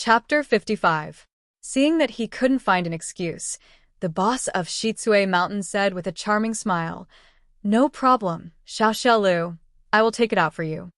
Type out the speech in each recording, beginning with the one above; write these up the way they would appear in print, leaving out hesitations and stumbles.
Chapter 55. Seeing that he couldn't find an excuse, the boss of Shitsue Mountain said with a charming smile, "No problem, Xiaoxiaolu. I will take it out for you."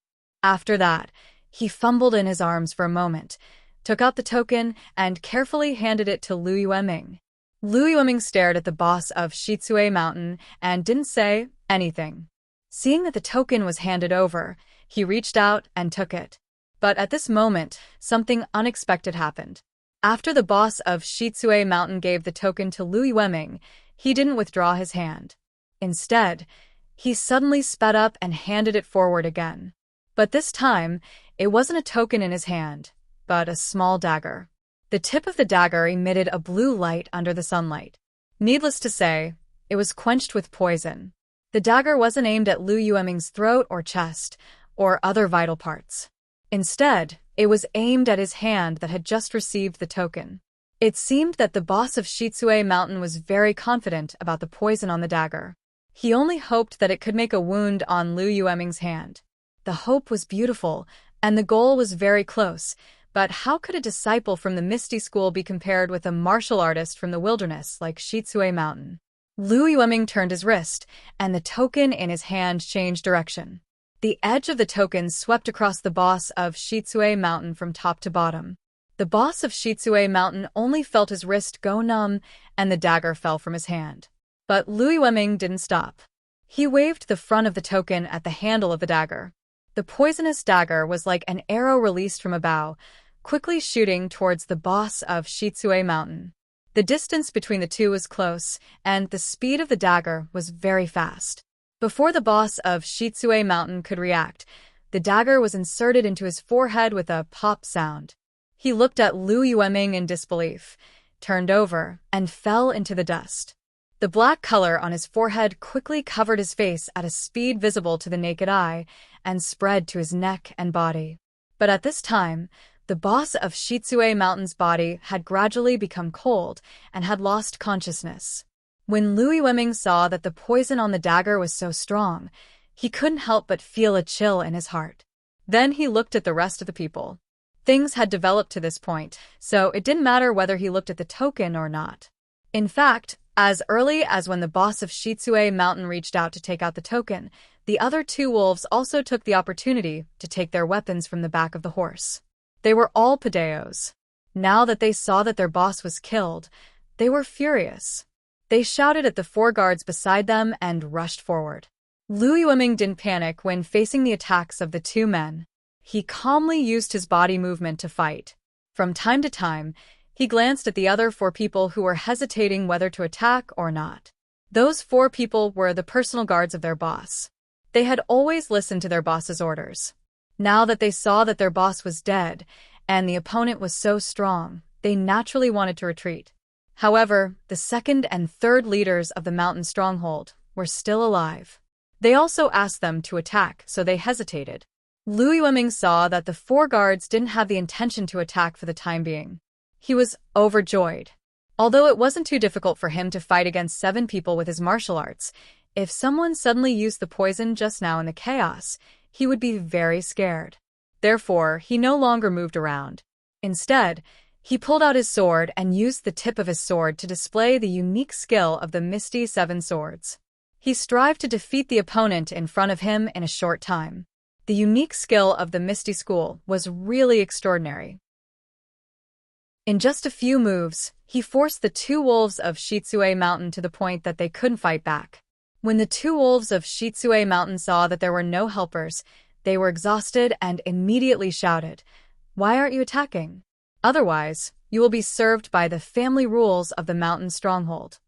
After that, he fumbled in his arms for a moment, took out the token, and carefully handed it to Lu Yueming. Lu Yueming stared at the boss of Shitsue Mountain and didn't say anything. Seeing that the token was handed over, he reached out and took it. But at this moment, something unexpected happened. After the boss of Shitsue Mountain gave the token to Lu Yueming, he didn't withdraw his hand. Instead, he suddenly sped up and handed it forward again. But this time, it wasn't a token in his hand, but a small dagger. The tip of the dagger emitted a blue light under the sunlight. Needless to say, it was quenched with poison. The dagger wasn't aimed at Lu Yueming's throat or chest, or other vital parts. Instead, it was aimed at his hand that had just received the token. It seemed that the boss of Shitsue Mountain was very confident about the poison on the dagger. He only hoped that it could make a wound on Lu Yueming's hand. The hope was beautiful, and the goal was very close, but how could a disciple from the Misty School be compared with a martial artist from the wilderness like Shitsue Mountain? Lu Yueming turned his wrist, and the token in his hand changed direction. The edge of the token swept across the boss of Shitsue Mountain from top to bottom. The boss of Shitsue Mountain only felt his wrist go numb, and the dagger fell from his hand. But Lu Yueming didn't stop. He waved the front of the token at the handle of the dagger. The poisonous dagger was like an arrow released from a bow, quickly shooting towards the boss of Shitsue Mountain. The distance between the two was close, and the speed of the dagger was very fast. Before the boss of Shitsue Mountain could react, the dagger was inserted into his forehead with a pop sound. He looked at Lu Yueming in disbelief, turned over, and fell into the dust. The black color on his forehead quickly covered his face at a speed visible to the naked eye and spread to his neck and body. But at this time, the boss of Shitsue Mountain's body had gradually become cold and had lost consciousness. When Lu Yueming saw that the poison on the dagger was so strong, he couldn't help but feel a chill in his heart. Then he looked at the rest of the people. Things had developed to this point, so it didn't matter whether he looked at the token or not. In fact, as early as when the boss of Shitsue Mountain reached out to take out the token, the other two wolves also took the opportunity to take their weapons from the back of the horse. They were all padeos. Now that they saw that their boss was killed, they were furious. They shouted at the four guards beside them and rushed forward. Lu Yueming didn't panic when facing the attacks of the two men. He calmly used his body movement to fight. From time to time, he glanced at the other four people who were hesitating whether to attack or not. Those four people were the personal guards of their boss. They had always listened to their boss's orders. Now that they saw that their boss was dead, and the opponent was so strong, they naturally wanted to retreat. However, the second and third leaders of the mountain stronghold were still alive. They also asked them to attack, so they hesitated. Lu Yueming saw that the four guards didn't have the intention to attack for the time being. He was overjoyed. Although it wasn't too difficult for him to fight against 7 people with his martial arts, if someone suddenly used the poison just now in the chaos, he would be very scared. Therefore, he no longer moved around. Instead, he pulled out his sword and used the tip of his sword to display the unique skill of the Misty 7 Swords. He strived to defeat the opponent in front of him in a short time. The unique skill of the Misty School was really extraordinary. In just a few moves, he forced the two wolves of Shitsue Mountain to the point that they couldn't fight back. When the two wolves of Shitsue Mountain saw that there were no helpers, they were exhausted and immediately shouted, "Why aren't you attacking? Otherwise, you will be served by the family rules of the mountain stronghold."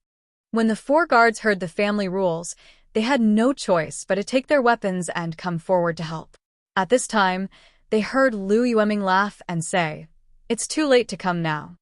When the four guards heard the family rules, they had no choice but to take their weapons and come forward to help. At this time, they heard Lu Yueming laugh and say, "It's too late to come now."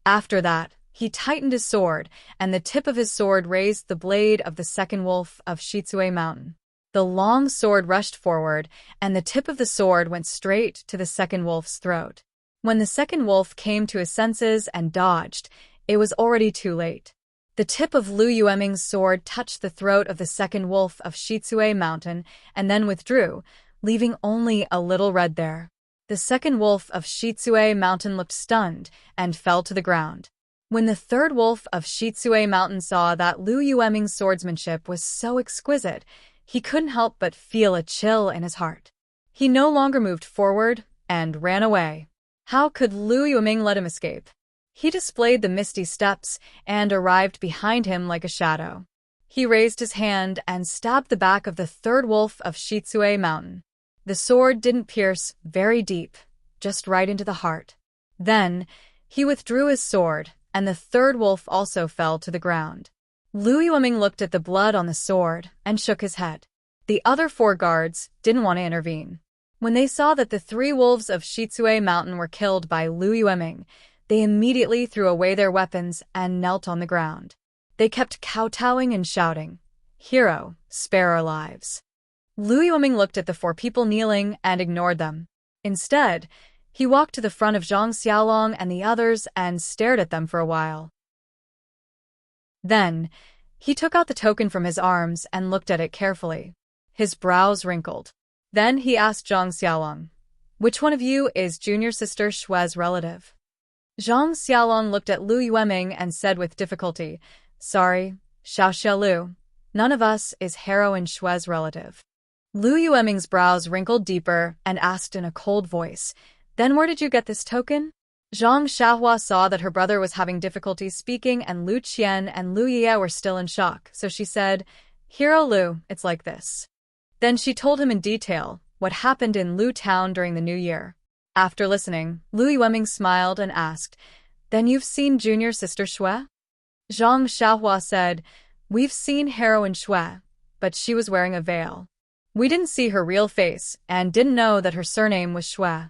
After that, he tightened his sword, and the tip of his sword raised the blade of the second wolf of Shitsue Mountain. The long sword rushed forward, and the tip of the sword went straight to the second wolf's throat. When the second wolf came to his senses and dodged, it was already too late. The tip of Lu Yueming's sword touched the throat of the second wolf of Shitsue Mountain and then withdrew, leaving only a little red there. The second wolf of Shitsue Mountain looked stunned and fell to the ground. When the third wolf of Shitsue Mountain saw that Lu Yueming's swordsmanship was so exquisite, he couldn't help but feel a chill in his heart. He no longer moved forward and ran away. How could Lu Yueming let him escape? He displayed the misty steps and arrived behind him like a shadow. He raised his hand and stabbed the back of the third wolf of Shitsue Mountain. The sword didn't pierce very deep, just right into the heart. Then, he withdrew his sword, and the third wolf also fell to the ground. Lu Yueming looked at the blood on the sword and shook his head. The other 4 guards didn't want to intervene. When they saw that the 3 wolves of Shitsue Mountain were killed by Lu Yueming, they immediately threw away their weapons and knelt on the ground. They kept kowtowing and shouting, "Hero, spare our lives." Lu Yueming looked at the 4 people kneeling and ignored them. Instead, he walked to the front of Zhang Xiaolong and the others and stared at them for a while. Then, he took out the token from his arms and looked at it carefully. His brows wrinkled. Then he asked Zhang Xiaolong, "Which one of you is junior sister Xue's relative?" Zhang Xiaolong looked at Lu Yueming and said with difficulty, "Sorry, Xiao Lu, none of us is heroine Xue's relative." Lu Yueming's brows wrinkled deeper and asked in a cold voice, "Then where did you get this token?" Zhang Xiahua saw that her brother was having difficulty speaking and Lu Qian and Lu Ye were still in shock, so she said, "Hero Lu, it's like this." Then she told him in detail what happened in Lu Town during the New Year. After listening, Lu Yueming smiled and asked, "Then you've seen junior sister Xue?" Zhang Xiahua said, "We've seen heroine Xue, but she was wearing a veil. We didn't see her real face and didn't know that her surname was Xue."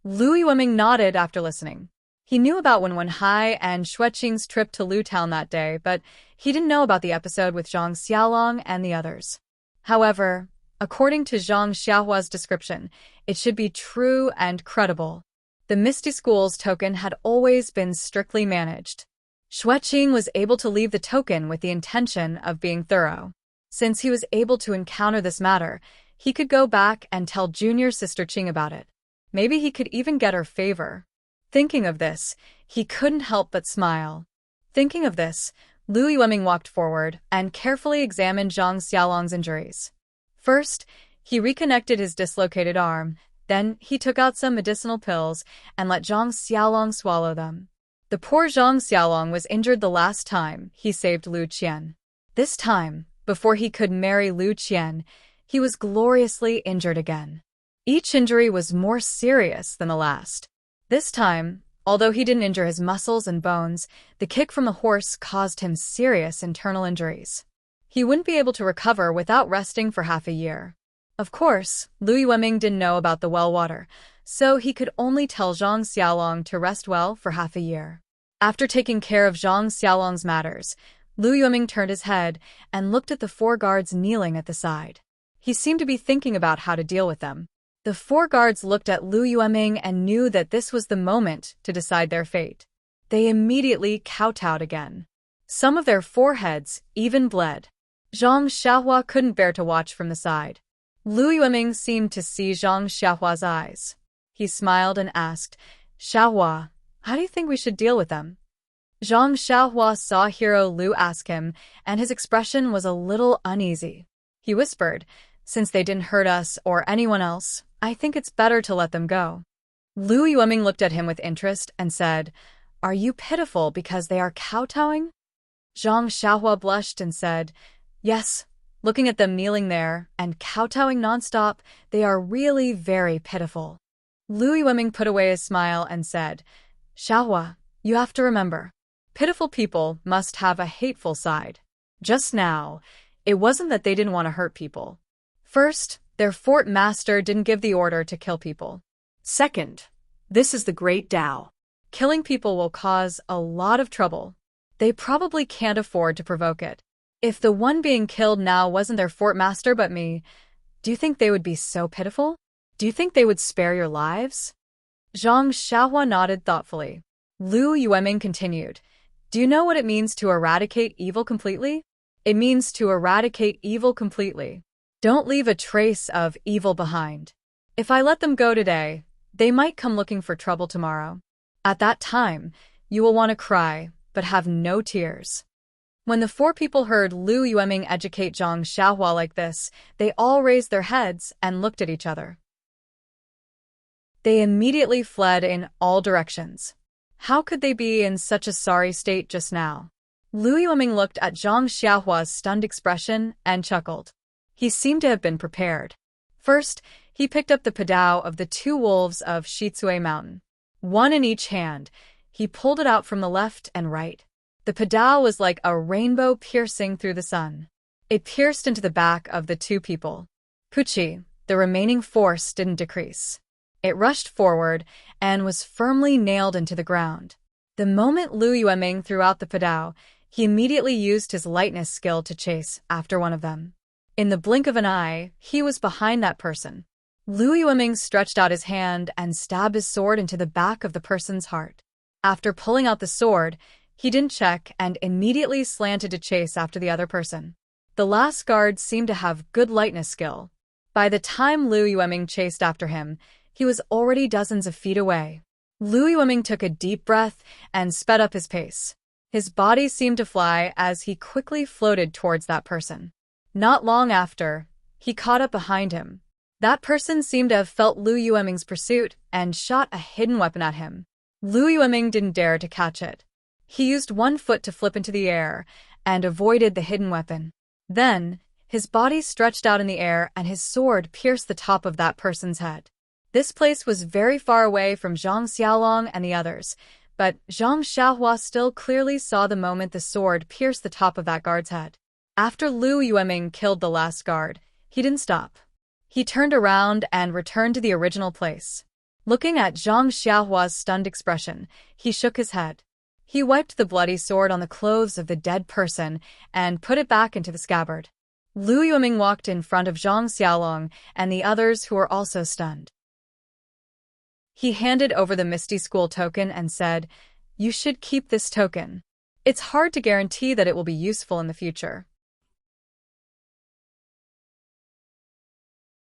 Lu Yueming nodded after listening. He knew about Wenwenhai and Xueqing's trip to Lu Town that day, but he didn't know about the episode with Zhang Xiaolong and the others. However, according to Zhang Xiaohua's description, it should be true and credible. The Misty School's token had always been strictly managed. Xueqing was able to leave the token with the intention of being thorough. Since he was able to encounter this matter, he could go back and tell junior sister Qing about it. Maybe he could even get her favor. Thinking of this, he couldn't help but smile. Thinking of this, Lu Yueming walked forward and carefully examined Zhang Xiaolong's injuries. First, he reconnected his dislocated arm, then he took out some medicinal pills and let Zhang Xiaolong swallow them. The poor Zhang Xiaolong was injured the last time he saved Lu Qian. This time, before he could marry Lu Qian, he was gloriously injured again. Each injury was more serious than the last. This time, although he didn't injure his muscles and bones, the kick from the horse caused him serious internal injuries. He wouldn't be able to recover without resting for half a year. Of course, Lu Yueming didn't know about the well water, so he could only tell Zhang Xiaolong to rest well for half a year. After taking care of Zhang Xiaolong's matters, Lu Yueming turned his head and looked at the 4 guards kneeling at the side. He seemed to be thinking about how to deal with them. The 4 guards looked at Lu Yueming and knew that this was the moment to decide their fate. They immediately kowtowed again. Some of their foreheads even bled. Zhang Xiahua couldn't bear to watch from the side. Lu Yueming seemed to see Zhang Xiahua's eyes. He smiled and asked, "Xiahua, how do you think we should deal with them?" Zhang Xiahua saw Hero Lu ask him, and his expression was a little uneasy. He whispered, "Since they didn't hurt us or anyone else, I think it's better to let them go." Lu Yueming looked at him with interest and said, "Are you pitiful because they are kowtowing?" Zhang Xiahua blushed and said, "Yes, looking at them kneeling there and kowtowing nonstop, they are really very pitiful." Lu Yueming put away his smile and said, "Xiahua, you have to remember, pitiful people must have a hateful side. Just now, it wasn't that they didn't want to hurt people. First, their fort master didn't give the order to kill people. Second, this is the Great Tao. Killing people will cause a lot of trouble. They probably can't afford to provoke it. If the one being killed now wasn't their fort master but me, do you think they would be so pitiful? Do you think they would spare your lives?" Zhang Xiahua nodded thoughtfully. Lu Yueming continued, "Do you know what it means to eradicate evil completely? It means to eradicate evil completely. Don't leave a trace of evil behind. If I let them go today, They might come looking for trouble tomorrow. At that time, you will want to cry, but have no tears. When the four people heard Lu Yueming educate Zhang Xiaohua like this, they all raised their heads and looked at each other. They immediately fled in all directions. How could they be in such a sorry state just now? Lu Yueming looked at Zhang Xiaohua's stunned expression and chuckled. He seemed to have been prepared. First, he picked up the padao of the two wolves of Shitsue Mountain. One in each hand, he pulled it out from the left and right. The padao was like a rainbow piercing through the sun. It pierced into the back of the two people. Puchi, the remaining force didn't decrease. It rushed forward and was firmly nailed into the ground. The moment Lu Yueming threw out the padao, he immediately used his lightness skill to chase after one of them. In the blink of an eye, he was behind that person. Lu Yueming stretched out his hand and stabbed his sword into the back of the person's heart. After pulling out the sword, he didn't check and immediately slanted to chase after the other person. The last guard seemed to have good lightness skill. By the time Lu Yueming chased after him, he was already dozens of feet away. Lu Yueming took a deep breath and sped up his pace. His body seemed to fly as he quickly floated towards that person. Not long after, he caught up behind him. That person seemed to have felt Lu Yueming's pursuit and shot a hidden weapon at him. Lu Yueming didn't dare to catch it. He used one foot to flip into the air and avoided the hidden weapon. Then, his body stretched out in the air and his sword pierced the top of that person's head. This place was very far away from Zhang Xiaolong and the others, but Zhang Xiaohua still clearly saw the moment the sword pierced the top of that guard's head. After Lu Yueming killed the last guard, he didn't stop. He turned around and returned to the original place. Looking at Zhang Xiaohua's stunned expression, he shook his head. He wiped the bloody sword on the clothes of the dead person and put it back into the scabbard. Lu Yueming walked in front of Zhang Xiaolong and the others who were also stunned. He handed over the Misty School token and said, "You should keep this token. It's hard to guarantee that it will be useful in the future."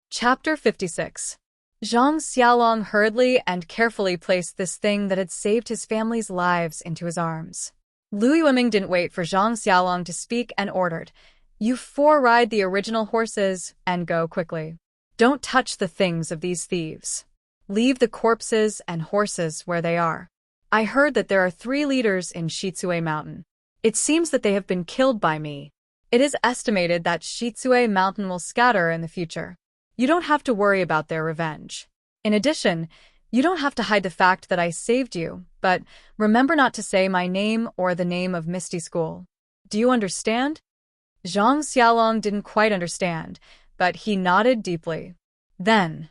Chapter 56. Zhang Xiaolong hurriedly and carefully placed this thing that had saved his family's lives into his arms. Lu Yueming didn't wait for Zhang Xiaolong to speak and ordered, "You four ride the original horses and go quickly. Don't touch the things of these thieves. Leave the corpses and horses where they are. I heard that there are 3 leaders in Shitsue Mountain. It seems that they have been killed by me. It is estimated that Shitsue Mountain will scatter in the future. You don't have to worry about their revenge. In addition, you don't have to hide the fact that I saved you, but remember not to say my name or the name of Misty School. Do you understand?" Zhang Xiaolong didn't quite understand, but he nodded deeply. Then,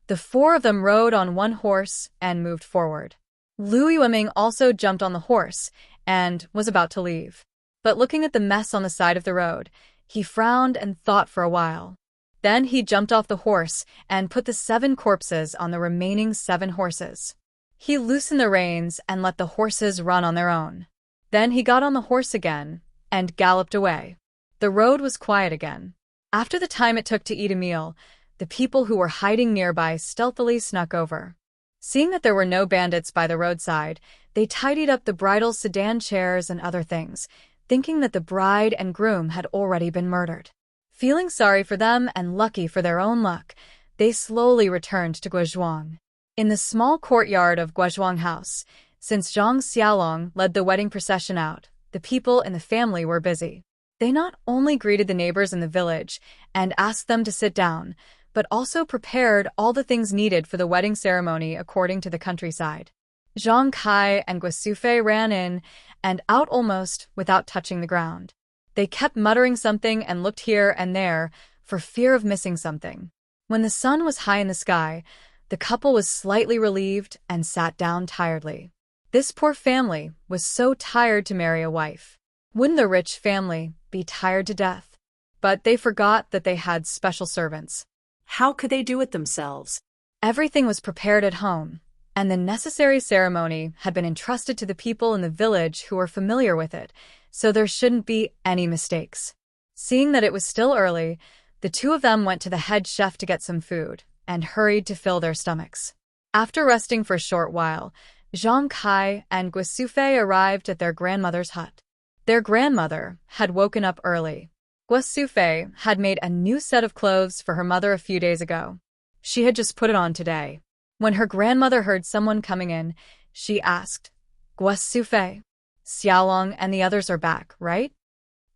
the 4 of them rode on one horse and moved forward. Lu Yueming also jumped on the horse and was about to leave. But looking at the mess on the side of the road, he frowned and thought for a while. Then he jumped off the horse and put the 7 corpses on the remaining 7 horses. He loosened the reins and let the horses run on their own. Then he got on the horse again and galloped away. The road was quiet again. After the time it took to eat a meal, the people who were hiding nearby stealthily snuck over. Seeing that there were no bandits by the roadside, they tidied up the bridal sedan chairs and other things, thinking that the bride and groom had already been murdered. Feeling sorry for them and lucky for their own luck, they slowly returned to Guozhuang. In the small courtyard of Guozhuang House, since Zhang Xiaolong led the wedding procession out, the people in the family were busy. They not only greeted the neighbors in the village and asked them to sit down, but also prepared all the things needed for the wedding ceremony according to the countryside. Zhang Kai and Guosufei ran in and out almost without touching the ground. They kept muttering something and looked here and there for fear of missing something. When the sun was high in the sky, the couple was slightly relieved and sat down tiredly. This poor family was so tired to marry a wife. Wouldn't the rich family be tired to death? But they forgot that they had special servants. How could they do it themselves? Everything was prepared at home, and the necessary ceremony had been entrusted to the people in the village who were familiar with it, so there shouldn't be any mistakes. Seeing that it was still early, the 2 of them went to the head chef to get some food and hurried to fill their stomachs. After resting for a short while, Zhang Kai and Guosufei arrived at their grandmother's hut. Their grandmother had woken up early. Guosufei had made a new set of clothes for her mother a few days ago. She had just put it on today. When her grandmother heard someone coming in, she asked, "Guosufei, Xiaolong and the others are back, right?"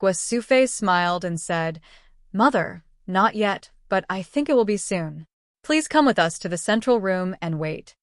Guosufei smiled and said, "Mother, not yet, but I think it will be soon. Please come with us to the central room and wait."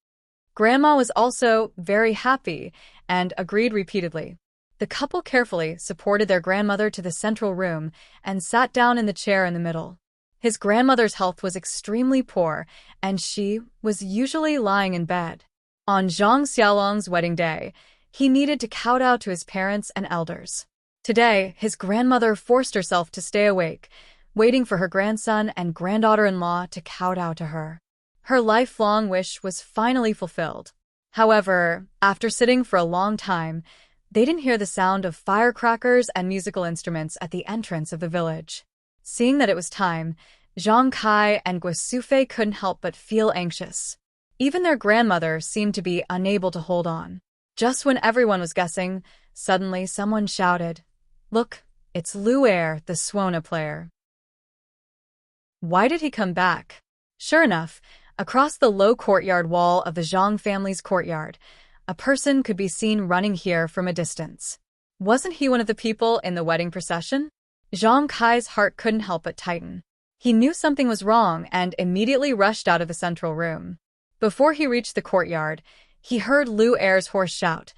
Grandma was also very happy and agreed repeatedly. The couple carefully supported their grandmother to the central room and sat down in the chair in the middle. His grandmother's health was extremely poor, and she was usually lying in bed. On Zhang Xiaolong's wedding day, he needed to kowtow to his parents and elders. Today, his grandmother forced herself to stay awake, waiting for her grandson and granddaughter-in-law to kowtow to her. Her lifelong wish was finally fulfilled. However, after sitting for a long time, they didn't hear the sound of firecrackers and musical instruments at the entrance of the village. Seeing that it was time, Zhang Kai and Guosufei couldn't help but feel anxious. Even their grandmother seemed to be unable to hold on. Just when everyone was guessing, suddenly someone shouted, "Look, it's Lu Er, the Suona player." Why did he come back? Sure enough, across the low courtyard wall of the Zhang family's courtyard, a person could be seen running here from a distance. Wasn't he one of the people in the wedding procession? Zhang Kai's heart couldn't help but tighten. He knew something was wrong and immediately rushed out of the central room. Before he reached the courtyard, he heard Lu Er's horse shout,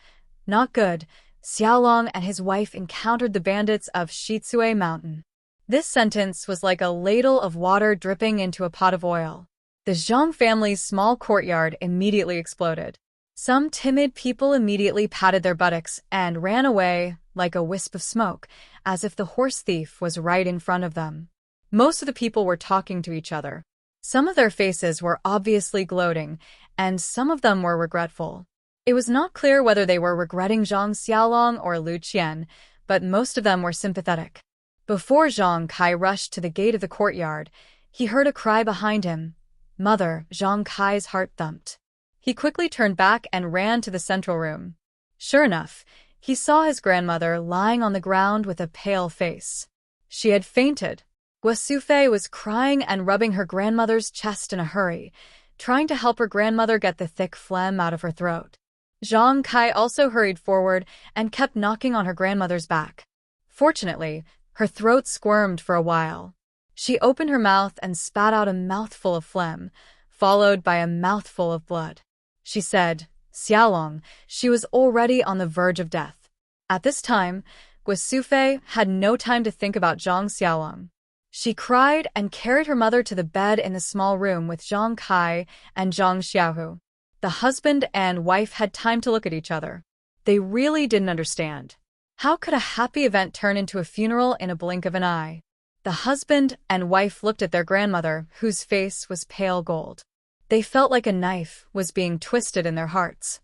"Not good. Xiaolong and his wife encountered the bandits of Shitsue Mountain." This sentence was like a ladle of water dripping into a pot of oil. The Zhang family's small courtyard immediately exploded. Some timid people immediately patted their buttocks and ran away like a wisp of smoke, as if the horse thief was right in front of them. Most of the people were talking to each other. Some of their faces were obviously gloating, and some of them were regretful. It was not clear whether they were regretting Zhang Xiaolong or Lu Qian, but most of them were sympathetic. Before Zhang Kai rushed to the gate of the courtyard, he heard a cry behind him. "Mother!" Zhang Kai's heart thumped. He quickly turned back and ran to the central room. Sure enough, he saw his grandmother lying on the ground with a pale face. She had fainted. Guosufei was crying and rubbing her grandmother's chest in a hurry, trying to help her grandmother get the thick phlegm out of her throat. Zhang Kai also hurried forward and kept knocking on her grandmother's back. Fortunately, her throat squirmed for a while. She opened her mouth and spat out a mouthful of phlegm, followed by a mouthful of blood. She said, "Xiaolong," she was already on the verge of death. At this time, Guosufei had no time to think about Zhang Xiaolong. She cried and carried her mother to the bed in the small room with Zhang Kai and Zhang Xiaohu. The husband and wife had time to look at each other. They really didn't understand. How could a happy event turn into a funeral in a blink of an eye? The husband and wife looked at their grandmother, whose face was pale gold. They felt like a knife was being twisted in their hearts.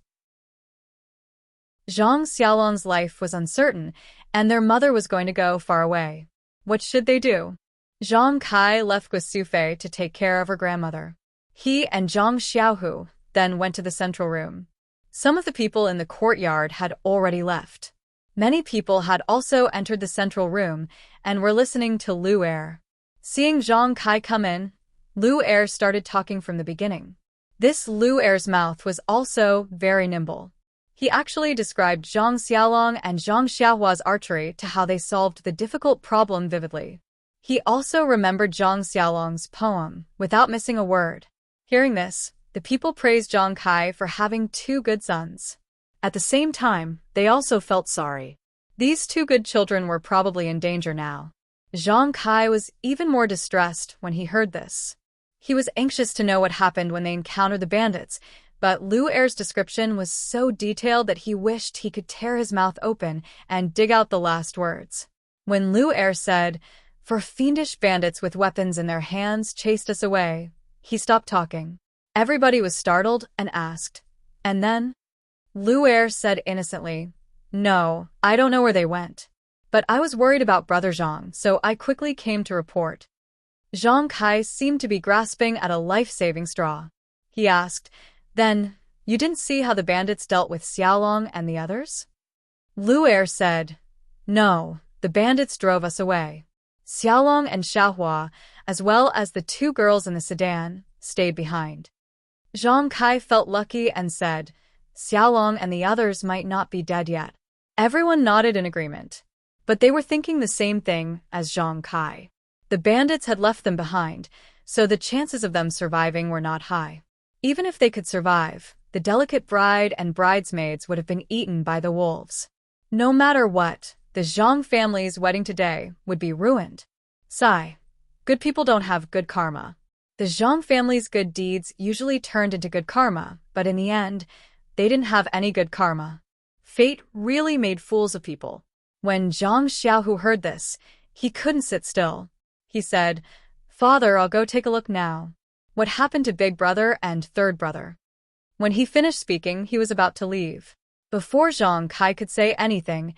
Zhang Xiaolong's life was uncertain, and their mother was going to go far away. What should they do? Zhang Kai left Guosufei to take care of her grandmother. He and Zhang Xiaohu then went to the central room. Some of the people in the courtyard had already left. Many people had also entered the central room and were listening to Lu Er. Seeing Zhang Kai come in, Lu Er started talking from the beginning. This Lu Er's mouth was also very nimble. He actually described Zhang Xiaolong and Zhang Xiaohua's archery to how they solved the difficult problem vividly. He also remembered Zhang Xiaolong's poem without missing a word. Hearing this, the people praised Zhang Kai for having two good sons. At the same time, they also felt sorry. These two good children were probably in danger now. Zhang Kai was even more distressed when he heard this. He was anxious to know what happened when they encountered the bandits, but Lu Er's description was so detailed that he wished he could tear his mouth open and dig out the last words. When Lu Er said, "For fiendish bandits with weapons in their hands chased us away," he stopped talking. Everybody was startled and asked, "And then?" Lu Er said innocently, "No, I don't know where they went. But I was worried about Brother Zhang, so I quickly came to report." Zhang Kai seemed to be grasping at a life-saving straw. He asked, Then, you didn't see how the bandits dealt with Xiaolong and the others? Lu Er said, No, the bandits drove us away. Xiaolong and Xiaohua, as well as the two girls in the sedan, stayed behind. Zhang Kai felt lucky and said, Xiaolong and the others might not be dead yet. Everyone nodded in agreement. But they were thinking the same thing as Zhang Kai. The bandits had left them behind, so the chances of them surviving were not high. Even if they could survive, the delicate bride and bridesmaids would have been eaten by the wolves. No matter what, the Zhang family's wedding today would be ruined. Sigh. Good people don't have good karma. The Zhang family's good deeds usually turned into good karma, but in the end, they didn't have any good karma. Fate really made fools of people. When Zhang Xiaohu heard this, he couldn't sit still. He said, Father, I'll go take a look now. What happened to big brother and third brother? When he finished speaking, he was about to leave. Before Zhang Kai could say anything,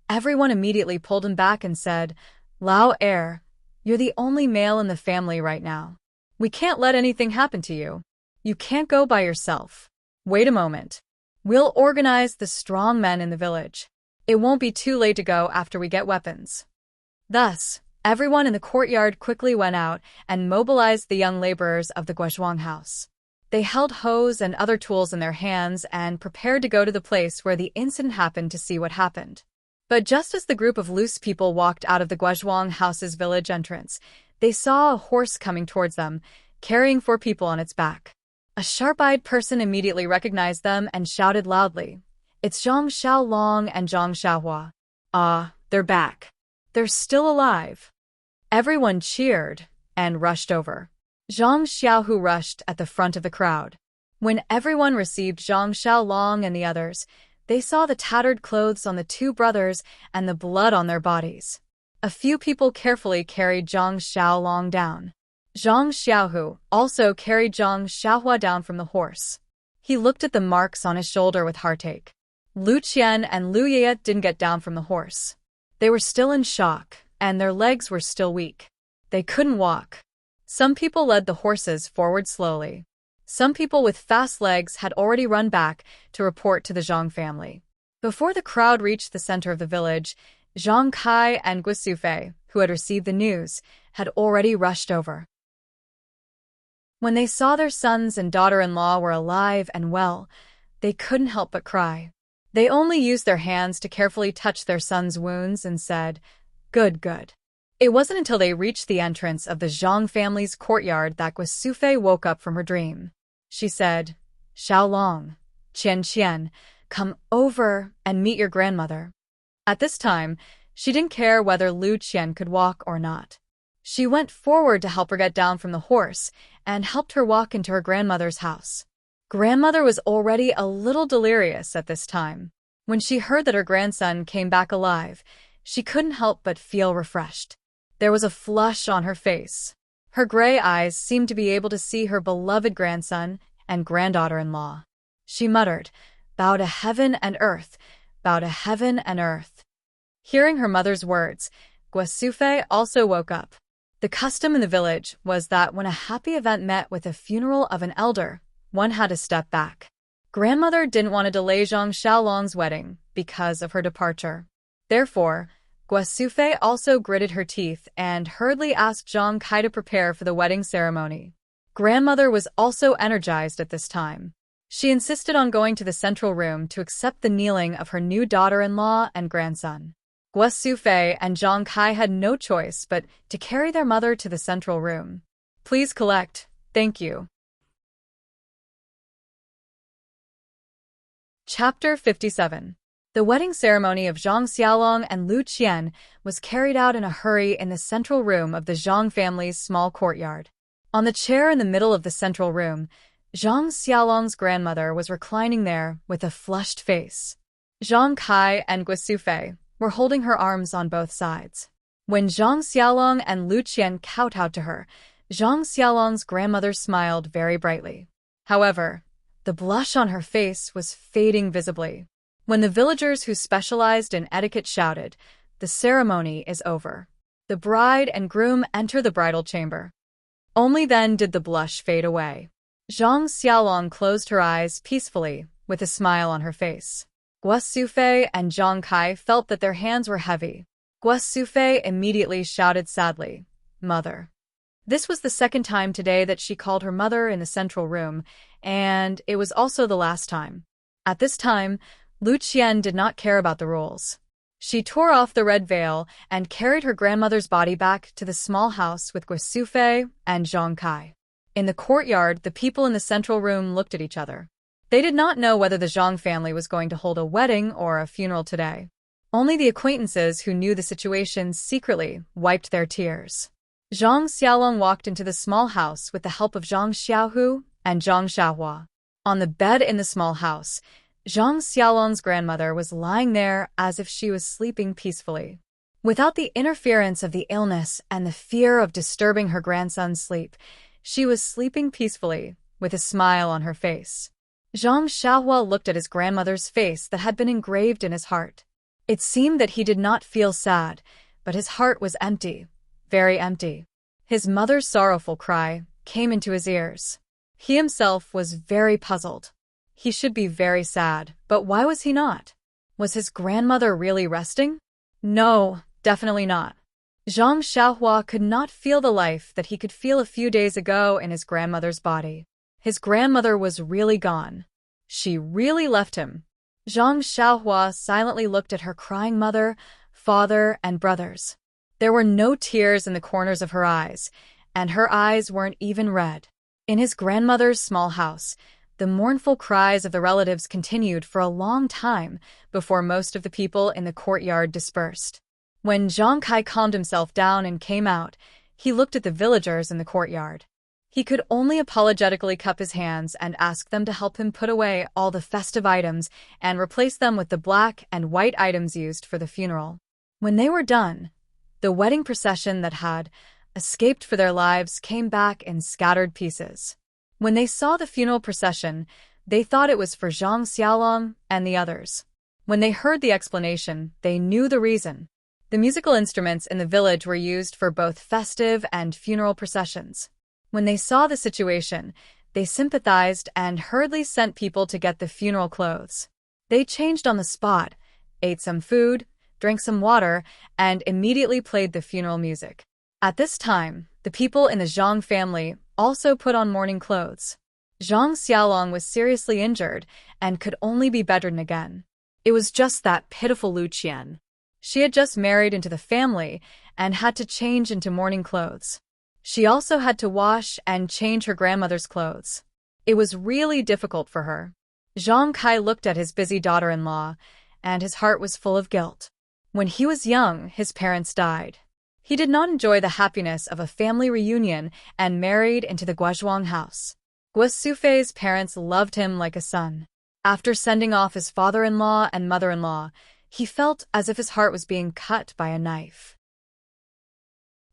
everyone immediately pulled him back and said, Lao Er, you're the only male in the family right now. We can't let anything happen to you. You can't go by yourself. Wait a moment. We'll organize the strong men in the village. It won't be too late to go after we get weapons. Thus, everyone in the courtyard quickly went out and mobilized the young laborers of the Guozhuang house. They held hoes and other tools in their hands and prepared to go to the place where the incident happened to see what happened. But just as the group of loose people walked out of the Guozhuang house's village entrance, they saw a horse coming towards them, carrying 4 people on its back. A sharp-eyed person immediately recognized them and shouted loudly, It's Zhang Xiaolong and Zhang Xiaohua. Ah, they're back. They're still alive. Everyone cheered and rushed over. Zhang Xiaohu rushed at the front of the crowd. When everyone received Zhang Xiaolong and the others, they saw the tattered clothes on the 2 brothers and the blood on their bodies. A few people carefully carried Zhang Xiaolong down. Zhang Xiaohu also carried Zhang Xiaohua down from the horse. He looked at the marks on his shoulder with heartache. Lu Qian and Lu Ye didn't get down from the horse. They were still in shock, and their legs were still weak. They couldn't walk. Some people led the horses forward slowly. Some people with fast legs had already run back to report to the Zhang family. Before the crowd reached the center of the village, Zhang Kai and Guosufei, who had received the news, had already rushed over. When they saw their sons and daughter-in-law were alive and well, they couldn't help but cry. They only used their hands to carefully touch their sons' wounds and said, Good, good. It wasn't until they reached the entrance of the Zhang family's courtyard that Guosufei woke up from her dream. She said, Xiaolong, Qian, come over and meet your grandmother. At this time, she didn't care whether Lu Qian could walk or not. She went forward to help her get down from the horse and helped her walk into her grandmother's house. Grandmother was already a little delirious at this time. When she heard that her grandson came back alive, she couldn't help but feel refreshed. There was a flush on her face. Her gray eyes seemed to be able to see her beloved grandson and granddaughter-in-law. She muttered, Bow to heaven and earth, bow to heaven and earth. Hearing her mother's words, Guosufei also woke up. The custom in the village was that when a happy event met with a funeral of an elder, one had to step back. Grandmother didn't want to delay Zhang Xiaolong's wedding because of her departure. Therefore, Guosufei also gritted her teeth and hurriedly asked Zhang Kai to prepare for the wedding ceremony. Grandmother was also energized at this time. She insisted on going to the central room to accept the kneeling of her new daughter-in-law and grandson. Guosufei and Zhang Kai had no choice but to carry their mother to the central room. Please collect, thank you. Chapter 57. The wedding ceremony of Zhang Xiaolong and Lu Qian was carried out in a hurry in the central room of the Zhang family's small courtyard. On the chair in the middle of the central room, Zhang Xiaolong's grandmother was reclining there with a flushed face. Zhang Kai and Guosufei were holding her arms on both sides. When Zhang Xiaolong and Lu Qian kowtowed to her, Zhang Xiaolong's grandmother smiled very brightly. However, the blush on her face was fading visibly. When the villagers who specialized in etiquette shouted, "The ceremony is over," the bride and groom enter the bridal chamber. Only then did the blush fade away. Zhang Xiaolong closed her eyes peacefully, with a smile on her face. Guo Sufei and Zhang Kai felt that their hands were heavy. Guo Sufei immediately shouted sadly, "Mother." This was the second time today that she called her mother in the central room, and it was also the last time. At this time, Lu Qian did not care about the rules. She tore off the red veil and carried her grandmother's body back to the small house with Guo Sufei and Zhang Kai. In the courtyard, the people in the central room looked at each other. They did not know whether the Zhang family was going to hold a wedding or a funeral today. Only the acquaintances who knew the situation secretly wiped their tears. Zhang Xiaolong walked into the small house with the help of Zhang Xiaohu and Zhang Xiaohua. On the bed in the small house, Zhang Xiaolong's grandmother was lying there as if she was sleeping peacefully. Without the interference of the illness and the fear of disturbing her grandson's sleep, she was sleeping peacefully, with a smile on her face. Zhang Xiaohua looked at his grandmother's face that had been engraved in his heart. It seemed that he did not feel sad, but his heart was empty, very empty. His mother's sorrowful cry came into his ears. He himself was very puzzled. He should be very sad, but why was he not? Was his grandmother really resting? No, definitely not. Zhang Xiaohua could not feel the life that he could feel a few days ago in his grandmother's body. His grandmother was really gone. She really left him. Zhang Xiaohua silently looked at her crying mother, father, and brothers. There were no tears in the corners of her eyes, and her eyes weren't even red. In his grandmother's small house, the mournful cries of the relatives continued for a long time before most of the people in the courtyard dispersed. When Zhang Kai calmed himself down and came out, he looked at the villagers in the courtyard. He could only apologetically cup his hands and ask them to help him put away all the festive items and replace them with the black and white items used for the funeral. When they were done, the wedding procession that had escaped for their lives came back in scattered pieces. When they saw the funeral procession, they thought it was for Zhang Xiaolong and the others. When they heard the explanation, they knew the reason. The musical instruments in the village were used for both festive and funeral processions. When they saw the situation, they sympathized and hurriedly sent people to get the funeral clothes. They changed on the spot, ate some food, drank some water, and immediately played the funeral music. At this time, the people in the Zhang family also put on mourning clothes. Zhang Xiaolong was seriously injured and could only be bedridden again. It was just that pitiful Lu Qian. She had just married into the family and had to change into mourning clothes. She also had to wash and change her grandmother's clothes. It was really difficult for her. Zhang Kai looked at his busy daughter-in-law, and his heart was full of guilt. When he was young, his parents died. He did not enjoy the happiness of a family reunion and married into the Guozhuang house. Guo Sufei's parents loved him like a son. After sending off his father-in-law and mother-in-law, he felt as if his heart was being cut by a knife.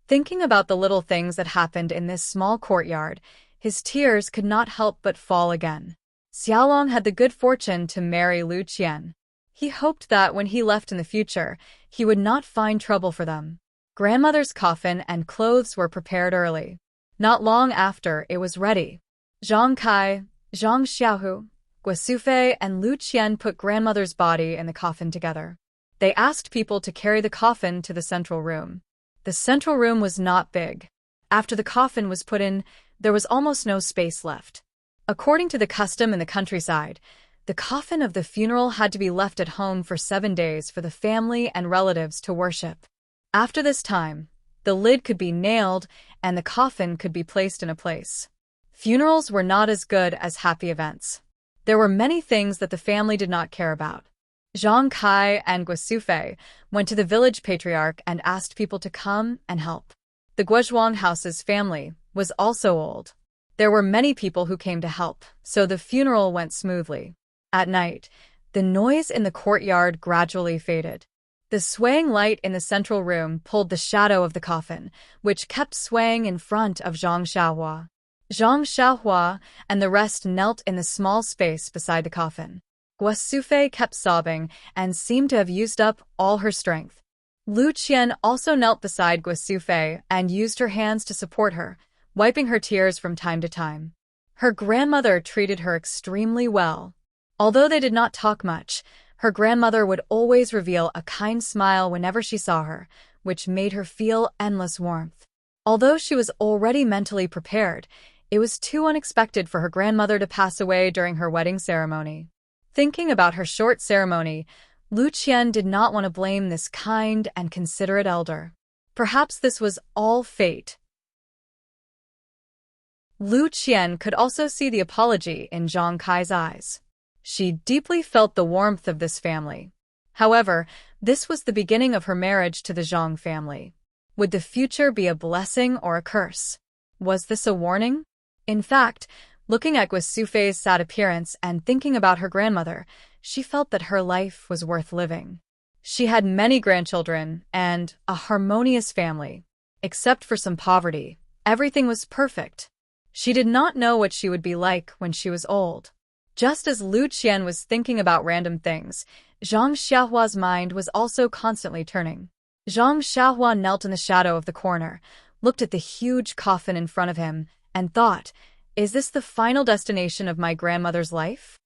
Thinking about the little things that happened in this small courtyard, his tears could not help but fall again. Xiaolong had the good fortune to marry Lu Qian. He hoped that when he left in the future, he would not find trouble for them. Grandmother's coffin and clothes were prepared early. Not long after, it was ready. Zhang Kai, Zhang Xiaohu, Guo Sufei, and Lu Qian put grandmother's body in the coffin together. They asked people to carry the coffin to the central room. The central room was not big. After the coffin was put in, there was almost no space left. According to the custom in the countryside, the coffin of the funeral had to be left at home for 7 days for the family and relatives to worship. After this time, the lid could be nailed and the coffin could be placed in a place. Funerals were not as good as happy events. There were many things that the family did not care about. Zhang Kai and Guo Sufei went to the village patriarch and asked people to come and help. The Guozhuang house's family was also old. There were many people who came to help, so the funeral went smoothly. At night, the noise in the courtyard gradually faded. The swaying light in the central room pulled the shadow of the coffin, which kept swaying in front of Zhang Xiaohua. Zhang Xiaohua and the rest knelt in the small space beside the coffin. Guo Sufei kept sobbing and seemed to have used up all her strength. Lu Qian also knelt beside Guo Sufei and used her hands to support her, wiping her tears from time to time. Her grandmother treated her extremely well. Although they did not talk much, her grandmother would always reveal a kind smile whenever she saw her, which made her feel endless warmth. Although she was already mentally prepared, it was too unexpected for her grandmother to pass away during her wedding ceremony. Thinking about her short ceremony, Lu Qian did not want to blame this kind and considerate elder. Perhaps this was all fate. Lu Qian could also see the apology in Zhang Kai's eyes. She deeply felt the warmth of this family. However, this was the beginning of her marriage to the Zhang family. Would the future be a blessing or a curse? Was this a warning? In fact, looking at Gua Sufei's sad appearance and thinking about her grandmother, she felt that her life was worth living. She had many grandchildren and a harmonious family. Except for some poverty, everything was perfect. She did not know what she would be like when she was old. Just as Lu Qian was thinking about random things, Zhang Xiaohua's mind was also constantly turning. Zhang Xiaohua knelt in the shadow of the corner, looked at the huge coffin in front of him, and thought, "Is this the final destination of my grandmother's life?"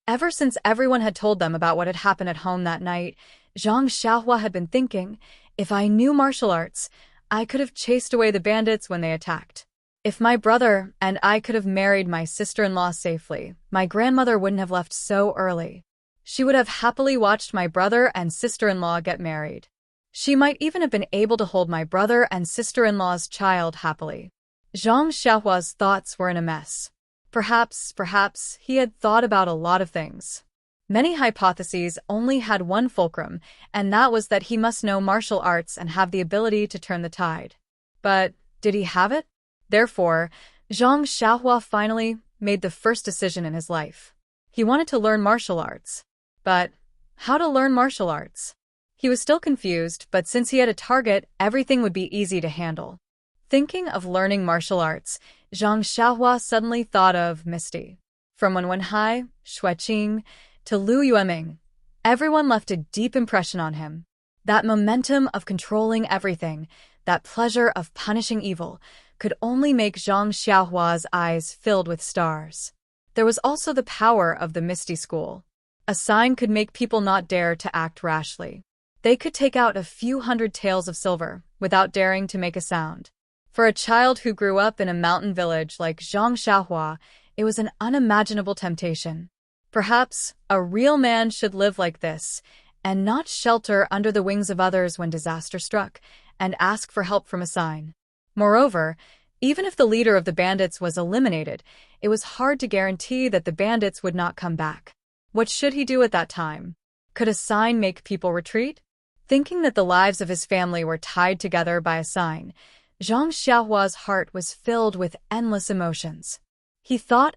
Ever since everyone had told them about what had happened at home that night, Zhang Xiaohua had been thinking, if I knew martial arts, I could have chased away the bandits when they attacked. If my brother and I could have married my sister-in-law safely, my grandmother wouldn't have left so early. She would have happily watched my brother and sister-in-law get married. She might even have been able to hold my brother and sister-in-law's child happily. Zhang Xiaohua's thoughts were in a mess. Perhaps he had thought about a lot of things. Many hypotheses only had one fulcrum, and that was that he must know martial arts and have the ability to turn the tide. But did he have it? Therefore, Zhang Xiaohua finally made the first decision in his life. He wanted to learn martial arts. But how to learn martial arts? He was still confused, but since he had a target, everything would be easy to handle. Thinking of learning martial arts, Zhang Xiaohua suddenly thought of Misty. From Wenwenhai, Xueqing, to Lu Yueming, everyone left a deep impression on him. That momentum of controlling everything, that pleasure of punishing evil, could only make Zhang Xiaohua's eyes filled with stars. There was also the power of the Misty School. A sign could make people not dare to act rashly. They could take out a few hundred taels of silver without daring to make a sound. For a child who grew up in a mountain village like Zhang Xiaohua, it was an unimaginable temptation. Perhaps a real man should live like this, and not shelter under the wings of others when disaster struck, and ask for help from a sign. Moreover, even if the leader of the bandits was eliminated, it was hard to guarantee that the bandits would not come back. What should he do at that time? Could a sign make people retreat? Thinking that the lives of his family were tied together by a sign, Zhang Xiaohua's heart was filled with endless emotions. He thought,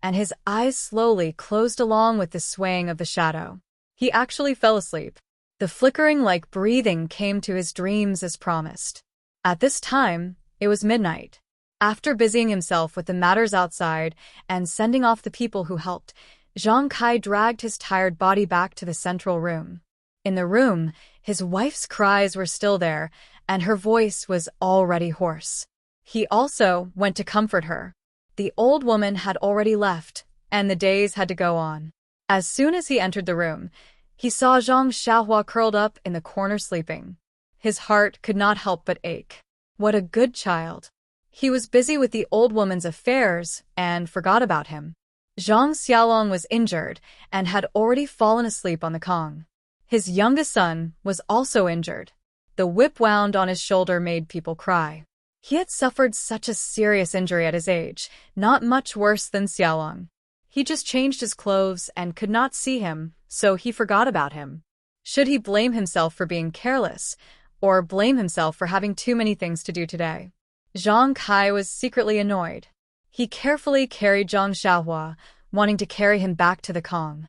and his eyes slowly closed along with the swaying of the shadow. He actually fell asleep. The flickering like breathing came to his dreams as promised. At this time, it was midnight. After busying himself with the matters outside and sending off the people who helped, Zhang Kai dragged his tired body back to the central room. In the room, his wife's cries were still there, and her voice was already hoarse. He also went to comfort her. The old woman had already left, and the days had to go on. As soon as he entered the room, he saw Zhang Xiaohua curled up in the corner sleeping. His heart could not help but ache. What a good child. He was busy with the old woman's affairs and forgot about him. Zhang Xiaolong was injured and had already fallen asleep on the Kong. His youngest son was also injured. The whip wound on his shoulder made people cry. He had suffered such a serious injury at his age, not much worse than Xiaolong. He just changed his clothes and could not see him, so he forgot about him. Should he blame himself for being careless, or blame himself for having too many things to do today? Zhang Kai was secretly annoyed. He carefully carried Zhang Xiaohua, wanting to carry him back to the Kong.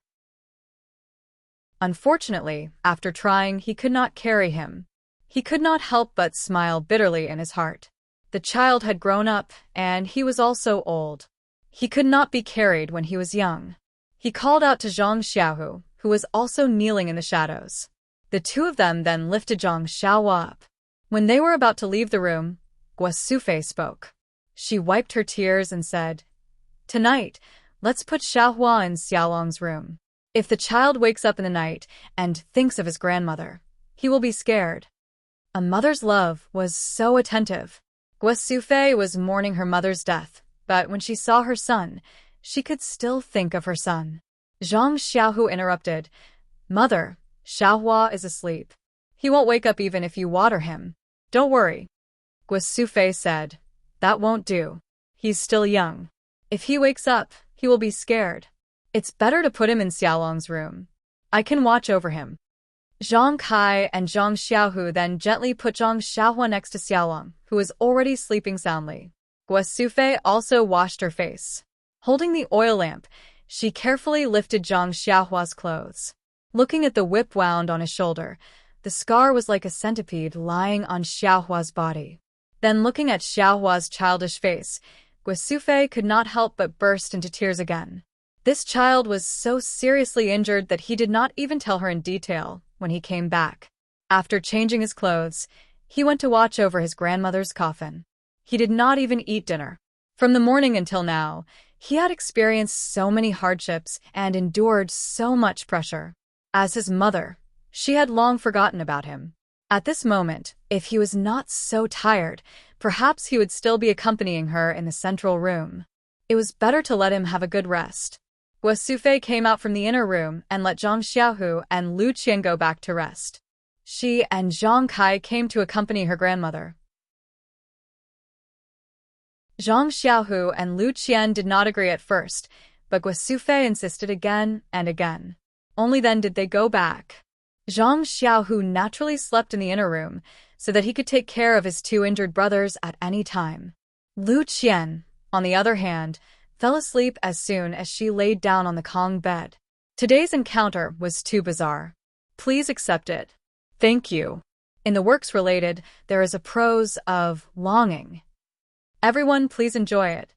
Unfortunately, after trying, he could not carry him. He could not help but smile bitterly in his heart. The child had grown up, and he was also old. He could not be carried when he was young. He called out to Zhang Xiaohu, who was also kneeling in the shadows. The two of them then lifted Zhang Xiaohua up. When they were about to leave the room, Gua Sufei spoke. She wiped her tears and said, Tonight, let's put Xiaohua in Xiaolong's room. If the child wakes up in the night and thinks of his grandmother, he will be scared. A mother's love was so attentive. Guo Sufei was mourning her mother's death, but when she saw her son, she could still think of her son. Zhang Xiaohu interrupted. Mother, Xiaohua is asleep. He won't wake up even if you water him. Don't worry. Guo Sufei said. That won't do. He's still young. If he wakes up, he will be scared. It's better to put him in Xiaolong's room. I can watch over him. Zhang Kai and Zhang Xiaohu then gently put Zhang Xiaohua next to Xiaolong, who was already sleeping soundly. Guo Sufei also washed her face. Holding the oil lamp, she carefully lifted Zhang Xiaohua's clothes. Looking at the whip wound on his shoulder, the scar was like a centipede lying on Xiaohua's body. Then looking at Xiaohua's childish face, Guo Sufei could not help but burst into tears again. This child was so seriously injured that he did not even tell her in detail when he came back. After changing his clothes, he went to watch over his grandmother's coffin. He did not even eat dinner. From the morning until now, he had experienced so many hardships and endured so much pressure. As his mother, she had long forgotten about him. At this moment, if he was not so tired, perhaps he would still be accompanying her in the central room. It was better to let him have a good rest. Guo Sufei came out from the inner room and let Zhang Xiaohu and Lu Qian go back to rest. She and Zhang Kai came to accompany her grandmother. Zhang Xiaohu and Lu Qian did not agree at first, but Guo Sufei insisted again and again. Only then did they go back. Zhang Xiaohu naturally slept in the inner room so that he could take care of his two injured brothers at any time. Lu Qian, on the other hand, fell asleep as soon as she laid down on the Kong bed. Today's encounter was too bizarre. Please accept it. Thank you. In the works related, there is a prose of longing. Everyone, please enjoy it.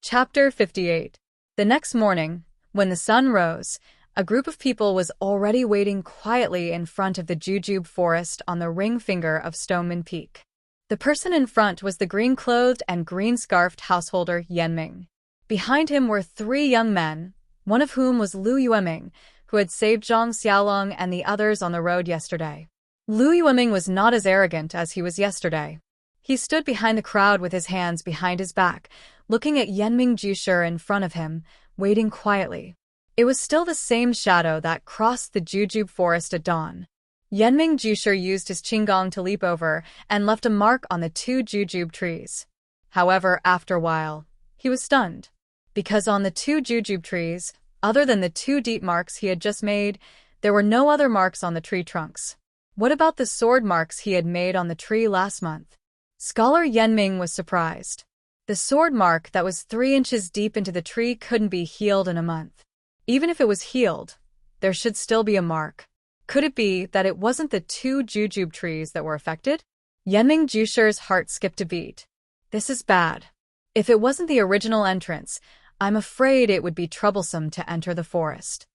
Chapter 58. The next morning, when the sun rose, a group of people was already waiting quietly in front of the jujube forest on the ring finger of Stoneman Peak. The person in front was the green-clothed and green-scarfed householder Yanming. Behind him were three young men, one of whom was Lu Yueming, who had saved Zhang Xiaolong and the others on the road yesterday. Lu Yueming was not as arrogant as he was yesterday. He stood behind the crowd with his hands behind his back, looking at Yanming Jushi in front of him, waiting quietly. It was still the same shadow that crossed the jujube forest at dawn. Yanming Jushi used his qinggong to leap over and left a mark on the two jujube trees. However, after a while, he was stunned. Because on the two jujube trees, other than the two deep marks he had just made, there were no other marks on the tree trunks. What about the sword marks he had made on the tree last month? Scholar Yanming was surprised. The sword mark that was 3 inches deep into the tree couldn't be healed in a month. Even if it was healed, there should still be a mark. Could it be that it wasn't the two jujube trees that were affected? Yanming Jushi's heart skipped a beat. This is bad. If it wasn't the original entrance, I'm afraid it would be troublesome to enter the forest.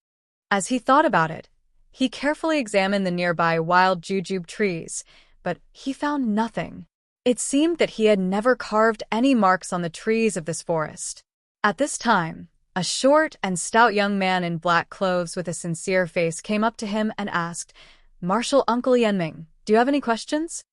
As he thought about it, he carefully examined the nearby wild jujube trees, but he found nothing. It seemed that he had never carved any marks on the trees of this forest. At this time, a short and stout young man in black clothes with a sincere face came up to him and asked, "Martial Uncle Yanming, do you have any questions?"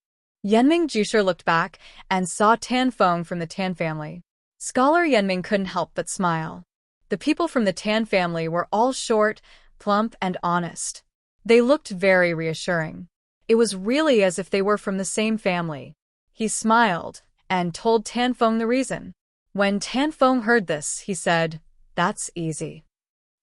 Yanming Jushi looked back and saw Tan Feng from the Tan family. Scholar Yanming couldn't help but smile. The people from the Tan family were all short, plump, and honest. They looked very reassuring. It was really as if they were from the same family. He smiled and told Tan Feng the reason. When Tan Feng heard this, he said, "That's easy."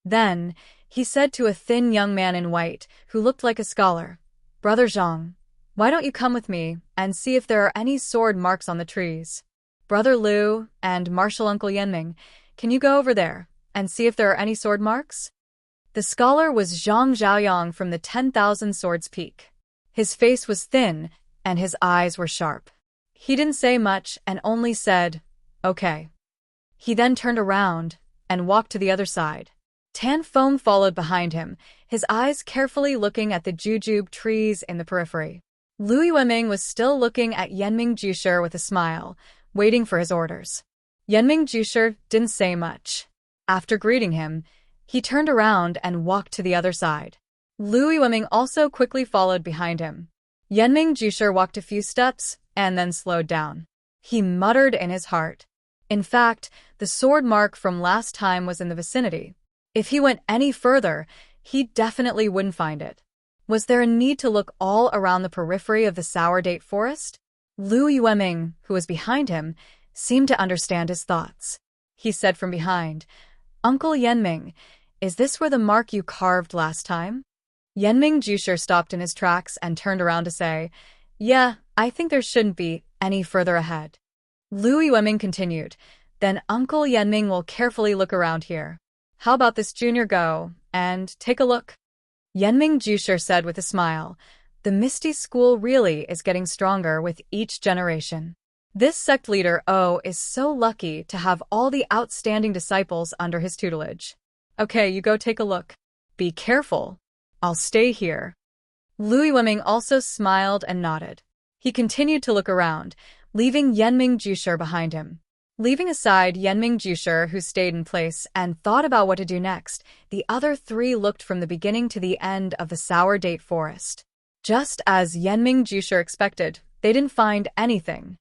Then, he said to a thin young man in white, who looked like a scholar, "Brother Zhang, why don't you come with me and see if there are any sword marks on the trees? Brother Lu and Martial Uncle Yanming, can you go over there and see if there are any sword marks?" The scholar was Zhang Zhaoyang from the 10,000 Swords Peak. His face was thin and his eyes were sharp. He didn't say much and only said, "Okay." He then turned around and walked to the other side. Tan Feng followed behind him, his eyes carefully looking at the jujube trees in the periphery. Lu Yueming was still looking at Yenming Jusher with a smile, waiting for his orders. Yenming Jusher didn't say much. After greeting him, he turned around and walked to the other side. Lu Yueming also quickly followed behind him. Yenming Jusher walked a few steps and then slowed down. He muttered in his heart. In fact, the sword mark from last time was in the vicinity. If he went any further, he definitely wouldn't find it. Was there a need to look all around the periphery of the sour date forest? Lu Yueming, who was behind him, seemed to understand his thoughts. He said from behind, "Uncle Yenming, is this where the mark you carved last time?" Yenming Jusher stopped in his tracks and turned around to say, "Yeah, I think there shouldn't be any further ahead." Lu Yueming continued, "Then Uncle Yenming will carefully look around here. How about this junior go and take a look?" Yenming Jusher said with a smile, "The Misty School really is getting stronger with each generation. This sect leader O is so lucky to have all the outstanding disciples under his tutelage. Okay, you go take a look. Be careful. I'll stay here." Lu Yueming also smiled and nodded. He continued to look around, leaving Yenming Jusher behind him. Leaving aside Yenming Jusher, who stayed in place and thought about what to do next, the other three looked from the beginning to the end of the sour date forest. Just as Yenming Jusher expected, they didn't find anything.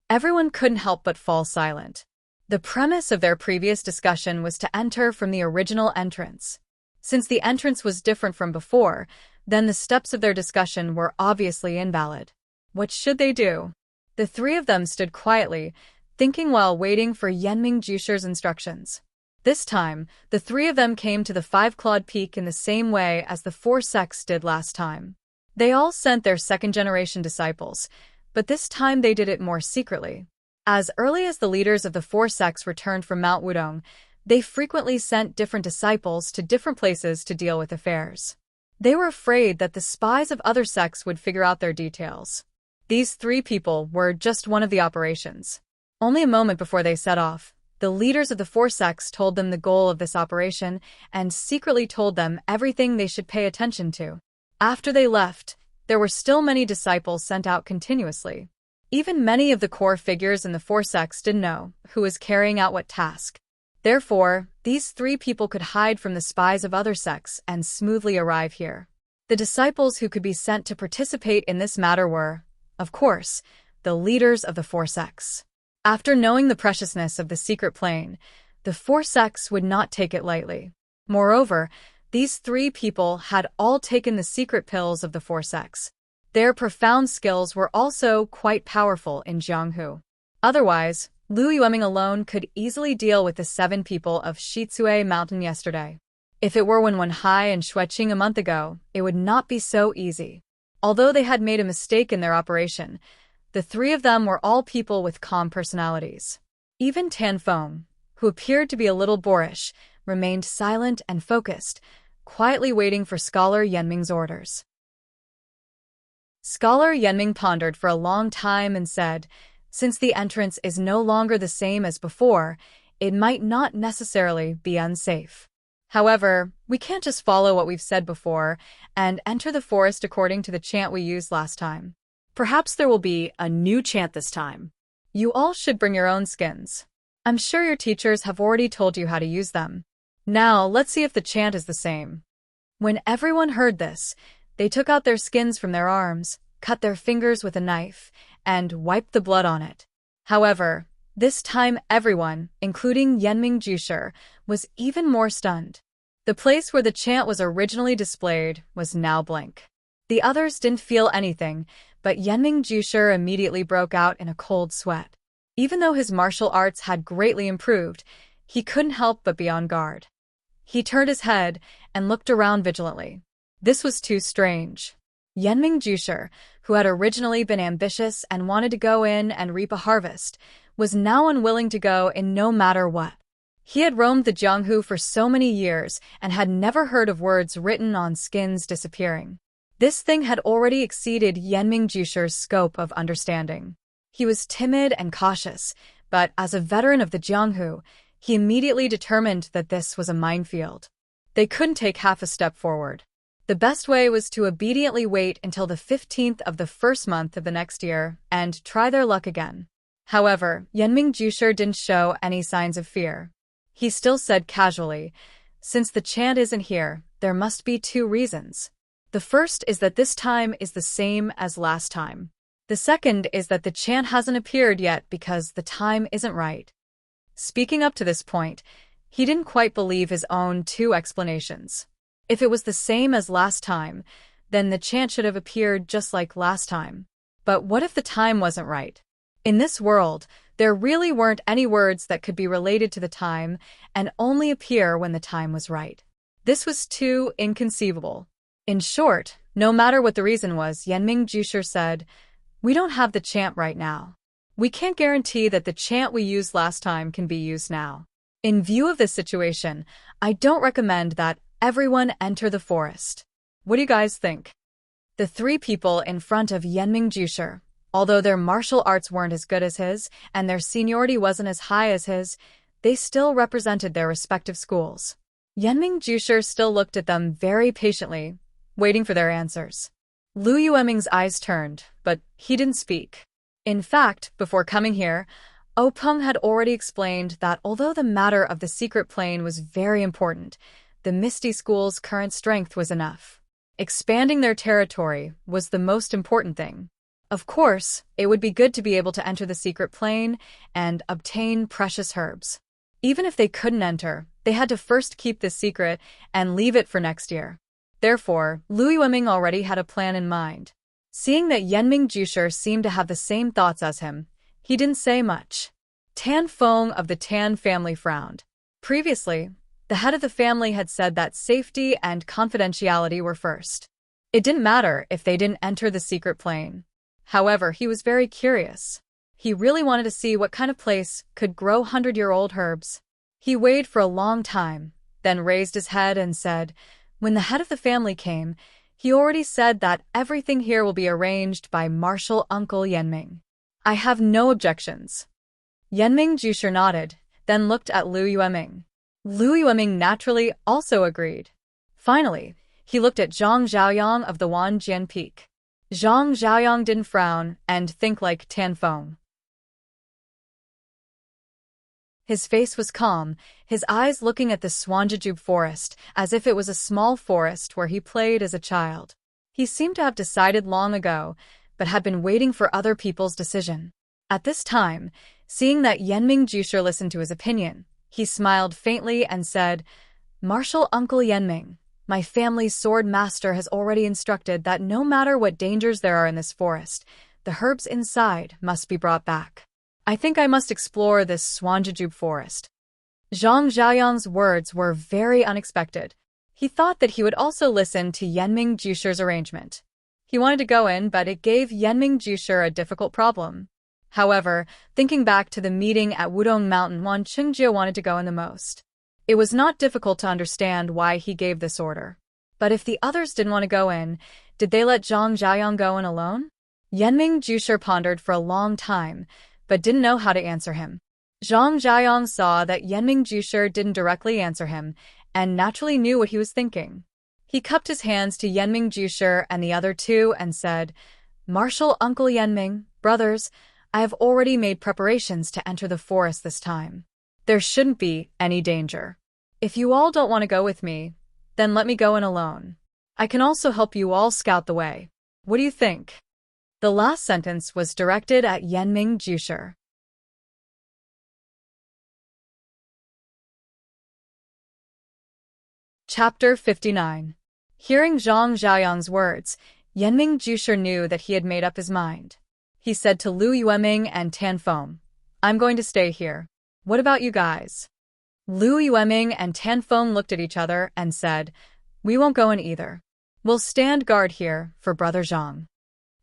Everyone couldn't help but fall silent. The premise of their previous discussion was to enter from the original entrance. Since the entrance was different from before, then the steps of their discussion were obviously invalid. What should they do? The three of them stood quietly, thinking while waiting for Yenming Jusher's instructions. This time, the three of them came to the five-clawed peak in the same way as the four sects did last time. They all sent their second-generation disciples, but this time they did it more secretly. As early as the leaders of the four sects returned from Mount Wudong, they frequently sent different disciples to different places to deal with affairs. They were afraid that the spies of other sects would figure out their details. These three people were just one of the operations. Only a moment before they set off, the leaders of the four sects told them the goal of this operation and secretly told them everything they should pay attention to. After they left, there were still many disciples sent out continuously. Even many of the core figures in the four sects didn't know who was carrying out what task. Therefore, these three people could hide from the spies of other sects and smoothly arrive here. The disciples who could be sent to participate in this matter were, of course, the leaders of the four sects. After knowing the preciousness of the secret plane, the four sects would not take it lightly. Moreover, these three people had all taken the secret pills of the four sects. Their profound skills were also quite powerful in Jianghu. Otherwise, Lu Yueming alone could easily deal with the 7 people of Shitsue Mountain yesterday. If it were Wenwen Hai and Xueqing a month ago, it would not be so easy. Although they had made a mistake in their operation, the three of them were all people with calm personalities. Even Tan Feng, who appeared to be a little boorish, remained silent and focused, quietly waiting for Scholar Yenming's orders. Scholar Yenming pondered for a long time and said, "Since the entrance is no longer the same as before, it might not necessarily be unsafe. However, we can't just follow what we've said before and enter the forest according to the chant we used last time. Perhaps there will be a new chant this time. You all should bring your own skins. I'm sure your teachers have already told you how to use them. Now, let's see if the chant is the same." When everyone heard this, they took out their skins from their arms, cut their fingers with a knife, and wiped the blood on it. However, this time everyone, including Yenming Jusher, was even more stunned. The place where the chant was originally displayed was now blank. The others didn't feel anything, but Yenming Jusher immediately broke out in a cold sweat. Even though his martial arts had greatly improved, he couldn't help but be on guard. He turned his head and looked around vigilantly. This was too strange. Yenming Jusher, who had originally been ambitious and wanted to go in and reap a harvest, was now unwilling to go in no matter what. He had roamed the Jianghu for so many years and had never heard of words written on skins disappearing. This thing had already exceeded Yenming Jusher's scope of understanding. He was timid and cautious, but as a veteran of the Jianghu, he immediately determined that this was a minefield. They couldn't take half a step forward. The best way was to obediently wait until the 15th of the first month of the next year and try their luck again. However, Yenming Jusher didn't show any signs of fear. He still said casually, "Since the chant isn't here, there must be two reasons. The first is that this time is the same as last time. The second is that the chant hasn't appeared yet because the time isn't right." Speaking up to this point, he didn't quite believe his own two explanations. If it was the same as last time, then the chant should have appeared just like last time. But what if the time wasn't right? In this world, there really weren't any words that could be related to the time and only appear when the time was right. This was too inconceivable. In short, no matter what the reason was, Yenming Jusher said, "We don't have the chant right now. We can't guarantee that the chant we used last time can be used now. In view of this situation, I don't recommend that everyone enter the forest. What do you guys think?" The three people in front of Yenming Jusher, although their martial arts weren't as good as his and their seniority wasn't as high as his, they still represented their respective schools. Yenming Jusher still looked at them very patiently, waiting for their answers. Lu Yueming's eyes turned, but he didn't speak. In fact, before coming here, Openg had already explained that although the matter of the secret plane was very important, the Misty School's current strength was enough. Expanding their territory was the most important thing. Of course, it would be good to be able to enter the secret plane and obtain precious herbs. Even if they couldn't enter, they had to first keep this secret and leave it for next year. Therefore, Lu Yueming already had a plan in mind. Seeing that Yenming Jusher seemed to have the same thoughts as him, he didn't say much. Tan Feng of the Tan family frowned. Previously, the head of the family had said that safety and confidentiality were first. It didn't matter if they didn't enter the secret plane. However, he was very curious. He really wanted to see what kind of place could grow 100-year-old herbs. He weighed for a long time, then raised his head and said, "When the head of the family came, he already said that everything here will be arranged by Martial Uncle Yenming. I have no objections." Yenming Jusher nodded, then looked at Lu Yueming. Lu Yueming naturally also agreed. Finally, he looked at Zhang Zhaoyang of the Wanjian Peak. Zhang Zhaoyang didn't frown and think like Tan Feng. His face was calm, his eyes looking at the Swanjajub forest as if it was a small forest where he played as a child. He seemed to have decided long ago, but had been waiting for other people's decision. At this time, seeing that Yenming Jusher listened to his opinion, he smiled faintly and said, "Martial Uncle Yenming, my family's sword master has already instructed that no matter what dangers there are in this forest, the herbs inside must be brought back. I think I must explore this Swanjajub forest." Zhang Zhaoyang's words were very unexpected. He thought that he would also listen to Yenming Jusher's arrangement. He wanted to go in, but it gave Yenming Jusher a difficult problem. However, thinking back to the meeting at Wudong Mountain, Wan Qingjie wanted to go in the most. It was not difficult to understand why he gave this order. But if the others didn't want to go in, did they let Zhang Zhaoyang go in alone? Yenming Jusher pondered for a long time, but didn't know how to answer him. Zhang Zhaoyang saw that Yenming Jusher didn't directly answer him, and naturally knew what he was thinking. He cupped his hands to Yenming Jusher and the other two and said, "Martial Uncle Yenming, brothers, I have already made preparations to enter the forest this time. There shouldn't be any danger. If you all don't want to go with me, then let me go in alone. I can also help you all scout the way. What do you think?" The last sentence was directed at Yenming Jusher. Chapter 59. Hearing Zhang Zhaoyang's words, Yenming Jusher knew that he had made up his mind. He said to Lu Yueming and Tan Feng, "I'm going to stay here. What about you guys?" Lu Yueming and Tan Feng looked at each other and said, "We won't go in either. We'll stand guard here for Brother Zhang."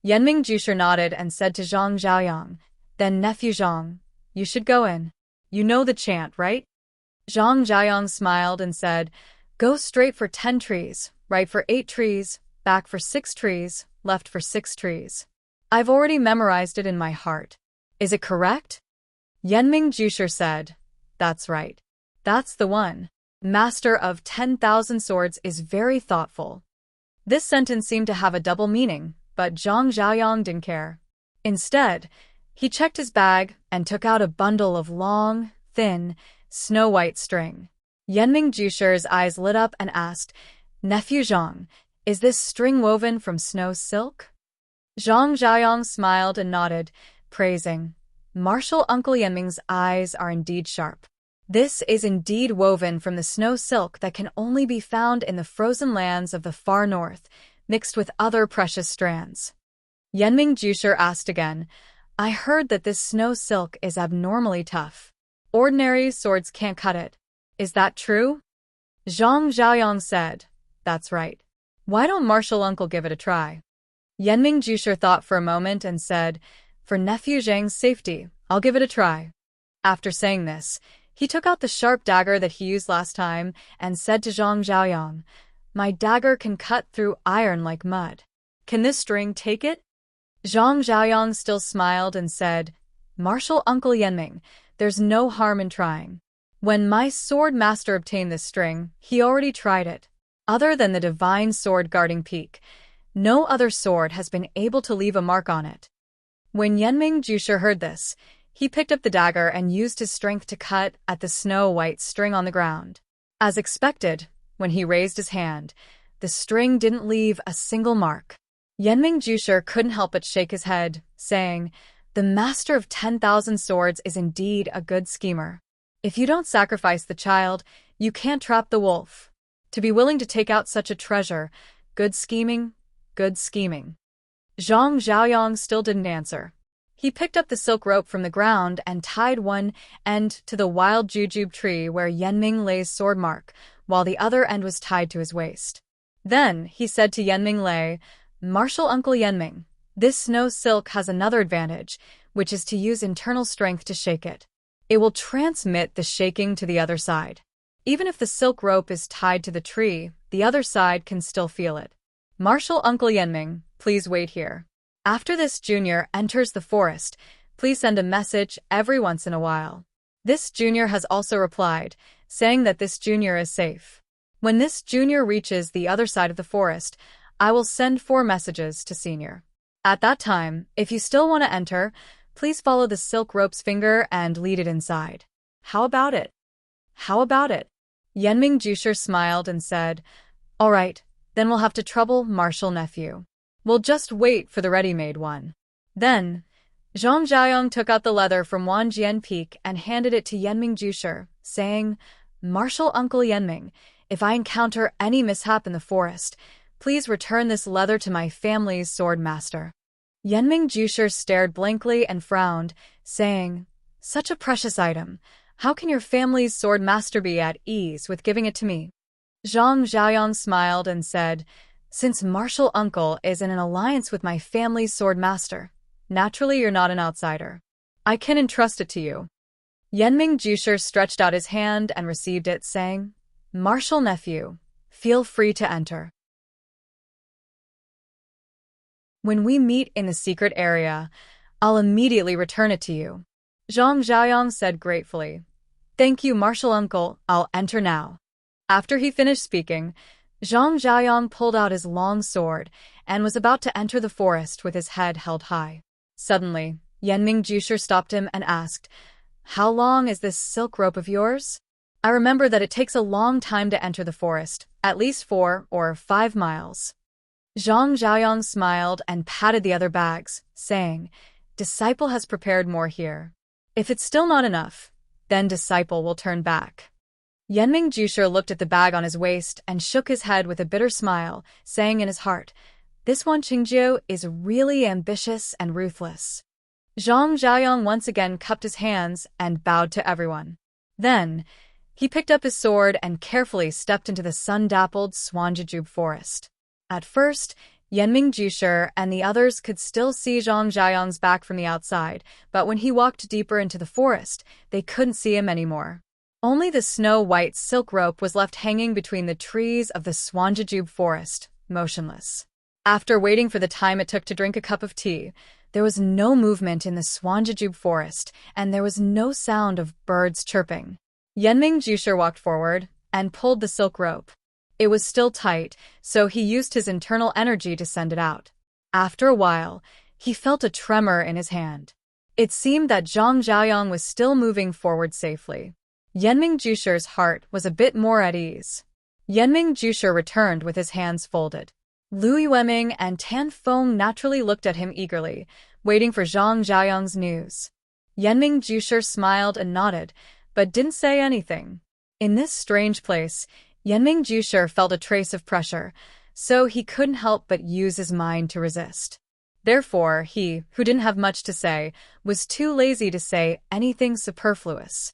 Yenming Jusher nodded and said to Zhang Zhaoyang, "Then nephew Zhang, you should go in. You know the chant, right?" Zhang Zhaoyang smiled and said, "Go straight for 10 trees, right for 8 trees, back for 6 trees, left for 6 trees. I've already memorized it in my heart. Is it correct?" Yenming Jusher said, "That's right. That's the one. Master of 10,000 swords is very thoughtful." This sentence seemed to have a double meaning, but Zhang Xiaoyang didn't care. Instead, he checked his bag and took out a bundle of long, thin, snow-white string. Yanming Jusher's eyes lit up and asked, "Nephew Zhang, is this string woven from snow silk?" Zhang Xiaoyang smiled and nodded, praising, "Martial Uncle Yanming's eyes are indeed sharp. This is indeed woven from the snow silk that can only be found in the frozen lands of the far north, mixed with other precious strands." Yanming Jusher asked again, "I heard that this snow silk is abnormally tough. Ordinary swords can't cut it. Is that true?" Zhang Xiaoyang said, "That's right. Why don't Martial Uncle give it a try?" Yanming Jusher thought for a moment and said, "For nephew Zhang's safety, I'll give it a try." After saying this, he took out the sharp dagger that he used last time and said to Zhang Xiaoyang, "My dagger can cut through iron like mud. Can this string take it?" Zhang Xiaoyang still smiled and said, "Martial Uncle Yanming, there's no harm in trying. When my sword master obtained this string, he already tried it. Other than the divine sword guarding peak, no other sword has been able to leave a mark on it." When Yanming Jusher heard this, he picked up the dagger and used his strength to cut at the snow-white string on the ground. As expected, when he raised his hand, the string didn't leave a single mark. Yanming Jusher couldn't help but shake his head, saying, "The master of 10,000 swords is indeed a good schemer. If you don't sacrifice the child, you can't trap the wolf. To be willing to take out such a treasure, good scheming, good scheming." Zhang Xiaoyang still didn't answer. He picked up the silk rope from the ground and tied one end to the wild jujube tree where Yanming Lei's sword mark, while the other end was tied to his waist. Then he said to Yanming Lei, "Martial Uncle Yanming, this snow silk has another advantage, which is to use internal strength to shake it. It will transmit the shaking to the other side. Even if the silk rope is tied to the tree, the other side can still feel it. Martial Uncle Yanming, please wait here. After this junior enters the forest, please send a message every once in a while." This junior has also replied, saying that this junior is safe. When this junior reaches the other side of the forest, I will send 4 messages to senior. At that time, if you still want to enter, please follow the silk rope's finger and lead it inside. How about it? How about it? Yanming Jusher smiled and said, "All right, then we'll have to trouble Martial Nephew. We'll just wait for the ready-made one." Then, Zhang Xiaoyang took out the leather from Wanjian Peak and handed it to Yanming Jusher, saying, "Martial Uncle Yanming, if I encounter any mishap in the forest, please return this leather to my family's sword master." Yanming Jusher stared blankly and frowned, saying, "Such a precious item. How can your family's sword master be at ease with giving it to me?" Zhang Xiaoyang smiled and said, "Since Martial Uncle is in an alliance with my family's sword master, naturally you're not an outsider. I can entrust it to you." Yanming Jusher stretched out his hand and received it, saying, "Martial Nephew, feel free to enter. When we meet in the secret area, I'll immediately return it to you." Zhang Xiaoyang said gratefully, "Thank you, Martial Uncle, I'll enter now." After he finished speaking, Zhang Xiaoyang pulled out his long sword and was about to enter the forest with his head held high. Suddenly, Yanming Jusher stopped him and asked, "How long is this silk rope of yours? I remember that it takes a long time to enter the forest, at least 4 or 5 miles. Zhang Xiaoyang smiled and patted the other bags, saying, "Disciple has prepared more here. If it's still not enough, then Disciple will turn back." Yanming Jusher looked at the bag on his waist and shook his head with a bitter smile, saying in his heart, "This one Qingjiu is really ambitious and ruthless." Zhang Xiaoyang once again cupped his hands and bowed to everyone. Then, he picked up his sword and carefully stepped into the sun-dappled Swanjujube forest. At first, Yanming Jusher and the others could still see Zhang Xiaoyang's back from the outside, but when he walked deeper into the forest, they couldn't see him anymore. Only the snow-white silk rope was left hanging between the trees of the Swanjujube forest, motionless. After waiting for the time it took to drink a cup of tea, there was no movement in the Swanjujube forest, and there was no sound of birds chirping. Yanming Jusher walked forward and pulled the silk rope. It was still tight, so he used his internal energy to send it out. After a while, he felt a tremor in his hand. It seemed that Zhang Zhaoyang was still moving forward safely. Yanming Jusher's heart was a bit more at ease. Yanming Jusher returned with his hands folded. Lu Yueming and Tan Feng naturally looked at him eagerly, waiting for Zhang Zhaoyang's news. Yanming Jusher smiled and nodded, but didn't say anything. In this strange place, Yanming Jusher felt a trace of pressure, so he couldn't help but use his mind to resist. Therefore, he, who didn't have much to say, was too lazy to say anything superfluous.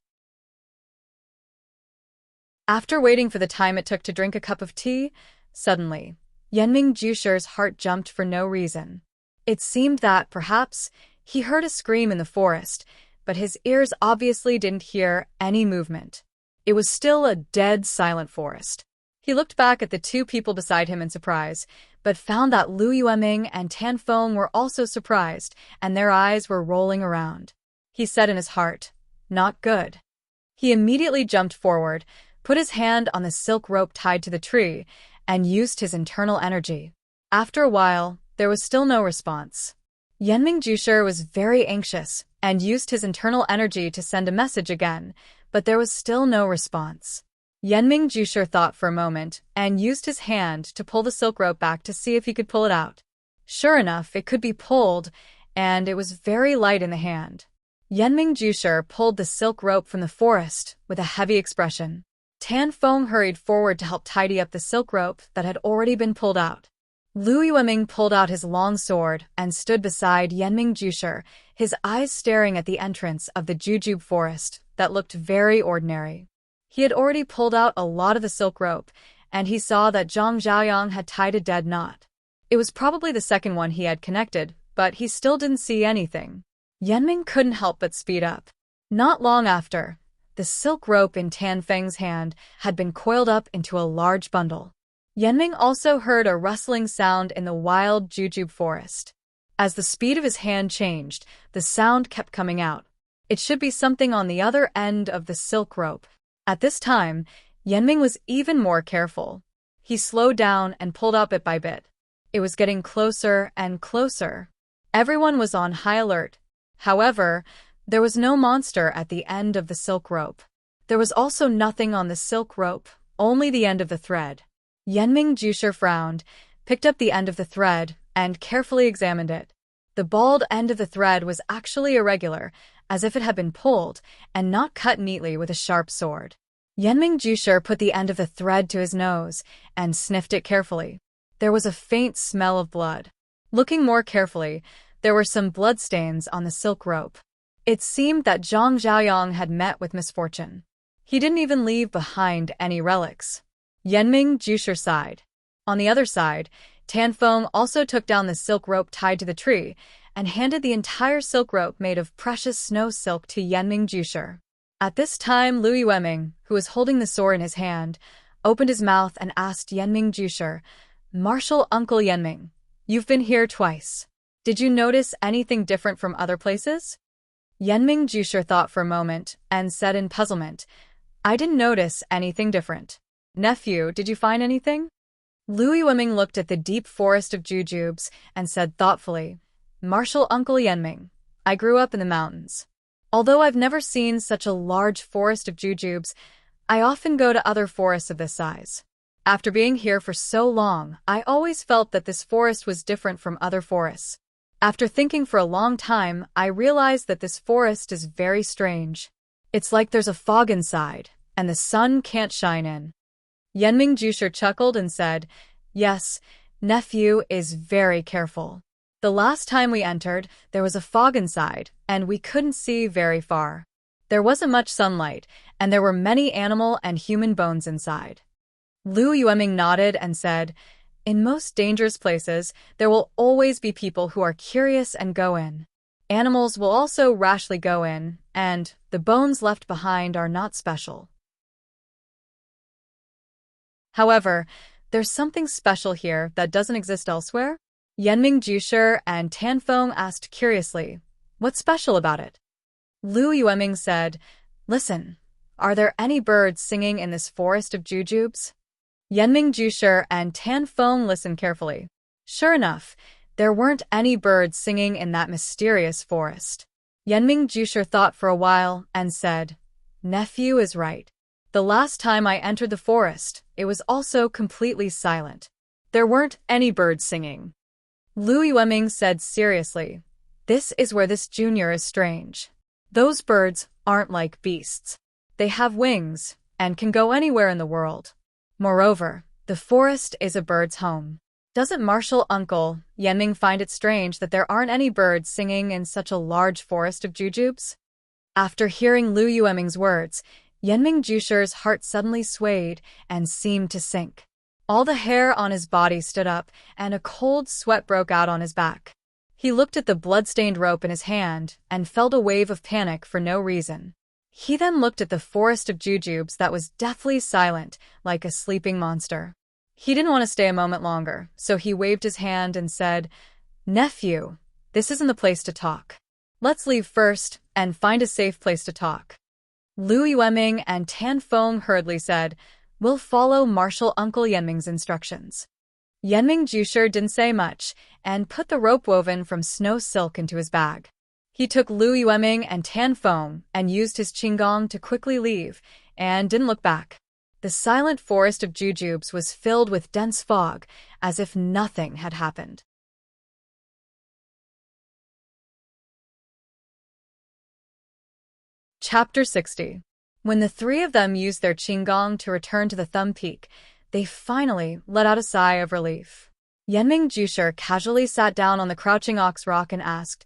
After waiting for the time it took to drink a cup of tea, suddenly, Yanming Jusher's heart jumped for no reason. It seemed that, perhaps, he heard a scream in the forest, but his ears obviously didn't hear any movement. It was still a dead, silent forest. He looked back at the two people beside him in surprise, but found that Lu Yueming and Tan Feng were also surprised, and their eyes were rolling around. He said in his heart, "Not good." He immediately jumped forward, put his hand on the silk rope tied to the tree, and used his internal energy. After a while, there was still no response. Yanming Jusher was very anxious and used his internal energy to send a message again, but there was still no response. Yanming Jusher thought for a moment and used his hand to pull the silk rope back to see if he could pull it out. Sure enough, it could be pulled, and it was very light in the hand. Yanming Jusher pulled the silk rope from the forest with a heavy expression. Tan Feng hurried forward to help tidy up the silk rope that had already been pulled out. Lu Yueming pulled out his long sword and stood beside Yanming Jusher, his eyes staring at the entrance of the jujube forest that looked very ordinary. He had already pulled out a lot of the silk rope, and he saw that Zhang Zhaoyang had tied a dead knot. It was probably the second one he had connected, but he still didn't see anything. Yanming couldn't help but speed up. Not long after, the silk rope in Tan Feng's hand had been coiled up into a large bundle. Yanming also heard a rustling sound in the wild jujube forest. As the speed of his hand changed, the sound kept coming out. It should be something on the other end of the silk rope. At this time, Yanming was even more careful. He slowed down and pulled up bit by bit. It was getting closer and closer. Everyone was on high alert. However, there was no monster at the end of the silk rope. There was also nothing on the silk rope, only the end of the thread. Yanming Jusher frowned, picked up the end of the thread, and carefully examined it. The bald end of the thread was actually irregular, as if it had been pulled, and not cut neatly with a sharp sword. Yanming Jusher put the end of the thread to his nose, and sniffed it carefully. There was a faint smell of blood. Looking more carefully, there were some bloodstains on the silk rope. It seemed that Zhang Zhaoyang had met with misfortune. He didn't even leave behind any relics. Yanming Jusher sighed. On the other side, Tan Feng also took down the silk rope tied to the tree and handed the entire silk rope made of precious snow silk to Yanming Jusher. At this time, Lu Yueming, who was holding the sword in his hand, opened his mouth and asked Yanming Jusher, "Martial Uncle Yanming, you've been here twice. Did you notice anything different from other places?" Yanming Jusher thought for a moment and said in puzzlement, "I didn't notice anything different. Nephew, did you find anything?" Lu Yueming looked at the deep forest of jujubes and said thoughtfully, "Martial Uncle Yanming, I grew up in the mountains. Although I've never seen such a large forest of jujubes, I often go to other forests of this size. After being here for so long, I always felt that this forest was different from other forests. After thinking for a long time, I realized that this forest is very strange. It's like there's a fog inside, and the sun can't shine in." Yanming Jusher chuckled and said, "Yes, nephew is very careful. The last time we entered, there was a fog inside, and we couldn't see very far. There wasn't much sunlight, and there were many animal and human bones inside." Lu Yueming nodded and said, "In most dangerous places, there will always be people who are curious and go in. Animals will also rashly go in, and the bones left behind are not special. However, there's something special here that doesn't exist elsewhere?" Yanming Jusher and Tan Feng asked curiously, "What's special about it?" Lu Yueming said, "Listen, are there any birds singing in this forest of jujubes?" Yenming Jushi and Tan Feng listened carefully. Sure enough, there weren't any birds singing in that mysterious forest. Yenming Jushi thought for a while and said, "Nephew is right. The last time I entered the forest, it was also completely silent. There weren't any birds singing." Lu Yueming said seriously, "This is where this junior is strange. Those birds aren't like beasts. They have wings and can go anywhere in the world. Moreover, the forest is a bird's home. Doesn't Martial Uncle Yenming find it strange that there aren't any birds singing in such a large forest of jujubes?" After hearing Lu Yueming's words, Yenming Jushi's heart suddenly swayed and seemed to sink. All the hair on his body stood up, and a cold sweat broke out on his back. He looked at the blood-stained rope in his hand and felt a wave of panic for no reason. He then looked at the forest of jujubes that was deathly silent, like a sleeping monster. He didn't want to stay a moment longer, so he waved his hand and said, "Nephew, this isn't the place to talk. Let's leave first and find a safe place to talk." Lu Yueming and Tan Feng hurriedly said, "We'll follow Martial Uncle Yenming's instructions." Yenming Jushi didn't say much and put the rope woven from snow silk into his bag. He took Lu Yueming and Tan Feng and used his qinggong to quickly leave and didn't look back. The silent forest of jujubes was filled with dense fog, as if nothing had happened. Chapter 60. When the three of them used their qinggong to return to the Thumb Peak, they finally let out a sigh of relief. Yenming Jushi casually sat down on the crouching ox rock and asked,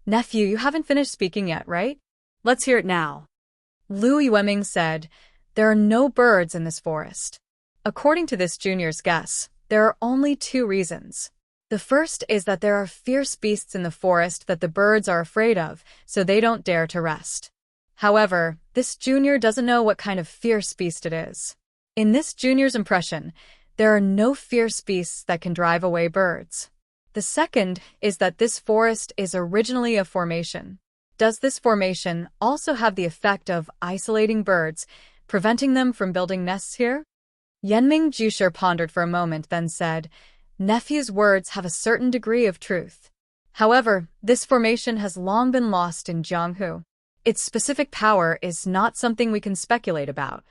"Nephew, you haven't finished speaking yet, right?" Let's hear it now. Lu Yueming said, "There are no birds in this forest." According to this junior's guess, there are only two reasons. The first is that there are fierce beasts in the forest that the birds are afraid of, so they don't dare to rest. However, this junior doesn't know what kind of fierce beast it is. In this junior's impression, there are no fierce beasts that can drive away birds. The second is that this forest is originally a formation. Does this formation also have the effect of isolating birds, preventing them from building nests here? Yenming Jushi pondered for a moment, then said, "Nephew's words have a certain degree of truth. However, this formation has long been lost in Jianghu. Its specific power is not something we can speculate about.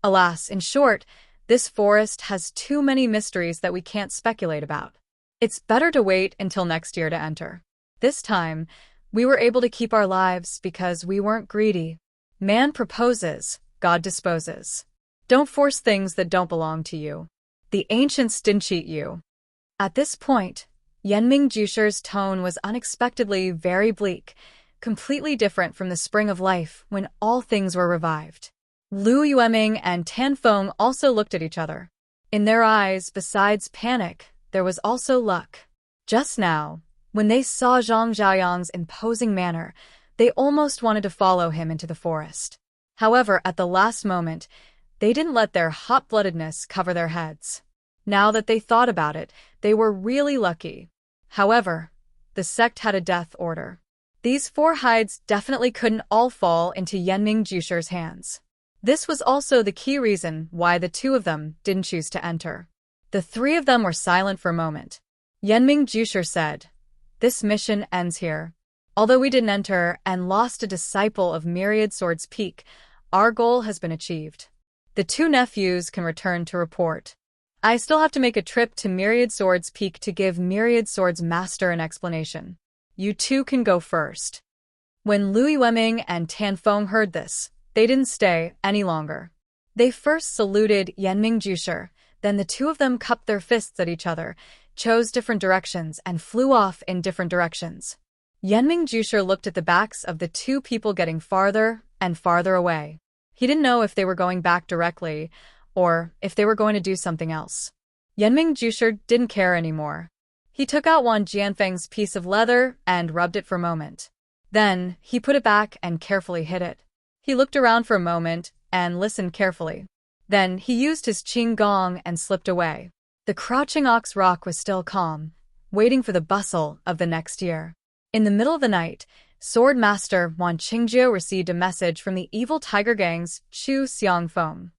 Alas, in short, this forest has too many mysteries that we can't speculate about. It's better to wait until next year to enter. This time, we were able to keep our lives because we weren't greedy. Man proposes, God disposes. Don't force things that don't belong to you. The ancients didn't cheat you." At this point, Yenming Jushi's tone was unexpectedly very bleak, completely different from the spring of life when all things were revived. Lu Yueming and Tan Feng also looked at each other. In their eyes, besides panic, there was also luck. Just now, when they saw Zhang Xiaoyang's imposing manner, they almost wanted to follow him into the forest. However, at the last moment, they didn't let their hot-bloodedness cover their heads. Now that they thought about it, they were really lucky. However, the sect had a death order. These four hides definitely couldn't all fall into Yenming Jushi's hands. This was also the key reason why the two of them didn't choose to enter. The three of them were silent for a moment. Yenming Jushi said, "This mission ends here. Although we didn't enter and lost a disciple of Myriad Sword's Peak, our goal has been achieved. The two nephews can return to report. I still have to make a trip to Myriad Sword's Peak to give Myriad Sword's master an explanation. You two can go first." When Lu Yueming and Tan Feng heard this, they didn't stay any longer. They first saluted Yenming Jushi, then the two of them cupped their fists at each other, chose different directions, and flew off in different directions. Yenming Jushi looked at the backs of the two people getting farther and farther away. He didn't know if they were going back directly or if they were going to do something else. Yenming Jushi didn't care anymore. He took out Wan Jianfeng's piece of leather and rubbed it for a moment. Then, he put it back and carefully hid it. He looked around for a moment and listened carefully. Then, he used his qinggong and slipped away. The crouching ox rock was still calm, waiting for the bustle of the next year. In the middle of the night, Sword Master Wan Qingjiu received a message from the evil tiger gang's Chu Xiangfeng.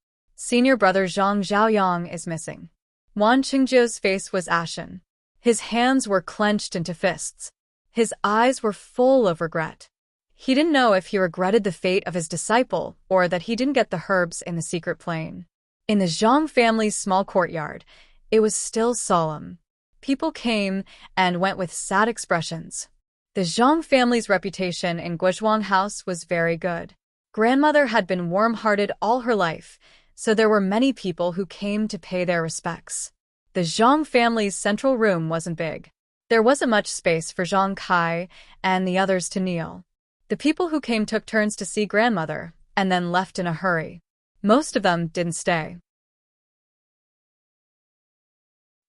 Senior brother Zhang Zhaoyang is missing. Wan Qingzhou's face was ashen. His hands were clenched into fists. His eyes were full of regret. He didn't know if he regretted the fate of his disciple or that he didn't get the herbs in the secret plane. In the Zhang family's small courtyard, it was still solemn. People came and went with sad expressions. The Zhang family's reputation in Guozhuang House was very good. Grandmother had been warm-hearted all her life, so there were many people who came to pay their respects. The Zhang family's central room wasn't big. There wasn't much space for Zhang Kai and the others to kneel. The people who came took turns to see grandmother and then left in a hurry. Most of them didn't stay.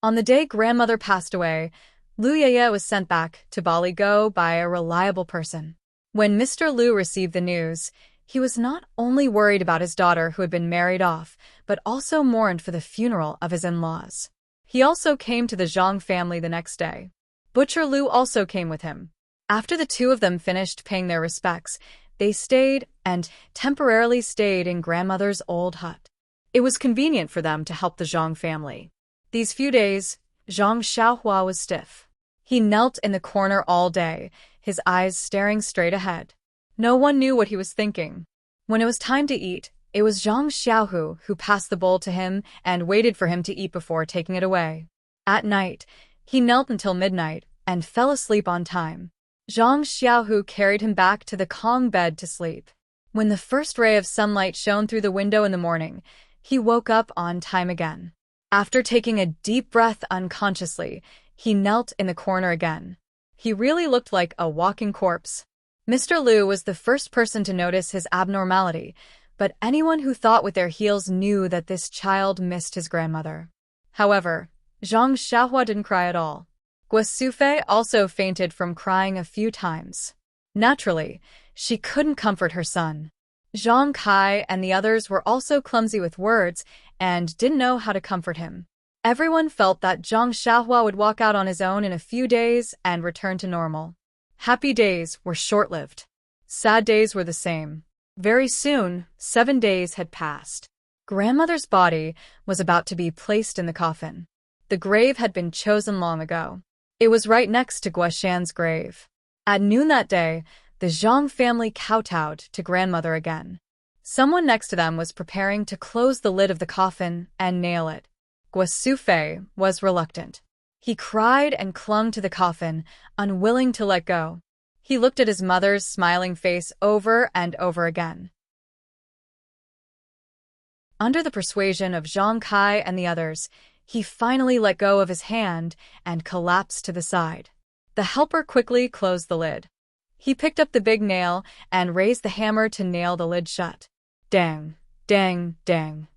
On the day grandmother passed away, Lu Yeye was sent back to Baligo by a reliable person. When Mr. Lu received the news, he was not only worried about his daughter who had been married off, but also mourned for the funeral of his in-laws. He also came to the Zhang family the next day. Butcher Lu also came with him. After the two of them finished paying their respects, they stayed and temporarily stayed in grandmother's old hut. It was convenient for them to help the Zhang family. These few days, Zhang Xiaohua was stiff. He knelt in the corner all day, his eyes staring straight ahead. No one knew what he was thinking. When it was time to eat, it was Zhang Xiaohu who passed the bowl to him and waited for him to eat before taking it away. At night, he knelt until midnight and fell asleep on time. Zhang Xiaohu carried him back to the Kong bed to sleep. When the first ray of sunlight shone through the window in the morning, he woke up on time again. After taking a deep breath unconsciously, he knelt in the corner again. He really looked like a walking corpse. Mr. Lu was the first person to notice his abnormality, but anyone who thought with their heels knew that this child missed his grandmother. However, Zhang Xiaohua didn't cry at all. Guo Sufei also fainted from crying a few times. Naturally, she couldn't comfort her son. Zhang Kai and the others were also clumsy with words and didn't know how to comfort him. Everyone felt that Zhang Xiaohua would walk out on his own in a few days and return to normal. Happy days were short-lived. Sad days were the same. Very soon, 7 days had passed. Grandmother's body was about to be placed in the coffin. The grave had been chosen long ago. It was right next to Guoshan's grave. At noon that day, the Zhang family kowtowed to grandmother again. Someone next to them was preparing to close the lid of the coffin and nail it. Guo Sufei was reluctant. He cried and clung to the coffin, unwilling to let go. He looked at his mother's smiling face over and over again. Under the persuasion of Zhang Kai and the others, he finally let go of his hand and collapsed to the side. The helper quickly closed the lid. He picked up the big nail and raised the hammer to nail the lid shut. Dang, dang, dang.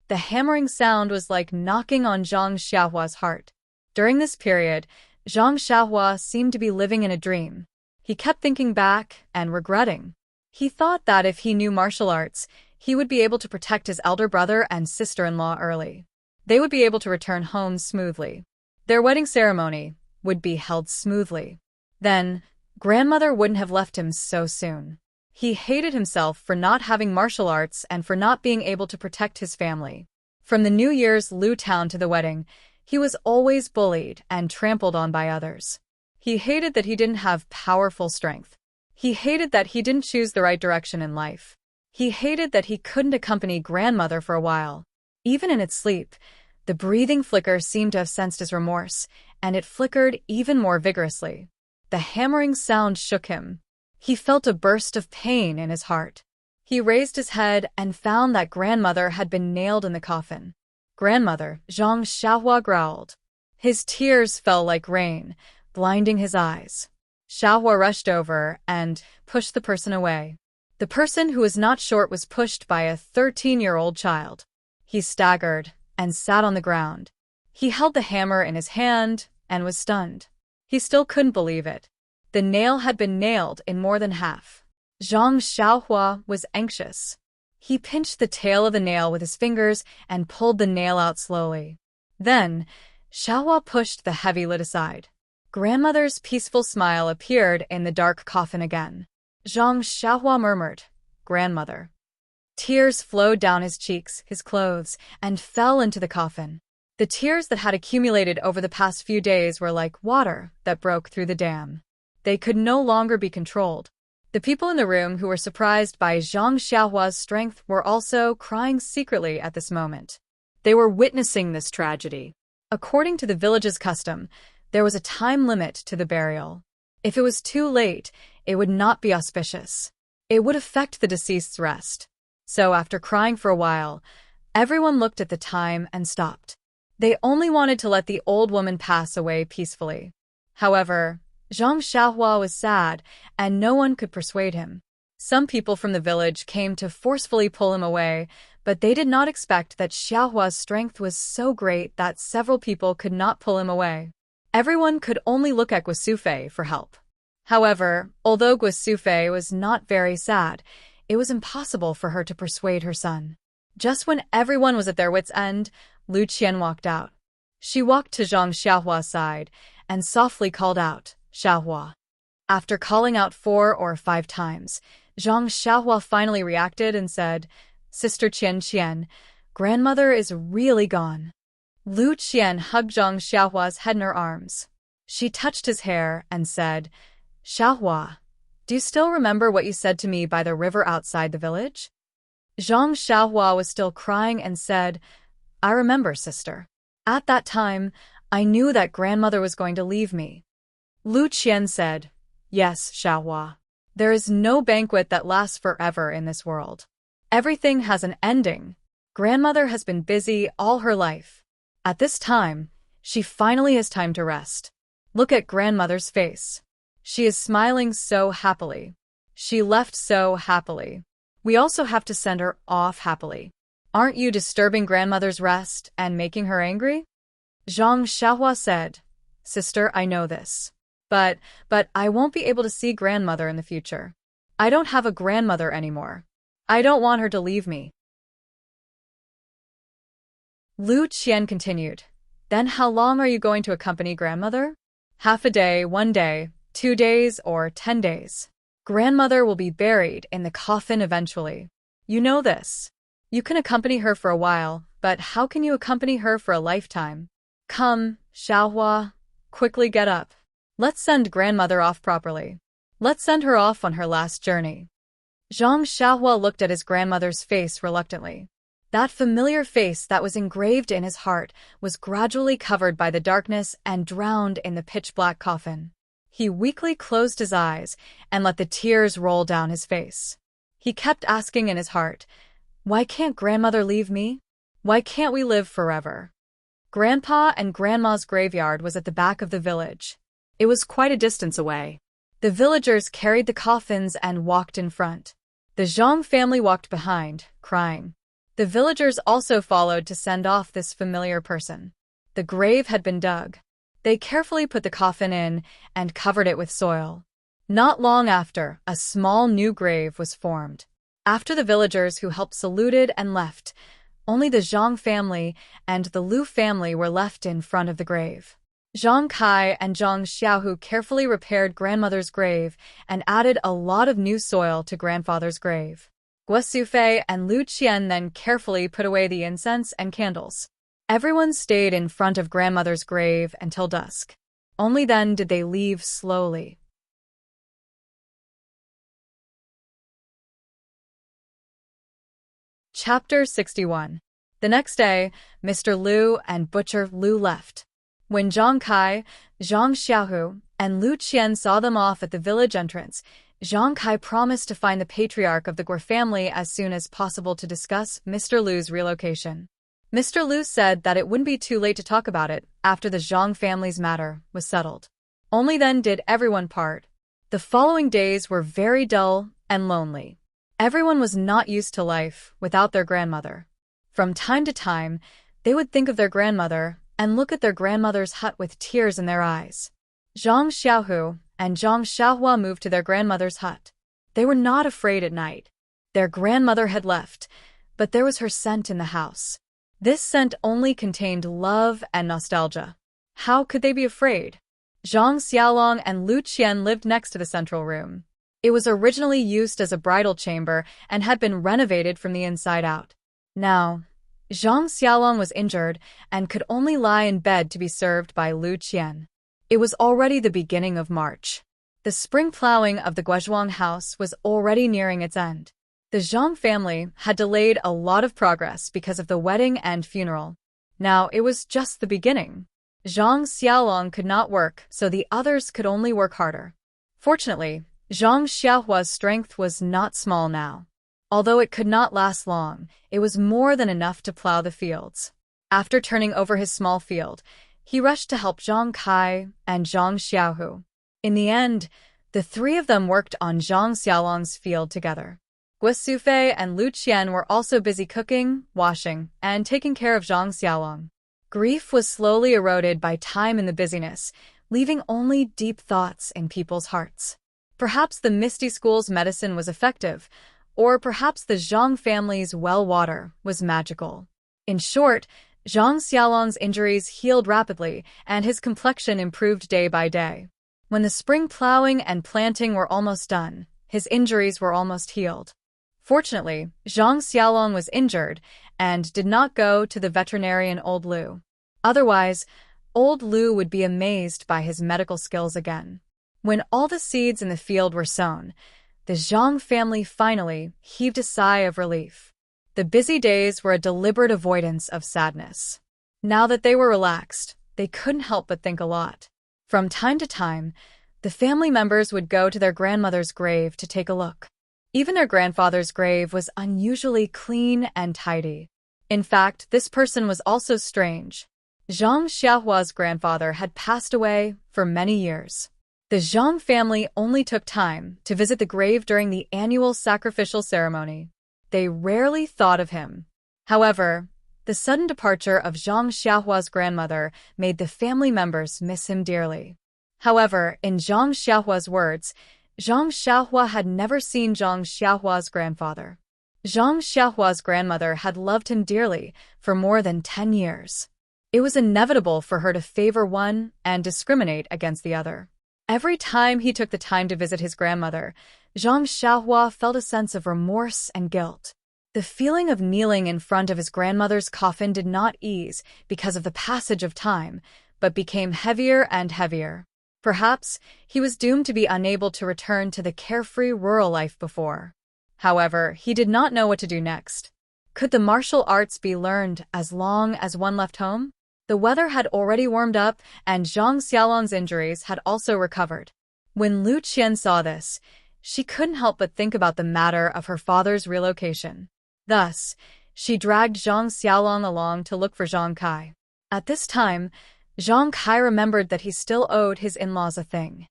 The hammering sound was like knocking on Zhang Xiaohua's heart. During this period, Zhang Xiaohua seemed to be living in a dream. He kept thinking back and regretting. He thought that if he knew martial arts, he would be able to protect his elder brother and sister-in-law early. They would be able to return home smoothly. Their wedding ceremony would be held smoothly. Then, grandmother wouldn't have left him so soon. He hated himself for not having martial arts and for not being able to protect his family. From the New Year's Lu Town to the wedding, he was always bullied and trampled on by others. He hated that he didn't have powerful strength. He hated that he didn't choose the right direction in life. He hated that he couldn't accompany grandmother for a while. Even in its sleep, the breathing flicker seemed to have sensed his remorse, and it flickered even more vigorously. The hammering sound shook him. He felt a burst of pain in his heart. He raised his head and found that grandmother had been nailed in the coffin. Grandmother, Zhang Xiaohua growled. His tears fell like rain, blinding his eyes. Xiaohua rushed over and pushed the person away. The person who was not short was pushed by a 13-year-old child. He staggered and sat on the ground. He held the hammer in his hand and was stunned. He still couldn't believe it. The nail had been nailed in more than half. Zhang Xiaohua was anxious. He pinched the tail of the nail with his fingers and pulled the nail out slowly. Then, Xiaohua pushed the heavy lid aside. Grandmother's peaceful smile appeared in the dark coffin again. Zhang Xiaohua murmured, "Grandmother." Tears flowed down his cheeks, his clothes, and fell into the coffin. The tears that had accumulated over the past few days were like water that broke through the dam. They could no longer be controlled. The people in the room who were surprised by Zhang Xiaohua's strength were also crying secretly at this moment. They were witnessing this tragedy. According to the village's custom, there was a time limit to the burial. If it was too late, it would not be auspicious. It would affect the deceased's rest. So after crying for a while, everyone looked at the time and stopped. They only wanted to let the old woman pass away peacefully. However, Zhang Xiaohua was sad, and no one could persuade him. Some people from the village came to forcefully pull him away, but they did not expect that Xiaohua's strength was so great that several people could not pull him away. Everyone could only look at Guosufei for help. However, although Guosufei was not very sad, it was impossible for her to persuade her son. Just when everyone was at their wits' end, Lu Qian walked out. She walked to Zhang Xiaohua's side and softly called out, "Xiaohua." After calling out 4 or 5 times, Zhang Xiaohua finally reacted and said, "Sister Qian, grandmother is really gone." Lu Qian hugged Zhang Xiaohua's head in her arms. She touched his hair and said, "Xiaohua, do you still remember what you said to me by the river outside the village?" Zhang Xiaohua was still crying and said, "I remember, sister. At that time, I knew that grandmother was going to leave me." Lu Qian said, "Yes, Xiaohua. There is no banquet that lasts forever in this world. Everything has an ending. Grandmother has been busy all her life. At this time, she finally has time to rest. Look at grandmother's face. She is smiling so happily. She left so happily. We also have to send her off happily. Aren't you disturbing grandmother's rest and making her angry?" Zhang Xiaohua said, "Sister, I know this. But I won't be able to see grandmother in the future. I don't have a grandmother anymore. I don't want her to leave me." Lu Qian continued, "Then how long are you going to accompany grandmother? Half a day, 1 day, 2 days, or 10 days? Grandmother will be buried in the coffin eventually. You know this. You can accompany her for a while, but how can you accompany her for a lifetime? Come, Xiaohua, quickly get up. Let's send grandmother off properly. Let's send her off on her last journey." Zhang Xiaohua looked at his grandmother's face reluctantly. That familiar face that was engraved in his heart was gradually covered by the darkness and drowned in the pitch-black coffin. He weakly closed his eyes and let the tears roll down his face. He kept asking in his heart, "Why can't grandmother leave me? Why can't we live forever?" Grandpa and Grandma's graveyard was at the back of the village. It was quite a distance away. The villagers carried the coffins and walked in front. The Zhang family walked behind, crying. The villagers also followed to send off this familiar person. The grave had been dug. They carefully put the coffin in and covered it with soil. Not long after, a small new grave was formed. After the villagers who helped saluted and left, only the Zhang family and the Lu family were left in front of the grave. Zhang Kai and Zhang Xiaohu carefully repaired grandmother's grave and added a lot of new soil to grandfather's grave. Guosufei and Lu Qian then carefully put away the incense and candles. Everyone stayed in front of grandmother's grave until dusk. Only then did they leave slowly. Chapter 61. The next day, Mr. Lu and Butcher Lu left. When Zhang Kai, Zhang Xiaohu, and Lu Qian saw them off at the village entrance, Zhang Kai promised to find the patriarch of the Guo family as soon as possible to discuss Mr. Lu's relocation. Mr. Lu said that it wouldn't be too late to talk about it after the Zhang family's matter was settled. Only then did everyone part. The following days were very dull and lonely. Everyone was not used to life without their grandmother. From time to time, they would think of their grandmother and look at their grandmother's hut with tears in their eyes. Zhang Xiaohu and Zhang Xiaohua moved to their grandmother's hut. They were not afraid at night. Their grandmother had left, but there was her scent in the house. This scent only contained love and nostalgia. How could they be afraid? Zhang Xiaolong and Lu Qian lived next to the central room. It was originally used as a bridal chamber and had been renovated from the inside out. Now, Zhang Xiaolong was injured and could only lie in bed to be served by Lu Qian. It was already the beginning of March. The spring plowing of the Guozhuang house was already nearing its end. The Zhang family had delayed a lot of progress because of the wedding and funeral. Now it was just the beginning. Zhang Xiaolong could not work, so the others could only work harder. Fortunately, Zhang Xiaohua's strength was not small now. Although it could not last long, it was more than enough to plow the fields. After turning over his small field, he rushed to help Zhang Kai and Zhang Xiaohu. In the end, the three of them worked on Zhang Xiaolong's field together. Guo Sufei and Lu Qian were also busy cooking, washing, and taking care of Zhang Xiaolong. Grief was slowly eroded by time in the busyness, leaving only deep thoughts in people's hearts. Perhaps the Misty School's medicine was effective, or perhaps the Zhang family's well water was magical. In short, Zhang Xiaolong's injuries healed rapidly, and his complexion improved day by day. When the spring plowing and planting were almost done, his injuries were almost healed. Fortunately, Zhang Xiaolong was injured and did not go to the veterinarian Old Lu. Otherwise, Old Lu would be amazed by his medical skills again. When all the seeds in the field were sown, the Zhang family finally heaved a sigh of relief. The busy days were a deliberate avoidance of sadness. Now that they were relaxed, they couldn't help but think a lot. From time to time, the family members would go to their grandmother's grave to take a look. Even their grandfather's grave was unusually clean and tidy. In fact, this person was also strange. Zhang Xiaohua's grandfather had passed away for many years. The Zhang family only took time to visit the grave during the annual sacrificial ceremony. They rarely thought of him. However, the sudden departure of Zhang Xiaohua's grandmother made the family members miss him dearly. However, in Zhang Xiaohua's words, Zhang Xiaohua had never seen Zhang Xiaohua's grandfather. Zhang Xiaohua's grandmother had loved him dearly for more than 10 years. It was inevitable for her to favor one and discriminate against the other. Every time he took the time to visit his grandmother, Zhang Xiaohua felt a sense of remorse and guilt. The feeling of kneeling in front of his grandmother's coffin did not ease because of the passage of time, but became heavier and heavier. Perhaps he was doomed to be unable to return to the carefree rural life before. However, he did not know what to do next. Could the martial arts be learned as long as one left home? The weather had already warmed up, and Zhang Xiaolong's injuries had also recovered. When Lu Qian saw this, she couldn't help but think about the matter of her father's relocation. Thus, she dragged Zhang Xiaolong along to look for Zhang Kai. At this time, Zhang Kai remembered that he still owed his in-laws a thing.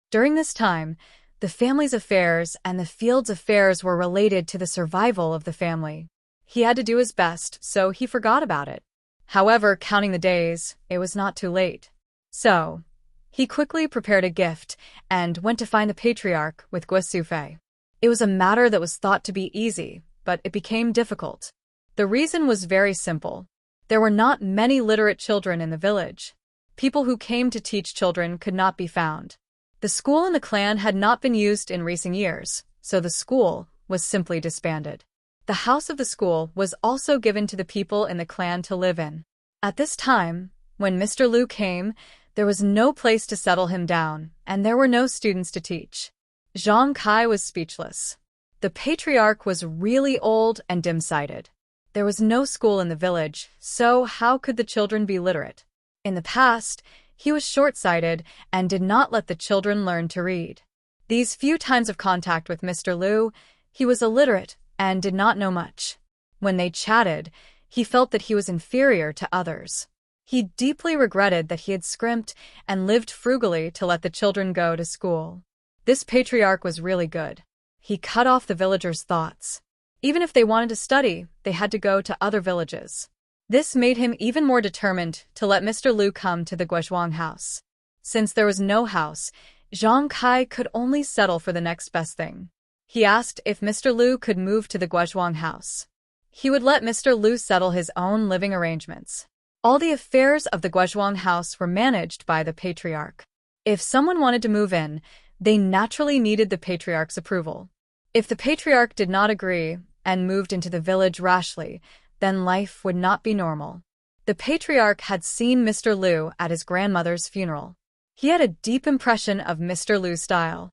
During this time, the family's affairs and the field's affairs were related to the survival of the family. He had to do his best, so he forgot about it. However, counting the days, it was not too late. So, he quickly prepared a gift and went to find the patriarch with Guo Sufei. It was a matter that was thought to be easy, but it became difficult. The reason was very simple. There were not many literate children in the village. People who came to teach children could not be found. The school in the clan had not been used in recent years, so the school was simply disbanded. The house of the school was also given to the people in the clan to live in. At this time, when Mr. Lu came, there was no place to settle him down, and there were no students to teach. Zhang Kai was speechless. The patriarch was really old and dim-sighted. There was no school in the village, so how could the children be literate? In the past, he was short-sighted and did not let the children learn to read. These few times of contact with Mr. Lu, he was illiterate and did not know much. When they chatted, he felt that he was inferior to others. He deeply regretted that he had scrimped and lived frugally to let the children go to school. This patriarch was really good. He cut off the villagers' thoughts. Even if they wanted to study, they had to go to other villages. This made him even more determined to let Mr. Lu come to the Guozhuang house. Since there was no house, Zhang Kai could only settle for the next best thing. He asked if Mr. Lu could move to the Guozhuang house. He would let Mr. Lu settle his own living arrangements. All the affairs of the Guozhuang house were managed by the patriarch. If someone wanted to move in, they naturally needed the patriarch's approval. If the patriarch did not agree and moved into the village rashly, then life would not be normal. The patriarch had seen Mr. Liu at his grandmother's funeral. He had a deep impression of Mr. Liu's style.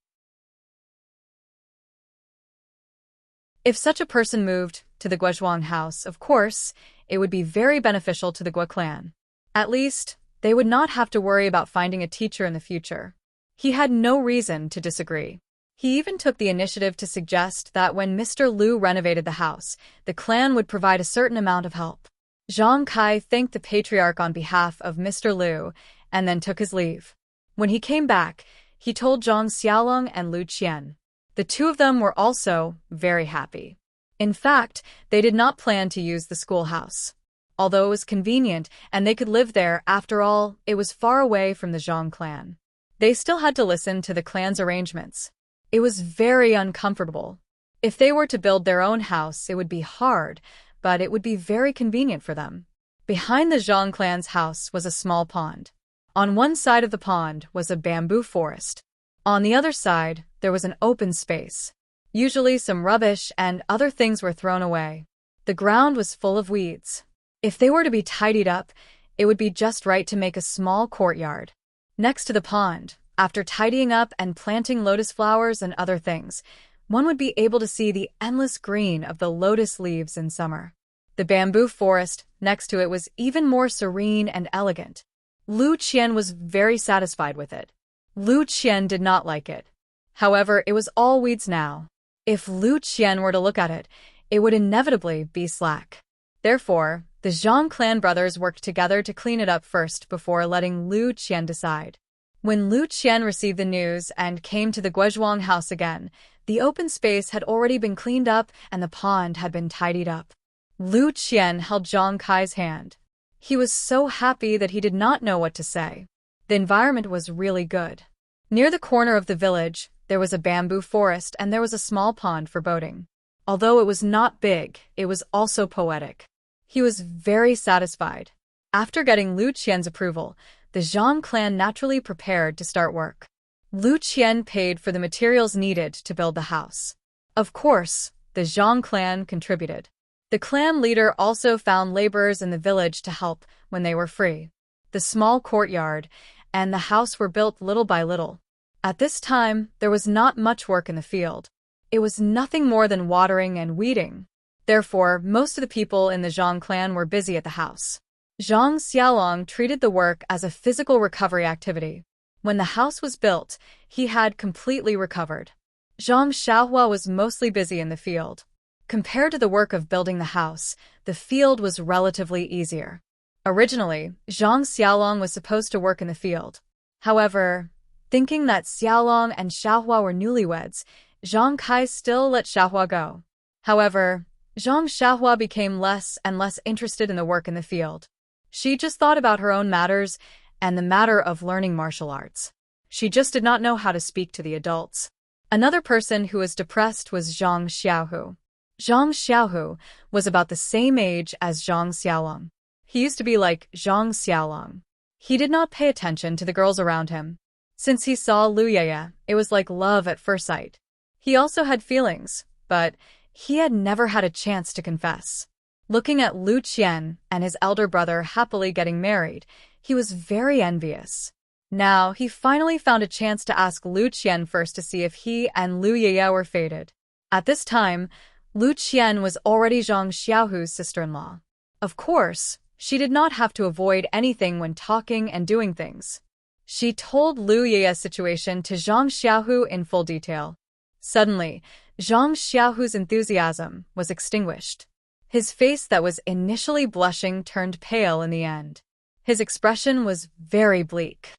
If such a person moved to the Guozhuang house, of course, it would be very beneficial to the Guo clan. At least, they would not have to worry about finding a teacher in the future. He had no reason to disagree. He even took the initiative to suggest that when Mr. Liu renovated the house, the clan would provide a certain amount of help. Zhang Kai thanked the patriarch on behalf of Mr. Liu and then took his leave. When he came back, he told Zhang Xiaolong and Lu Qian. The two of them were also very happy. In fact, they did not plan to use the schoolhouse. Although it was convenient and they could live there, after all, it was far away from the Zhang clan. They still had to listen to the clan's arrangements. It was very uncomfortable. If they were to build their own house, it would be hard, but it would be very convenient for them. Behind the Zhang clan's house was a small pond. On one side of the pond was a bamboo forest. On the other side, there was an open space. Usually some rubbish and other things were thrown away. The ground was full of weeds. If they were to be tidied up, it would be just right to make a small courtyard. Next to the pond, after tidying up and planting lotus flowers and other things, one would be able to see the endless green of the lotus leaves in summer. The bamboo forest next to it was even more serene and elegant. Lu Qian was very satisfied with it. Lu Qian did not like it. However, it was all weeds now. If Lu Qian were to look at it, it would inevitably be slack. Therefore, the Zhang clan brothers worked together to clean it up first before letting Lu Qian decide. When Lu Qian received the news and came to the Guozhuang house again, the open space had already been cleaned up and the pond had been tidied up. Lu Qian held Zhang Kai's hand. He was so happy that he did not know what to say. The environment was really good. Near the corner of the village, there was a bamboo forest and there was a small pond for boating. Although it was not big, it was also poetic. He was very satisfied. After getting Lu Qian's approval, the Zhang clan naturally prepared to start work. Lu Qian paid for the materials needed to build the house. Of course, the Zhang clan contributed. The clan leader also found laborers in the village to help when they were free. The small courtyard and the house were built little by little. At this time, there was not much work in the field. It was nothing more than watering and weeding. Therefore, most of the people in the Zhang clan were busy at the house. Zhang Xiaolong treated the work as a physical recovery activity. When the house was built, he had completely recovered. Zhang Xiaohua was mostly busy in the field. Compared to the work of building the house, the field was relatively easier. Originally, Zhang Xiaolong was supposed to work in the field. However, thinking that Xiaolong and Xiaohua were newlyweds, Zhang Kai still let Xiaohua go. However, Zhang Xiaohua became less and less interested in the work in the field. She just thought about her own matters and the matter of learning martial arts. She just did not know how to speak to the adults. Another person who was depressed was Zhang Xiaohu. Zhang Xiaohu was about the same age as Zhang Xiaolong. He used to be like Zhang Xiaolong. He did not pay attention to the girls around him. Since he saw Lu Yeye, it was like love at first sight. He also had feelings, but he had never had a chance to confess. Looking at Lu Qian and his elder brother happily getting married, he was very envious. Now, he finally found a chance to ask Lu Qian first to see if he and Lu Yeye were fated. At this time, Lu Qian was already Zhang Xiaohu's sister-in-law. Of course, she did not have to avoid anything when talking and doing things. She told Lu Yeye's situation to Zhang Xiaohu in full detail. Suddenly, Zhang Xiaohu's enthusiasm was extinguished. His face that was initially blushing turned pale in the end. His expression was very bleak.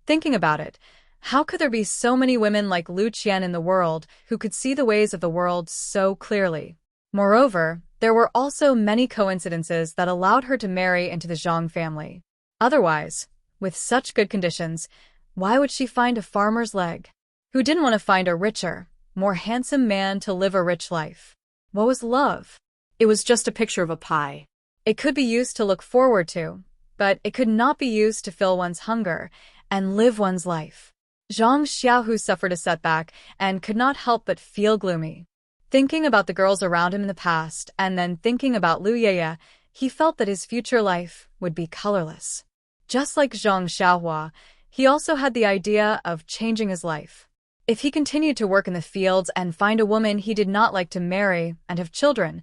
Thinking about it, how could there be so many women like Lu Qian in the world who could see the ways of the world so clearly? Moreover, there were also many coincidences that allowed her to marry into the Zhang family. Otherwise, with such good conditions, why would she find a farmer's leg? Who didn't want to find a richer, more handsome man to live a rich life? What was love? It was just a picture of a pie. It could be used to look forward to, but it could not be used to fill one's hunger and live one's life. Zhang Xiaohu suffered a setback and could not help but feel gloomy. Thinking about the girls around him in the past and then thinking about Lu Yeye, he felt that his future life would be colorless. Just like Zhang Xiaohua, he also had the idea of changing his life. If he continued to work in the fields and find a woman he did not like to marry and have children,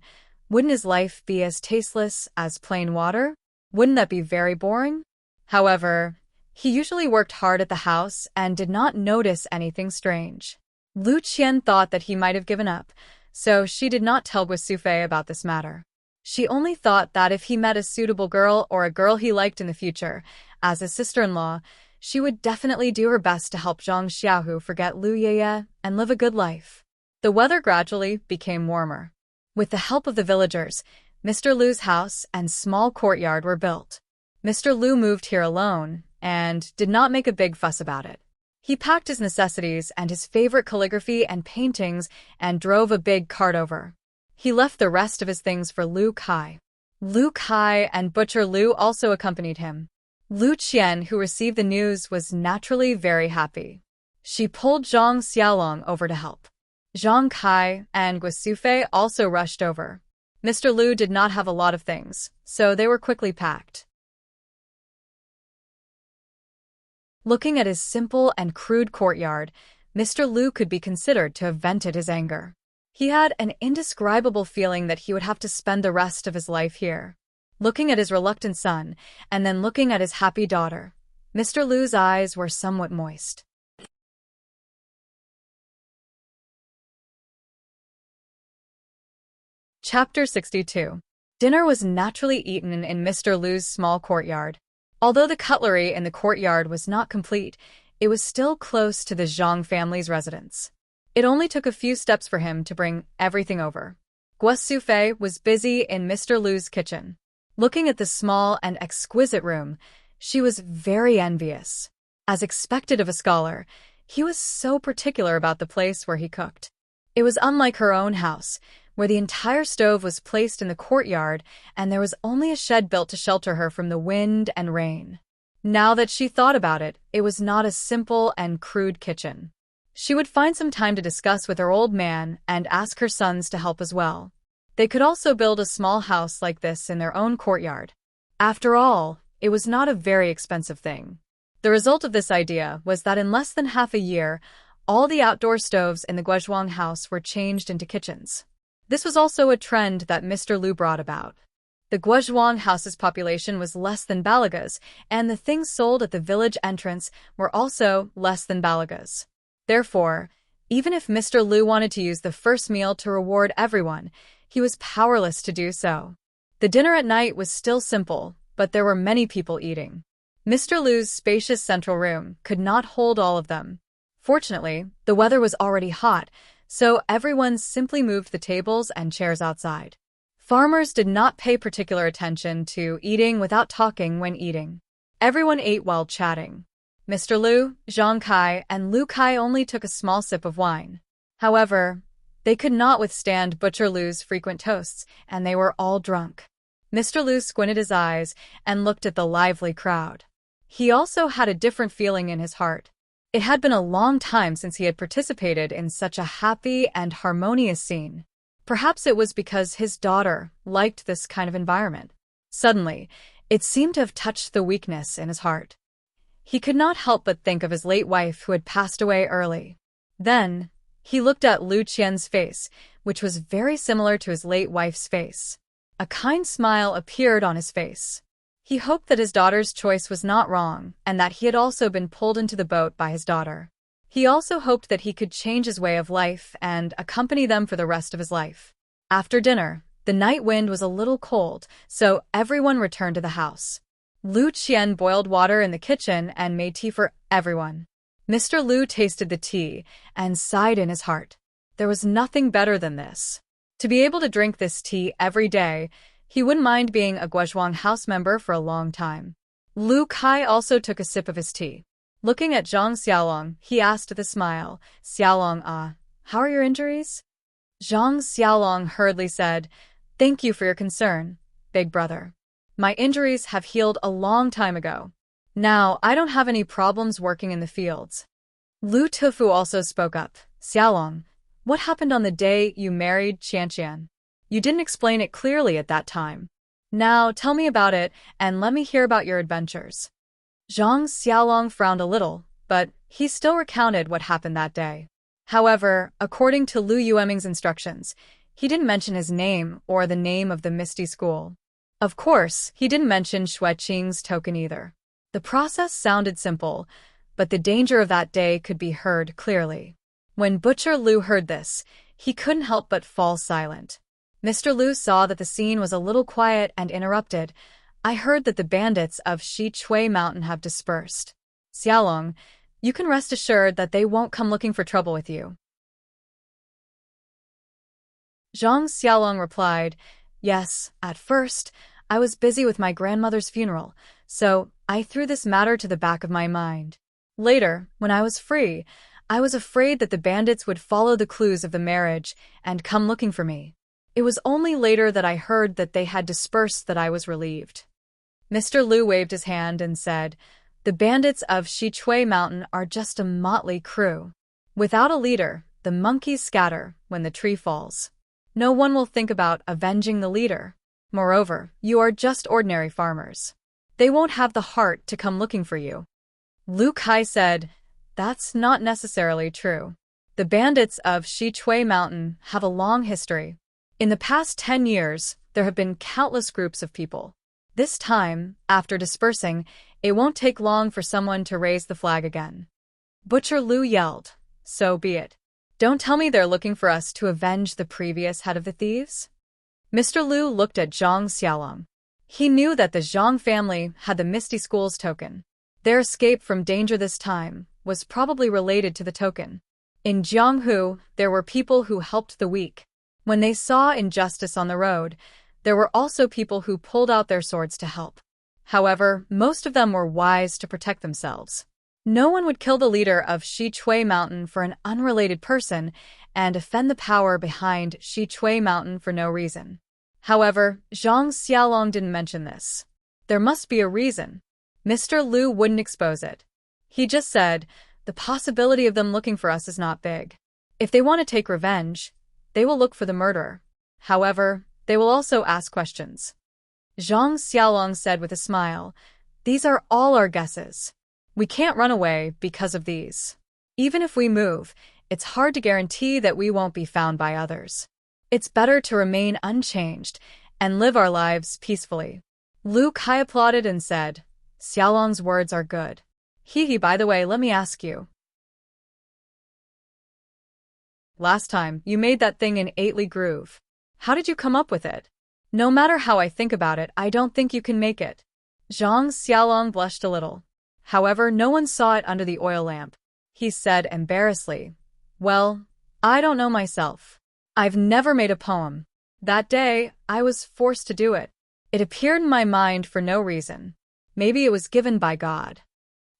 wouldn't his life be as tasteless as plain water? Wouldn't that be very boring? However, he usually worked hard at the house and did not notice anything strange. Lu Qian thought that he might have given up, so she did not tell Guo Sufei about this matter. She only thought that if he met a suitable girl or a girl he liked in the future, as his sister-in-law, she would definitely do her best to help Zhang Xiaohu forget Lu Yeye and live a good life. The weather gradually became warmer. With the help of the villagers, Mr. Lu's house and small courtyard were built. Mr. Lu moved here alone and did not make a big fuss about it. He packed his necessities and his favorite calligraphy and paintings and drove a big cart over. He left the rest of his things for Lu Kai. Lu Kai and Butcher Lu also accompanied him. Lu Qian, who received the news, was naturally very happy. She pulled Zhang Xiaolong over to help. Zhang Kai and Guo Sufei also rushed over. Mr. Lu did not have a lot of things, so they were quickly packed. Looking at his simple and crude courtyard, Mr. Lu could be considered to have vented his anger. He had an indescribable feeling that he would have to spend the rest of his life here. Looking at his reluctant son, and then looking at his happy daughter, Mr. Lu's eyes were somewhat moist. Chapter 62. Dinner was naturally eaten in Mr. Lu's small courtyard. Although the cutlery in the courtyard was not complete, it was still close to the Zhang family's residence. It only took a few steps for him to bring everything over. Guo Sufei was busy in Mr. Lu's kitchen. Looking at the small and exquisite room, she was very envious. As expected of a scholar, he was so particular about the place where he cooked. It was unlike her own house, where the entire stove was placed in the courtyard and there was only a shed built to shelter her from the wind and rain. Now that she thought about it, it was not a simple and crude kitchen. She would find some time to discuss with her old man and ask her sons to help as well. They could also build a small house like this in their own courtyard. After all, it was not a very expensive thing. The result of this idea was that in less than half a year, all the outdoor stoves in the Guozhuang house were changed into kitchens. This was also a trend that Mr. Lu brought about. The Guozhuang house's population was less than Balaga's, and the things sold at the village entrance were also less than Balaga's. Therefore, even if Mr. Lu wanted to use the first meal to reward everyone, he was powerless to do so. The dinner at night was still simple, but there were many people eating. Mr. Lu's spacious central room could not hold all of them. Fortunately, the weather was already hot, so everyone simply moved the tables and chairs outside. Farmers did not pay particular attention to eating without talking when eating. Everyone ate while chatting. Mr. Lu, Zhang Kai, and Lu Kai only took a small sip of wine. However, they could not withstand Butcher Lu's frequent toasts, and they were all drunk. Mr. Lu squinted his eyes and looked at the lively crowd. He also had a different feeling in his heart. It had been a long time since he had participated in such a happy and harmonious scene. Perhaps it was because his daughter liked this kind of environment. Suddenly, it seemed to have touched the weakness in his heart. He could not help but think of his late wife who had passed away early. Then, he looked at Lu Qian's face, which was very similar to his late wife's face. A kind smile appeared on his face. He hoped that his daughter's choice was not wrong and that he had also been pulled into the boat by his daughter. He also hoped that he could change his way of life and accompany them for the rest of his life. After dinner, the night wind was a little cold, so everyone returned to the house. Lu Qian boiled water in the kitchen and made tea for everyone. Mr. Lu tasted the tea and sighed in his heart. There was nothing better than this. To be able to drink this tea every day, he wouldn't mind being a Guozhuang house member for a long time. Lu Kai also took a sip of his tea. Looking at Zhang Xiaolong, he asked with a smile, "Xiaolong, how are your injuries?" Zhang Xiaolong hurriedly said, "Thank you for your concern, big brother." My injuries have healed a long time ago. Now, I don't have any problems working in the fields. Lu Tufu also spoke up. Xiaolong, what happened on the day you married Qianqian? You didn't explain it clearly at that time. Now, tell me about it, and let me hear about your adventures. Zhang Xiaolong frowned a little, but he still recounted what happened that day. However, according to Lu Yueming's instructions, he didn't mention his name or the name of the Misty School. Of course, he didn't mention Xueqing's token either. The process sounded simple, but the danger of that day could be heard clearly. When Butcher Lu heard this, he couldn't help but fall silent. Mr. Lu saw that the scene was a little quiet and interrupted. I heard that the bandits of Shichui Mountain have dispersed. Xiaolong, you can rest assured that they won't come looking for trouble with you. Zhang Xiaolong replied, Yes, at first, I was busy with my grandmother's funeral, so I threw this matter to the back of my mind. Later, when I was free, I was afraid that the bandits would follow the clues of the marriage and come looking for me. It was only later that I heard that they had dispersed that I was relieved. Mr. Lu waved his hand and said, The bandits of Shichui Mountain are just a motley crew. Without a leader, the monkeys scatter when the tree falls. No one will think about avenging the leader. Moreover, you are just ordinary farmers. They won't have the heart to come looking for you. Lu Kai said, That's not necessarily true. The bandits of Shichui Mountain have a long history. In the past 10 years, there have been countless groups of people. This time, after dispersing, it won't take long for someone to raise the flag again. Butcher Lu yelled, So be it. Don't tell me they're looking for us to avenge the previous head of the thieves? Mr. Lu looked at Zhang Xiaolong. He knew that the Zhang family had the Misty School's token. Their escape from danger this time was probably related to the token. In Jianghu, there were people who helped the weak. When they saw injustice on the road, there were also people who pulled out their swords to help. However, most of them were wise to protect themselves. No one would kill the leader of Shichui Mountain for an unrelated person and offend the power behind Shichui Mountain for no reason. However, Zhang Xiaolong didn't mention this. There must be a reason. Mr. Lu wouldn't expose it. He just said, The possibility of them looking for us is not big. If they want to take revenge, they will look for the murderer. However, they will also ask questions. Zhang Xiaolong said with a smile, These are all our guesses. We can't run away because of these. Even if we move, it's hard to guarantee that we won't be found by others. It's better to remain unchanged and live our lives peacefully. Lu Kai applauded and said, Xiaolong's words are good. By the way, let me ask you. Last time, you made that thing in 8-Li Groove. How did you come up with it? No matter how I think about it, I don't think you can make it. Zhang Xiaolong blushed a little. However, no one saw it under the oil lamp. He said embarrassedly, Well, I don't know myself. I've never made a poem. That day, I was forced to do it. It appeared in my mind for no reason. Maybe it was given by God.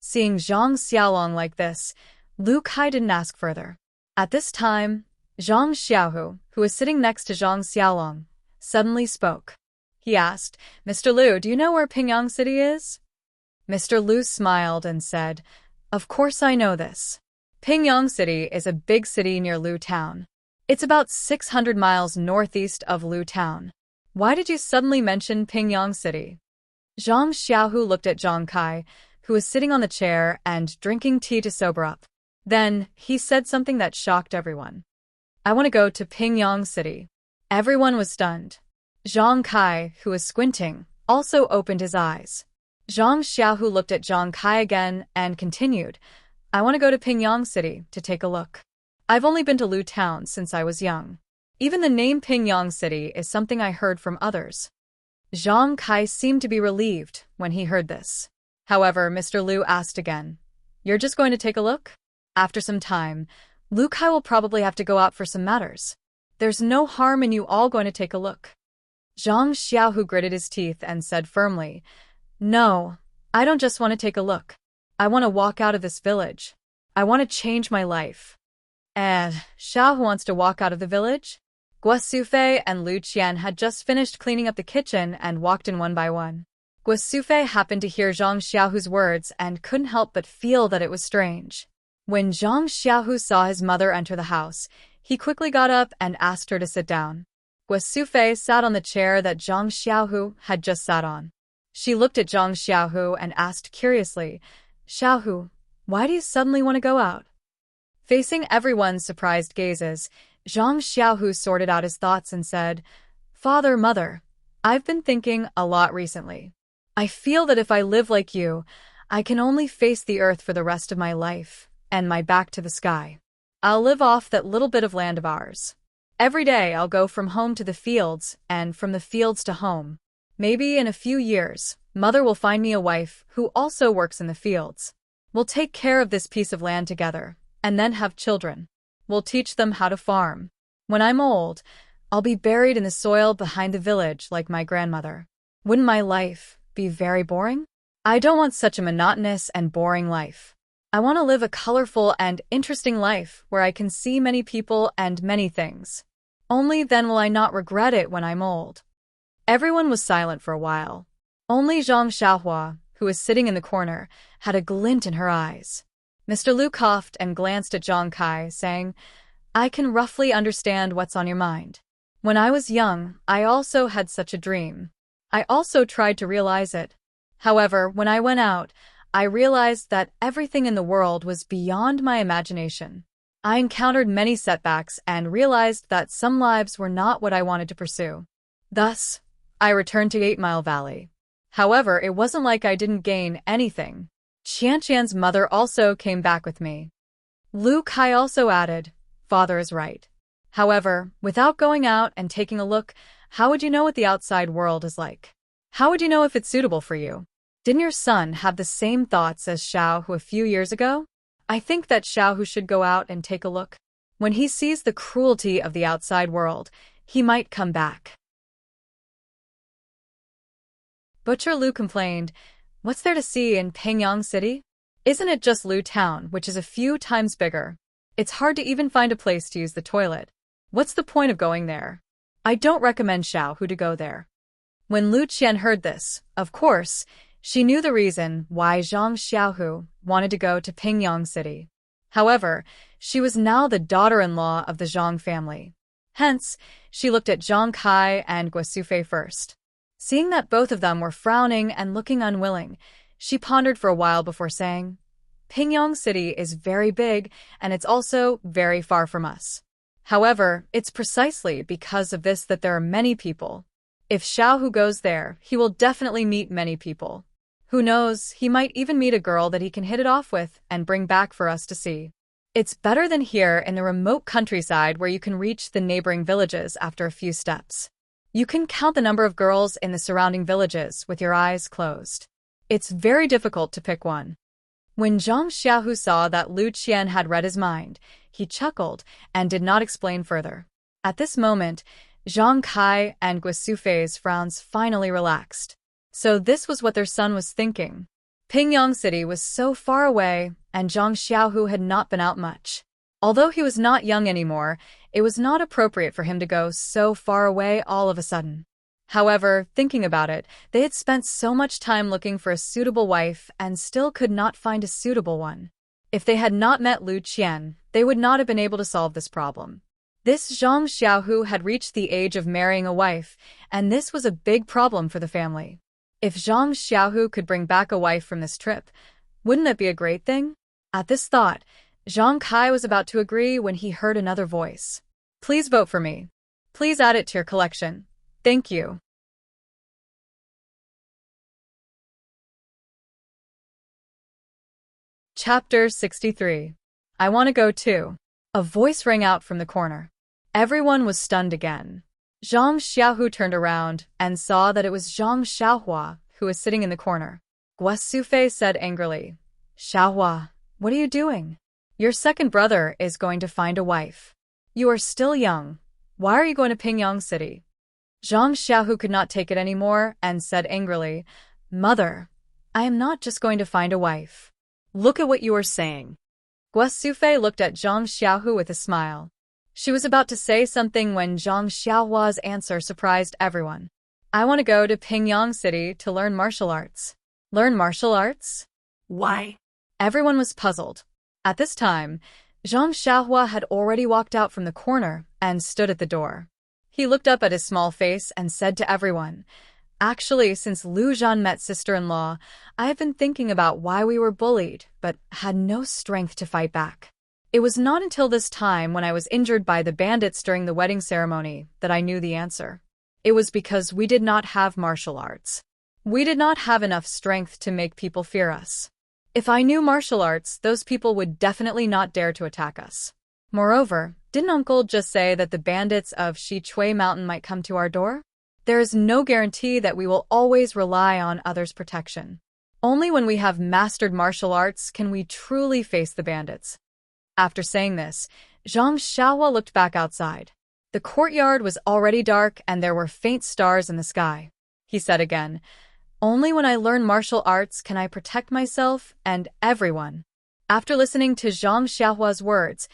Seeing Zhang Xiaolong like this, Lu Kai didn't ask further. At this time, Zhang Xiaohu, who was sitting next to Zhang Xiaolong, suddenly spoke. He asked, Mr. Lu, do you know where Pingyang City is? Mr. Lu smiled and said, Of course I know this. Pingyang City is a big city near Lu Town. It's about 600 miles northeast of Lu Town. Why did you suddenly mention Pingyang City? Zhang Xiaohu looked at Zhang Kai, who was sitting on the chair and drinking tea to sober up. Then, he said something that shocked everyone. I want to go to Pingyang City. Everyone was stunned. Zhang Kai, who was squinting, also opened his eyes. Zhang Xiaohu looked at Zhang Kai again and continued, I want to go to Pingyang City to take a look. I've only been to Lu Town since I was young. Even the name Pingyang City is something I heard from others. Zhang Kai seemed to be relieved when he heard this. However, Mr. Lu asked again, You're just going to take a look? After some time, Lu Kai will probably have to go out for some matters. There's no harm in you all going to take a look. Zhang Xiaohu gritted his teeth and said firmly, No, I don't just want to take a look. I want to walk out of this village. I want to change my life. Xiaohu wants to walk out of the village? Guo Sufei and Lu Qian had just finished cleaning up the kitchen and walked in one by one. Guo Sufei happened to hear Zhang Xiaohu's words and couldn't help but feel that it was strange. When Zhang Xiaohu saw his mother enter the house, he quickly got up and asked her to sit down. Guo Sufei sat on the chair that Zhang Xiaohu had just sat on. She looked at Zhang Xiaohu and asked curiously, "Xiaohu, why do you suddenly want to go out?" Facing everyone's surprised gazes, Zhang Xiaohu sorted out his thoughts and said, "Father, Mother, I've been thinking a lot recently. I feel that if I live like you, I can only face the earth for the rest of my life, and my back to the sky. I'll live off that little bit of land of ours. Every day I'll go from home to the fields, and from the fields to home. Maybe in a few years, Mother will find me a wife who also works in the fields. We'll take care of this piece of land together, and then have children. We'll teach them how to farm. When I'm old, I'll be buried in the soil behind the village like my grandmother. Wouldn't my life be very boring? I don't want such a monotonous and boring life. I want to live a colorful and interesting life where I can see many people and many things. Only then will I not regret it when I'm old." Everyone was silent for a while. Only Zhang Xiaohua, who was sitting in the corner, had a glint in her eyes. Mr. Lu coughed and glanced at Zhang Kai, saying, "I can roughly understand what's on your mind. When I was young, I also had such a dream. I also tried to realize it. However, when I went out, I realized that everything in the world was beyond my imagination. I encountered many setbacks and realized that some lives were not what I wanted to pursue. Thus, I returned to 8 Mile Valley. However, it wasn't like I didn't gain anything. Qianqian's mother also came back with me." Lu Kai also added, "Father is right. However, without going out and taking a look, how would you know what the outside world is like? How would you know if it's suitable for you? Didn't your son have the same thoughts as Xiaohu a few years ago? I think that Xiaohu should go out and take a look. When he sees the cruelty of the outside world, he might come back." Butcher Lu complained, "What's there to see in Pingyang City? Isn't it just Lu Town, which is a few times bigger? It's hard to even find a place to use the toilet. What's the point of going there? I don't recommend Xiaohu to go there." When Lu Qian heard this, of course, she knew the reason why Zhang Xiaohu wanted to go to Pingyang City. However, she was now the daughter-in-law of the Zhang family. Hence, she looked at Zhang Kai and Guo Sufei first. Seeing that both of them were frowning and looking unwilling, she pondered for a while before saying, "Pingyang City is very big, and it's also very far from us. However, it's precisely because of this that there are many people. If Xiaohu goes there, he will definitely meet many people. Who knows, he might even meet a girl that he can hit it off with and bring back for us to see. It's better than here in the remote countryside where you can reach the neighboring villages after a few steps. You can count the number of girls in the surrounding villages with your eyes closed. It's very difficult to pick one." When Zhang Xiaohu saw that Lu Qian had read his mind, he chuckled and did not explain further. At this moment, Zhang Kai and Guo Sufei's frowns finally relaxed. So this was what their son was thinking. Pingyang City was so far away, and Zhang Xiaohu had not been out much. Although he was not young anymore, it was not appropriate for him to go so far away all of a sudden. However, thinking about it, they had spent so much time looking for a suitable wife and still could not find a suitable one. If they had not met Lu Qian, they would not have been able to solve this problem. This Zhang Xiaohu had reached the age of marrying a wife, and this was a big problem for the family. If Zhang Xiaohu could bring back a wife from this trip, wouldn't that be a great thing? At this thought, Zhang Kai was about to agree when he heard another voice. "Please vote for me. Please add it to your collection. Thank you." Chapter 63. I Want to Go Too. A voice rang out from the corner. Everyone was stunned again. Zhang Xiaohu turned around and saw that it was Zhang Xiaohua who was sitting in the corner. Guo Sufei said angrily, "Xiaohua, what are you doing? Your second brother is going to find a wife. You are still young. Why are you going to Pingyang City?" Zhang Xiaohu could not take it anymore and said angrily, "Mother, I am not just going to find a wife." Look at what you are saying. Guo Sufei looked at Zhang Xiaohu with a smile. She was about to say something when Zhang Xiaohua's answer surprised everyone. I want to go to Pingyang City to learn martial arts. Learn martial arts? Why? Everyone was puzzled. At this time, Zhang Xiaohua had already walked out from the corner and stood at the door. He looked up at his small face and said to everyone, Actually, since Lu Zhan met sister-in-law, I have been thinking about why we were bullied, but had no strength to fight back. It was not until this time when I was injured by the bandits during the wedding ceremony that I knew the answer. It was because we did not have martial arts. We did not have enough strength to make people fear us. If I knew martial arts, those people would definitely not dare to attack us. Moreover, didn't Uncle just say that the bandits of Shichui Mountain might come to our door? There is no guarantee that we will always rely on others' protection. Only when we have mastered martial arts can we truly face the bandits. After saying this, Zhang Xiaohua looked back outside. The courtyard was already dark and there were faint stars in the sky. He said again, Only when I learn martial arts can I protect myself and everyone. After listening to Zhang Xiaohua's words,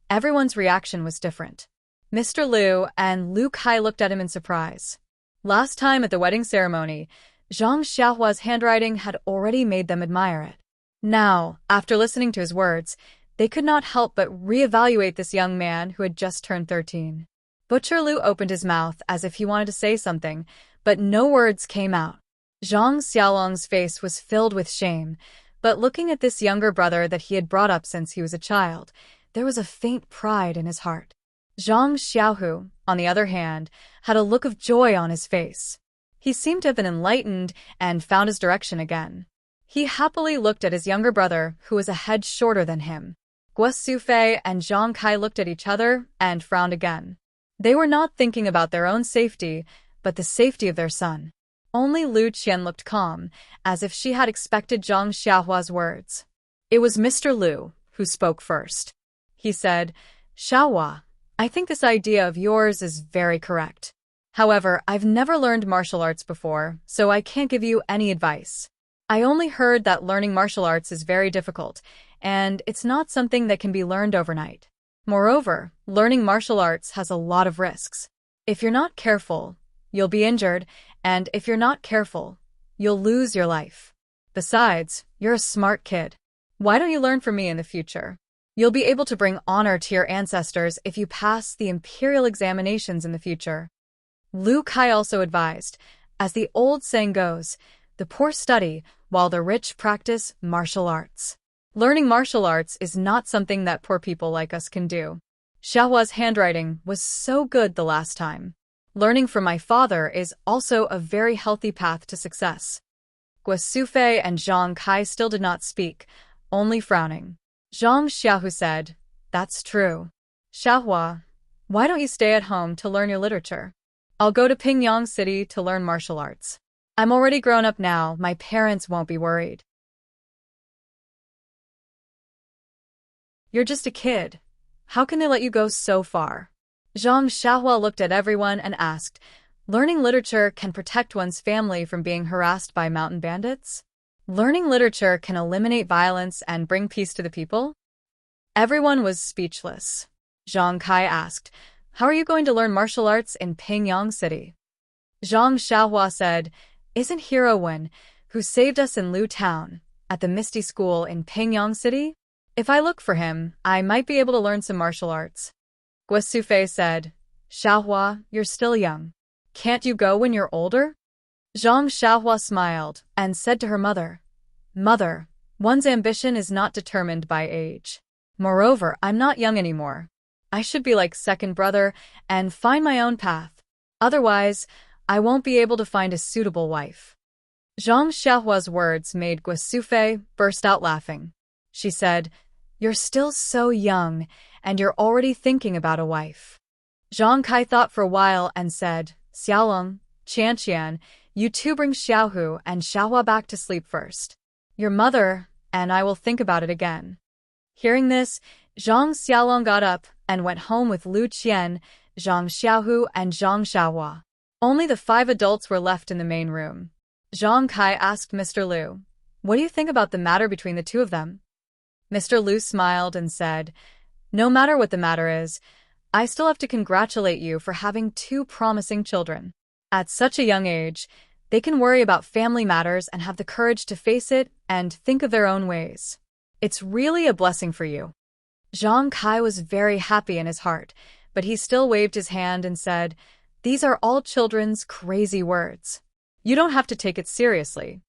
everyone's reaction was different. Mr. Liu and Lu Kai looked at him in surprise. Last time at the wedding ceremony, Zhang Xiaohua's handwriting had already made them admire it. Now, after listening to his words, they could not help but reevaluate this young man who had just turned 13. Butcher Liu opened his mouth as if he wanted to say something, but no words came out. Zhang Xiaolong's face was filled with shame, but looking at this younger brother that he had brought up since he was a child, there was a faint pride in his heart. Zhang Xiaohu, on the other hand, had a look of joy on his face. He seemed to have been enlightened and found his direction again. He happily looked at his younger brother, who was a head shorter than him. Guo Sufei and Zhang Kai looked at each other and frowned again. They were not thinking about their own safety, but the safety of their son. Only Lu Qian looked calm, as if she had expected Zhang Xiaohua's words. It was Mr. Liu who spoke first. He said, Xiaohua, I think this idea of yours is very correct. However, I've never learned martial arts before, so I can't give you any advice. I only heard that learning martial arts is very difficult, and it's not something that can be learned overnight. Moreover, learning martial arts has a lot of risks. If you're not careful, you'll be injured, and if you're not careful, you'll lose your life. Besides, you're a smart kid. Why don't you learn from me in the future? You'll be able to bring honor to your ancestors if you pass the imperial examinations in the future. Lu Kai also advised, as the old saying goes, the poor study while the rich practice martial arts. Learning martial arts is not something that poor people like us can do. Xiaohua's handwriting was so good the last time. Learning from my father is also a very healthy path to success. Guo Sufei and Zhang Kai still did not speak, only frowning. Zhang Xiaohu said, That's true. Xiaohua, why don't you stay at home to learn your literature? I'll go to Pingyang City to learn martial arts. I'm already grown up now, my parents won't be worried. You're just a kid. How can they let you go so far? Zhang Xiaohua looked at everyone and asked, Learning literature can protect one's family from being harassed by mountain bandits? Learning literature can eliminate violence and bring peace to the people? Everyone was speechless. Zhang Kai asked, How are you going to learn martial arts in Pingyang City? Zhang Xiaohua said, Isn't Hero Wen, who saved us in Lu Town, at the Misty School in Pingyang City? If I look for him, I might be able to learn some martial arts. Guo Sufei said, Xiaohua, you're still young. Can't you go when you're older? Zhang Xiaohua smiled and said to her mother, Mother, one's ambition is not determined by age. Moreover, I'm not young anymore. I should be like second brother and find my own path. Otherwise, I won't be able to find a suitable wife. Zhang Xiaohua's words made Guo Sufei burst out laughing. She said, You're still so young, and you're already thinking about a wife. Zhang Kai thought for a while and said, Xiaolong, Qianqian, you two bring Xiaohu and Xiaohua back to sleep first. Your mother and I will think about it again. Hearing this, Zhang Xiaolong got up and went home with Lu Qian, Zhang Xiaohu, and Zhang Xiaohua. Only the 5 adults were left in the main room. Zhang Kai asked Mr. Liu, What do you think about the matter between the two of them? Mr. Liu smiled and said, No matter what the matter is, I still have to congratulate you for having two promising children. At such a young age, they can worry about family matters and have the courage to face it and think of their own ways. It's really a blessing for you. Zhang Kai was very happy in his heart, but he still waved his hand and said, "These are all children's crazy words. You don't have to take it seriously."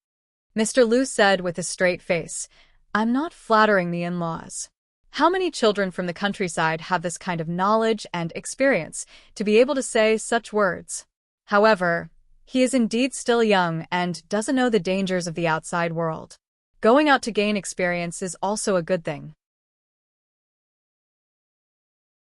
Mr. Liu said with a straight face, "I'm not flattering the in-laws. How many children from the countryside have this kind of knowledge and experience to be able to say such words? However, he is indeed still young and doesn't know the dangers of the outside world. Going out to gain experience is also a good thing.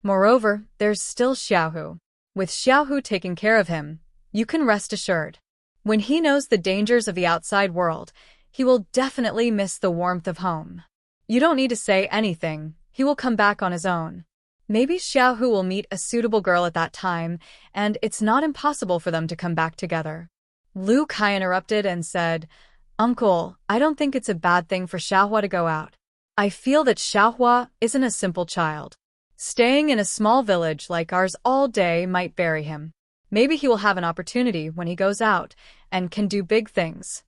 Moreover, there's still Xiaohu. With Xiaohu taking care of him, you can rest assured. When he knows the dangers of the outside world, he will definitely miss the warmth of home. You don't need to say anything, he will come back on his own. Maybe Xiaohu will meet a suitable girl at that time, and it's not impossible for them to come back together." Lu Kai interrupted and said, "Uncle, I don't think it's a bad thing for Xiaohua to go out. I feel that Xiaohua isn't a simple child. Staying in a small village like ours all day might bury him. Maybe he will have an opportunity when he goes out and can do big things."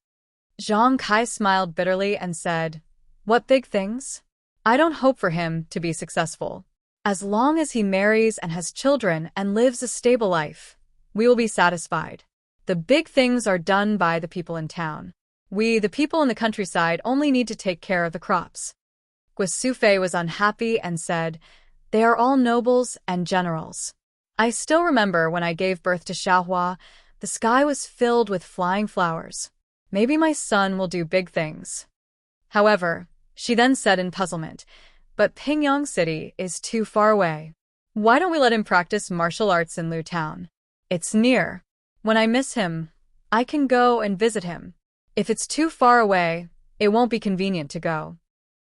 Zhang Kai smiled bitterly and said, "What big things? I don't hope for him to be successful. As long as he marries and has children and lives a stable life, we will be satisfied. The big things are done by the people in town. We, the people in the countryside, only need to take care of the crops." Guasufei was unhappy and said, "They are all nobles and generals. I still remember when I gave birth to Xiaohua, the sky was filled with flying flowers. Maybe my son will do big things." However, she then said in puzzlement, "But Pingyang City is too far away. Why don't we let him practice martial arts in Lu Town? It's near. When I miss him, I can go and visit him. If it's too far away, it won't be convenient to go."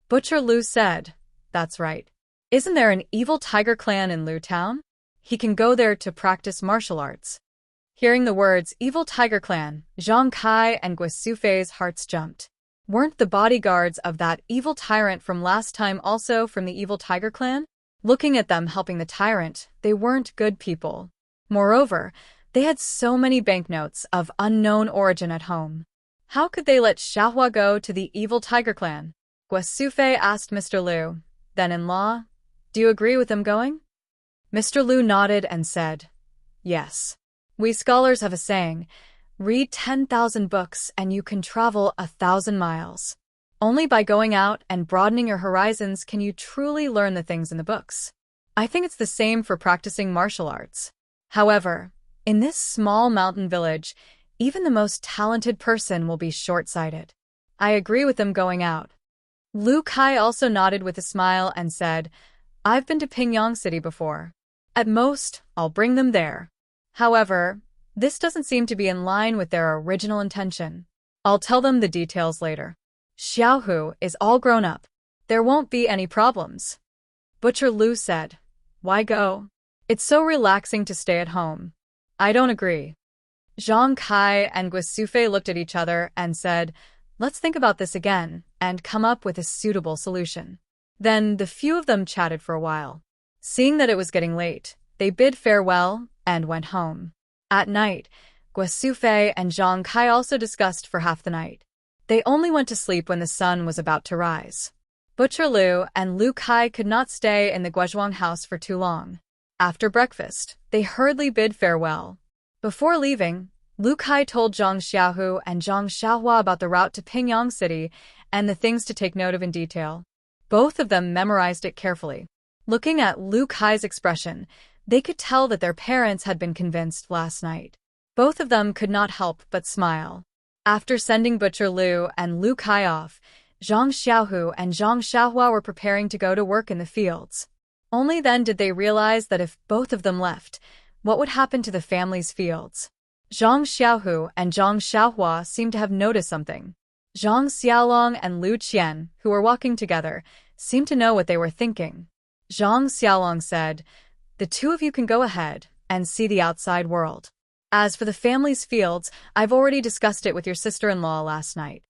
Butcher Lu said, "That's right. Isn't there an evil tiger clan in Lu Town? He can go there to practice martial arts." Hearing the words evil tiger clan, Zhang Kai and Guasufei's hearts jumped. Weren't the bodyguards of that evil tyrant from last time also from the evil tiger clan? Looking at them helping the tyrant, they weren't good people. Moreover, they had so many banknotes of unknown origin at home. How could they let Xiaohua go to the evil tiger clan? Guasufei asked Mr. Liu, "Then-in-law, do you agree with them going?" Mr. Liu nodded and said, "Yes. We scholars have a saying, read 10,000 books and you can travel 1,000 miles. Only by going out and broadening your horizons can you truly learn the things in the books. I think it's the same for practicing martial arts. However, in this small mountain village, even the most talented person will be short-sighted. I agree with them going out." Lu Kai also nodded with a smile and said, "I've been to Pingyang City before. At most, I'll bring them there. However, this doesn't seem to be in line with their original intention. I'll tell them the details later. Xiaohu is all grown up. There won't be any problems." Butcher Lu said, "Why go? It's so relaxing to stay at home." "I don't agree." Zhang Kai and Guasufei looked at each other and said, "Let's think about this again and come up with a suitable solution." Then the few of them chatted for a while. Seeing that it was getting late, they bid farewell and went home. At night, Guasufei and Zhang Kai also discussed for half the night. They only went to sleep when the sun was about to rise. Butcher Liu and Lu Kai could not stay in the Guozhuang house for too long. After breakfast, they hurriedly bid farewell. Before leaving, Lu Kai told Zhang Xiaohu and Zhang Xiaohua about the route to Pingyang City and the things to take note of in detail. Both of them memorized it carefully. Looking at Lu Kai's expression, they could tell that their parents had been convinced last night. Both of them could not help but smile. After sending Butcher Liu and Lu Kai off, Zhang Xiaohu and Zhang Xiaohua were preparing to go to work in the fields. Only then did they realize that if both of them left, what would happen to the family's fields? Zhang Xiaohu and Zhang Xiaohua seemed to have noticed something. Zhang Xiaolong and Lu Qian, who were walking together, seemed to know what they were thinking. Zhang Xiaolong said, "The two of you can go ahead and see the outside world. As for the family's fields, I've already discussed it with your sister-in-law last night."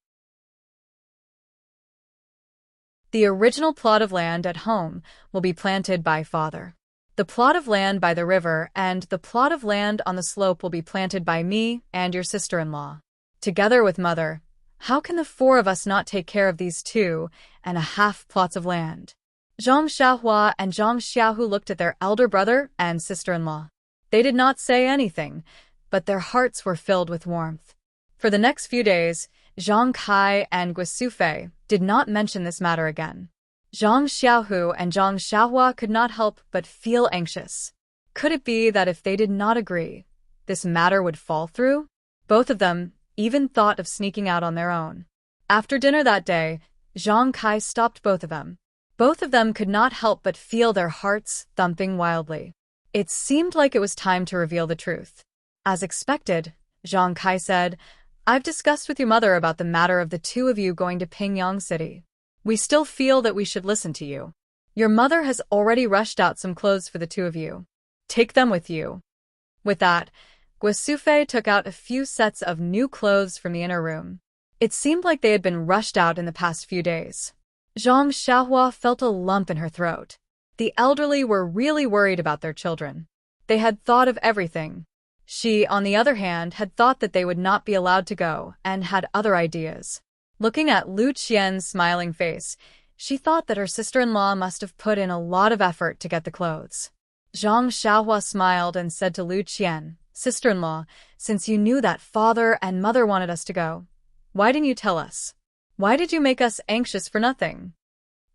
The original plot of land at home will be planted by father. The plot of land by the river and the plot of land on the slope will be planted by me and your sister-in-law. Together with mother, how can the four of us not take care of these 2.5 plots of land? Zhang Xiaohua and Zhang Xiaohu looked at their elder brother and sister-in-law. They did not say anything, but their hearts were filled with warmth. For the next few days, Zhang Kai and Guisufei did not mention this matter again. Zhang Xiaohu and Zhang Xiaohua could not help but feel anxious. Could it be that if they did not agree, this matter would fall through? Both of them even thought of sneaking out on their own. After dinner that day, Zhang Kai stopped both of them. Both of them could not help but feel their hearts thumping wildly. It seemed like it was time to reveal the truth. As expected, Zhang Kai said, "I've discussed with your mother about the matter of the two of you going to Pingyang City. We still feel that we should listen to you. Your mother has already rushed out some clothes for the two of you. Take them with you." With that, Guisufei took out a few sets of new clothes from the inner room. It seemed like they had been rushed out in the past few days. Zhang Xiaohua felt a lump in her throat. The elderly were really worried about their children. They had thought of everything. She, on the other hand, had thought that they would not be allowed to go and had other ideas. Looking at Lu Qian's smiling face, she thought that her sister-in-law must have put in a lot of effort to get the clothes. Zhang Xiaohua smiled and said to Lu Qian, "Sister-in-law, since you knew that father and mother wanted us to go, why didn't you tell us? Why did you make us anxious for nothing?"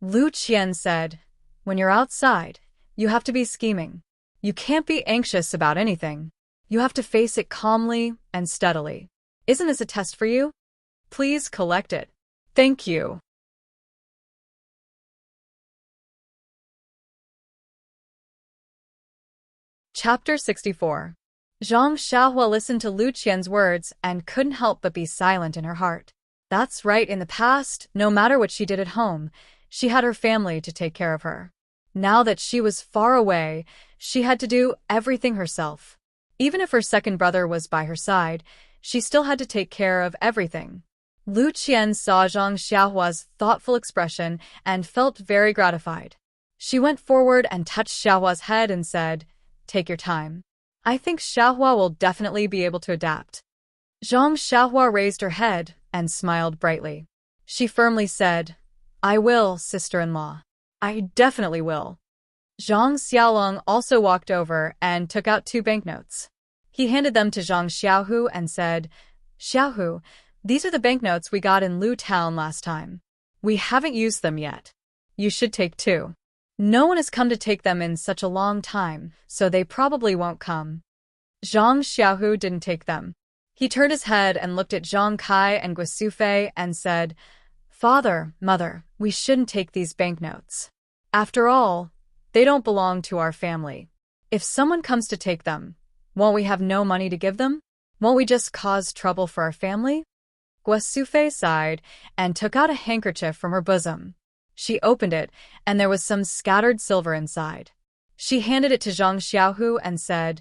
Lu Qian said, "When you're outside, you have to be scheming. You can't be anxious about anything. You have to face it calmly and steadily. Isn't this a test for you? Please collect it. Thank you." Chapter 64. Zhang Xiaohua listened to Lu Qian's words and couldn't help but be silent in her heart. That's right, in the past, no matter what she did at home, she had her family to take care of her. Now that she was far away, she had to do everything herself. Even if her second brother was by her side, she still had to take care of everything. Lu Qian saw Zhang Xiaohua's thoughtful expression and felt very gratified. She went forward and touched Xiaohua's head and said, "Take your time. I think Xiaohua will definitely be able to adapt." Zhang Xiaohua raised her head and smiled brightly. She firmly said, "I will, sister-in-law. I definitely will." Zhang Xiaolong also walked over and took out 2 banknotes. He handed them to Zhang Xiaohu and said, "Xiaohu, these are the banknotes we got in Lu Town last time. We haven't used them yet. You should take 2. No one has come to take them in such a long time, so they probably won't come." Zhang Xiaohu didn't take them. He turned his head and looked at Zhang Kai and Guisufei and said, "Father, mother, we shouldn't take these banknotes. After all, they don't belong to our family. If someone comes to take them, won't we have no money to give them? Won't we just cause trouble for our family?" Guisufei sighed and took out a handkerchief from her bosom. She opened it, and there was some scattered silver inside. She handed it to Zhang Xiaohu and said,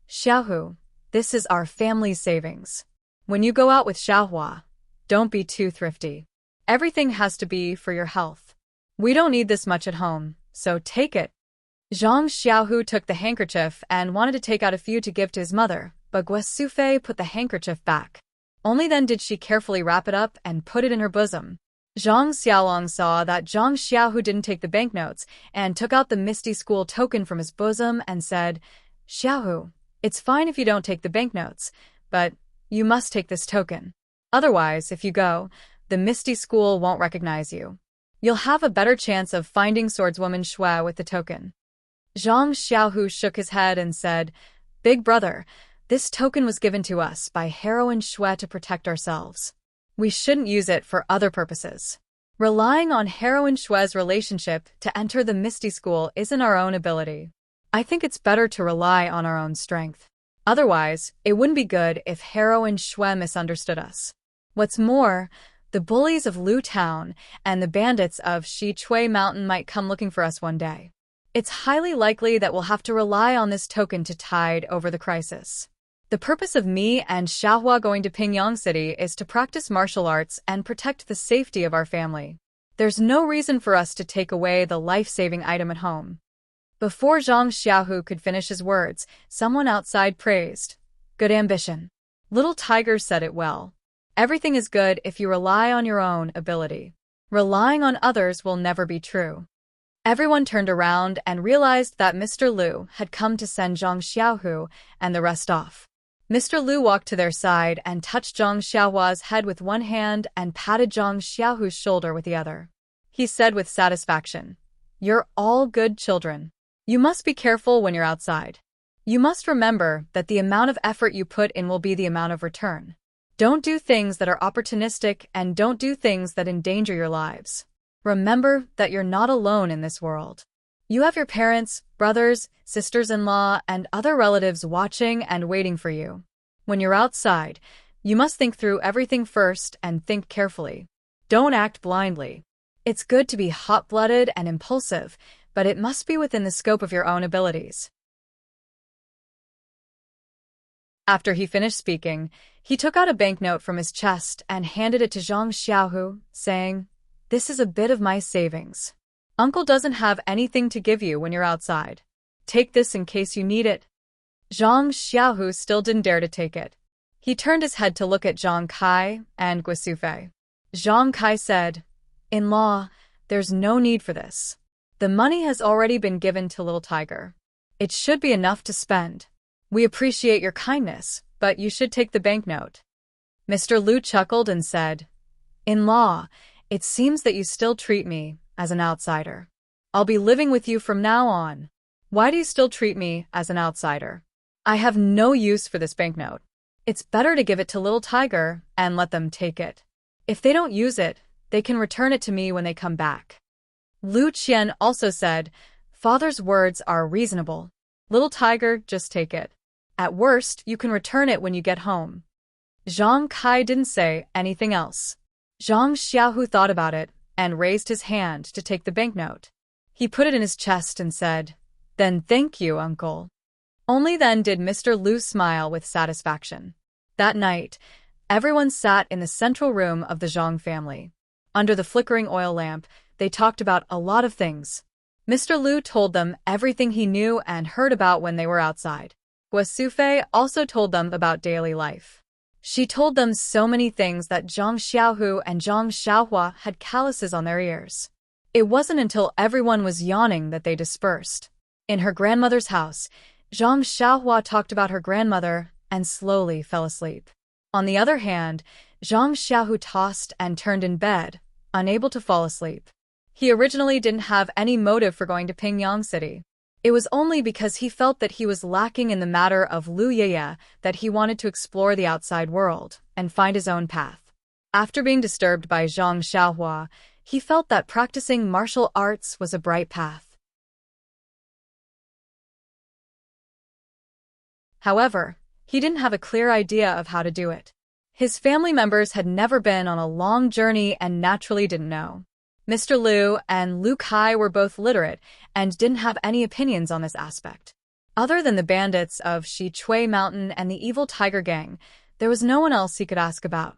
"Xiaohu, this is our family's savings. When you go out with Xiaohua, don't be too thrifty. Everything has to be for your health. We don't need this much at home, so take it." Zhang Xiaohu took the handkerchief and wanted to take out a few to give to his mother, but Guisufei put the handkerchief back. Only then did she carefully wrap it up and put it in her bosom. Zhang Xiaolong saw that Zhang Xiaohu didn't take the banknotes and took out the Misty School token from his bosom and said, "Xiaohu, it's fine if you don't take the banknotes, but you must take this token. Otherwise, if you go, the Misty School won't recognize you. You'll have a better chance of finding swordswoman Xue with the token." Zhang Xiaohu shook his head and said, "Big brother, this token was given to us by heroine Xue to protect ourselves. We shouldn't use it for other purposes. Relying on heroine Xue's relationship to enter the Misty School isn't our own ability. I think it's better to rely on our own strength. Otherwise, it wouldn't be good if heroine Xue misunderstood us. What's more, the bullies of Lu Town and the bandits of Shichui Mountain might come looking for us one day. It's highly likely that we'll have to rely on this token to tide over the crisis. The purpose of me and Xiaohua going to Pingyang City is to practice martial arts and protect the safety of our family. There's no reason for us to take away the life-saving item at home." Before Zhang Xiaohu could finish his words, someone outside praised. Good ambition. Little Tiger said it well. Everything is good if you rely on your own ability. Relying on others will never be true. Everyone turned around and realized that Mr. Liu had come to send Zhang Xiaohu and the rest off. Mr. Liu walked to their side and touched Zhang Xiaohua's head with one hand and patted Zhang Xiaohu's shoulder with the other. He said with satisfaction, "You're all good children. You must be careful when you're outside. You must remember that the amount of effort you put in will be the amount of return. Don't do things that are opportunistic and don't do things that endanger your lives. Remember that you're not alone in this world. You have your parents, brothers, sisters-in-law, and other relatives watching and waiting for you. When you're outside, you must think through everything first and think carefully. Don't act blindly. It's good to be hot-blooded and impulsive, but it must be within the scope of your own abilities." After he finished speaking, he took out a banknote from his chest and handed it to Zhang Xiaohu, saying, "This is a bit of my savings. Uncle doesn't have anything to give you when you're outside. Take this in case you need it." Zhang Xiaohu still didn't dare to take it. He turned his head to look at Zhang Kai and Guosufei. Zhang Kai said, "In-law, there's no need for this. The money has already been given to Little Tiger. It should be enough to spend. We appreciate your kindness, but you should take the banknote." Mr. Liu chuckled and said, "In-law, it seems that you still treat me as an outsider. I'll be living with you from now on. Why do you still treat me as an outsider? I have no use for this banknote. It's better to give it to Little Tiger and let them take it. If they don't use it, they can return it to me when they come back." Lu Qian also said, "Father's words are reasonable. Little Tiger, just take it. At worst, you can return it when you get home." Zhang Kai didn't say anything else. Zhang Xiaohu thought about it and raised his hand to take the banknote. He put it in his chest and said, "Then thank you, uncle." Only then did Mr. Liu smile with satisfaction. That night, everyone sat in the central room of the Zhang family. Under the flickering oil lamp, they talked about a lot of things. Mr. Liu told them everything he knew and heard about when they were outside. Guosufei also told them about daily life. She told them so many things that Zhang Xiaohu and Zhang Xiaohua had calluses on their ears. It wasn't until everyone was yawning that they dispersed. In her grandmother's house, Zhang Xiaohua talked about her grandmother and slowly fell asleep. On the other hand, Zhang Xiaohu tossed and turned in bed, unable to fall asleep. He originally didn't have any motive for going to Pingyang City. It was only because he felt that he was lacking in the matter of Lu Yeye that he wanted to explore the outside world and find his own path. After being disturbed by Zhang Xiaohua, he felt that practicing martial arts was a bright path. However, he didn't have a clear idea of how to do it. His family members had never been on a long journey and naturally didn't know. Mr. Liu and Lu Kai were both literate and didn't have any opinions on this aspect. Other than the bandits of Shichui Mountain and the evil tiger gang, there was no one else he could ask about.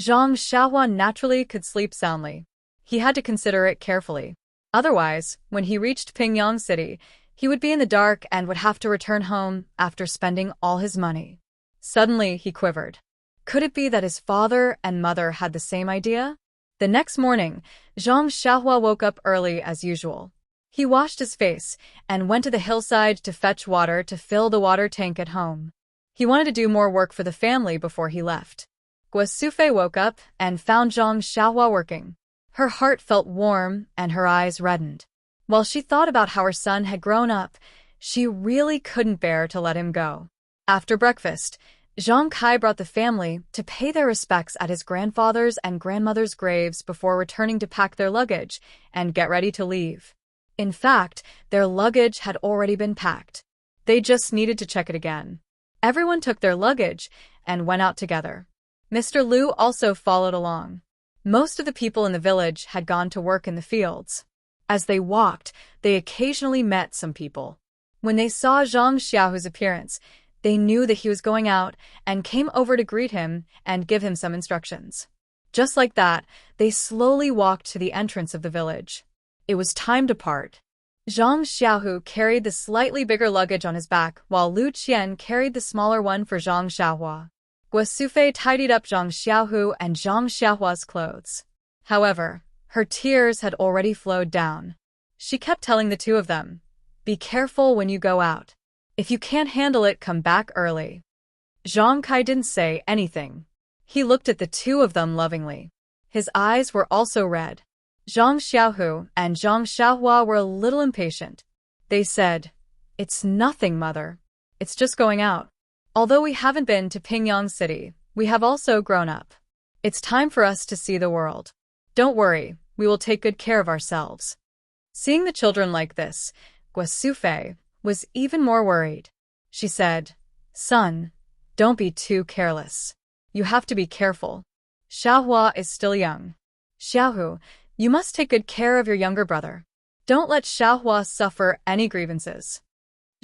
Zhang Xiaohua naturally could sleep soundly. He had to consider it carefully. Otherwise, when he reached Pingyang City, he would be in the dark and would have to return home after spending all his money. Suddenly, he quivered. Could it be that his father and mother had the same idea? The next morning, Zhang Xiaohua woke up early as usual. He washed his face and went to the hillside to fetch water to fill the water tank at home. He wanted to do more work for the family before he left. Guosufei woke up and found Zhang Xiaohua working. Her heart felt warm and her eyes reddened. While she thought about how her son had grown up, she really couldn't bear to let him go. After breakfast, Zhang Kai brought the family to pay their respects at his grandfather's and grandmother's graves before returning to pack their luggage and get ready to leave. In fact, their luggage had already been packed. They just needed to check it again. Everyone took their luggage and went out together. Mr. Liu also followed along. Most of the people in the village had gone to work in the fields. As they walked, they occasionally met some people. When they saw Zhang Xiaohu's appearance, they knew that he was going out and came over to greet him and give him some instructions. Just like that, they slowly walked to the entrance of the village. It was time to part. Zhang Xiaohu carried the slightly bigger luggage on his back, while Lu Qian carried the smaller one for Zhang Xiaohua. Guosufei tidied up Zhang Xiaohu and Zhang Xiaohua's clothes. However, her tears had already flowed down. She kept telling the two of them, "Be careful when you go out. If you can't handle it, come back early." Zhang Kai didn't say anything. He looked at the two of them lovingly. His eyes were also red. Zhang Xiaohu and Zhang Xiaohua were a little impatient. They said, "It's nothing, mother. It's just going out. Although we haven't been to Pingyang City, we have also grown up. It's time for us to see the world. Don't worry, we will take good care of ourselves." Seeing the children like this, Guosufei was even more worried. She said, "Son, don't be too careless. You have to be careful. Xiaohua is still young. Xiaohu, you must take good care of your younger brother. Don't let Xiaohua suffer any grievances."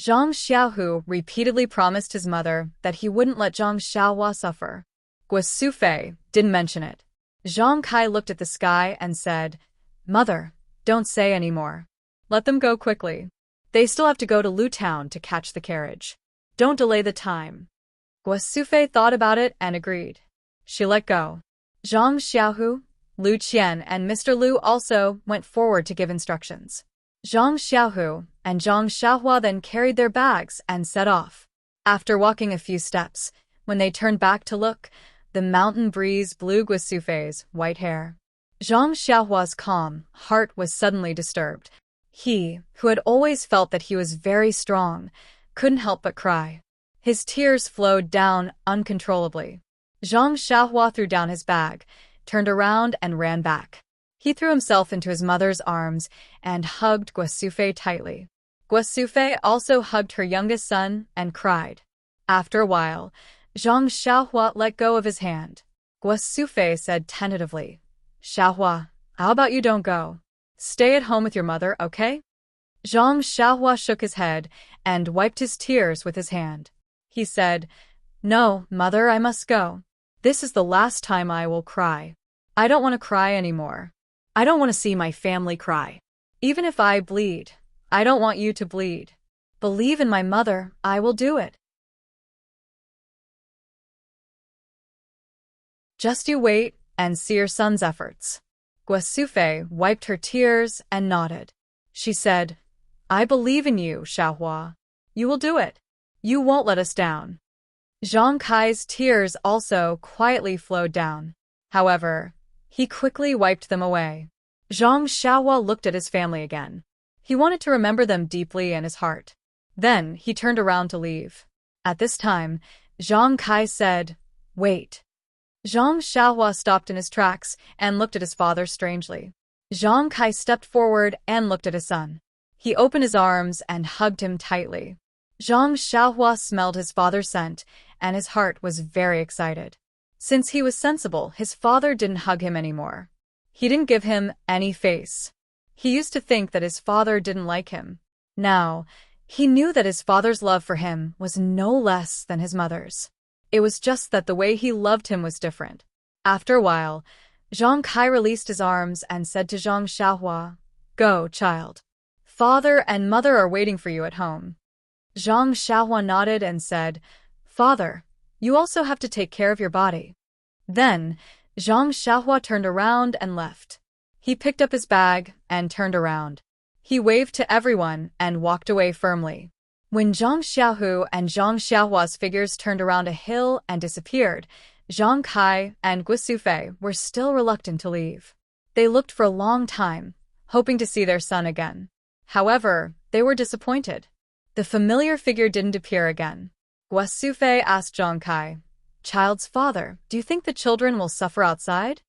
Zhang Xiaohu repeatedly promised his mother that he wouldn't let Zhang Xiaohua suffer. Guosufei didn't mention it. Zhang Kai looked at the sky and said, "Mother, don't say any more. Let them go quickly. They still have to go to Lu Town to catch the carriage. Don't delay the time." Guosufei thought about it and agreed. She let go. Zhang Xiaohu, Lu Qian and Mr. Lu also went forward to give instructions. Zhang Xiaohu and Zhang Xiaohua then carried their bags and set off. After walking a few steps, when they turned back to look, the mountain breeze blew Guosufei's white hair. Zhang Xiaohua's calm heart was suddenly disturbed. He, who had always felt that he was very strong, couldn't help but cry. His tears flowed down uncontrollably. Zhang Xiaohua threw down his bag, turned around and ran back. He threw himself into his mother's arms and hugged Guosufei tightly. Guosufei also hugged her youngest son and cried. After a while, Zhang Xiaohua let go of his hand. Guosufei said tentatively, "Xiaohua, how about you don't go? Stay at home with your mother, okay?" Zhang Xiaohua shook his head and wiped his tears with his hand. He said, "No, mother, I must go. This is the last time I will cry. I don't want to cry anymore. I don't want to see my family cry. Even if I bleed, I don't want you to bleed. Believe in my mother, I will do it. Just you wait and see your son's efforts." Guosufei wiped her tears and nodded. She said, "I believe in you, Xiaohua. You will do it. You won't let us down." Zhang Kai's tears also quietly flowed down. However, he quickly wiped them away. Zhang Xiaohua looked at his family again. He wanted to remember them deeply in his heart. Then he turned around to leave. At this time, Zhang Kai said, "Wait." Zhang Xiaohua stopped in his tracks and looked at his father strangely. Zhang Kai stepped forward and looked at his son. He opened his arms and hugged him tightly. Zhang Xiaohua smelled his father's scent, and his heart was very excited. Since he was sensible, his father didn't hug him anymore. He didn't give him any face. He used to think that his father didn't like him. Now, he knew that his father's love for him was no less than his mother's. It was just that the way he loved him was different. After a while, Zhang Kai released his arms and said to Zhang Xiaohua, "Go, child. Father and mother are waiting for you at home." Zhang Xiaohua nodded and said, "Father, you also have to take care of your body." Then, Zhang Xiaohua turned around and left. He picked up his bag and turned around. He waved to everyone and walked away firmly. When Zhang Xiaohu and Zhang Xiaohua's figures turned around a hill and disappeared, Zhang Kai and Guosufei were still reluctant to leave. They looked for a long time, hoping to see their son again. However, they were disappointed. The familiar figure didn't appear again. Guosufei asked Zhang Kai, "Child's father, do you think the children will suffer outside?"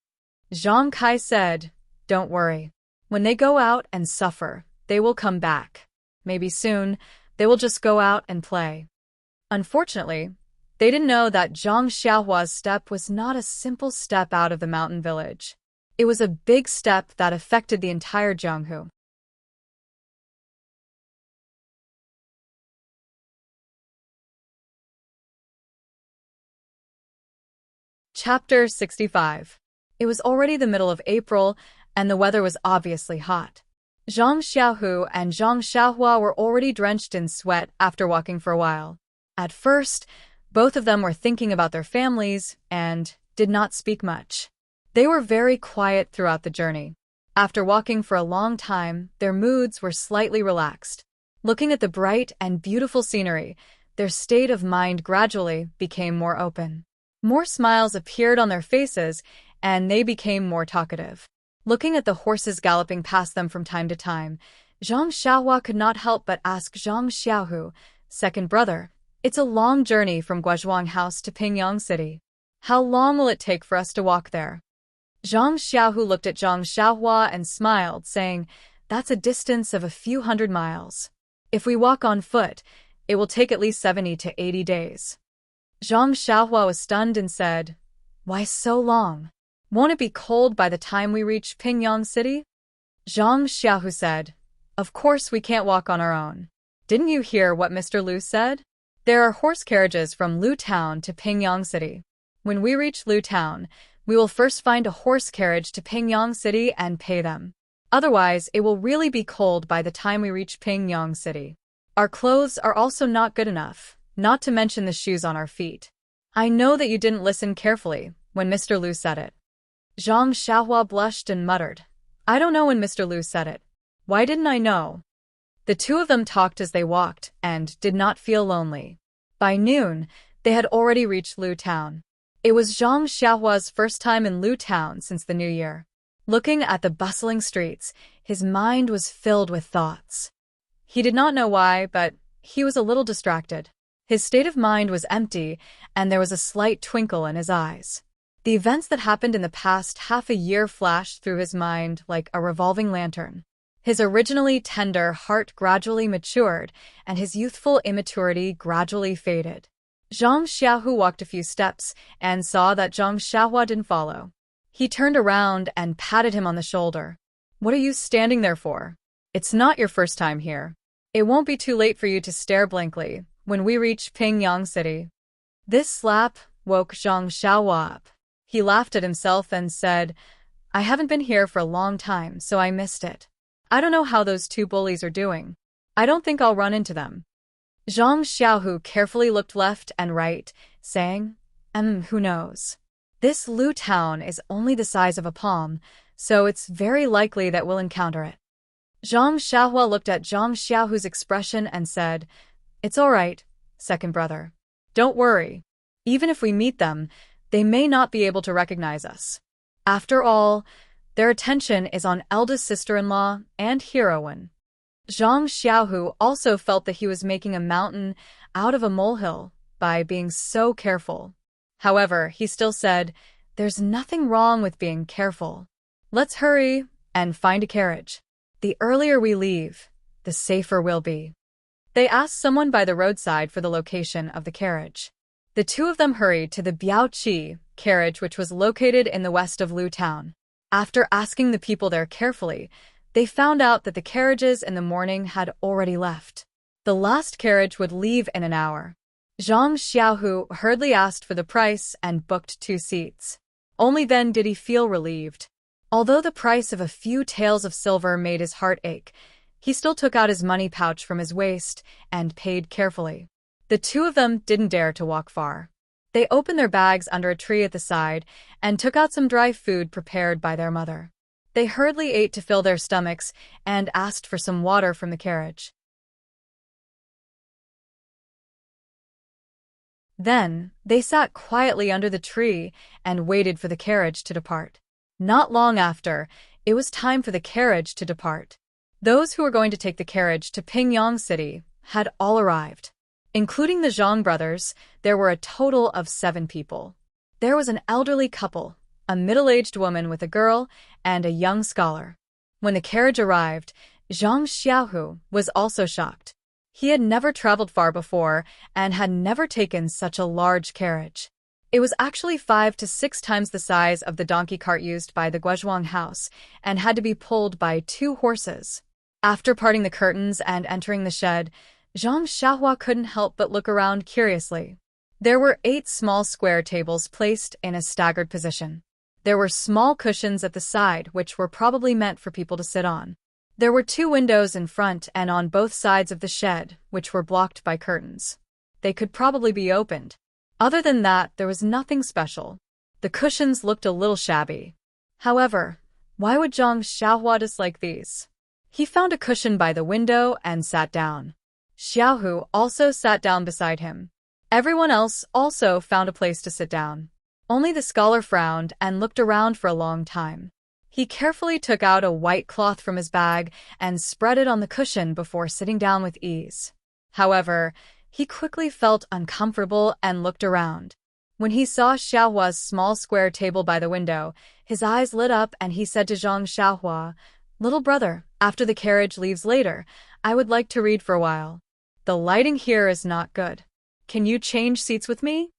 Zhang Kai said, "Don't worry. When they go out and suffer, they will come back. Maybe soon, they will just go out and play." Unfortunately, they didn't know that Zhang Xiaohua's step was not a simple step out of the mountain village. It was a big step that affected the entire Jianghu. Chapter 65. It was already the middle of April, and the weather was obviously hot. Zhang Xiaohu and Zhang Xiaohua were already drenched in sweat after walking for a while. At first, both of them were thinking about their families and did not speak much. They were very quiet throughout the journey. After walking for a long time, their moods were slightly relaxed. Looking at the bright and beautiful scenery, their state of mind gradually became more open. More smiles appeared on their faces, and they became more talkative. Looking at the horses galloping past them from time to time, Zhang Xiaohua could not help but ask Zhang Xiaohu, second brother, "It's a long journey from Guozhuang House to Pingyang City. How long will it take for us to walk there?" Zhang Xiaohu looked at Zhang Xiaohua and smiled, saying, "That's a distance of a few hundred miles. If we walk on foot, it will take at least 70 to 80 days. Zhang Xiaohua was stunned and said, "Why so long? Won't it be cold by the time we reach Pingyang City?" Zhang Xiaohu said, "Of course we can't walk on our own. Didn't you hear what Mr. Liu said? There are horse carriages from Liu Town to Pingyang City. When we reach Liu Town, we will first find a horse carriage to Pingyang City and pay them. Otherwise, it will really be cold by the time we reach Pingyang City. Our clothes are also not good enough, not to mention the shoes on our feet. I know that you didn't listen carefully when Mr. Liu said it." Zhang Xiaohua blushed and muttered, "I don't know when Mr. Liu said it. Why didn't I know?" The two of them talked as they walked and did not feel lonely. By noon, they had already reached Liu Town. It was Zhang Xiaohua's first time in Liu Town since the new year. Looking at the bustling streets, his mind was filled with thoughts. He did not know why, but he was a little distracted. His state of mind was empty, and there was a slight twinkle in his eyes. The events that happened in the past half a year flashed through his mind like a revolving lantern. His originally tender heart gradually matured, and his youthful immaturity gradually faded. Zhang Xiaohu walked a few steps and saw that Zhang Xiaohua didn't follow. He turned around and patted him on the shoulder. "What are you standing there for? It's not your first time here. It won't be too late for you to stare blankly when we reach Pingyang City." This slap woke Zhang Xiaohua up. He laughed at himself and said, "I haven't been here for a long time, so I missed it. I don't know how those two bullies are doing. I don't think I'll run into them." Zhang Xiaohu carefully looked left and right, saying, who knows? This Liu Town is only the size of a palm, so it's very likely that we'll encounter it." Zhang Xiaohua looked at Zhang Xiaohu's expression and said, "It's all right, second brother. Don't worry. Even if we meet them, they may not be able to recognize us. After all, their attention is on eldest sister-in-law and heroine." Zhang Xiaohu also felt that he was making a mountain out of a molehill by being so careful. However, he still said, "There's nothing wrong with being careful. Let's hurry and find a carriage. The earlier we leave, the safer we'll be." They asked someone by the roadside for the location of the carriage. The two of them hurried to the Biaoqi carriage, which was located in the west of Liu Town. After asking the people there carefully, they found out that the carriages in the morning had already left. The last carriage would leave in an hour. Zhang Xiaohu hurriedly asked for the price and booked 2 seats. Only then did he feel relieved. Although the price of a few taels of silver made his heart ache, he still took out his money pouch from his waist and paid carefully. The two of them didn't dare to walk far. They opened their bags under a tree at the side and took out some dry food prepared by their mother. They hurriedly ate to fill their stomachs and asked for some water from the carriage. Then, they sat quietly under the tree and waited for the carriage to depart. Not long after, it was time for the carriage to depart. Those who were going to take the carriage to Pingyang City had all arrived. Including the Zhang brothers, there were a total of 7 people. There was an elderly couple, a middle-aged woman with a girl, and a young scholar. When the carriage arrived, Zhang Xiaohu was also shocked. He had never traveled far before and had never taken such a large carriage. It was actually 5 to 6 times the size of the donkey cart used by the Guozhuang house and had to be pulled by 2 horses. After parting the curtains and entering the shed, Zhang Xiaohua couldn't help but look around curiously. There were 8 small square tables placed in a staggered position. There were small cushions at the side which were probably meant for people to sit on. There were 2 windows in front and on both sides of the shed, which were blocked by curtains. They could probably be opened. Other than that, there was nothing special. The cushions looked a little shabby. However, why would Zhang Xiaohua dislike these? He found a cushion by the window and sat down. Xiaohu also sat down beside him. Everyone else also found a place to sit down. Only the scholar frowned and looked around for a long time. He carefully took out a white cloth from his bag and spread it on the cushion before sitting down with ease. However, he quickly felt uncomfortable and looked around. When he saw Xiaohua's small square table by the window, his eyes lit up and he said to Zhang Xiaohua, "Little brother, after the carriage leaves later, I would like to read for a while. The lighting here is not good. Can you change seats with me?"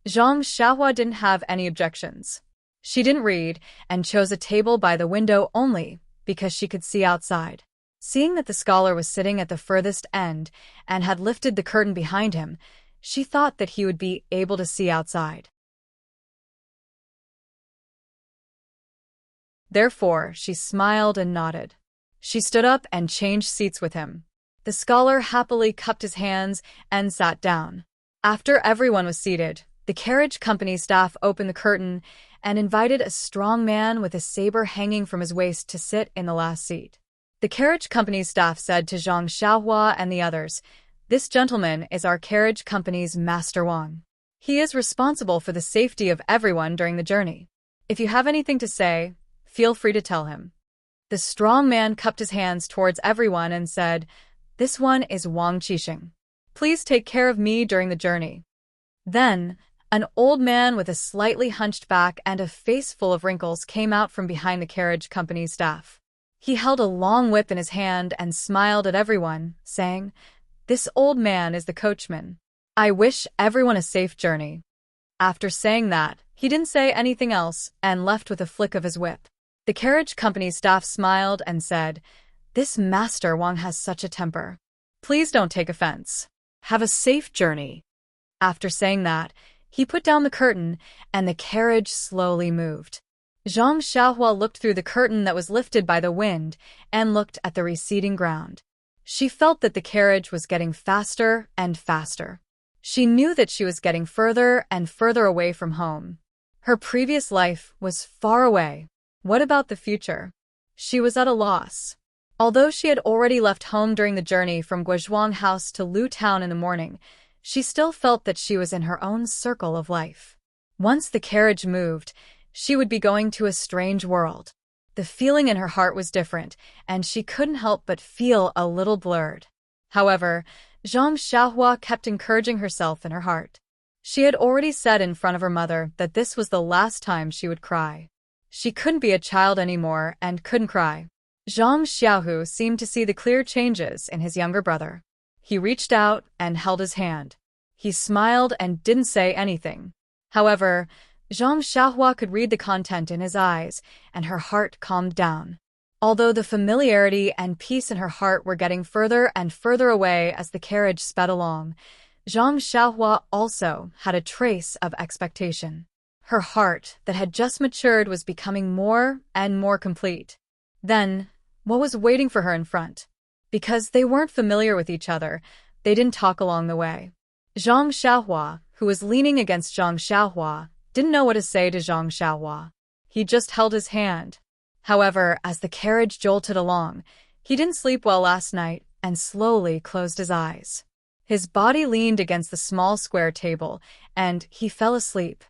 Zhang Xiaohua didn't have any objections. She didn't read and chose a table by the window only because she could see outside. Seeing that the scholar was sitting at the furthest end and had lifted the curtain behind him, she thought that he would be able to see outside. Therefore, she smiled and nodded. She stood up and changed seats with him. The scholar happily cupped his hands and sat down. After everyone was seated, the carriage company staff opened the curtain and invited a strong man with a saber hanging from his waist to sit in the last seat. The carriage company staff said to Zhang Xiaohua and the others, "This gentleman is our carriage company's Master Wang. He is responsible for the safety of everyone during the journey. If you have anything to say, feel free to tell him." The strong man cupped his hands towards everyone and said, "This one is Wang Qixing. Please take care of me during the journey." Then, an old man with a slightly hunched back and a face full of wrinkles came out from behind the carriage company staff. He held a long whip in his hand and smiled at everyone, saying, "This old man is the coachman. I wish everyone a safe journey." After saying that, he didn't say anything else and left with a flick of his whip. The carriage company staff smiled and said, "This Master Wang has such a temper. Please don't take offense. Have a safe journey." After saying that, he put down the curtain and the carriage slowly moved. Zhang Xiaohua looked through the curtain that was lifted by the wind and looked at the receding ground. She felt that the carriage was getting faster and faster. She knew that she was getting further and further away from home. Her previous life was far away. What about the future? She was at a loss. Although she had already left home during the journey from Guozhuang House to Lu Town in the morning, she still felt that she was in her own circle of life. Once the carriage moved, she would be going to a strange world. The feeling in her heart was different, and she couldn't help but feel a little blurred. However, Zhang Xiaohua kept encouraging herself in her heart. She had already said in front of her mother that this was the last time she would cry. She couldn't be a child anymore and couldn't cry. Zhang Xiaohu seemed to see the clear changes in his younger brother. He reached out and held his hand. He smiled and didn't say anything. However, Zhang Xiaohua could read the content in his eyes, and her heart calmed down. Although the familiarity and peace in her heart were getting further and further away as the carriage sped along, Zhang Xiaohua also had a trace of expectation. Her heart, that had just matured, was becoming more and more complete. Then, what was waiting for her in front? Because they weren't familiar with each other, they didn't talk along the way. Zhang Xiaohua, who was leaning against Zhang Xiaohua, didn't know what to say to Zhang Xiaohua. He just held his hand. However, as the carriage jolted along, he didn't sleep well last night and slowly closed his eyes. His body leaned against the small square table, and he fell asleep.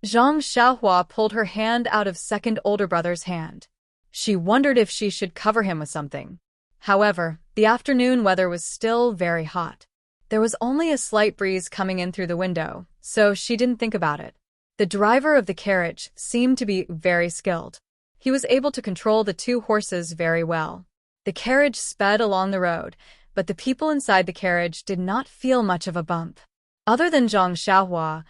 Zhang Xiaohua pulled her hand out of second older brother's hand. She wondered if she should cover him with something. However, the afternoon weather was still very hot. There was only a slight breeze coming in through the window, so she didn't think about it. The driver of the carriage seemed to be very skilled. He was able to control the 2 horses very well. The carriage sped along the road, but the people inside the carriage did not feel much of a bump. Other than Zhang Xiaohua,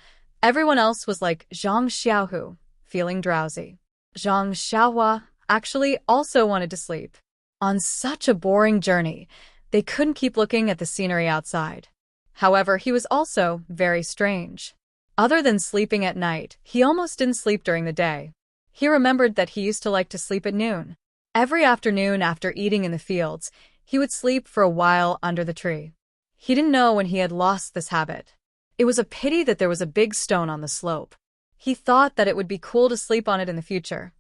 everyone else was like Zhang Xiaohu, feeling drowsy. Zhang Xiaohua actually also wanted to sleep. On such a boring journey, they couldn't keep looking at the scenery outside. However, he was also very strange. Other than sleeping at night, he almost didn't sleep during the day. He remembered that he used to like to sleep at noon. Every afternoon after eating in the fields, he would sleep for a while under the tree. He didn't know when he had lost this habit. It was a pity that there was a big stone on the slope. He thought that it would be cool to sleep on it in the future.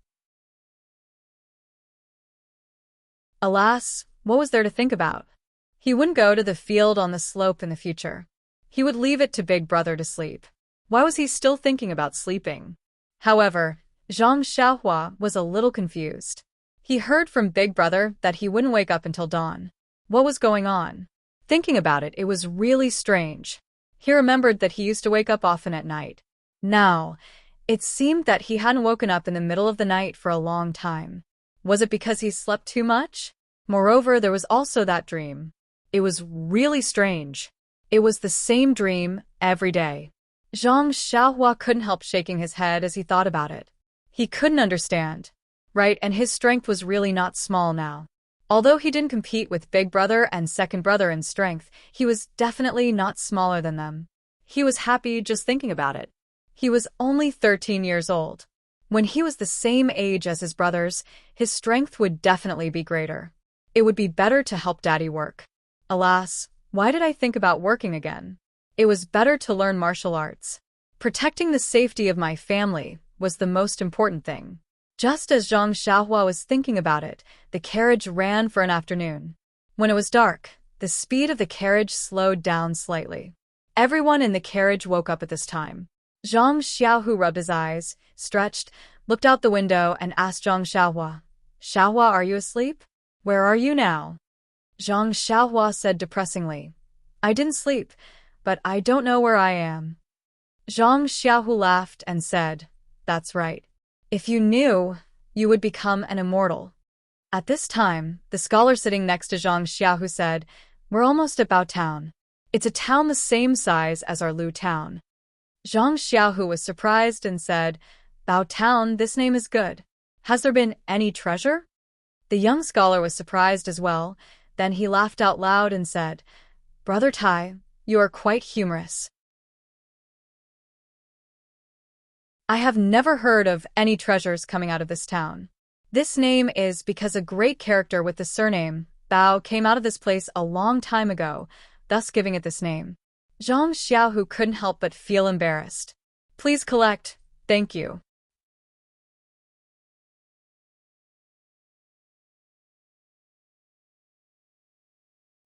Alas, what was there to think about? He wouldn't go to the field on the slope in the future. He would leave it to Big Brother to sleep. Why was he still thinking about sleeping? However, Zhang Xiaohua was a little confused. He heard from Big Brother that he wouldn't wake up until dawn. What was going on? Thinking about it, it was really strange. He remembered that he used to wake up often at night. Now, it seemed that he hadn't woken up in the middle of the night for a long time. Was it because he slept too much? Moreover, there was also that dream. It was really strange. It was the same dream every day. Zhang Xiaohua couldn't help shaking his head as he thought about it. He couldn't understand. Right, and his strength was really not small now. Although he didn't compete with Big Brother and Second Brother in strength, he was definitely not smaller than them. He was happy just thinking about it. He was only 13 years old. When he was the same age as his brothers, his strength would definitely be greater. It would be better to help Daddy work. Alas, why did I think about working again? It was better to learn martial arts. Protecting the safety of my family was the most important thing. Just as Zhang Xiaohua was thinking about it, the carriage ran for an afternoon. When it was dark, the speed of the carriage slowed down slightly. Everyone in the carriage woke up at this time. Zhang Xiaohu rubbed his eyes, stretched, looked out the window, and asked Zhang Xiaohua, "Xiaohua, are you asleep? Where are you now?" Zhang Xiaohua said depressingly, "I didn't sleep, but I don't know where I am." Zhang Xiaohu laughed and said, "That's right. If you knew, you would become an immortal." At this time, the scholar sitting next to Zhang Xiaohu said, "We're almost at Bao Town. It's a town the same size as our Lu town." Zhang Xiaohu was surprised and said, "Bao Town, this name is good. Has there been any treasure?" The young scholar was surprised as well. Then he laughed out loud and said, "Brother Tai, you are quite humorous. I have never heard of any treasures coming out of this town. This name is because a great character with the surname Bao came out of this place a long time ago, thus giving it this name." Zhang Xiaohu couldn't help but feel embarrassed. "Please collect, thank you."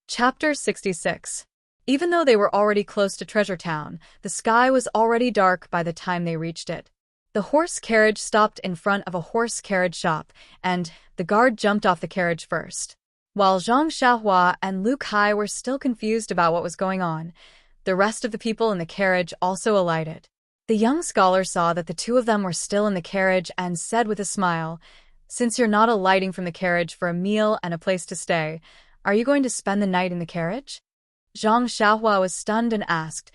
Chapter 66. Even though they were already close to Treasure Town, the sky was already dark by the time they reached it. The horse carriage stopped in front of a horse carriage shop, and the guard jumped off the carriage first. While Zhang Xiaohua and Lu Kai were still confused about what was going on, the rest of the people in the carriage also alighted. The young scholar saw that the two of them were still in the carriage and said with a smile, "Since you're not alighting from the carriage for a meal and a place to stay, are you going to spend the night in the carriage?" Zhang Xiaohua was stunned and asked,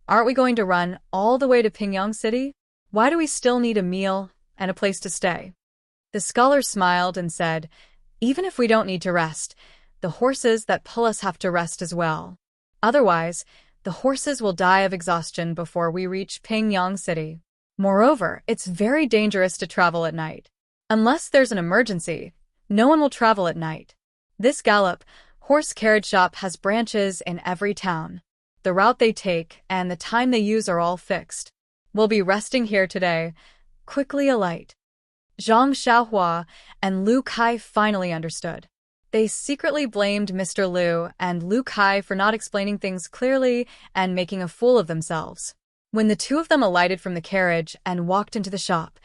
"Aren't we going to run all the way to Pingyang City? Why do we still need a meal and a place to stay?" The scholar smiled and said, "Even if we don't need to rest, the horses that pull us have to rest as well. Otherwise, the horses will die of exhaustion before we reach Pingyang City. Moreover, it's very dangerous to travel at night. Unless there's an emergency, no one will travel at night. This gallop horse carriage shop has branches in every town. The route they take and the time they use are all fixed. We'll be resting here today. Quickly alight." Zhang Xiaohua and Lu Kai finally understood. They secretly blamed Mr. Liu and Lu Kai for not explaining things clearly and making a fool of themselves. When the two of them alighted from the carriage and walked into the shop,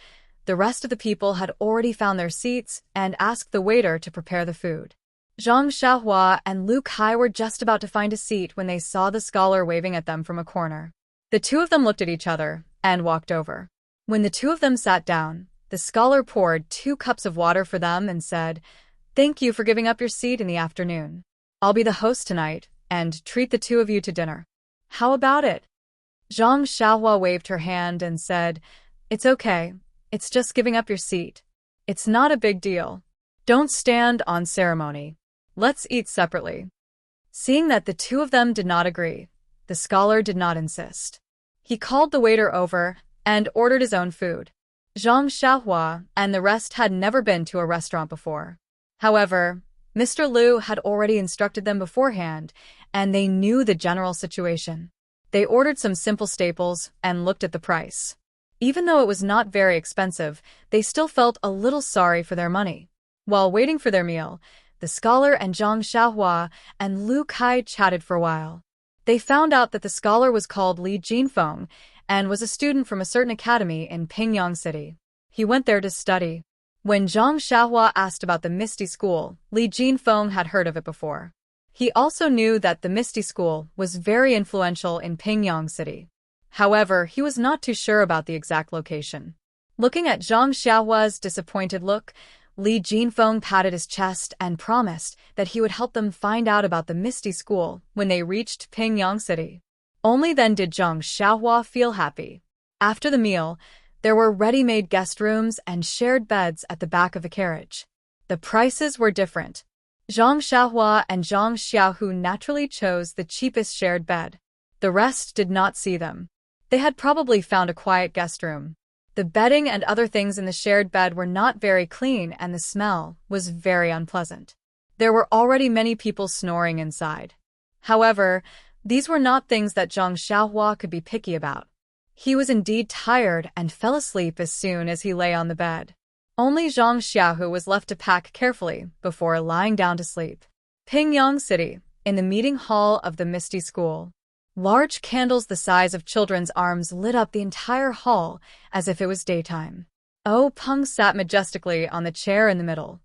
the rest of the people had already found their seats and asked the waiter to prepare the food. Zhang Xiaohua and Lu Kai were just about to find a seat when they saw the scholar waving at them from a corner. The two of them looked at each other and walked over. When the two of them sat down, the scholar poured 2 cups of water for them and said, "Thank you for giving up your seat in the afternoon. I'll be the host tonight and treat the two of you to dinner. How about it?" Zhang Xiaohua waved her hand and said, "It's okay. It's just giving up your seat. It's not a big deal. Don't stand on ceremony. Let's eat separately." Seeing that the two of them did not agree, the scholar did not insist. He called the waiter over and ordered his own food. Zhang Xiaohua and the rest had never been to a restaurant before. However, Mr. Liu had already instructed them beforehand, and they knew the general situation. They ordered some simple staples and looked at the price. Even though it was not very expensive, they still felt a little sorry for their money. While waiting for their meal, the scholar and Zhang Xiaohua and Lu Kai chatted for a while. They found out that the scholar was called Li Jinfeng and was a student from a certain academy in Pingyang City. He went there to study. When Zhang Xiaohua asked about the Misty School, Li Jinfeng had heard of it before. He also knew that the Misty School was very influential in Pingyang City. However, he was not too sure about the exact location. Looking at Zhang Xiaohua's disappointed look, Li Jinfeng patted his chest and promised that he would help them find out about the Misty School when they reached Pingyang City. Only then did Zhang Xiaohua feel happy. After the meal, there were ready-made guest rooms and shared beds at the back of the carriage. The prices were different. Zhang Xiaohua and Zhang Xiaohu naturally chose the cheapest shared bed. The rest did not see them. They had probably found a quiet guest room. The bedding and other things in the shared bed were not very clean, and the smell was very unpleasant. There were already many people snoring inside. However, these were not things that Zhang Xiaohua could be picky about. He was indeed tired and fell asleep as soon as he lay on the bed. Only Zhang Xiaohu was left to pack carefully before lying down to sleep. Pingyang City, in the meeting hall of the Misty School. Large candles the size of children's arms lit up the entire hall as if it was daytime. Oh Peng sat majestically on the chair in the middle.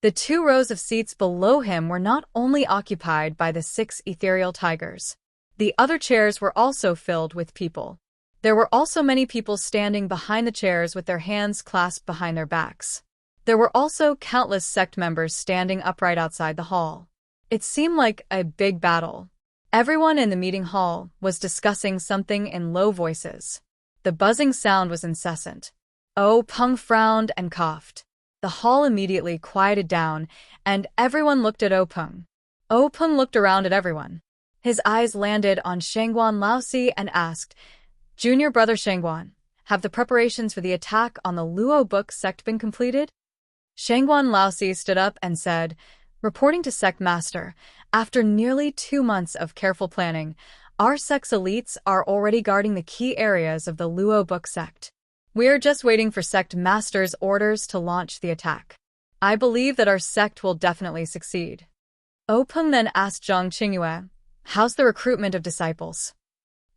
The 2 rows of seats below him were not only occupied by the 6 ethereal tigers. The other chairs were also filled with people. There were also many people standing behind the chairs with their hands clasped behind their backs. There were also countless sect members standing upright outside the hall. It seemed like a big battle. Everyone in the meeting hall was discussing something in low voices. The buzzing sound was incessant. Oh Peng frowned and coughed. The hall immediately quieted down, and everyone looked at Oh Peng. Oh Peng looked around at everyone. His eyes landed on Shangguan Laosi and asked, "Junior brother Shangguan, have the preparations for the attack on the Audiobook sect been completed?" Shangguan Laosi stood up and said, "Reporting to Sect Master, after nearly 2 months of careful planning, our sect's elites are already guarding the key areas of the Audiobook sect. We are just waiting for Sect Master's orders to launch the attack. I believe that our sect will definitely succeed." Oh Peng then asked Zhang Qingyue, "How's the recruitment of disciples?"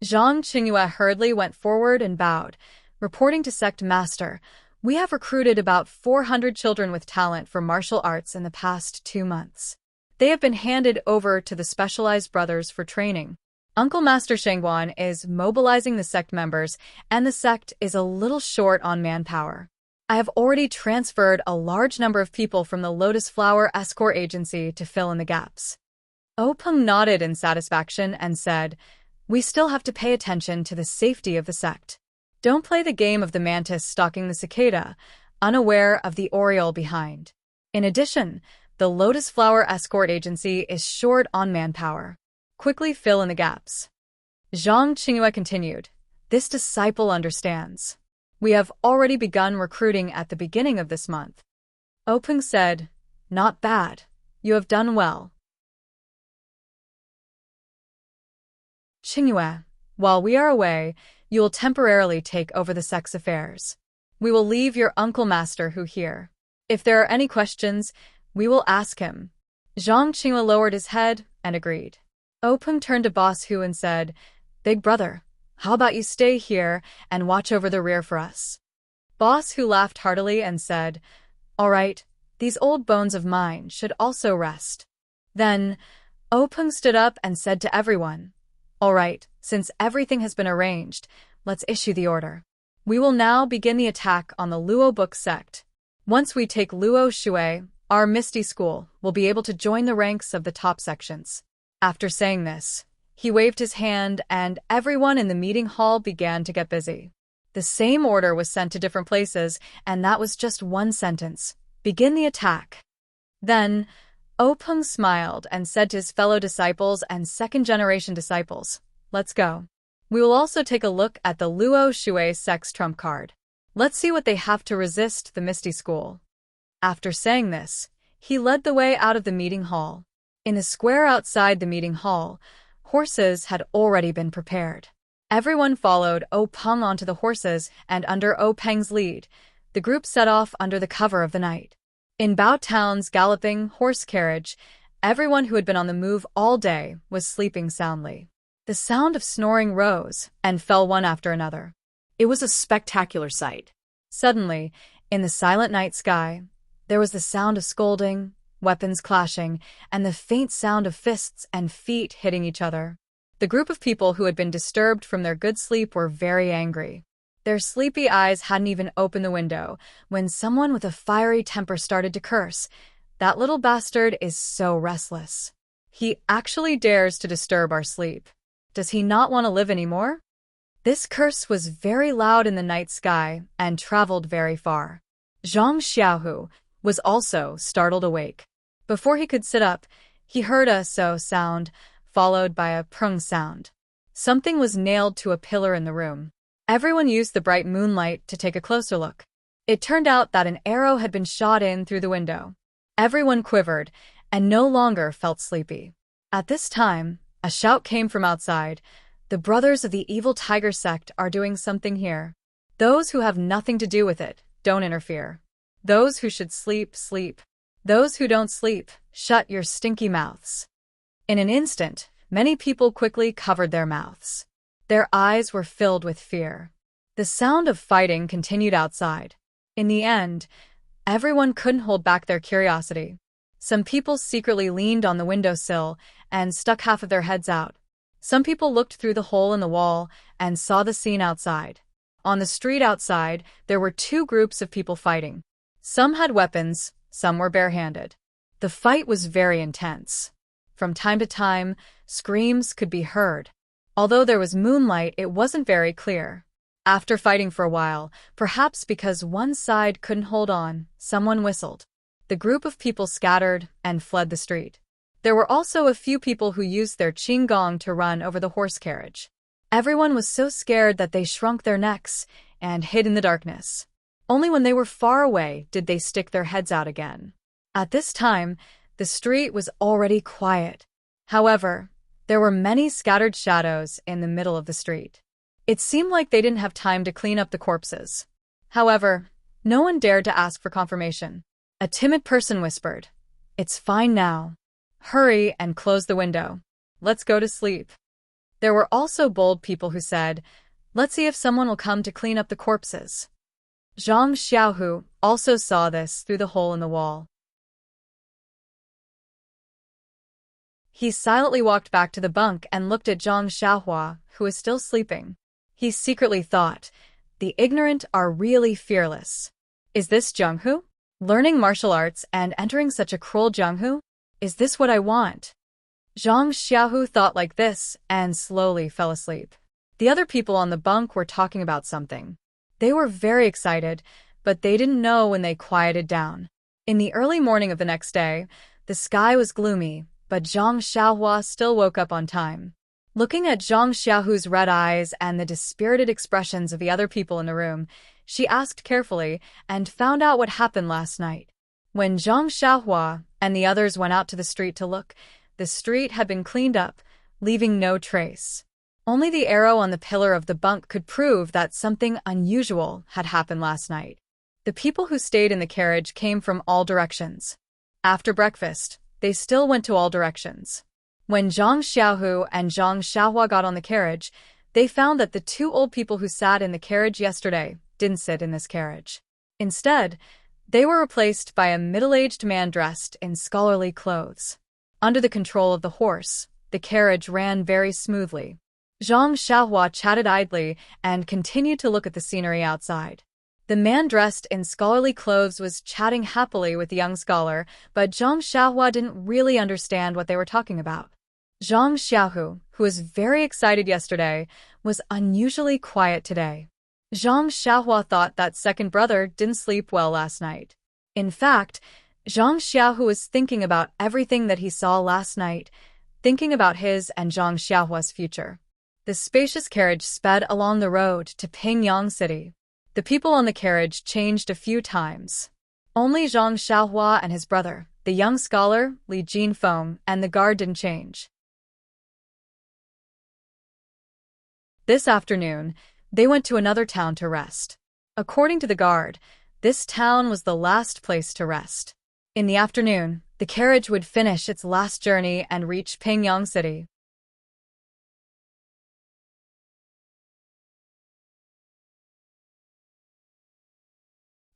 Zhang Qingyue hurriedly went forward and bowed, reporting to Sect Master, "We have recruited about 400 children with talent for martial arts in the past 2 months. They have been handed over to the specialized brothers for training. Uncle Master Shangguan is mobilizing the sect members, and the sect is a little short on manpower. I have already transferred a large number of people from the Lotus Flower Escort Agency to fill in the gaps." Oh Peng nodded in satisfaction and said, "We still have to pay attention to the safety of the sect. Don't play the game of the mantis stalking the cicada, unaware of the oriole behind. In addition, the Lotus Flower Escort Agency is short on manpower. Quickly fill in the gaps." Zhang Qingyue continued, "This disciple understands. We have already begun recruiting at the beginning of this month." Oh Peng said, "Not bad. You have done well." "Qingyue, while we are away, you will temporarily take over the sect's affairs. We will leave your Uncle Master Hu here. If there are any questions, we will ask him." Zhang Qingyue lowered his head and agreed. Oh Peng turned to Boss Hu and said, "Big brother, how about you stay here and watch over the rear for us?" Boss Hu laughed heartily and said, "All right, these old bones of mine should also rest." Then, Oh Peng stood up and said to everyone, "All right, since everything has been arranged, let's issue the order. We will now begin the attack on the Audiobook sect. Once we take Luo Shui, our Misty School will be able to join the ranks of the top sections." After saying this, he waved his hand and everyone in the meeting hall began to get busy. The same order was sent to different places, and that was just one sentence: "Begin the attack." Then, Oh Peng smiled and said to his fellow disciples and second-generation disciples, "Let's go. We will also take a look at the Luo Shui sect's trump card." Let's see what they have to resist the Misty School. After saying this, he led the way out of the meeting hall. In the square outside the meeting hall, horses had already been prepared. Everyone followed O Peng onto the horses, and under O Peng's lead, the group set off under the cover of the night. In Bao Town's galloping horse carriage, everyone who had been on the move all day was sleeping soundly. The sound of snoring rose and fell one after another. It was a spectacular sight. Suddenly, in the silent night sky, there was the sound of scolding, weapons clashing, and the faint sound of fists and feet hitting each other. The group of people who had been disturbed from their good sleep were very angry. Their sleepy eyes hadn't even opened the window when someone with a fiery temper started to curse. "That little bastard is so restless. He actually dares to disturb our sleep. Does he not want to live anymore?" This curse was very loud in the night sky and traveled very far. Zhang Xiaohu was also startled awake. Before he could sit up, he heard a so sound, followed by a prung sound. Something was nailed to a pillar in the room. Everyone used the bright moonlight to take a closer look. It turned out that an arrow had been shot in through the window. Everyone quivered and no longer felt sleepy. At this time, a shout came from outside. "The brothers of the evil tiger sect are doing something here. Those who have nothing to do with it, don't interfere. Those who should sleep, sleep. Those who don't sleep, shut your stinky mouths." In an instant, many people quickly covered their mouths. Their eyes were filled with fear. The sound of fighting continued outside. In the end, everyone couldn't hold back their curiosity. Some people secretly leaned on the windowsill and stuck half of their heads out. Some people looked through the hole in the wall and saw the scene outside. On the street outside, there were two groups of people fighting. Some had weapons, some were barehanded. The fight was very intense. From time to time, screams could be heard. Although there was moonlight, it wasn't very clear. After fighting for a while, perhaps because one side couldn't hold on, someone whistled. The group of people scattered and fled the street. There were also a few people who used their qinggong to run over the horse carriage. Everyone was so scared that they shrunk their necks and hid in the darkness. Only when they were far away did they stick their heads out again. At this time, the street was already quiet. However, there were many scattered shadows in the middle of the street. It seemed like they didn't have time to clean up the corpses. However, no one dared to ask for confirmation. A timid person whispered, "It's fine now. Hurry and close the window. Let's go to sleep." There were also bold people who said, "Let's see if someone will come to clean up the corpses." Zhang Xiaohu also saw this through the hole in the wall. He silently walked back to the bunk and looked at Zhang Xiaohua, who was still sleeping. He secretly thought, "The ignorant are really fearless. Is this Zhenghu? Learning martial arts and entering such a cruel Zhenghu? Is this what I want?" Zhang Xiaohu thought like this and slowly fell asleep. The other people on the bunk were talking about something. They were very excited, but they didn't know when they quieted down. In the early morning of the next day, the sky was gloomy, but Zhang Xiaohua still woke up on time. Looking at Zhang Xiaohu's red eyes and the dispirited expressions of the other people in the room, she asked carefully and found out what happened last night. When Zhang Xiaohua and the others went out to the street to look, the street had been cleaned up, leaving no trace. Only the arrow on the pillar of the bunk could prove that something unusual had happened last night. The people who stayed in the carriage came from all directions. After breakfast, they still went to all directions. When Zhang Xiaohu and Zhang Xiaohua got on the carriage, they found that the two old people who sat in the carriage yesterday didn't sit in this carriage. Instead, they were replaced by a middle-aged man dressed in scholarly clothes. Under the control of the horse, the carriage ran very smoothly. Zhang Xiaohua chatted idly and continued to look at the scenery outside. The man dressed in scholarly clothes was chatting happily with the young scholar, but Zhang Xiaohua didn't really understand what they were talking about. Zhang Xiaohu, who was very excited yesterday, was unusually quiet today. Zhang Xiaohua thought that second brother didn't sleep well last night. In fact, Zhang Xiaohu was thinking about everything that he saw last night, thinking about his and Zhang Xiaohua's future. The spacious carriage sped along the road to Pingyang City. The people on the carriage changed a few times. Only Zhang Xiaohua and his brother, the young scholar, Li Jinfeng, and the guard didn't change. This afternoon, they went to another town to rest. According to the guard, this town was the last place to rest. In the afternoon, the carriage would finish its last journey and reach Pingyang City.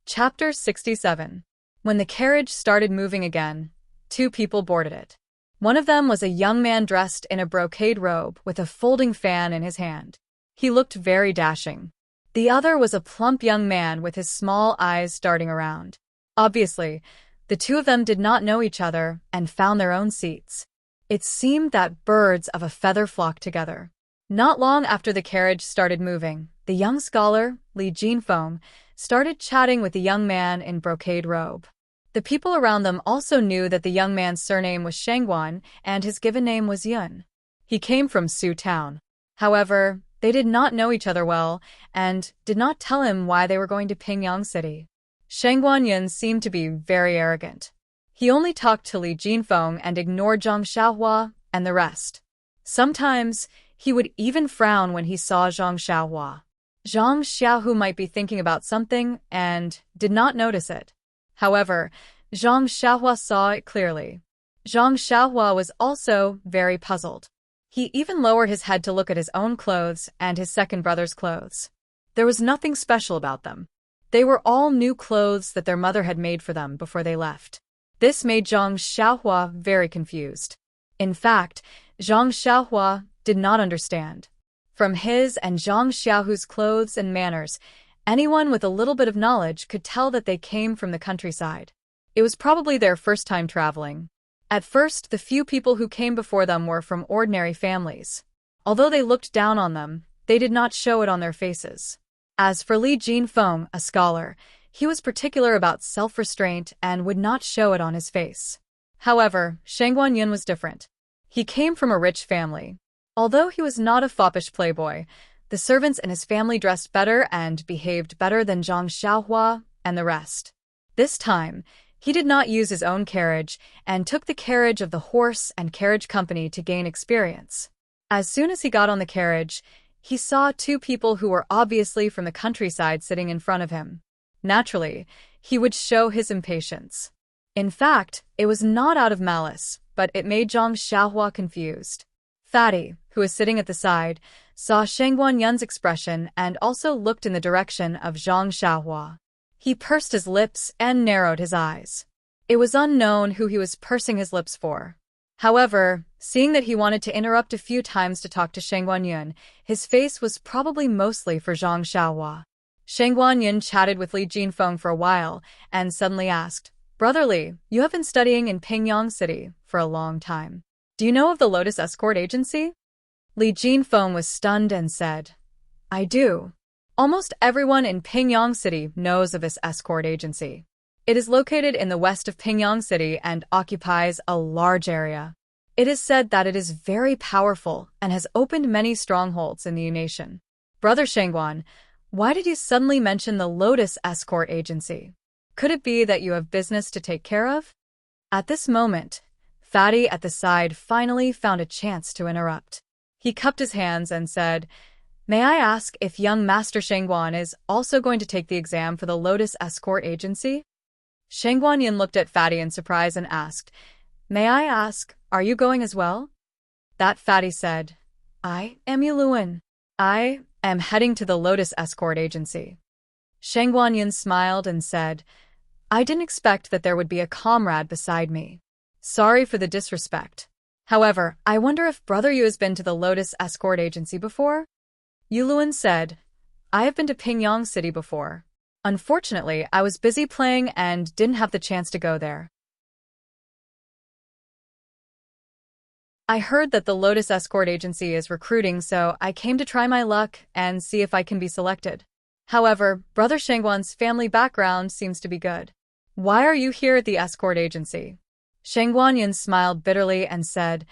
Chapter 67. When the carriage started moving again, two people boarded it. One of them was a young man dressed in a brocade robe with a folding fan in his hand. He looked very dashing. The other was a plump young man with his small eyes darting around. Obviously, the two of them did not know each other and found their own seats. It seemed that birds of a feather flocked together. Not long after the carriage started moving, the young scholar, Li Jinfeng, started chatting with the young man in brocade robe. The people around them also knew that the young man's surname was Shangguan and his given name was Yun. He came from Su Town. However, they did not know each other well and did not tell him why they were going to Pingyang City. Shangguan Yun seemed to be very arrogant. He only talked to Li Jinfeng and ignored Zhang Xiaohua and the rest. Sometimes, he would even frown when he saw Zhang Xiaohua. Zhang Xiaohu might be thinking about something and did not notice it. However, Zhang Xiaohua saw it clearly. Zhang Xiaohua was also very puzzled. He even lowered his head to look at his own clothes and his second brother's clothes. There was nothing special about them. They were all new clothes that their mother had made for them before they left. This made Zhang Xiaohua very confused. In fact, Zhang Xiaohua did not understand. From his and Zhang Xiaohu's clothes and manners, anyone with a little bit of knowledge could tell that they came from the countryside. It was probably their first time traveling. At first, the few people who came before them were from ordinary families. Although they looked down on them, they did not show it on their faces. As for Li Jinfeng, a scholar, he was particular about self-restraint and would not show it on his face. However, Shangguan Yun was different. He came from a rich family. Although he was not a foppish playboy, the servants in his family dressed better and behaved better than Zhang Xiaohua and the rest. This time, he did not use his own carriage and took the carriage of the horse and carriage company to gain experience. As soon as he got on the carriage, he saw two people who were obviously from the countryside sitting in front of him. Naturally, he would show his impatience. In fact, it was not out of malice, but it made Zhang Xiaohua confused. Fatty, who was sitting at the side, saw Shangguan Yun's expression and also looked in the direction of Zhang Xiaohua. He pursed his lips and narrowed his eyes. It was unknown who he was pursing his lips for. However, seeing that he wanted to interrupt a few times to talk to Shangguan Yun, his face was probably mostly for Zhang Xiaohua. Shangguan Yun chatted with Li Jinfeng for a while and suddenly asked, "Brother Li, you have been studying in Pingyang City for a long time. Do you know of the Lotus Escort Agency?" Li Jinfeng was stunned and said, "I do. Almost everyone in Pingyang City knows of this escort agency. It is located in the west of Pingyang City and occupies a large area. It is said that it is very powerful and has opened many strongholds in the nation. Brother Shangguan, why did you suddenly mention the Lotus Escort Agency? Could it be that you have business to take care of?" At this moment, Fatty at the side finally found a chance to interrupt. He cupped his hands and said, "May I ask if young Master Shangguan is also going to take the exam for the Lotus Escort Agency?" Shangguan Yin looked at Fatty in surprise and asked, "May I ask, are you going as well?" That Fatty said, "I am Yuluan. I am heading to the Lotus Escort Agency." Shangguan Yin smiled and said, "I didn't expect that there would be a comrade beside me. Sorry for the disrespect. However, I wonder if Brother Yu has been to the Lotus Escort Agency before?" Yuluan said, "I have been to Pingyang City before. Unfortunately, I was busy playing and didn't have the chance to go there. I heard that the Lotus Escort Agency is recruiting, so I came to try my luck and see if I can be selected. However, Brother Shangguan's family background seems to be good. Why are you here at the escort agency?" Shangguan Yin smiled bitterly and said,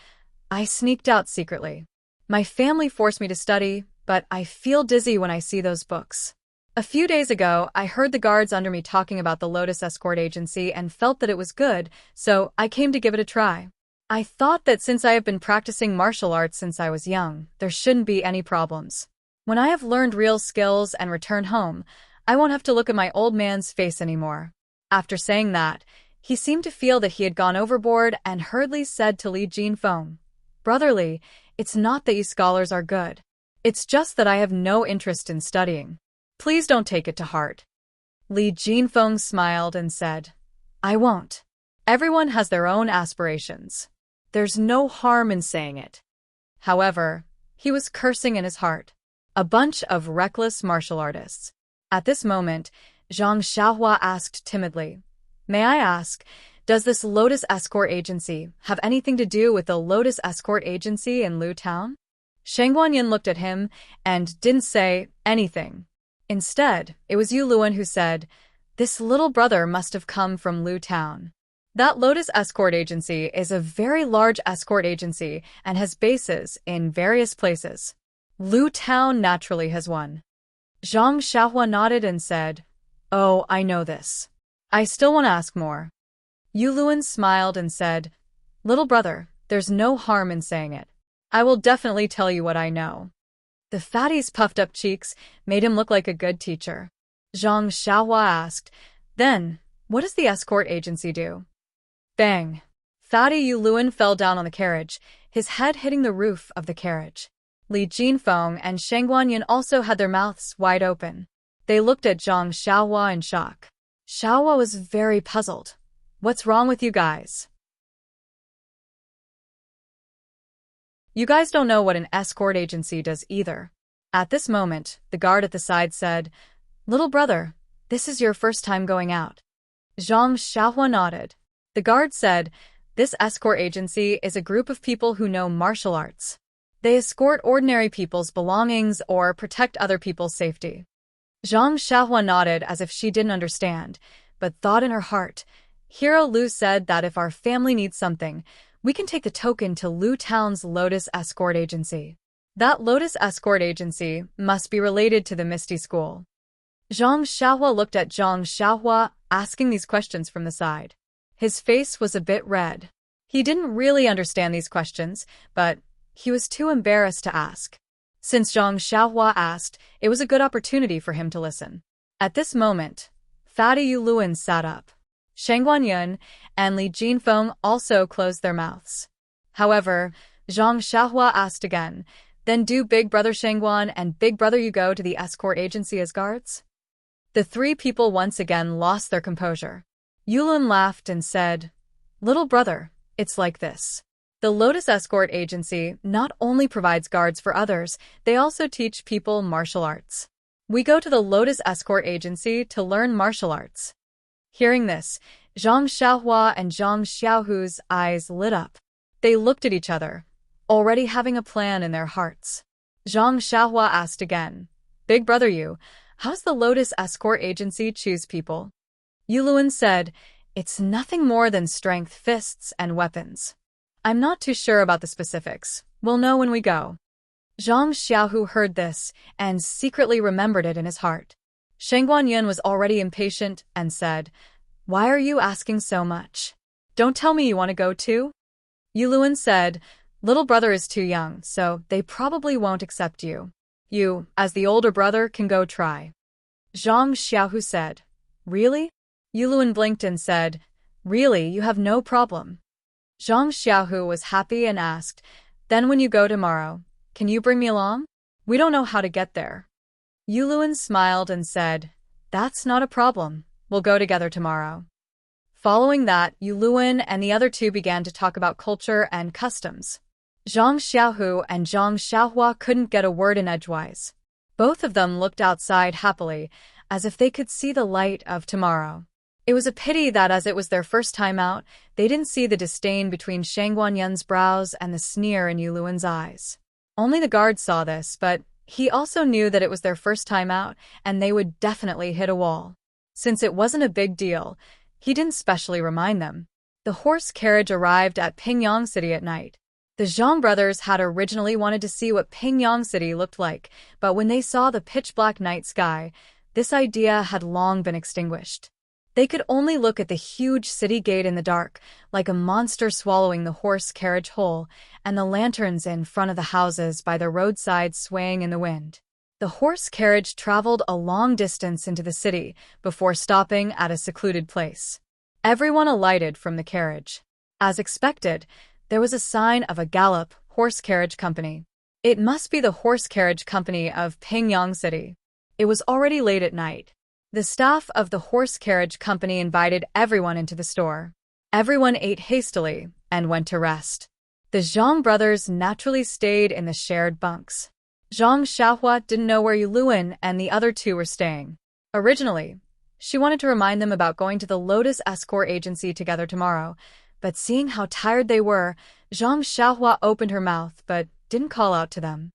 "I sneaked out secretly. My family forced me to study, but I feel dizzy when I see those books. A few days ago, I heard the guards under me talking about the Lotus Escort Agency and felt that it was good, so I came to give it a try. I thought that since I have been practicing martial arts since I was young, there shouldn't be any problems. When I have learned real skills and return home, I won't have to look at my old man's face anymore. After saying that, he seemed to feel that he had gone overboard and hurriedly said to Li Jinfeng, "Brother Li, it's not that you scholars are good. It's just that I have no interest in studying. Please don't take it to heart." Li Jinfeng smiled and said, "I won't. Everyone has their own aspirations. There's no harm in saying it." However, he was cursing in his heart. A bunch of reckless martial artists. At this moment, Zhang Xiaohua asked timidly, "May I ask, does this Lotus Escort Agency have anything to do with the Lotus Escort Agency in Lu Town?" Shang Guanyin looked at him and didn't say anything. Instead, it was Yu Luan who said, "This little brother must have come from Lu Town. That Lotus Escort Agency is a very large escort agency and has bases in various places. Lu Town naturally has one." Zhang Xiaohua nodded and said, "Oh, I know this. I still want to ask more." Yu Luan smiled and said, "Little brother, there's no harm in saying it. I will definitely tell you what I know." The fatty's puffed up cheeks made him look like a good teacher. Zhang Xiaohua asked, "Then, what does the escort agency do?" Bang! Fatty Yu Luan fell down on the carriage, his head hitting the roof of the carriage. Li Jinfeng and Shang Guanyin also had their mouths wide open. They looked at Zhang Xiaohua in shock. Xiaohua was very puzzled. "What's wrong with you guys? You guys don't know what an escort agency does either." At this moment, the guard at the side said, "Little brother, this is your first time going out." Zhang Xiaohua nodded. The guard said, "This escort agency is a group of people who know martial arts. They escort ordinary people's belongings or protect other people's safety." Zhang Xiaohua nodded as if she didn't understand, but thought in her heart, "Hero Lu said that if our family needs something, we can take the token to Lu Town's Lotus Escort Agency. That Lotus Escort Agency must be related to the Misty School." Zhang Xiaohua looked at Zhang Xiaohua, asking these questions from the side. His face was a bit red. He didn't really understand these questions, but he was too embarrassed to ask. Since Zhang Xiaohua asked, it was a good opportunity for him to listen. At this moment, Fatty Yu Luan sat up. Shang Guanyin and Li Jinfeng also closed their mouths. However, Zhang Xiaohua asked again, "Then do Big Brother Shangguan and Big Brother Yu go to the escort agency as guards?" The three people once again lost their composure. Yulun laughed and said, "Little brother, it's like this. The Lotus Escort Agency not only provides guards for others, they also teach people martial arts. We go to the Lotus Escort Agency to learn martial arts." Hearing this, Zhang Xiaohua and Zhang Xiaohu's eyes lit up. They looked at each other, already having a plan in their hearts. Zhang Xiaohua asked again, "Big Brother Yu, how's the Lotus Escort Agency choose people?" Yuluan said, "It's nothing more than strength fists and weapons. I'm not too sure about the specifics. We'll know when we go." Zhang Xiaohu heard this and secretly remembered it in his heart. Shang Guanyin was already impatient and said, "Why are you asking so much? Don't tell me you want to go too?" Yuluan said, "Little brother is too young, so they probably won't accept you. You, as the older brother, can go try." Zhang Xiaohu said, "Really?" Yuluan blinked and said, "Really, you have no problem." Zhang Xiaohu was happy and asked, "Then when you go tomorrow, can you bring me along? We don't know how to get there." Yuluan smiled and said, "That's not a problem. We'll go together tomorrow." Following that, Yuluan and the other two began to talk about culture and customs. Zhang Xiaohu and Zhang Xiaohua couldn't get a word in edgewise. Both of them looked outside happily, as if they could see the light of tomorrow. It was a pity that as it was their first time out, they didn't see the disdain between Shang Guanyun's brows and the sneer in Yuluan's eyes. Only the guard saw this, but he also knew that it was their first time out, and they would definitely hit a wall. Since it wasn't a big deal, he didn't specially remind them. The horse carriage arrived at Pingyang City at night. The Zhang brothers had originally wanted to see what Pingyang City looked like, but when they saw the pitch-black night sky, This idea had long been extinguished. They could only look at the huge city gate in the dark, like a monster swallowing the horse carriage whole, and the lanterns in front of the houses by the roadside swaying in the wind. The horse carriage traveled a long distance into the city before stopping at a secluded place. Everyone alighted from the carriage. As expected, there was a sign of a gallop horse carriage company. It must be the horse carriage company of Pingyang City. It was already late at night. The staff of the horse carriage company invited everyone into the store. Everyone ate hastily and went to rest. The Zhang brothers naturally stayed in the shared bunks. Zhang Xiaohua didn't know where Yuluan and the other two were staying. Originally, she wanted to remind them about going to the Lotus Escort Agency together tomorrow, but seeing how tired they were, Zhang Xiaohua opened her mouth but didn't call out to them.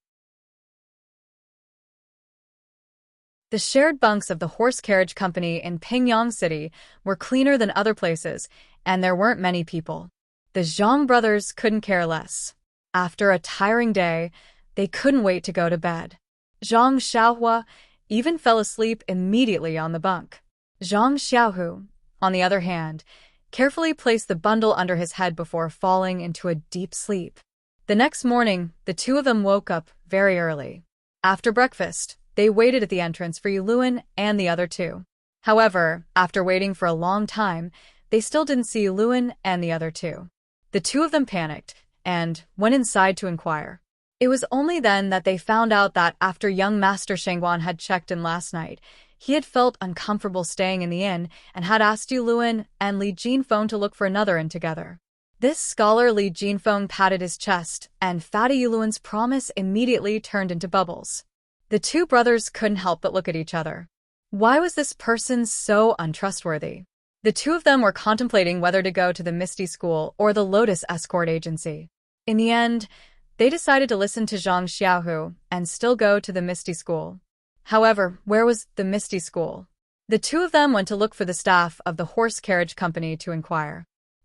The shared bunks of the horse carriage company in Pingyang City were cleaner than other places, and there weren't many people. The Zhang brothers couldn't care less. After a tiring day, they couldn't wait to go to bed. Zhang Xiaohua even fell asleep immediately on the bunk. Zhang Xiaohu, on the other hand, carefully placed the bundle under his head before falling into a deep sleep. The next morning, the two of them woke up very early. After breakfast, they waited at the entrance for Yuluan and the other two. However, after waiting for a long time, they still didn't see Yuluan and the other two. The two of them panicked and went inside to inquire. It was only then that they found out that after young Master Shengguan had checked in last night, he had felt uncomfortable staying in the inn and had asked Yuluan and Li Jinfeng to look for another inn together. This scholar Li Jinfeng patted his chest, and fatty Yuluan's promise immediately turned into bubbles. The two brothers couldn't help but look at each other. Why was this person so untrustworthy? The two of them were contemplating whether to go to the Misty School or the Lotus Escort Agency. In the end, they decided to listen to Zhang Xiaohu and still go to the Misty School. However, where was the Misty School? The two of them went to look for the staff of the horse carriage company to inquire.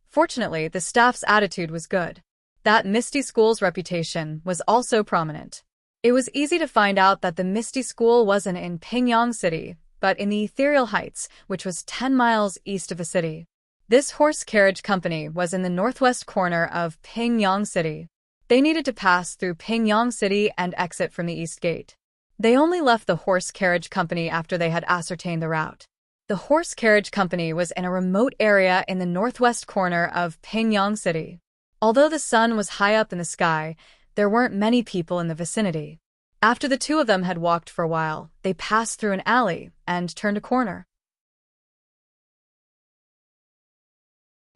Fortunately, the staff's attitude was good. That Misty School's reputation was also prominent. It was easy to find out that the Misty School wasn't in Pingyang City, but in the Ethereal Heights, which was 10 miles east of the city. This horse carriage company was in the northwest corner of Pingyang City. They needed to pass through Pingyang City and exit from the east gate. They only left the horse carriage company after they had ascertained the route. The horse carriage company was in a remote area in the northwest corner of Pingyang City. Although the sun was high up in the sky, there weren't many people in the vicinity. After the two of them had walked for a while, they passed through an alley and turned a corner.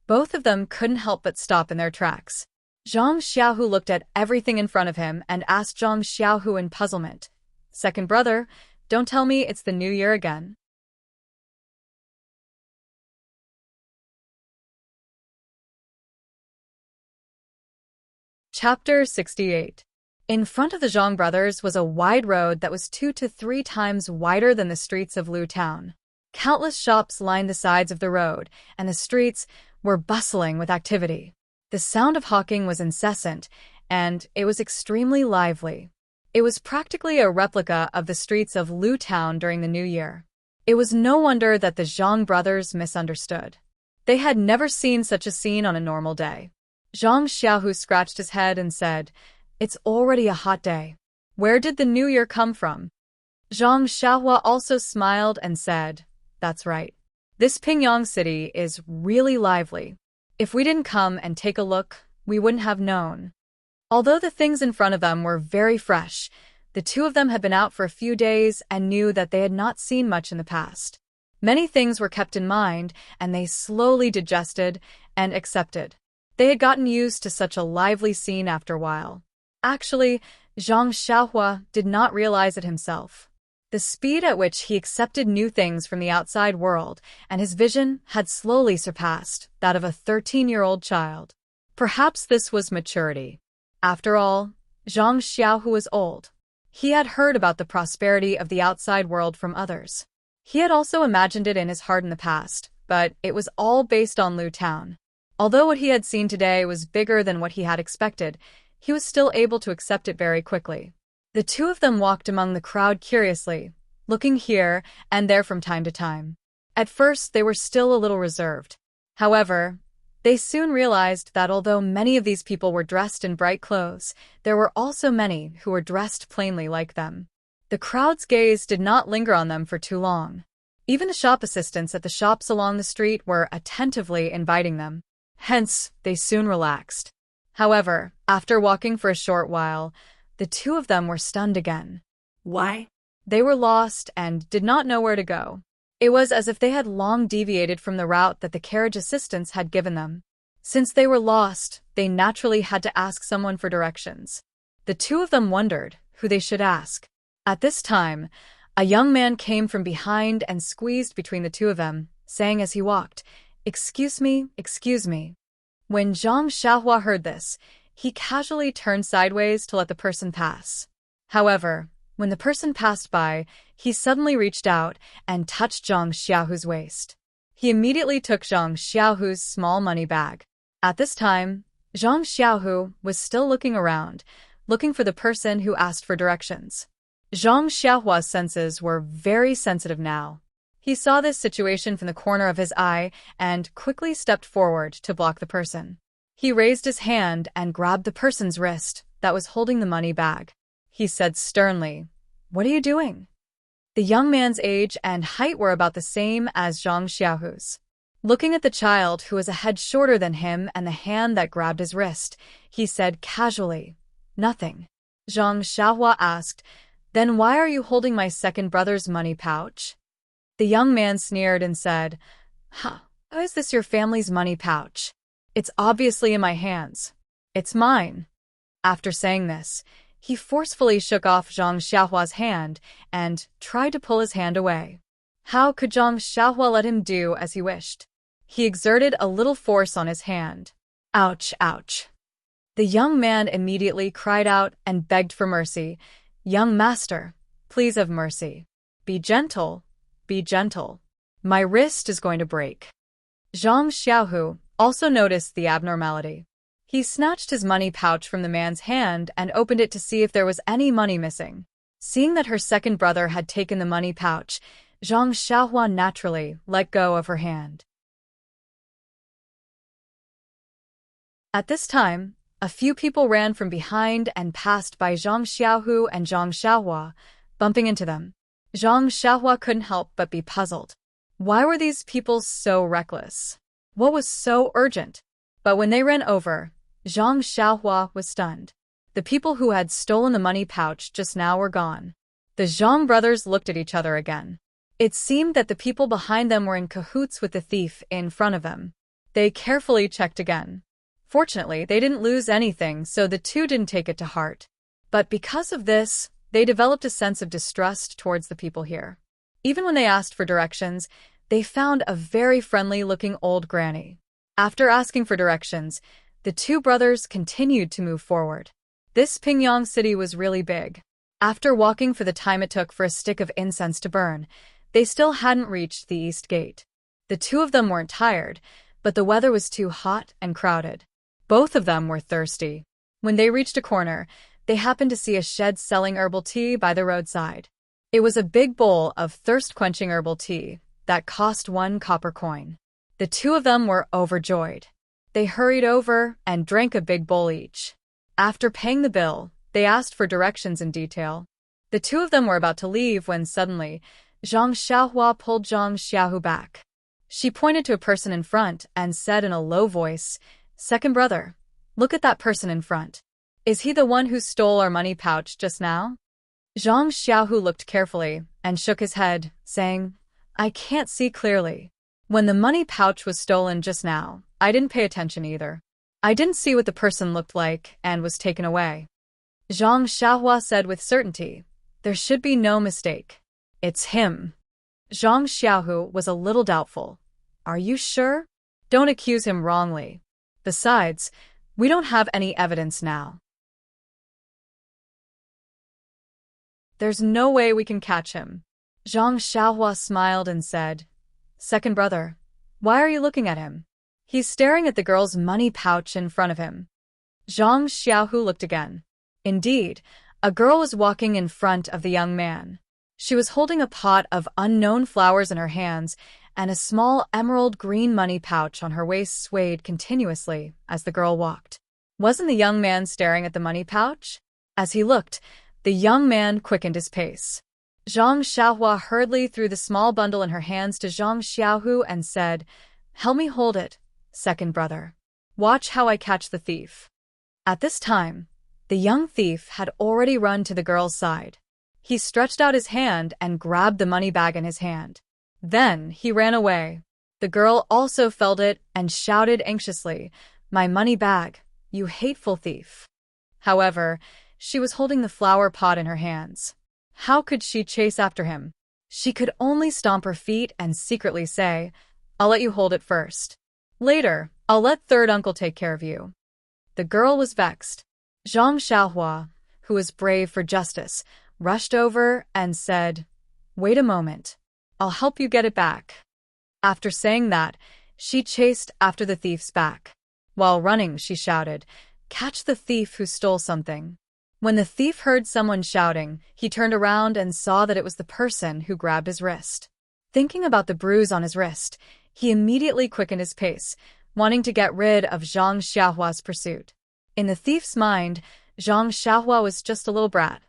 Both of them couldn't help but stop in their tracks. Zhang Xiaohu looked at everything in front of him and asked Zhang Xiaohu in puzzlement, "Second brother, don't tell me it's the new year again." Chapter 68. In front of the Zhang brothers was a wide road that was 2 to 3 times wider than the streets of Lu Town. Countless shops lined the sides of the road, and the streets were bustling with activity. The sound of hawking was incessant, and it was extremely lively. It was practically a replica of the streets of Lu Town during the New Year. It was no wonder that the Zhang brothers misunderstood. They had never seen such a scene on a normal day. Zhang Xiaohu scratched his head and said, "It's already a hot day. Where did the new year come from?" Zhang Xiaohua also smiled and said, "That's right. This Pingyang City is really lively. If we didn't come and take a look, we wouldn't have known." Although the things in front of them were very fresh, the two of them had been out for a few days and knew that they had not seen much in the past. Many things were kept in mind, and they slowly digested and accepted. They had gotten used to such a lively scene after a while. Actually, Zhang Xiaohua did not realize it himself. The speed at which he accepted new things from the outside world and his vision had slowly surpassed that of a 13-year-old child. Perhaps this was maturity. After all, Zhang Xiaohu was old. He had heard about the prosperity of the outside world from others. He had also imagined it in his heart in the past, but it was all based on Lu Town. Although what he had seen today was bigger than what he had expected, he was still able to accept it very quickly. The two of them walked among the crowd curiously, looking here and there from time to time. At first, they were still a little reserved. However, they soon realized that although many of these people were dressed in bright clothes, there were also many who were dressed plainly like them. The crowd's gaze did not linger on them for too long. Even the shop assistants at the shops along the street were attentively inviting them. Hence, they soon relaxed. However, after walking for a short while, the two of them were stunned again. Why? They were lost and did not know where to go. It was as if they had long deviated from the route that the carriage assistants had given them. Since they were lost, they naturally had to ask someone for directions. The two of them wondered who they should ask. At this time, a young man came from behind and squeezed between the two of them, saying as he walked, "Excuse me, excuse me." When Zhang Xiaohua heard this, he casually turned sideways to let the person pass. However, when the person passed by, he suddenly reached out and touched Zhang Xiaohu's waist. He immediately took Zhang Xiaohu's small money bag. At this time, Zhang Xiaohu was still looking around, looking for the person who asked for directions. Zhang Xiaohua's senses were very sensitive now. He saw this situation from the corner of his eye and quickly stepped forward to block the person. He raised his hand and grabbed the person's wrist that was holding the money bag. He said sternly, "What are you doing?" The young man's age and height were about the same as Zhang Xiaohu's. Looking at the child who was a head shorter than him and the hand that grabbed his wrist, he said casually, "Nothing." Zhang Xiaohua asked, "Then why are you holding my second brother's money pouch?" The young man sneered and said, How is this your family's money pouch? It's obviously in my hands. It's mine." After saying this, he forcefully shook off Zhang Xiaohua's hand and tried to pull his hand away. How could Zhang Xiaohua let him do as he wished? He exerted a little force on his hand. Ouch, ouch. The young man immediately cried out and begged for mercy. "Young master, please have mercy. Be gentle, be gentle. My wrist is going to break." Zhang Xiaohu also noticed the abnormality. He snatched his money pouch from the man's hand and opened it to see if there was any money missing. Seeing that her second brother had taken the money pouch, Zhang Xiaohua naturally let go of her hand. At this time, a few people ran from behind and passed by Zhang Xiaohu and Zhang Xiaohua, bumping into them. Zhang Xiaohua couldn't help but be puzzled. Why were these people so reckless? What was so urgent? But when they ran over, Zhang Xiaohua was stunned. The people who had stolen the money pouch just now were gone. The Zhang brothers looked at each other again. It seemed that the people behind them were in cahoots with the thief in front of them. They carefully checked again. Fortunately, they didn't lose anything, so the two didn't take it to heart. But because of this, they developed a sense of distrust towards the people here. Even when they asked for directions, they found a very friendly-looking old granny. After asking for directions, the two brothers continued to move forward. This Pingyang city was really big. After walking for the time it took for a stick of incense to burn, they still hadn't reached the east gate. The two of them weren't tired, but the weather was too hot and crowded. Both of them were thirsty. When they reached a corner, they happened to see a shed selling herbal tea by the roadside. It was a big bowl of thirst-quenching herbal tea that cost 1 copper coin. The two of them were overjoyed. They hurried over and drank a big bowl each. After paying the bill, they asked for directions in detail. The two of them were about to leave when suddenly, Zhang Xiaohua pulled Zhang Xiaohu back. She pointed to a person in front and said in a low voice, "Second brother, look at that person in front. Is he the one who stole our money pouch just now?" Zhang Xiaohu looked carefully and shook his head, saying, "I can't see clearly. When the money pouch was stolen just now, I didn't pay attention either. I didn't see what the person looked like and was taken away." Zhang Xiaohua said with certainty, "There should be no mistake. It's him." Zhang Xiaohu was a little doubtful. "Are you sure? Don't accuse him wrongly. Besides, we don't have any evidence now. There's no way we can catch him." Zhang Xiaohua smiled and said, "Second brother, why are you looking at him? He's staring at the girl's money pouch in front of him." Zhang Xiaohu looked again. Indeed, a girl was walking in front of the young man. She was holding a pot of unknown flowers in her hands, and a small emerald green money pouch on her waist swayed continuously as the girl walked. Wasn't the young man staring at the money pouch? As he looked, the young man quickened his pace. Zhang Xiaohua hurriedly threw the small bundle in her hands to Zhang Xiaohu and said, "Help me hold it, second brother. Watch how I catch the thief." At this time, the young thief had already run to the girl's side. He stretched out his hand and grabbed the money bag in his hand. Then he ran away. The girl also felt it and shouted anxiously, "My money bag, you hateful thief." However, she was holding the flower pot in her hands. How could she chase after him? She could only stomp her feet and secretly say, "I'll let you hold it first. Later, I'll let third uncle take care of you." The girl was vexed. Zhang Xiaohua, who was brave for justice, rushed over and said, "Wait a moment. I'll help you get it back." After saying that, she chased after the thief's back. While running, she shouted, "Catch the thief who stole something." When the thief heard someone shouting, he turned around and saw that it was the person who grabbed his wrist. Thinking about the bruise on his wrist, he immediately quickened his pace, wanting to get rid of Zhang Xiaohua's pursuit. In the thief's mind, Zhang Xiaohua was just a little brat.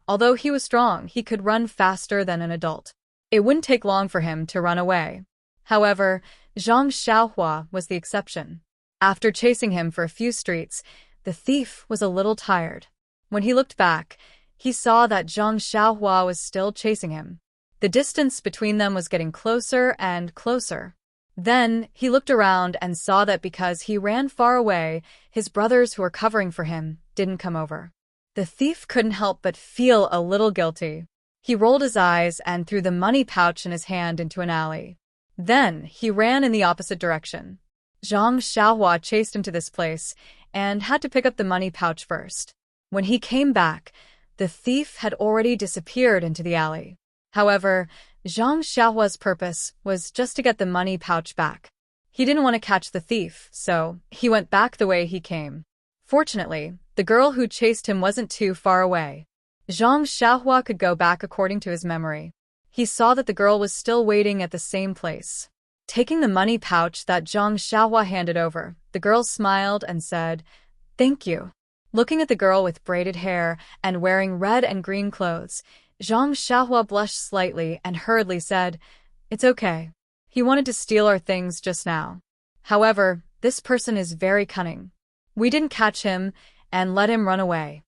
Although he was strong, he could run faster than an adult. It wouldn't take long for him to run away. However, Zhang Xiaohua was the exception. After chasing him for a few streets, the thief was a little tired. When he looked back, he saw that Zhang Xiaohua was still chasing him. The distance between them was getting closer and closer. Then he looked around and saw that because he ran far away, his brothers who were covering for him didn't come over. The thief couldn't help but feel a little guilty. He rolled his eyes and threw the money pouch in his hand into an alley. Then he ran in the opposite direction. Zhang Xiaohua chased him to this place and had to pick up the money pouch first. When he came back, the thief had already disappeared into the alley. However, Zhang Xiaohua's purpose was just to get the money pouch back. He didn't want to catch the thief, so he went back the way he came. Fortunately, the girl who chased him wasn't too far away. Zhang Xiaohua could go back according to his memory. He saw that the girl was still waiting at the same place. Taking the money pouch that Zhang Xiaohua handed over, the girl smiled and said, "Thank you." Looking at the girl with braided hair and wearing red and green clothes, Zhang Xiaohua blushed slightly and hurriedly said, "It's okay. He wanted to steal our things just now. However, this person is very cunning. We didn't catch him and let him run away."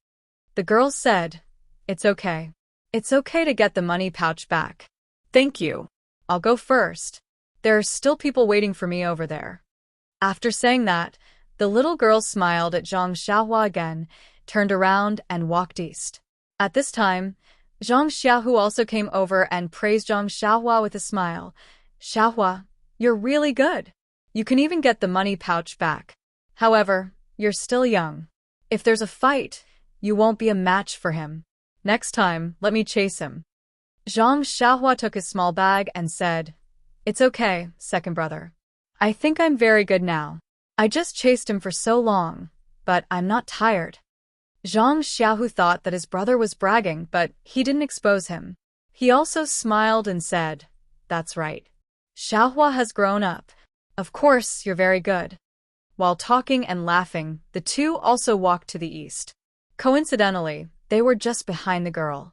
The girl said, "It's okay. It's okay to get the money pouch back. Thank you. I'll go first. There are still people waiting for me over there." After saying that, the little girl smiled at Zhang Xiaohua again, turned around and walked east. At this time, Zhang Xiaohu also came over and praised Zhang Xiaohua with a smile. "Xiaohua, you're really good. You can even get the money pouch back. However, you're still young. If there's a fight, you won't be a match for him. Next time, let me chase him." Zhang Xiaohua took his small bag and said, "It's okay, second brother. I think I'm very good now. I just chased him for so long, but I'm not tired." Zhang Xiaohu thought that his brother was bragging, but he didn't expose him. He also smiled and said, "That's right. Xiaohua has grown up. Of course, you're very good." While talking and laughing, the two also walked to the east. Coincidentally, they were just behind the girl.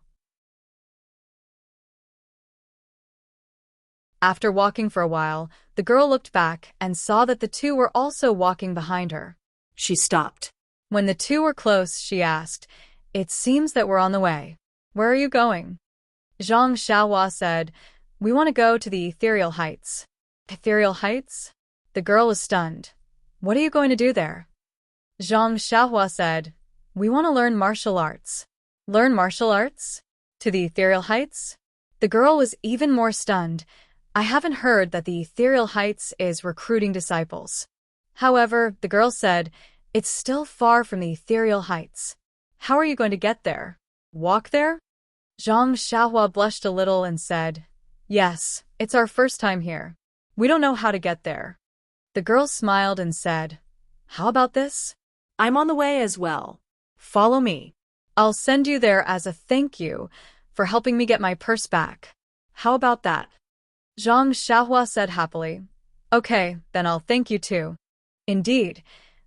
After walking for a while, the girl looked back and saw that the two were also walking behind her. She stopped. When the two were close, she asked, "It seems that we're on the way. Where are you going?" Zhang Xiaohua said, "We want to go to the Ethereal Heights." "Ethereal Heights?" The girl was stunned. "What are you going to do there?" Zhang Xiaohua said, "We want to learn martial arts." "Learn martial arts? To the Ethereal Heights?" The girl was even more stunned. "I haven't heard that the Ethereal Heights is recruiting disciples." However, the girl said, "It's still far from the Ethereal Heights. How are you going to get there? Walk there?" Zhang Xiaohua blushed a little and said, "Yes, it's our first time here. We don't know how to get there." The girl smiled and said, "How about this? I'm on the way as well. Follow me. I'll send you there as a thank you for for helping me get my purse back. How about that? Zhang Xiaohua said happily. Okay, then I'll thank you too. Indeed,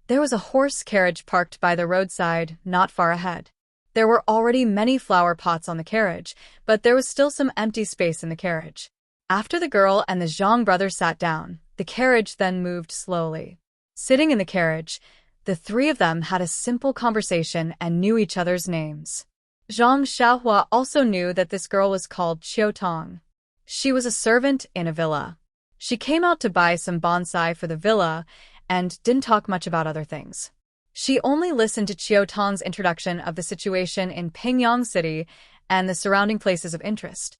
there was a horse carriage parked by the roadside, not far ahead. There were already many flower pots on the carriage, but there was still some empty space in the carriage. After the girl and the Zhang brothers sat down, the carriage then moved slowly. Sitting in the carriage, the three of them had a simple conversation and knew each other's names. Zhang Xiaohua also knew that this girl was called Qiu Tong. She was a servant in a villa. She came out to buy some bonsai for the villa and didn't talk much about other things. She only listened to Qiu Tong's introduction of the situation in Pingyang City and the surrounding places of interest.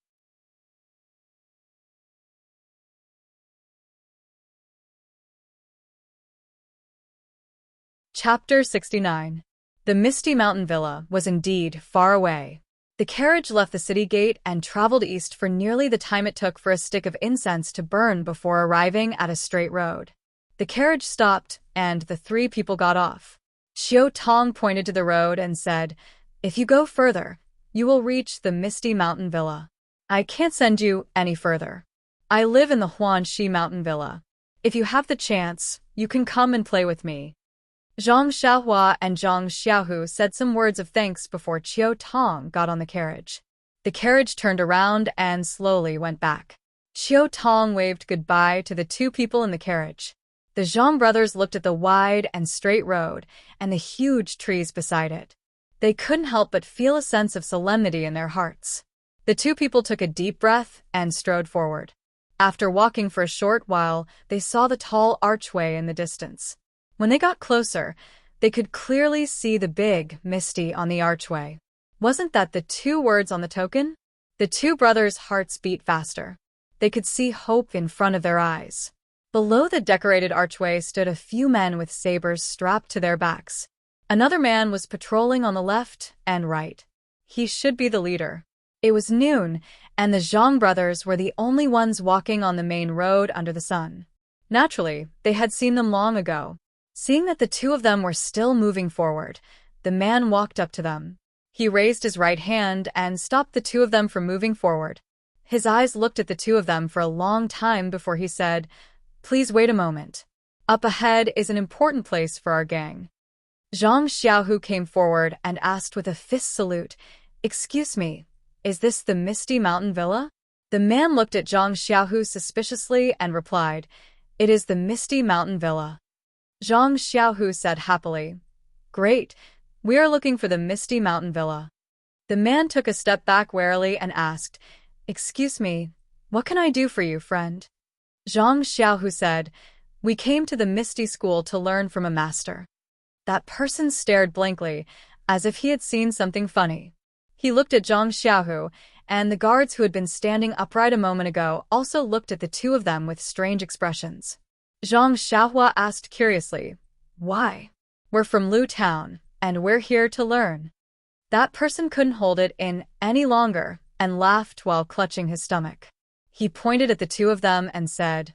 Chapter 69. The Misty Mountain Villa was indeed far away. The carriage left the city gate and traveled east for nearly the time it took for a stick of incense to burn before arriving at a straight road. The carriage stopped, and the three people got off. Qiu Tong pointed to the road and said, "If you go further, you will reach the Misty Mountain Villa. I can't send you any further. I live in the Huanxi Mountain Villa. If you have the chance, you can come and play with me." Zhang Xiaohua and Zhang Xiaohu said some words of thanks before Qiu Tong got on the carriage. The carriage turned around and slowly went back. Qiu Tong waved goodbye to the two people in the carriage. The Zhang brothers looked at the wide and straight road and the huge trees beside it. They couldn't help but feel a sense of solemnity in their hearts. The two people took a deep breath and strode forward. After walking for a short while, they saw the tall archway in the distance. When they got closer, they could clearly see the big Misty on the archway. Wasn't that the two words on the token? The two brothers' hearts beat faster. They could see hope in front of their eyes. Below the decorated archway stood a few men with sabers strapped to their backs. Another man was patrolling on the left and right. He should be the leader. It was noon, and the Zhang brothers were the only ones walking on the main road under the sun. Naturally, they had seen them long ago. Seeing that the two of them were still moving forward, the man walked up to them. He raised his right hand and stopped the two of them from moving forward. His eyes looked at the two of them for a long time before he said, "Please wait a moment. Up ahead is an important place for our gang." Zhang Xiaohu came forward and asked with a fist salute, "Excuse me, is this the Misty Mountain Villa?" The man looked at Zhang Xiaohu suspiciously and replied, "It is the Misty Mountain Villa." Zhang Xiaohu said happily, "Great, we are looking for the Misty Mountain Villa." The man took a step back warily and asked, "Excuse me, what can I do for you, friend?" Zhang Xiaohu said, "We came to the Misty School to learn from a master." That person stared blankly, as if he had seen something funny. He looked at Zhang Xiaohu, and the guards who had been standing upright a moment ago also looked at the two of them with strange expressions. Zhang Xiaohua asked curiously, "Why?" "We're from Lu Town, and we're here to learn." That person couldn't hold it in any longer and laughed while clutching his stomach. He pointed at the two of them and said,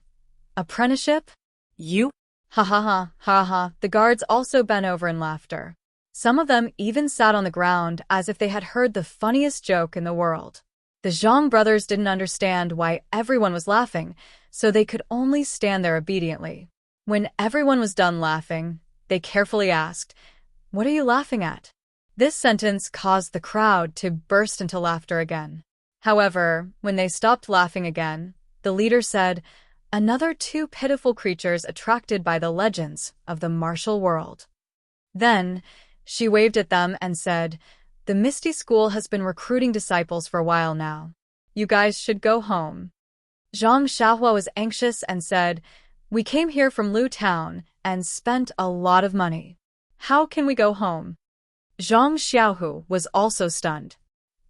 "Apprenticeship? You?" Ha ha ha, ha ha. The guards also bent over in laughter. Some of them even sat on the ground as if they had heard the funniest joke in the world. The Zhang brothers didn't understand why everyone was laughing, so they could only stand there obediently. When everyone was done laughing, they carefully asked, "What are you laughing at?" This sentence caused the crowd to burst into laughter again. However, when they stopped laughing again, the leader said, "Another two pitiful creatures attracted by the legends of the martial world." Then, she waved at them and said, "The Misty School has been recruiting disciples for a while now. You guys should go home." Zhang Xiaohua was anxious and said, "We came here from Lu Town and spent a lot of money. How can we go home?" Zhang Xiaohu was also stunned.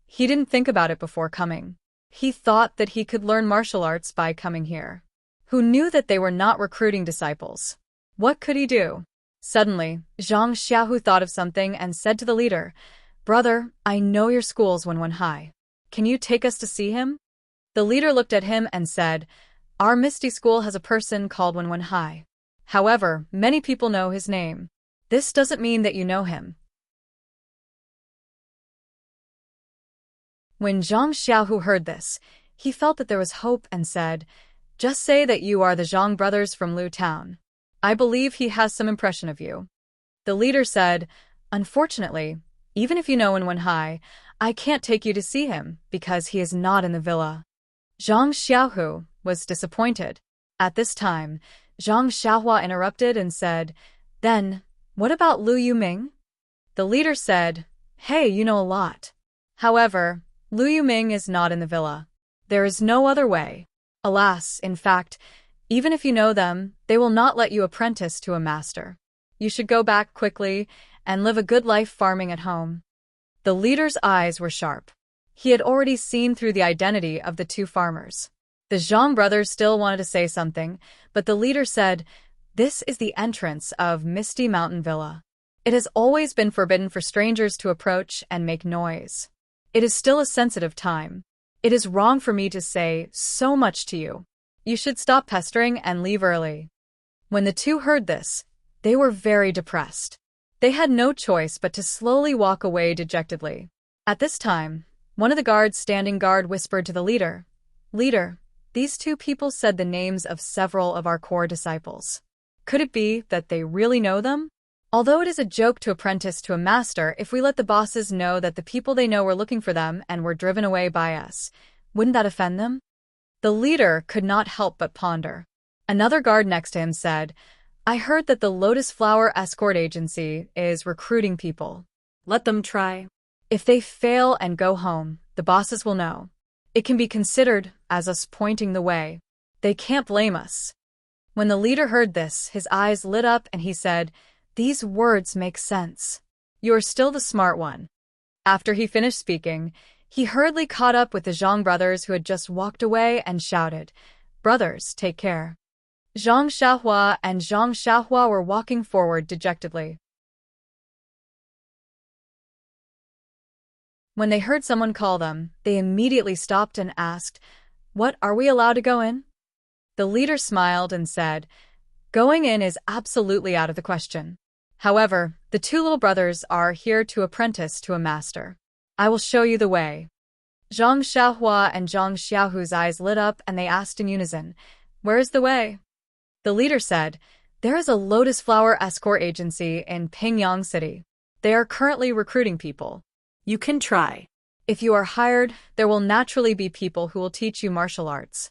He didn't think about it before coming. He thought that he could learn martial arts by coming here. Who knew that they were not recruiting disciples? What could he do? Suddenly, Zhang Xiaohu thought of something and said to the leader, "Brother, I know your school's Wenwen. Can you take us to see him?" The leader looked at him and said, "Our Misty School has a person called Wenwen. However, many people know his name. This doesn't mean that you know him." When Zhang Xiaohu heard this, he felt that there was hope and said, "Just say that you are the Zhang brothers from Lu Town. I believe he has some impression of you." The leader said, "Unfortunately, even if you know Wenhai, I can't take you to see him because he is not in the villa." Zhang Xiaohu was disappointed. At this time, Zhang Xiaohua interrupted and said, "Then, what about Lu Yuming?" The leader said, "Hey, you know a lot. However, Lu Yuming is not in the villa. There is no other way. Alas, in fact, even if you know them, they will not let you apprentice to a master. You should go back quickly and live a good life farming at home." The leader's eyes were sharp. He had already seen through the identity of the two farmers. The Zhang brothers still wanted to say something, but the leader said, "This is the entrance of Misty Mountain Villa. It has always been forbidden for strangers to approach and make noise. It is still a sensitive time. It is wrong for me to say so much to you. You should stop pestering and leave early." When the two heard this, they were very depressed. They had no choice but to slowly walk away dejectedly. At this time, one of the guards standing guard whispered to the leader, "Leader, these two people said the names of several of our core disciples. Could it be that they really know them? Although it is a joke to apprentice to a master, if we let the bosses know that the people they know were looking for them and were driven away by us, wouldn't that offend them?" The leader could not help but ponder. Another guard next to him said, "I heard that the Lotus Flower Escort Agency is recruiting people. Let them try. If they fail and go home, the bosses will know. It can be considered as us pointing the way. They can't blame us." When the leader heard this, his eyes lit up and he said, "These words make sense. You're still the smart one." After he finished speaking, he hurriedly caught up with the Zhang brothers who had just walked away and shouted, "Brothers, take care." Zhang Xiaohua and Zhang Xiaohua were walking forward dejectedly. When they heard someone call them, they immediately stopped and asked, "What, are we allowed to go in?" The leader smiled and said, "Going in is absolutely out of the question. However, the two little brothers are here to apprentice to a master. I will show you the way." Zhang Xiaohua and Zhang Xiaohu's eyes lit up and they asked in unison, "Where is the way?" The leader said, "There is a Lotus Flower Escort Agency in Pingyang City. They are currently recruiting people. You can try. If you are hired, there will naturally be people who will teach you martial arts."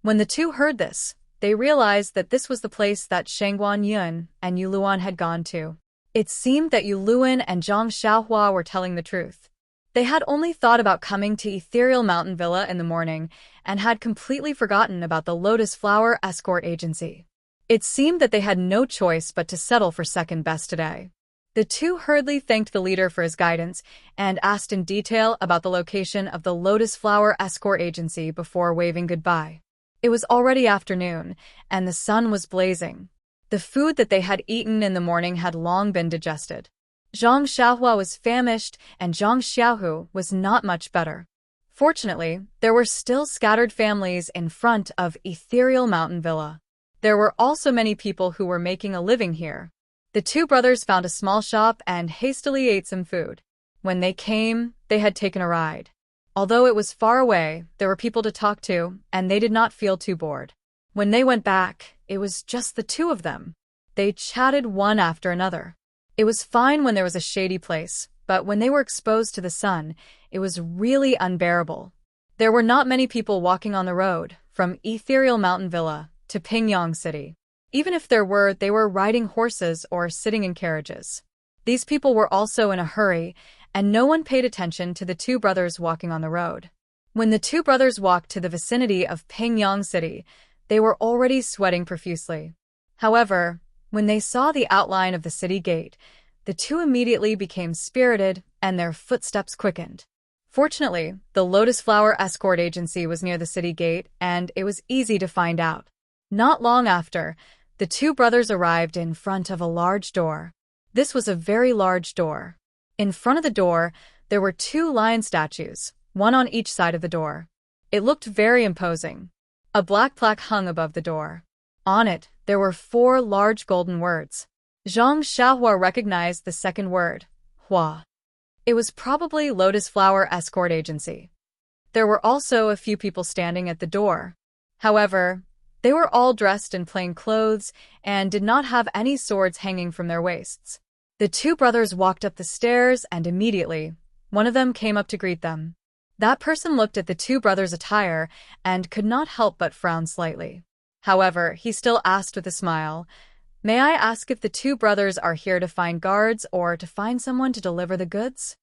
When the two heard this, they realized that this was the place that Shangguan Yun and Yu Luan had gone to. It seemed that Yu Luan and Zhang Xiaohua were telling the truth. They had only thought about coming to Ethereal Mountain Villa in the morning and had completely forgotten about the Lotus Flower Escort Agency. It seemed that they had no choice but to settle for second best today. The two hurriedly thanked the leader for his guidance and asked in detail about the location of the Lotus Flower Escort Agency before waving goodbye. It was already afternoon, and the sun was blazing. The food that they had eaten in the morning had long been digested. Zhang Xiaohua was famished, and Zhang Xiaohu was not much better. Fortunately, there were still scattered families in front of Ethereal Mountain Villa. There were also many people who were making a living here. The two brothers found a small shop and hastily ate some food. When they came, they had taken a ride. Although it was far away, there were people to talk to, and they did not feel too bored. When they went back, it was just the two of them. They chatted one after another. It was fine when there was a shady place, but when they were exposed to the sun, it was really unbearable. There were not many people walking on the road, from Ethereal Mountain Villa to Pingyang City. Even if there were, they were riding horses or sitting in carriages. These people were also in a hurry, and no one paid attention to the two brothers walking on the road. When the two brothers walked to the vicinity of Pingyang City, they were already sweating profusely. However, when they saw the outline of the city gate, the two immediately became spirited and their footsteps quickened. Fortunately, the Lotus Flower Escort Agency was near the city gate, and it was easy to find out. Not long after, the two brothers arrived in front of a large door. This was a very large door. In front of the door, there were two lion statues, one on each side of the door. It looked very imposing. A black plaque hung above the door. On it, there were 4 large golden words. Zhang Xiaohua recognized the second word, Hua. It was probably Lotus Flower Escort Agency. There were also a few people standing at the door. However, they were all dressed in plain clothes and did not have any swords hanging from their waists. The two brothers walked up the stairs and immediately, one of them came up to greet them. That person looked at the two brothers' attire and could not help but frown slightly. However, he still asked with a smile, "May I ask if the two brothers are here to find guards or to find someone to deliver the goods?"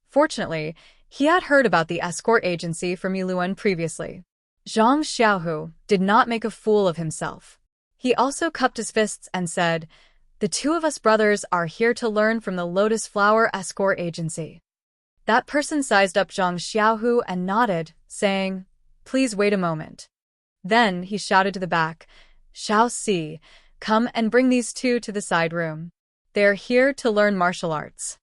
Fortunately, he had heard about the escort agency from Yiluan previously. Zhang Xiaohu did not make a fool of himself. He also cupped his fists and said, "The two of us brothers are here to learn from the Lotus Flower Escort Agency." That person sized up Zhang Xiaohu and nodded, saying, "Please wait a moment." Then he shouted to the back, "Xiao Si, come and bring these two to the side room. They are here to learn martial arts."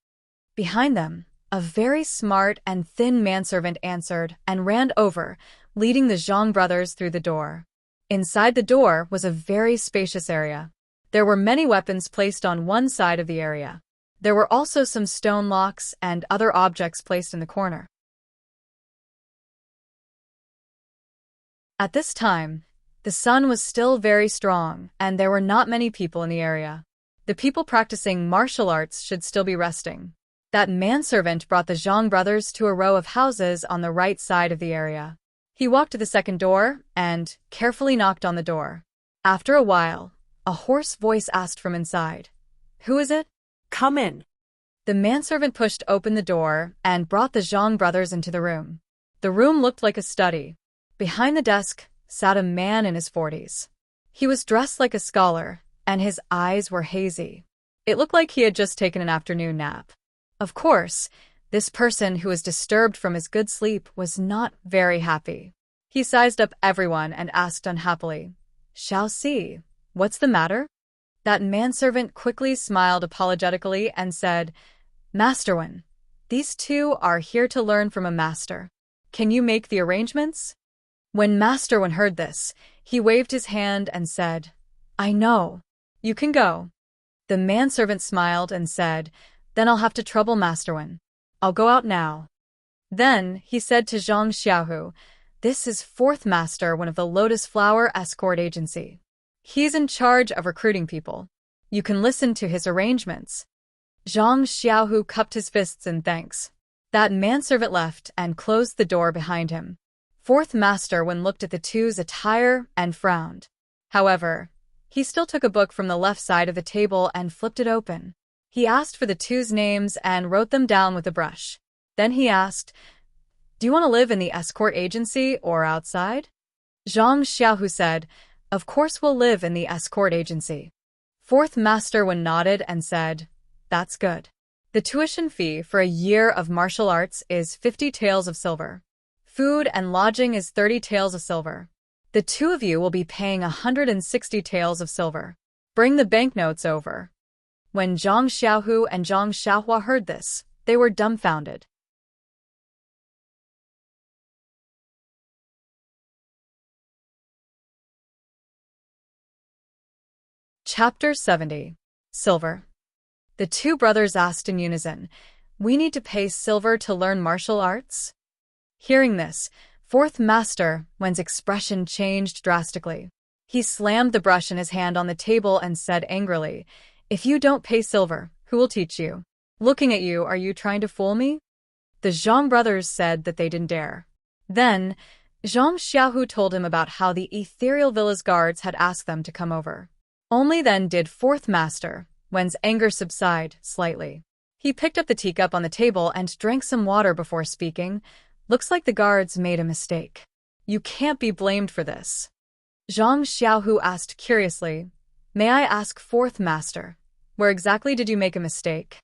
Behind them, a very smart and thin manservant answered and ran over, leading the Zhang brothers through the door. Inside the door was a very spacious area. There were many weapons placed on one side of the area. There were also some stone locks and other objects placed in the corner. At this time, the sun was still very strong, and there were not many people in the area. The people practicing martial arts should still be resting. That manservant brought the Zhang brothers to a row of houses on the right side of the area. He walked to the second door and carefully knocked on the door. After a while, a hoarse voice asked from inside, "Who is it?" Come in. The manservant pushed open the door and brought the Zhang brothers into the room. The room looked like a study. Behind the desk sat a man in his 40s. He was dressed like a scholar, and his eyes were hazy. It looked like he had just taken an afternoon nap. Of course, this person who was disturbed from his good sleep was not very happy. He sized up everyone and asked unhappily, "Xiao Si, what's the matter?" That manservant quickly smiled apologetically and said, "Master Wen, these two are here to learn from a master. Can you make the arrangements?" When Master Wen heard this, he waved his hand and said, "I know. You can go." The manservant smiled and said, "Then I'll have to trouble Master Wen. I'll go out now." Then he said to Zhang Xiaohu, "This is fourth master, one of the Lotus Flower Escort Agency. He's in charge of recruiting people. You can listen to his arrangements." Zhang Xiaohu cupped his fists in thanks. That manservant left and closed the door behind him. Fourth master Wen looked at the two's attire and frowned. However, he still took a book from the left side of the table and flipped it open. He asked for the two's names and wrote them down with a brush. Then he asked, "Do you want to live in the escort agency or outside?" Zhang Xiaohu said, "Of course we'll live in the escort agency." Fourth master Wen nodded and said, "That's good. The tuition fee for a year of martial arts is 50 taels of silver. Food and lodging is 30 taels of silver. The two of you will be paying 160 taels of silver. Bring the banknotes over." When Zhang Xiaohu and Zhang Xiaohua heard this, they were dumbfounded. Chapter 70. Silver. The two brothers asked in unison, "We need to pay silver to learn martial arts?" Hearing this, fourth master Wen's expression changed drastically. He slammed the brush in his hand on the table and said angrily, "If you don't pay silver, who will teach you? Looking at you, are you trying to fool me?" The Zhang brothers said that they didn't dare. Then, Zhang Xiaohu told him about how the ethereal villa's guards had asked them to come over. Only then did fourth master Wen's anger subside slightly. He picked up the teacup on the table and drank some water before speaking. "Looks like the guards made a mistake. You can't be blamed for this." Zhang Xiaohu asked curiously, "May I ask fourth master, where exactly did you make a mistake?"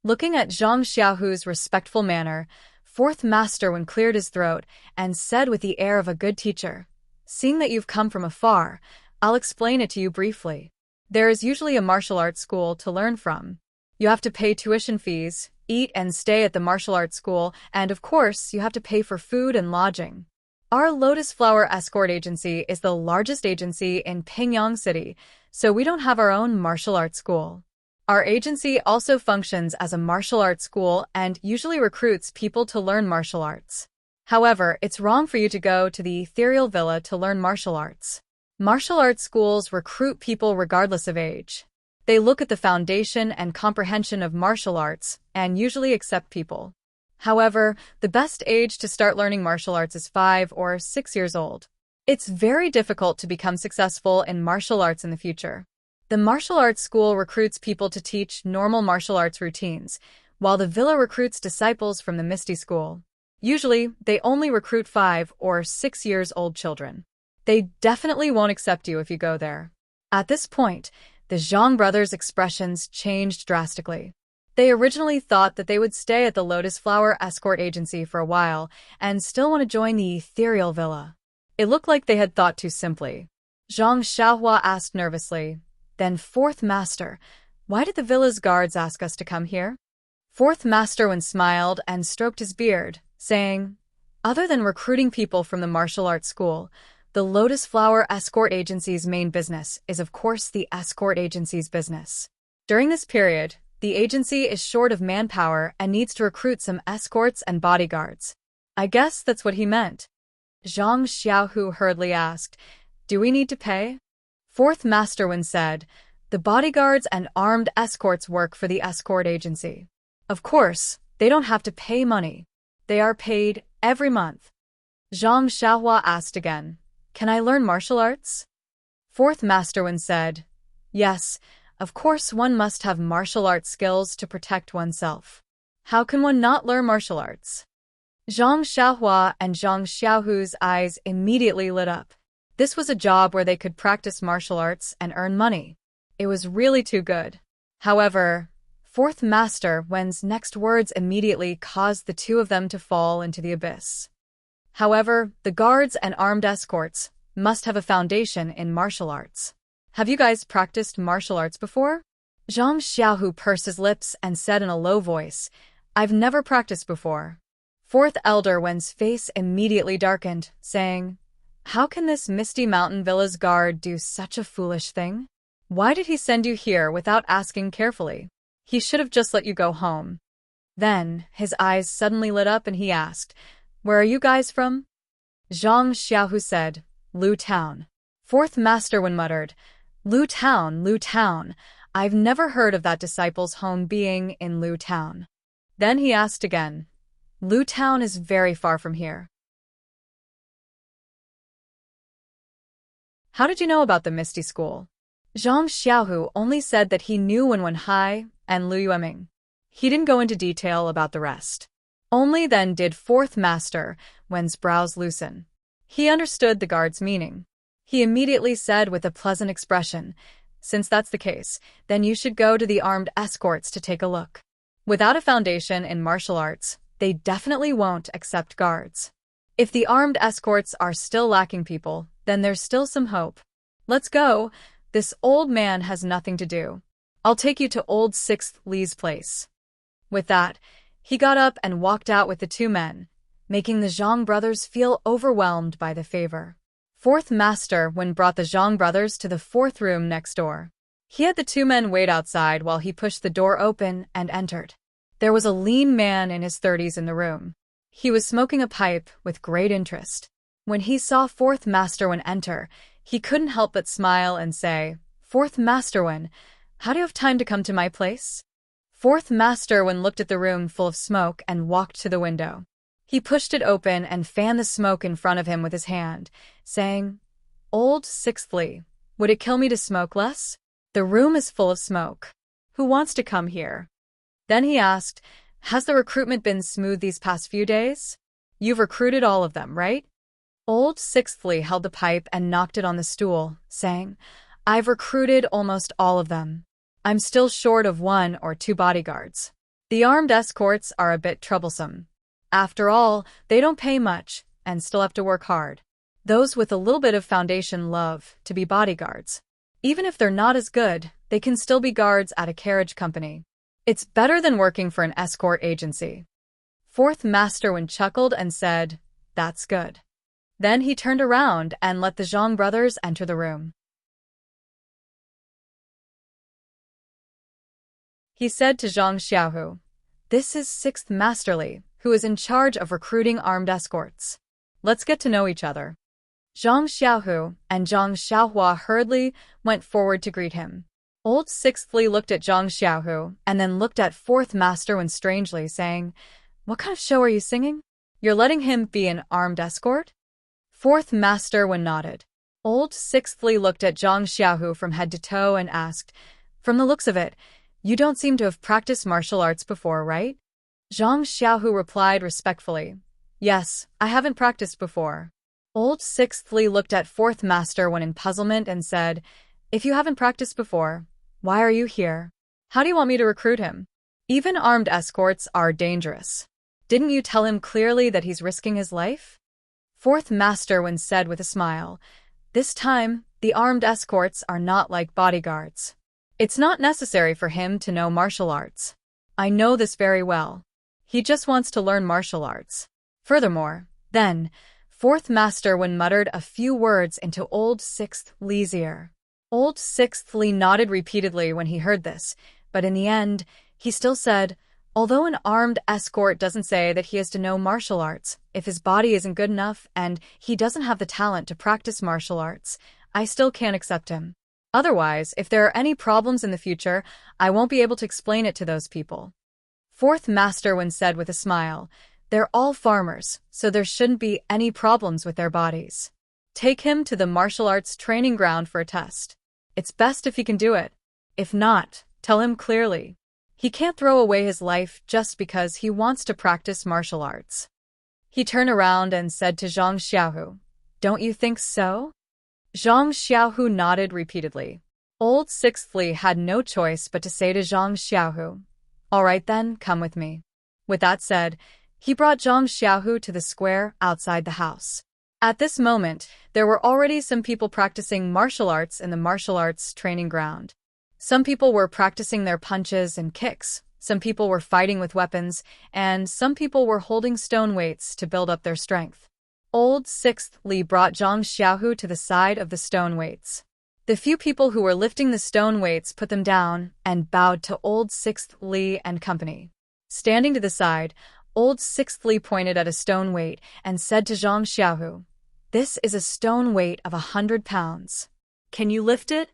Looking at Zhang Xiaohu's respectful manner, fourth master Wen cleared his throat and said with the air of a good teacher, "Seeing that you've come from afar, I'll explain it to you briefly. There is usually a martial arts school to learn from. You have to pay tuition fees, eat and stay at the martial arts school, and of course, you have to pay for food and lodging. Our Lotus Flower Escort Agency is the largest agency in Pingyang City, so we don't have our own martial arts school. Our agency also functions as a martial arts school and usually recruits people to learn martial arts. However, it's wrong for you to go to the ethereal villa to learn martial arts. Martial arts schools recruit people regardless of age. They look at the foundation and comprehension of martial arts and usually accept people. However, the best age to start learning martial arts is 5 or 6 years old. It's very difficult to become successful in martial arts in the future. The martial arts school recruits people to teach normal martial arts routines, while the villa recruits disciples from the Misty School. Usually, they only recruit 5 or 6 years old children. They definitely won't accept you if you go there. At this point, the Zhang brothers' expressions changed drastically. They originally thought that they would stay at the Lotus Flower Escort Agency for a while and still want to join the ethereal villa. It looked like they had thought too simply. Zhang Xiaohua asked nervously, "Then, Fourth Master, why did the villa's guards ask us to come here?" Fourth Master Wen smiled and stroked his beard, saying, "Other than recruiting people from the martial arts school, the Lotus Flower Escort Agency's main business is of course the escort agency's business. During this period, the agency is short of manpower and needs to recruit some escorts and bodyguards." I guess that's what he meant. Zhang Xiaohu hurriedly asked, "Do we need to pay?" Fourth Master Wen said, "The bodyguards and armed escorts work for the escort agency. Of course, they don't have to pay money. They are paid every month." Zhang Xiaohua asked again, "Can I learn martial arts?" Fourth Master Wen said, "Yes, of course one must have martial arts skills to protect oneself. How can one not learn martial arts?" Zhang Xiaohua and Zhang Xiaohu's eyes immediately lit up. This was a job where they could practice martial arts and earn money. It was really too good. However, Fourth Master Wen's next words immediately caused the two of them to fall into the abyss. However, the guards and armed escorts must have a foundation in martial arts. "Have you guys practiced martial arts before?" Zhang Xiaohu pursed his lips and said in a low voice, "I've never practiced before." Fourth Elder Wen's face immediately darkened, saying, "How can this Misty Mountain Villa's guard do such a foolish thing? Why did he send you here without asking carefully? He should have just let you go home." Then, his eyes suddenly lit up and he asked, "Where are you guys from?" Zhang Xiaohu said, "Lu Town." Fourth Master Wen muttered, Lu Town, Lu Town. I've never heard of that disciple's home being in Lu Town." Then he asked again, "Lu Town is very far from here. How did you know about the Misty School?" Zhang Xiaohu only said that he knew Wen Hai and Lu Yueming. He didn't go into detail about the rest. Only then did Fourth Master Wen's brows loosen. He understood the guard's meaning. He immediately said with a pleasant expression, "Since that's the case, then you should go to the armed escorts to take a look. Without a foundation in martial arts, they definitely won't accept guards. If the armed escorts are still lacking people, then there's still some hope. Let's go. This old man has nothing to do. I'll take you to old 6th Li's place." With that, he got up and walked out with the two men, making the Zhang brothers feel overwhelmed by the favor. Fourth Master Wen brought the Zhang brothers to the 4th room next door. He had the two men wait outside while he pushed the door open and entered. There was a lean man in his 30s in the room. He was smoking a pipe with great interest. When he saw Fourth Master Wen enter, he couldn't help but smile and say, "Fourth Master Wen, how do you have time to come to my place?" Fourth Master Wen looked at the room full of smoke and walked to the window. He pushed it open and fanned the smoke in front of him with his hand, saying, "Old 6th Li, would it kill me to smoke less? The room is full of smoke. Who wants to come here?" Then he asked, "Has the recruitment been smooth these past few days? You've recruited all of them, right?" Old 6th Li held the pipe and knocked it on the stool, saying, "I've recruited almost all of them. I'm still short of 1 or 2 bodyguards. The armed escorts are a bit troublesome. After all, they don't pay much and still have to work hard. Those with a little bit of foundation love to be bodyguards. Even if they're not as good, they can still be guards at a carriage company. It's better than working for an escort agency." Fourth Master Wen chuckled and said, "That's good." Then he turned around and let the Zhang brothers enter the room. He said to Zhang Xiaohu, "This is 6th Master Li, who was in charge of recruiting armed escorts. Let's get to know each other. Zhang Xiaohu and Zhang Xiaohua hurriedly went forward to greet him. Old Sixth Li looked at Zhang Xiaohu and then looked at Fourth Master Wen strangely, saying, "What kind of show are you singing? You're letting him be an armed escort?" Fourth Master Wen nodded. Old Sixth Li looked at Zhang Xiaohu from head to toe and asked, "From the looks of it, you don't seem to have practiced martial arts before, right?" Zhang Xiaohu replied respectfully, "Yes, I haven't practiced before." Old Sixth Li looked at Fourth Master Wen in puzzlement and said, "If you haven't practiced before, why are you here? How do you want me to recruit him? Even armed escorts are dangerous. Didn't you tell him clearly that he's risking his life?" Fourth Master Wen said with a smile, "This time, the armed escorts are not like bodyguards. It's not necessary for him to know martial arts. I know this very well. He just wants to learn martial arts. Furthermore, then, Fourth Master Wen muttered a few words into Old Sixth Li's ear. Old Sixth Li nodded repeatedly when he heard this, but in the end, he still said, "Although an armed escort doesn't say that he has to know martial arts, if his body isn't good enough and he doesn't have the talent to practice martial arts, I still can't accept him. Otherwise, if there are any problems in the future, I won't be able to explain it to those people." Fourth Master Wen said with a smile, "They're all farmers, so there shouldn't be any problems with their bodies. Take him to the martial arts training ground for a test. It's best if he can do it. If not, tell him clearly. He can't throw away his life just because he wants to practice martial arts." He turned around and said to Zhang Xiaohu, "Don't you think so?" Zhang Xiaohu nodded repeatedly. Old Sixth Li had no choice but to say to Zhang Xiaohu, "All right then, come with me." With that said, he brought Zhang Xiaohu to the square outside the house. At this moment, there were already some people practicing martial arts in the martial arts training ground. Some people were practicing their punches and kicks, some people were fighting with weapons, and some people were holding stone weights to build up their strength. Old Sixth Li brought Zhang Xiaohu to the side of the stone weights. The few people who were lifting the stone weights put them down and bowed to Old Sixth Li and company. Standing to the side, Old Sixth Li pointed at a stone weight and said to Zhang Xiaohu, "This is a stone weight of 100 pounds. Can you lift it?"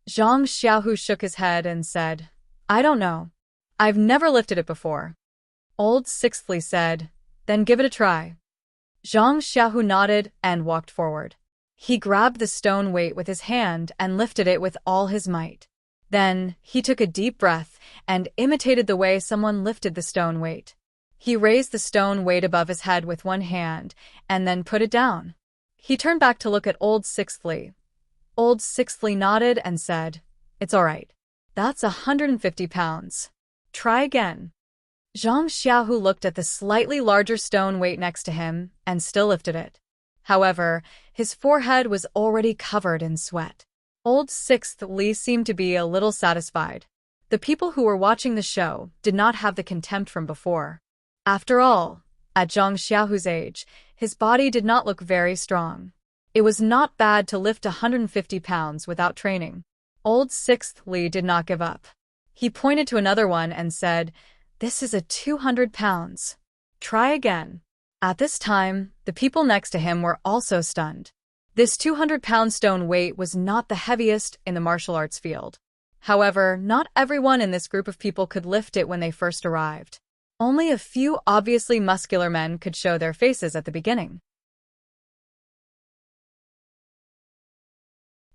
Zhang Xiaohu shook his head and said, "I don't know. I've never lifted it before." Old Sixth Li said, "Then give it a try." Zhang Xiaohu nodded and walked forward. He grabbed the stone weight with his hand and lifted it with all his might. Then, he took a deep breath and imitated the way someone lifted the stone weight. He raised the stone weight above his head with one hand and then put it down. He turned back to look at Old Sixth Li. Old Sixth Li nodded and said, "It's all right. That's 150 pounds. Try again." Zhang Xiaohu looked at the slightly larger stone weight next to him and still lifted it. However, his forehead was already covered in sweat. Old Sixth Li seemed to be a little satisfied. The people who were watching the show did not have the contempt from before. After all, at Zhang Xiaohu's age, his body did not look very strong. It was not bad to lift 150 pounds without training. Old Sixth Li did not give up. He pointed to another one and said, "This is a 200 pounds. Try again." At this time, the people next to him were also stunned. This 200-pound stone weight was not the heaviest in the martial arts field. However, not everyone in this group of people could lift it when they first arrived. Only a few obviously muscular men could show their faces at the beginning.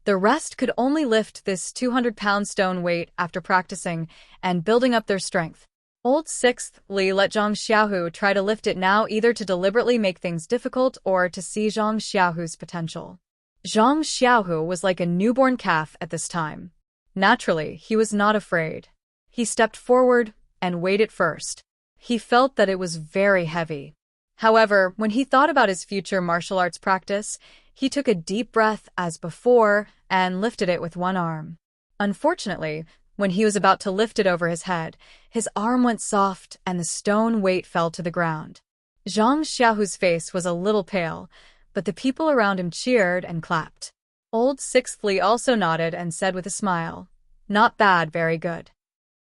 The rest could only lift this 200-pound stone weight after practicing and building up their strength. Old Sixth Li let Zhang Xiaohu try to lift it now, either to deliberately make things difficult or to see Zhang Xiaohu's potential. Zhang Xiaohu was like a newborn calf at this time. Naturally, he was not afraid. He stepped forward and weighed it first. He felt that it was very heavy. However, when he thought about his future martial arts practice, he took a deep breath as before and lifted it with one arm. Unfortunately, when he was about to lift it over his head, his arm went soft and the stone weight fell to the ground. Zhang Xiaohu's face was a little pale, but the people around him cheered and clapped. Old Sixth Li also nodded and said with a smile, "Not bad, very good."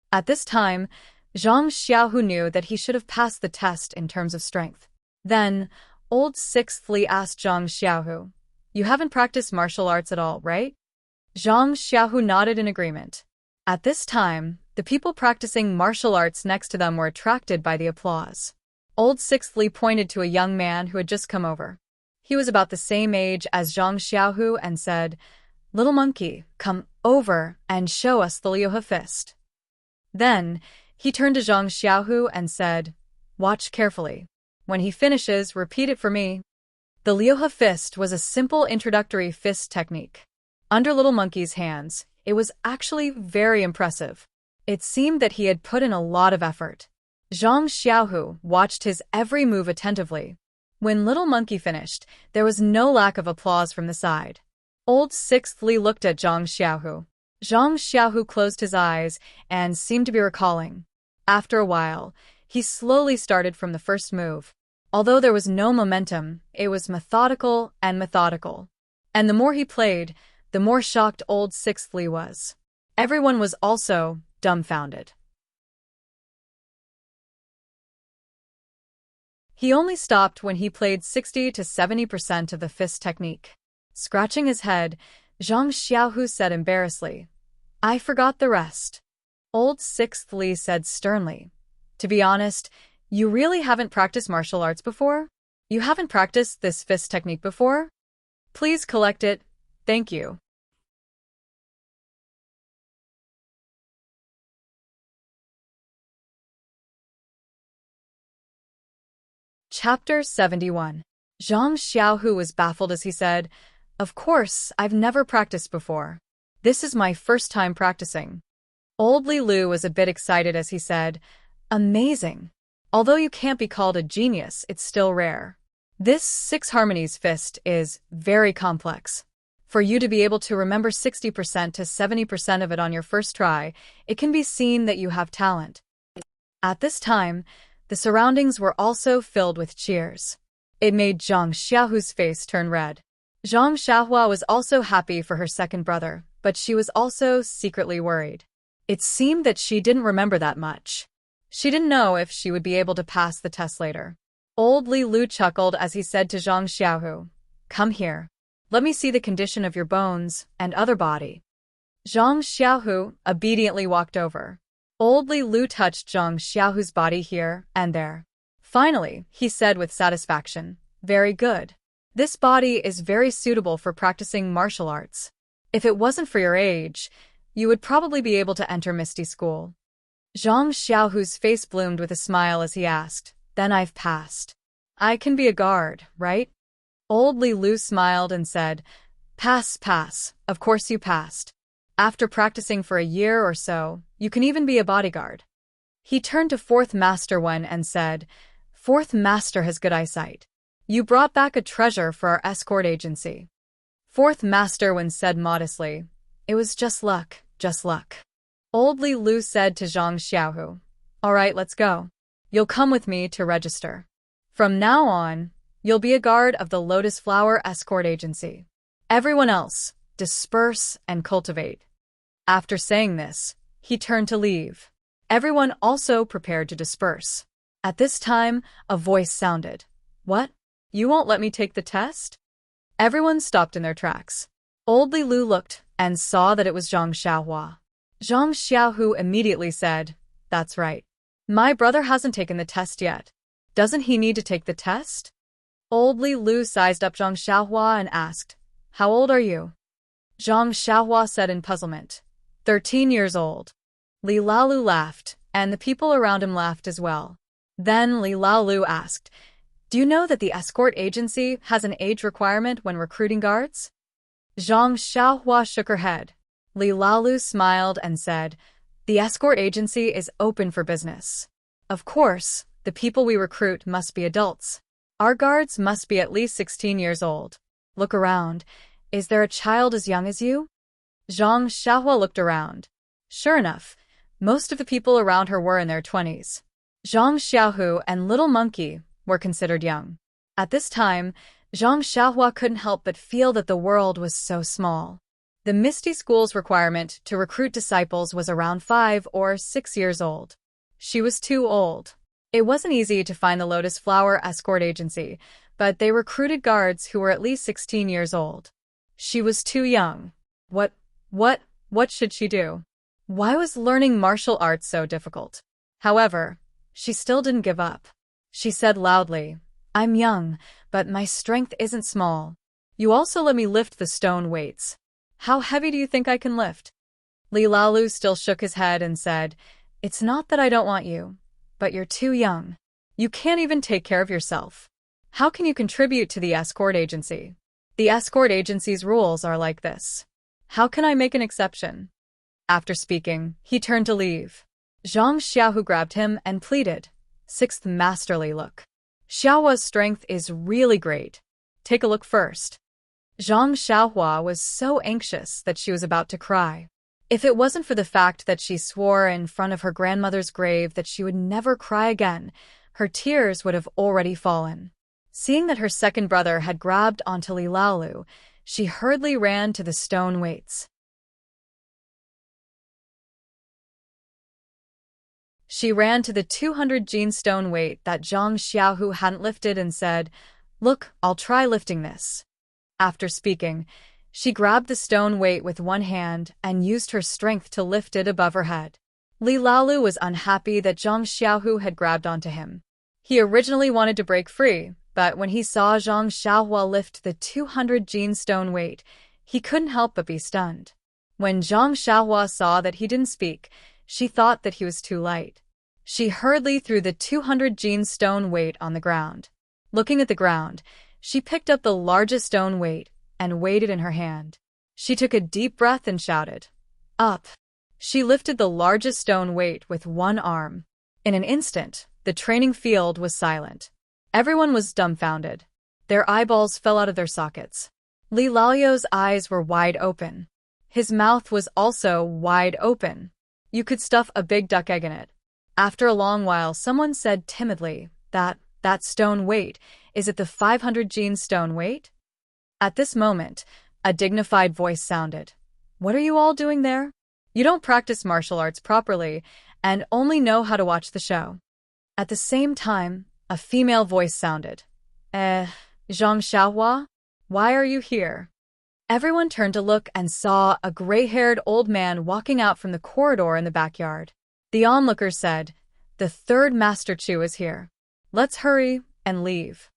At this time, Zhang Xiaohu knew that he should have passed the test in terms of strength. Then, old Sixth Li asked Zhang Xiaohu, "You haven't practiced martial arts at all, right?" Zhang Xiaohu nodded in agreement. At this time, the people practicing martial arts next to them were attracted by the applause. Old Sixth Li pointed to a young man who had just come over. He was about the same age as Zhang Xiaohu and said, "Little monkey, come over and show us the Liuhe fist." Then, he turned to Zhang Xiaohu and said, "Watch carefully. When he finishes, repeat it for me." The Liuhe fist was a simple introductory fist technique. Under Little Monkey's hands, it was actually very impressive. It seemed that he had put in a lot of effort. Zhang Xiaohu watched his every move attentively. When Little Monkey finished, there was no lack of applause from the side. Old Sixth Li looked at Zhang Xiaohu. Zhang Xiaohu closed his eyes and seemed to be recalling. After a while, he slowly started from the first move. Although there was no momentum, it was methodical and methodical. And the more he played, the more shocked Old Sixth Li was. Everyone was also dumbfounded. He only stopped when he played 60 to 70% of the fist technique. Scratching his head, Zhang Xiaohu said embarrassedly, "I forgot the rest." Old Sixth Li said sternly, "To be honest, you really haven't practiced martial arts before? You haven't practiced this fist technique before? Please collect it. Thank you." Chapter 71. Zhang Xiaohu was baffled as he said, "Of course, I've never practiced before. This is my first time practicing." Old Li Lu was a bit excited as he said, "Amazing. Although you can't be called a genius, it's still rare. This Six Harmonies fist is very complex. For you to be able to remember 60% to 70% of it on your first try, it can be seen that you have talent." At this time, the surroundings were also filled with cheers. It made Zhang Xiaohu's face turn red. Zhang Xiaohua was also happy for her second brother, but she was also secretly worried. It seemed that she didn't remember that much. She didn't know if she would be able to pass the test later. Old Li Lu chuckled as he said to Zhang Xiaohu, "Come here. Let me see the condition of your bones and other body." Zhang Xiaohu obediently walked over. Old Li Lu touched Zhang Xiaohu's body here and there. Finally, he said with satisfaction, "Very good. This body is very suitable for practicing martial arts. If it wasn't for your age, you would probably be able to enter Misty School." Zhang Xiaohu's face bloomed with a smile as he asked, "Then I've passed. I can be a guard, right?" Old Li Lu smiled and said, Pass. Of course you passed. After practicing for a year or so, you can even be a bodyguard." He turned to Fourth Master Wen and said, "Fourth Master has good eyesight. You brought back a treasure for our escort agency." Fourth Master Wen said modestly, "It was just luck, just luck." Old Li Lu said to Zhang Xiaohu, "All right, let's go. You'll come with me to register. From now on, you'll be a guard of the Lotus Flower Escort Agency. Everyone else, disperse and cultivate." After saying this, he turned to leave. Everyone also prepared to disperse. At this time, a voice sounded. "What? You won't let me take the test?" Everyone stopped in their tracks. Old Li Lu looked and saw that it was Zhang Xiaohua. Zhang Xiaohu immediately said, "That's right. My brother hasn't taken the test yet. Doesn't he need to take the test?" Old Li Lu sized up Zhang Xiaohua and asked, "How old are you?" Zhang Xiaohua said in puzzlement, 13 years old. Li Laolu laughed, and the people around him laughed as well. Then Li Laolu asked, "Do you know that the escort agency has an age requirement when recruiting guards?" Zhang Xiaohua shook her head. Li Laolu smiled and said, "The escort agency is open for business. Of course, the people we recruit must be adults. Our guards must be at least 16 years old. Look around. Is there a child as young as you?" Zhang Xiaohua looked around. Sure enough, most of the people around her were in their 20s. Zhang Xiaohu and Little Monkey were considered young. At this time, Zhang Xiaohua couldn't help but feel that the world was so small. The Misty School's requirement to recruit disciples was around 5 or 6 years old. She was too old. It wasn't easy to find the Lotus Flower Escort Agency, but they recruited guards who were at least 16 years old. She was too young. What, what should she do? Why was learning martial arts so difficult? However, she still didn't give up. She said loudly, I'm young, but my strength isn't small. You also let me lift the stone weights. How heavy do you think I can lift? Li Laolu still shook his head and said, It's not that I don't want you, but you're too young. You can't even take care of yourself. How can you contribute to the escort agency? The escort agency's rules are like this. How can I make an exception? After speaking, he turned to leave. Zhang Xiaohu grabbed him and pleaded, Sixth masterly look. Xiaohua's strength is really great. Take a look first. Zhang Xiaohua was so anxious that she was about to cry. If it wasn't for the fact that she swore in front of her grandmother's grave that she would never cry again, her tears would have already fallen. Seeing that her second brother had grabbed onto Li Laolu, she hurriedly ran to the stone weights. She ran to the 200 gene stone weight that Zhang Xiaohu hadn't lifted and said, Look, I'll try lifting this. After speaking, she grabbed the stone weight with one hand and used her strength to lift it above her head. Li Laolu was unhappy that Zhang Xiaohu had grabbed onto him. He originally wanted to break free, but when he saw Zhang Xiaohua lift the 200 gene stone weight, he couldn't help but be stunned. When Zhang Xiaohua saw that he didn't speak, she thought that he was too light. She hurriedly threw the 200 gene stone weight on the ground. Looking at the ground, she picked up the largest stone weight and weighed it in her hand. She took a deep breath and shouted, Up! She lifted the largest stone weight with one arm. In an instant, the training field was silent. Everyone was dumbfounded. Their eyeballs fell out of their sockets. Li Laolu's eyes were wide open. His mouth was also wide open. You could stuff a big duck egg in it. After a long while, someone said timidly, That stone weight, is it the 500 gene stone weight? At this moment, a dignified voice sounded. What are you all doing there? You don't practice martial arts properly and only know how to watch the show. At the same time, a female voice sounded. Zhang Xiaohua? Why are you here? Everyone turned to look and saw a gray-haired old man walking out from the corridor in the backyard. The onlookers said, The third Master Chu is here. Let's hurry and leave.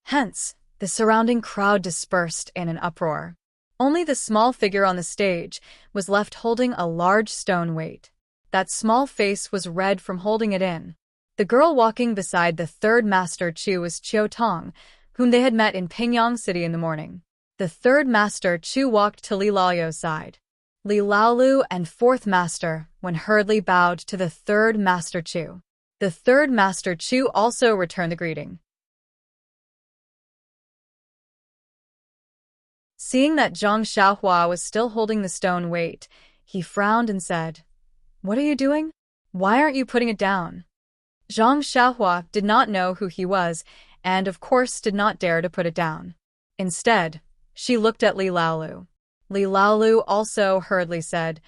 Hence, the surrounding crowd dispersed in an uproar. Only the small figure on the stage was left holding a large stone weight. That small face was red from holding it in. The girl walking beside the third Master Chu was Qiu Tong, whom they had met in Pingyang City in the morning. The third Master Chu walked to Li Laolu's side. Li Laolu and fourth Master went hurriedly bowed to the third Master Chu. The third Master Chu also returned the greeting. Seeing that Zhang Xiaohua was still holding the stone weight, he frowned and said, What are you doing? Why aren't you putting it down? Zhang Xiaohua did not know who he was and, of course, did not dare to put it down. Instead, she looked at Li Laolu. Li Laolu also hurriedly said,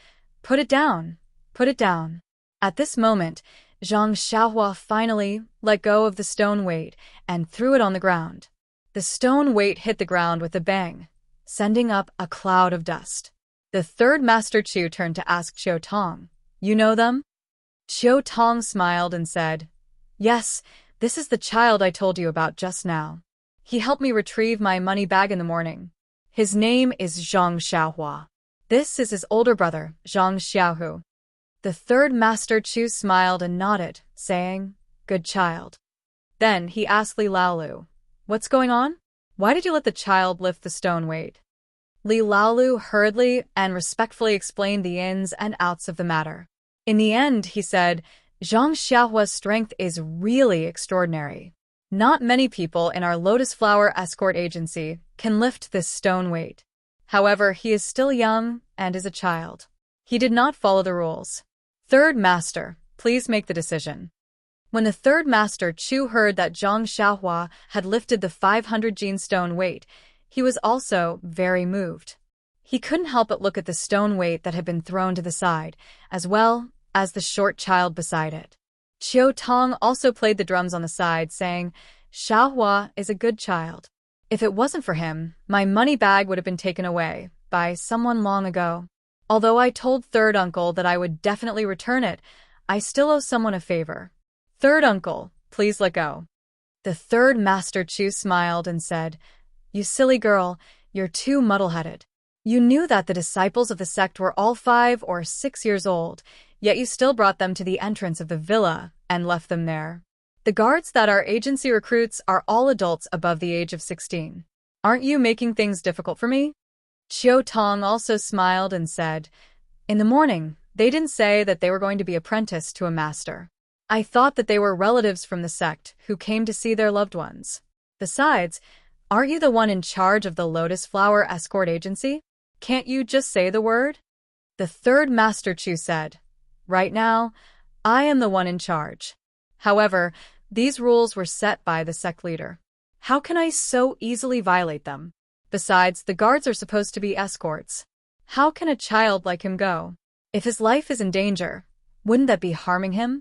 Put it down. Put it down. At this moment, Zhang Xiaohua finally let go of the stone weight and threw it on the ground. The stone weight hit the ground with a bang, sending up a cloud of dust. The third Master Chu turned to ask Qiu Tong, You know them? Qiu Tong smiled and said, Yes, this is the child I told you about just now. He helped me retrieve my money bag in the morning. His name is Zhang Xiaohua. This is his older brother, Zhang Xiaohu. The third Master Chu smiled and nodded, saying, Good child. Then he asked Li Laolu, What's going on? Why did you let the child lift the stone weight? Li Laolu hurriedly and respectfully explained the ins and outs of the matter. In the end, he said, Zhang Xiaohua's strength is really extraordinary. Not many people in our Lotus Flower Escort Agency can lift this stone weight. However, he is still young and is a child. He did not follow the rules. Third Master, please make the decision. When the third Master Chu heard that Zhang Xiaohua had lifted the 500 gene stone weight, he was also very moved. He couldn't help but look at the stone weight that had been thrown to the side, as well as the short child beside it. Chiu Tong also played the drums on the side, saying, Xiaohua is a good child. If it wasn't for him, my money bag would have been taken away by someone long ago. Although I told third uncle that I would definitely return it, I still owe someone a favor. Third uncle, please let go. The third Master Chu smiled and said, You silly girl, you're too muddle-headed. You knew that the disciples of the sect were all 5 or 6 years old, yet you still brought them to the entrance of the villa and left them there. The guards that our agency recruits are all adults above the age of 16. Aren't you making things difficult for me? Chiu Tong also smiled and said, In the morning, they didn't say that they were going to be apprenticed to a master. I thought that they were relatives from the sect who came to see their loved ones. Besides, aren't you the one in charge of the Lotus Flower Escort Agency? Can't you just say the word? The third Master Chu said, Right now, I am the one in charge. However, these rules were set by the sect leader. How can I so easily violate them? Besides, the guards are supposed to be escorts. How can a child like him go? If his life is in danger, wouldn't that be harming him?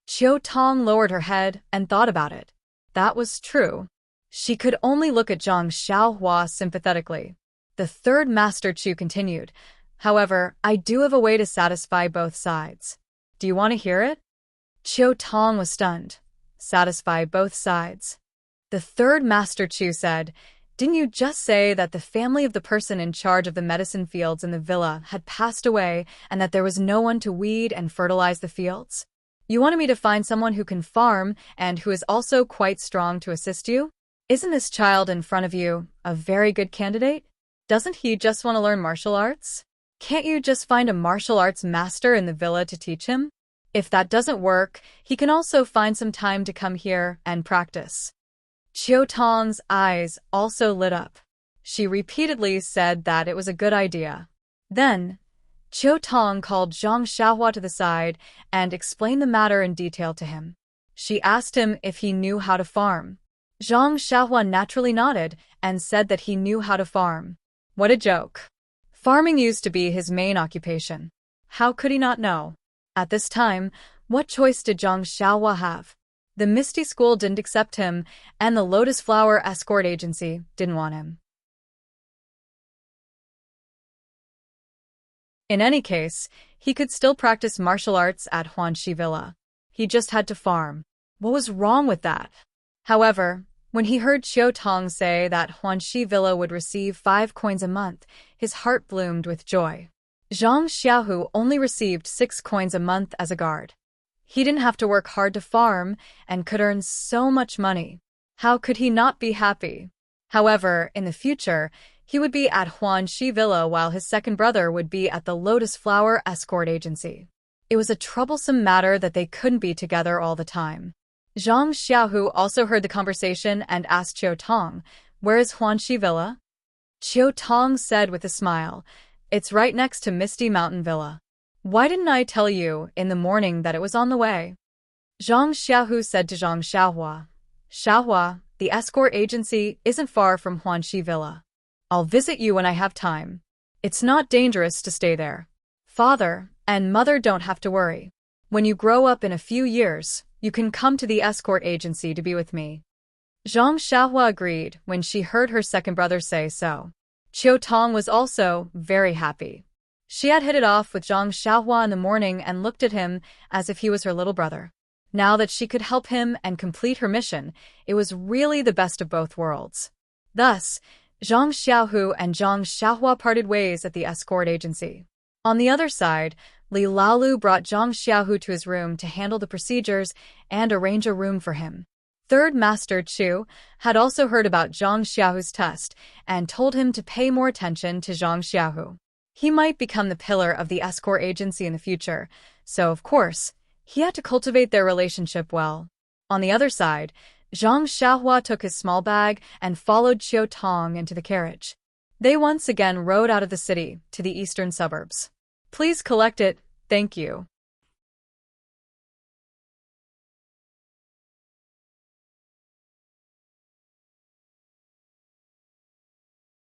Chiu Tong lowered her head and thought about it. That was true. She could only look at Zhang Xiaohua sympathetically. The third Master Chu continued, However, I do have a way to satisfy both sides. Do you want to hear it? Chiu Tong was stunned. Satisfy both sides. The third Master Chu said, Didn't you just say that the family of the person in charge of the medicine fields in the villa had passed away and that there was no one to weed and fertilize the fields? You wanted me to find someone who can farm and who is also quite strong to assist you? Isn't this child in front of you a very good candidate? Doesn't he just want to learn martial arts? Can't you just find a martial arts master in the villa to teach him? If that doesn't work, he can also find some time to come here and practice. Chiu Tong's eyes also lit up. She repeatedly said that it was a good idea. Then, Chiu Tong called Zhang Xiaohua to the side and explained the matter in detail to him. She asked him if he knew how to farm. Zhang Xiaohua naturally nodded and said that he knew how to farm. What a joke. Farming used to be his main occupation. How could he not know? At this time, what choice did Zhang Xiaohua have? The Misty School didn't accept him, and the Lotus Flower Escort Agency didn't want him. In any case, he could still practice martial arts at Huanxi Villa. He just had to farm. What was wrong with that? However, when he heard Chiu Tong say that Huanxi Villa would receive 5 coins a month, his heart bloomed with joy. Zhang Xiaohu only received 6 coins a month as a guard. He didn't have to work hard to farm and could earn so much money. How could he not be happy? However, in the future, he would be at Huanxi Villa while his second brother would be at the Lotus Flower Escort Agency. It was a troublesome matter that they couldn't be together all the time. Zhang Xiaohu also heard the conversation and asked Chiu Tong, Where is Huanxi Villa? Chiu Tong said with a smile, It's right next to Misty Mountain Villa. Why didn't I tell you in the morning that it was on the way? Zhang Xiaohu said to Zhang Xiaohua, Xiaohua, the escort agency isn't far from Huanxi Villa. I'll visit you when I have time. It's not dangerous to stay there. Father and mother don't have to worry. When you grow up in a few years, you can come to the escort agency to be with me. Zhang Xiaohua agreed when she heard her second brother say so. Chiu Tong was also very happy. She had hit it off with Zhang Xiaohua in the morning and looked at him as if he was her little brother. Now that she could help him and complete her mission, it was really the best of both worlds. Thus, Zhang Xiaohu and Zhang Xiaohua parted ways at the escort agency. On the other side, Li Laolu brought Zhang Xiaohu to his room to handle the procedures and arrange a room for him. Third Master Chu had also heard about Zhang Xiaohu's test and told him to pay more attention to Zhang Xiaohu. He might become the pillar of the escort agency in the future, so of course, he had to cultivate their relationship well. On the other side, Zhang Xiaohua took his small bag and followed Chiu Tong into the carriage. They once again rode out of the city to the eastern suburbs. Please collect it, thank you.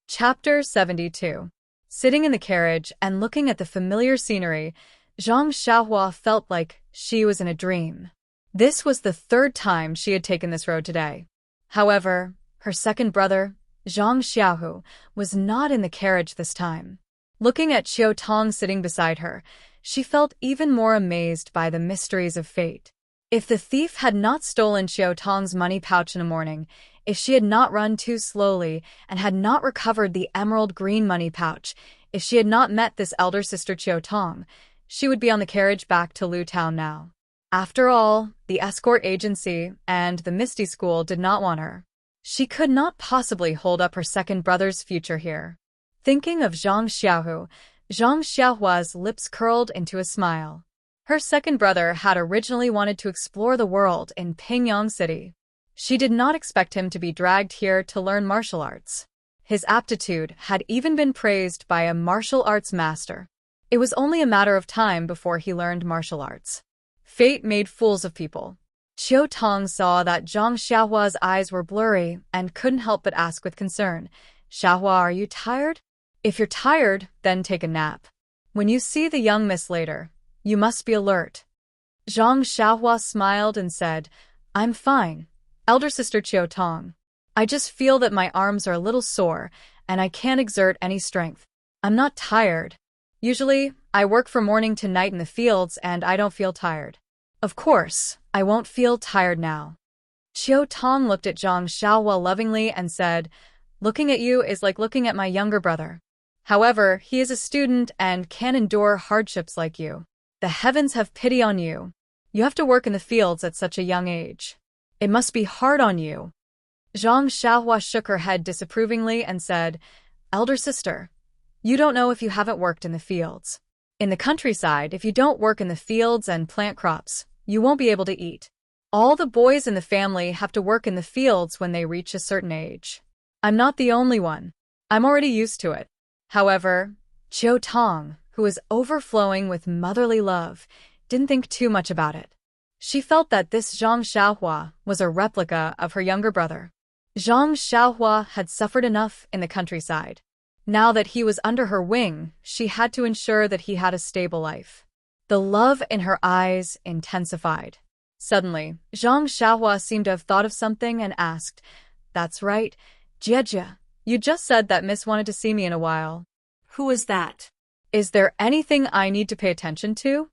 Chapter 72. Sitting in the carriage and looking at the familiar scenery, Zhang Xiaohua felt like she was in a dream. This was the third time she had taken this road today. However, her second brother, Zhang Xiaohu, was not in the carriage this time. Looking at Qiu Tong sitting beside her, she felt even more amazed by the mysteries of fate. If the thief had not stolen Qiu Tong's money pouch in the morning, if she had not run too slowly and had not recovered the emerald green money pouch, if she had not met this elder sister Qiu Tong, she would be on the carriage back to Lu Town now. After all, the escort agency and the Misty School did not want her. She could not possibly hold up her second brother's future here. Thinking of Zhang Xiaohu, Zhang Xiaohua's lips curled into a smile. Her second brother had originally wanted to explore the world in Pingyang City. She did not expect him to be dragged here to learn martial arts. His aptitude had even been praised by a martial arts master. It was only a matter of time before he learned martial arts. Fate made fools of people. Qiu Tong saw that Zhang Xiaohua's eyes were blurry and couldn't help but ask with concern, "Xiaohua, are you tired? If you're tired, then take a nap. When you see the young miss later, you must be alert." Zhang Xiaohua smiled and said, "I'm fine, elder sister Qiu Tong. I just feel that my arms are a little sore and I can't exert any strength. I'm not tired. Usually, I work from morning to night in the fields and I don't feel tired. Of course, I won't feel tired now." Qiu Tong looked at Zhang Xiaohua lovingly and said, "Looking at you is like looking at my younger brother. However, he is a student and can endure hardships like you. The heavens have pity on you. You have to work in the fields at such a young age. It must be hard on you." Zhang Xiaohua shook her head disapprovingly and said, "Elder sister, you don't know if you haven't worked in the fields. In the countryside, if you don't work in the fields and plant crops, you won't be able to eat. All the boys in the family have to work in the fields when they reach a certain age. I'm not the only one. I'm already used to it." However, Qiu Tong, who was overflowing with motherly love, didn't think too much about it. She felt that this Zhang Xiaohua was a replica of her younger brother. Zhang Xiaohua had suffered enough in the countryside. Now that he was under her wing, she had to ensure that he had a stable life. The love in her eyes intensified. Suddenly, Zhang Xiaohua seemed to have thought of something and asked, "That's right, Jie, you just said that Miss wanted to see me in a while. Who is that?" Is there anything I need to pay attention to?"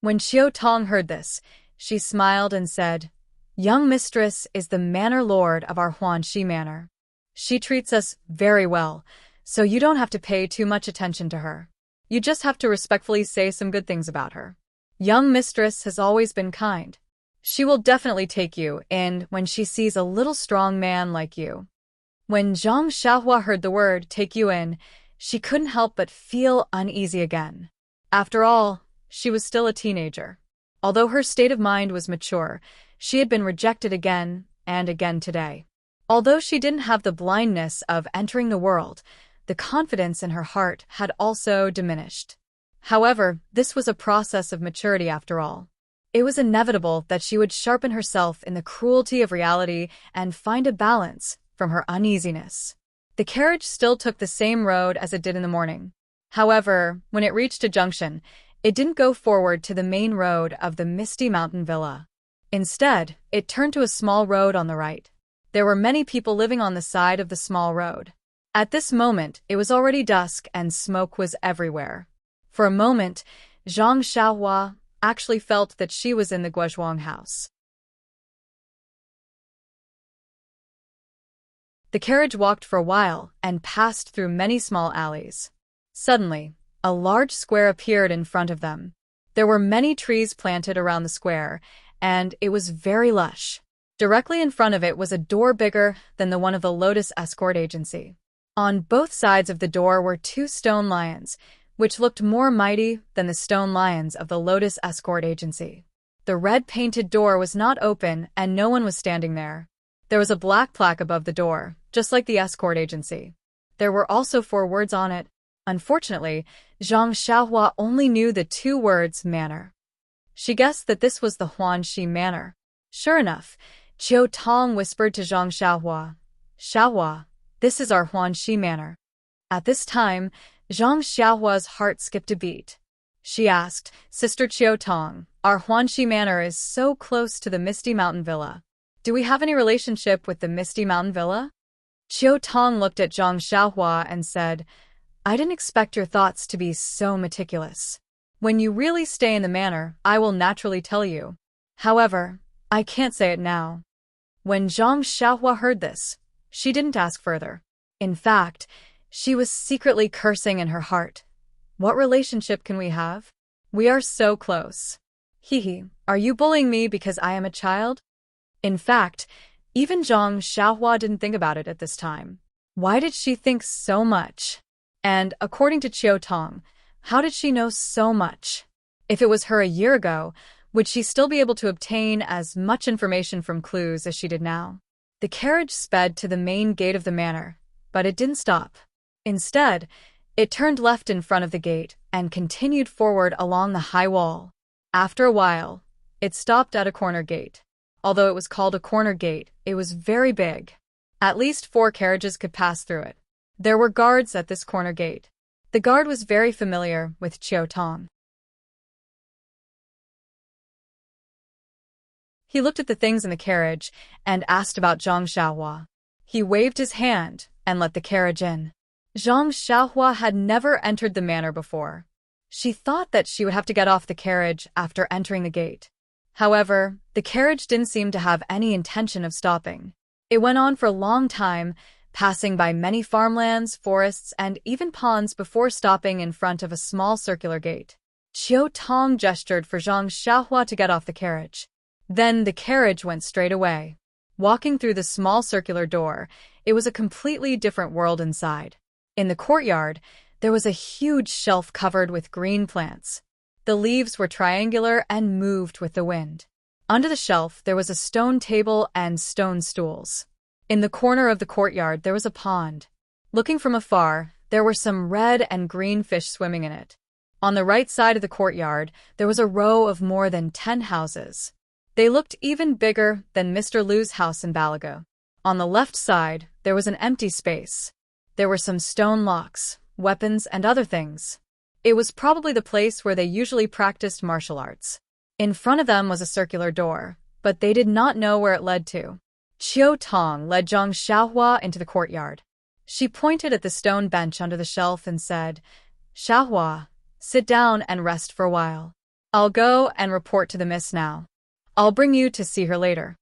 When Qiu Tong heard this, she smiled and said, "Young mistress is the manor lord of our Huanxi manor. She treats us very well, so you don't have to pay too much attention to her. You just have to respectfully say some good things about her. Young mistress has always been kind. She will definitely take you in when she sees a little strong man like you." When Zhang Xiaohua heard the word "take you in," she couldn't help but feel uneasy again. After all, she was still a teenager. Although her state of mind was mature, she had been rejected again and again today. Although she didn't have the blindness of entering the world, the confidence in her heart had also diminished. However, this was a process of maturity after all. It was inevitable that she would sharpen herself in the cruelty of reality and find a balance from her uneasiness. The carriage still took the same road as it did in the morning. However, when it reached a junction, it didn't go forward to the main road of the Misty Mountain Villa. Instead, it turned to a small road on the right. There were many people living on the side of the small road. At this moment, it was already dusk and smoke was everywhere. For a moment, Zhang Xiaohua actually felt that she was in the Guozhuang house. The carriage walked for a while and passed through many small alleys. Suddenly, a large square appeared in front of them. There were many trees planted around the square, and it was very lush. Directly in front of it was a door bigger than the one of the Lotus Escort Agency. On both sides of the door were two stone lions, which looked more mighty than the stone lions of the Lotus Escort Agency. The red-painted door was not open and no one was standing there. There was a black plaque above the door, just like the escort agency. There were also 4 words on it. Unfortunately, Zhang Xiaohua only knew the 2 words manor. She guessed that this was the Huanxi manor. Sure enough, Qiu Tong whispered to Zhang Xiaohua, "Xiaohua, this is our Huanxi manor." At this time, Zhang Xiaohua's heart skipped a beat. she asked. Sister Chiao Tong, our Huanxi Manor is so close to the Misty Mountain Villa. Do we have any relationship with the Misty Mountain Villa? Chiao Tong looked at Zhang Xiaohua and said, I didn't expect your thoughts to be so meticulous. When you really stay in the manor, I will naturally tell you. However, I can't say it now. When Zhang Xiaohua heard this, she didn't ask further. In fact, she was secretly cursing in her heart. What relationship can we have? We are so close. Hee, are you bullying me because I am a child? In fact, even Zhang Xiaohua didn't think about it at this time. Why did she think so much? And according to Chiao Tong, how did she know so much? If it was her a year ago, would she still be able to obtain as much information from clues as she did now? The carriage sped to the main gate of the manor, but it didn't stop. Instead, it turned left in front of the gate and continued forward along the high wall. After a while, it stopped at a corner gate. Although it was called a corner gate, it was very big. At least 4 carriages could pass through it. There were guards at this corner gate. The guard was very familiar with Chiao Tong. He looked at the things in the carriage and asked about Zhang Xiaohua. He waved his hand and let the carriage in. Zhang Xiaohua had never entered the manor before. She thought that she would have to get off the carriage after entering the gate. However, the carriage didn't seem to have any intention of stopping. It went on for a long time, passing by many farmlands, forests, and even ponds before stopping in front of a small circular gate. Chiao Tong gestured for Zhang Xiaohua to get off the carriage. Then the carriage went straight away. Walking through the small circular door, it was a completely different world inside. In the courtyard, there was a huge shelf covered with green plants. The leaves were triangular and moved with the wind. Under the shelf, there was a stone table and stone stools. In the corner of the courtyard, there was a pond. Looking from afar, there were some red and green fish swimming in it. On the right side of the courtyard, there was a row of more than 10 houses. They looked even bigger than Mr. Liu's house in Balaga. On the left side, there was an empty space. There were some stone locks, weapons, and other things. It was probably the place where they usually practiced martial arts. In front of them was a circular door, but they did not know where it led to. Chiao Tong led Zhang Xiaohua into the courtyard. She pointed at the stone bench under the shelf and said, Xiaohua, sit down and rest for a while. I'll go and report to the miss now. I'll bring you to see her later.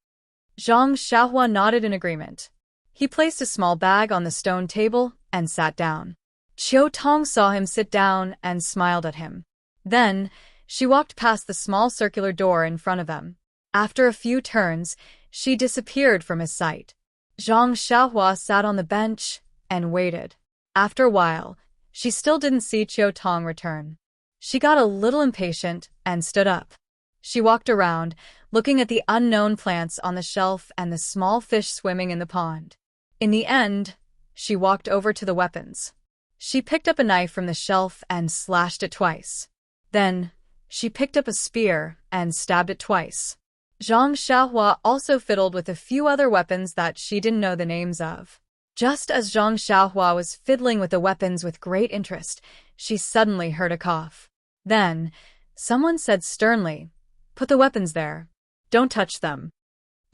Zhang Xiaohua nodded in agreement. He placed a small bag on the stone table and sat down. Chiao Tong saw him sit down and smiled at him. Then, she walked past the small circular door in front of them. After a few turns, she disappeared from his sight. Zhang Xiaohua sat on the bench and waited. After a while, she still didn't see Chiao Tong return. She got a little impatient and stood up. She walked around, looking at the unknown plants on the shelf and the small fish swimming in the pond. In the end, she walked over to the weapons. She picked up a knife from the shelf and slashed it twice. Then, she picked up a spear and stabbed it twice. Zhang Xiaohua also fiddled with a few other weapons that she didn't know the names of. Just as Zhang Xiaohua was fiddling with the weapons with great interest, she suddenly heard a cough. Then, someone said sternly, "Put the weapons there. Don't touch them."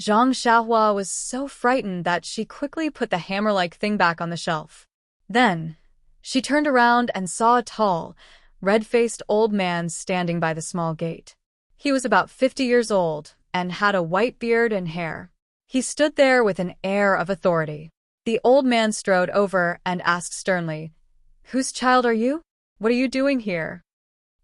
Zhang Xiaohua was so frightened that she quickly put the hammer-like thing back on the shelf. Then, she turned around and saw a tall, red-faced old man standing by the small gate. He was about 50 years old and had a white beard and hair. He stood there with an air of authority. The old man strode over and asked sternly, "Whose child are you? What are you doing here?"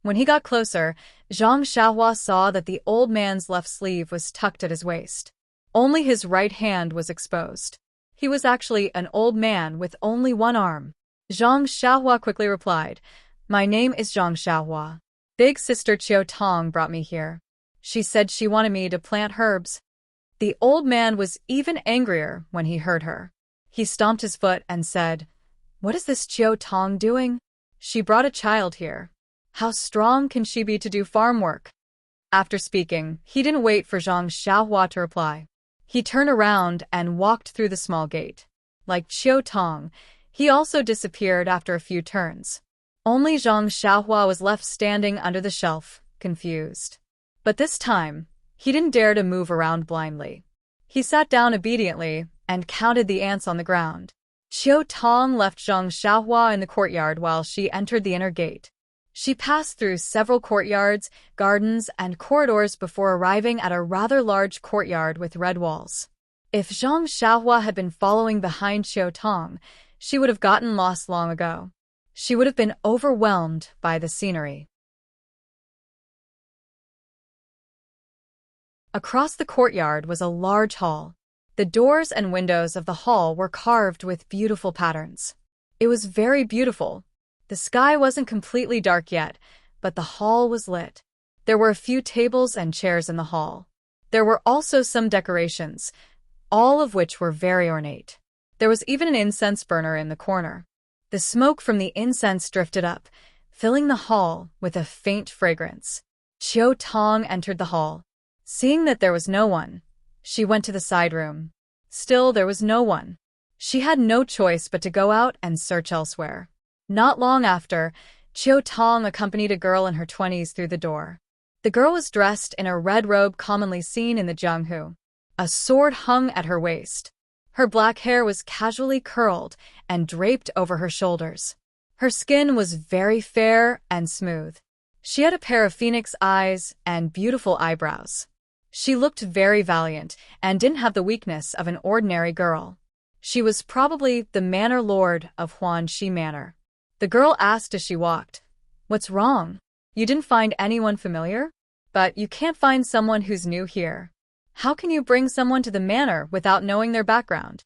When he got closer, Zhang Xiaohua saw that the old man's left sleeve was tucked at his waist. Only his right hand was exposed. He was actually an old man with only one arm. Zhang Xiaohua quickly replied, "My name is Zhang Xiaohua. Big sister Chiao Tong brought me here. She said she wanted me to plant herbs." The old man was even angrier when he heard her. He stomped his foot and said, "What is this Chiao Tong doing? She brought a child here. How strong can she be to do farm work?" After speaking, he didn't wait for Zhang Xiaohua to reply. He turned around and walked through the small gate. Like Chiao Tong, he also disappeared after a few turns. Only Zhang Xiaohua was left standing under the shelf, confused. But this time, he didn't dare to move around blindly. He sat down obediently and counted the ants on the ground. Qiu Tong left Zhang Xiaohua in the courtyard while she entered the inner gate. She passed through several courtyards, gardens, and corridors before arriving at a rather large courtyard with red walls. If Zhang Xiaohua had been following behind Qiu Tong, she would have gotten lost long ago. She would have been overwhelmed by the scenery. Across the courtyard was a large hall. The doors and windows of the hall were carved with beautiful patterns. It was very beautiful. The sky wasn't completely dark yet, but the hall was lit. There were a few tables and chairs in the hall. There were also some decorations, all of which were very ornate. There was even an incense burner in the corner. The smoke from the incense drifted up, filling the hall with a faint fragrance. Qiu Tong entered the hall. Seeing that there was no one, she went to the side room. Still, there was no one. She had no choice but to go out and search elsewhere. Not long after, Qiu Tong accompanied a girl in her 20s through the door. The girl was dressed in a red robe commonly seen in the Jianghu. A sword hung at her waist. Her black hair was casually curled and draped over her shoulders. Her skin was very fair and smooth. She had a pair of phoenix eyes and beautiful eyebrows. She looked very valiant and didn't have the weakness of an ordinary girl. She was probably the manor lord of Huanxi Manor. The girl asked as she walked, "What's wrong? You didn't find anyone familiar? But you can't find someone who's new here. How can you bring someone to the manor without knowing their background?"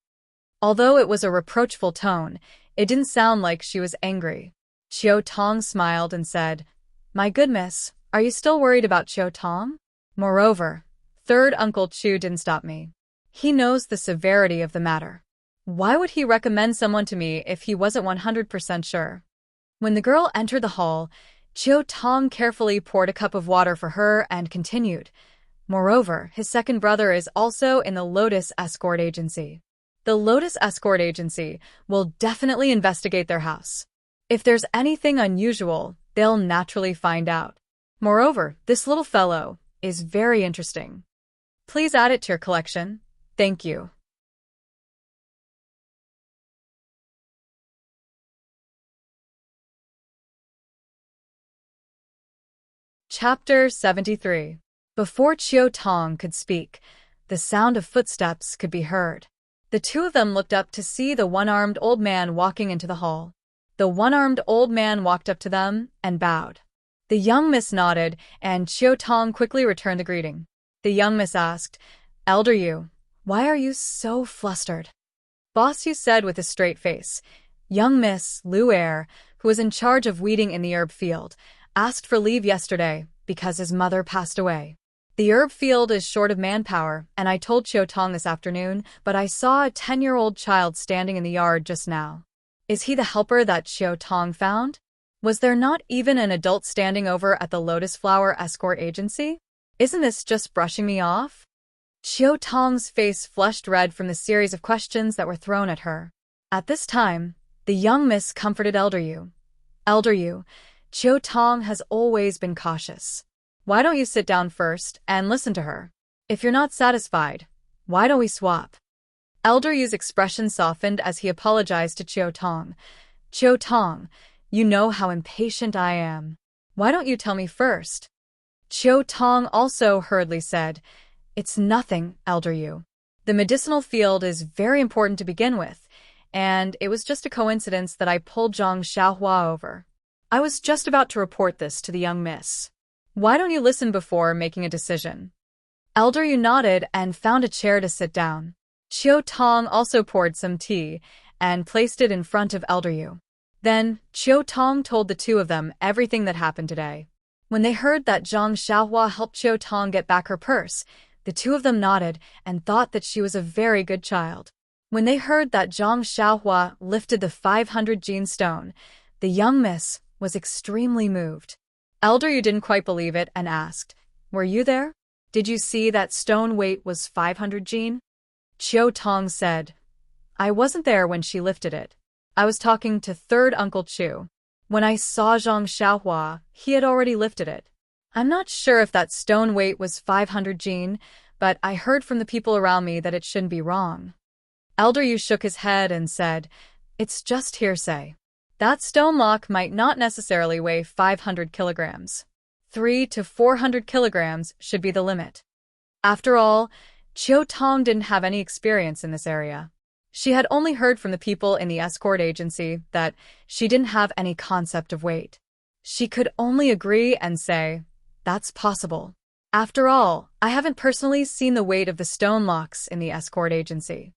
Although it was a reproachful tone, it didn't sound like she was angry. Qiu Tong smiled and said, "My good miss, are you still worried about Qiu Tong? Moreover, third Uncle Chu didn't stop me. He knows the severity of the matter. Why would he recommend someone to me if he wasn't 100% sure?" When the girl entered the hall, Qiu Tong carefully poured a cup of water for her and continued, "Moreover, his second brother is also in the Lotus Escort Agency. The Lotus Escort Agency will definitely investigate their house. If there's anything unusual, they'll naturally find out. Moreover, this little fellow is very interesting. Please add it to your collection. Thank you." Chapter 73. Before Qiu Tong could speak, the sound of footsteps could be heard. The two of them looked up to see the one-armed old man walking into the hall. The one-armed old man walked up to them and bowed. The young miss nodded, and Qiu Tong quickly returned the greeting. The young miss asked, "Elder Yu, why are you so flustered?" Boss Yu said with a straight face. "Young Miss Lu Er, who was in charge of weeding in the herb field, asked for leave yesterday because his mother passed away. The herb field is short of manpower, and I told Qiu Tong this afternoon, but I saw a 10-year-old child standing in the yard just now. Is he the helper that Qiu Tong found? Was there not even an adult standing over at the Lotus Flower Escort Agency? Isn't this just brushing me off?" Qiu Tong's face flushed red from the series of questions that were thrown at her. At this time, the young miss comforted Elder Yu. "Elder Yu, Qiu Tong has always been cautious. Why don't you sit down first and listen to her? If you're not satisfied, why don't we swap?" Elder Yu's expression softened as he apologized to Qiu Tong. "Qiu Tong, you know how impatient I am. Why don't you tell me first?" Qiu Tong also hurriedly said, "It's nothing, Elder Yu. The medicinal field is very important to begin with, and it was just a coincidence that I pulled Zhang Xiaohua over. I was just about to report this to the young miss. Why don't you listen before making a decision?" Elder Yu nodded and found a chair to sit down. Qiu Tong also poured some tea and placed it in front of Elder Yu. Then, Qiu Tong told the two of them everything that happened today. When they heard that Zhang Xiaohua helped Qiu Tong get back her purse, the two of them nodded and thought that she was a very good child. When they heard that Zhang Xiaohua lifted the 500 gene stone, the young miss was extremely moved. Elder Yu didn't quite believe it and asked, "Were you there? Did you see that stone weight was 500 gene?" Qiu Tong said, "I wasn't there when she lifted it. I was talking to third Uncle Chu. When I saw Zhang Xiaohua, he had already lifted it. I'm not sure if that stone weight was 500 jin, but I heard from the people around me that it shouldn't be wrong. Elder Yu shook his head and said, "It's just hearsay. That stone lock might not necessarily weigh 500 kilograms. 300 to 400 kilograms should be the limit." After all, Qiu Tong didn't have any experience in this area. She had only heard from the people in the escort agency that she didn't have any concept of weight. She could only agree and say, "That's possible." After all, I haven't personally seen the weight of the stone locks in the escort agency.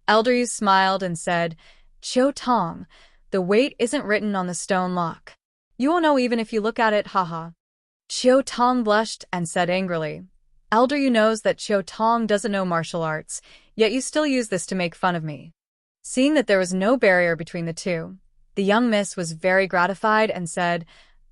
Elder Yu smiled and said, "Qiu Tong, the weight isn't written on the stone lock. You won't know even if you look at it, haha." Qiu Tong blushed and said angrily, "Elder Yu knows that Qiu Tong doesn't know martial arts, yet you still use this to make fun of me." Seeing that there was no barrier between the two, the young miss was very gratified and said,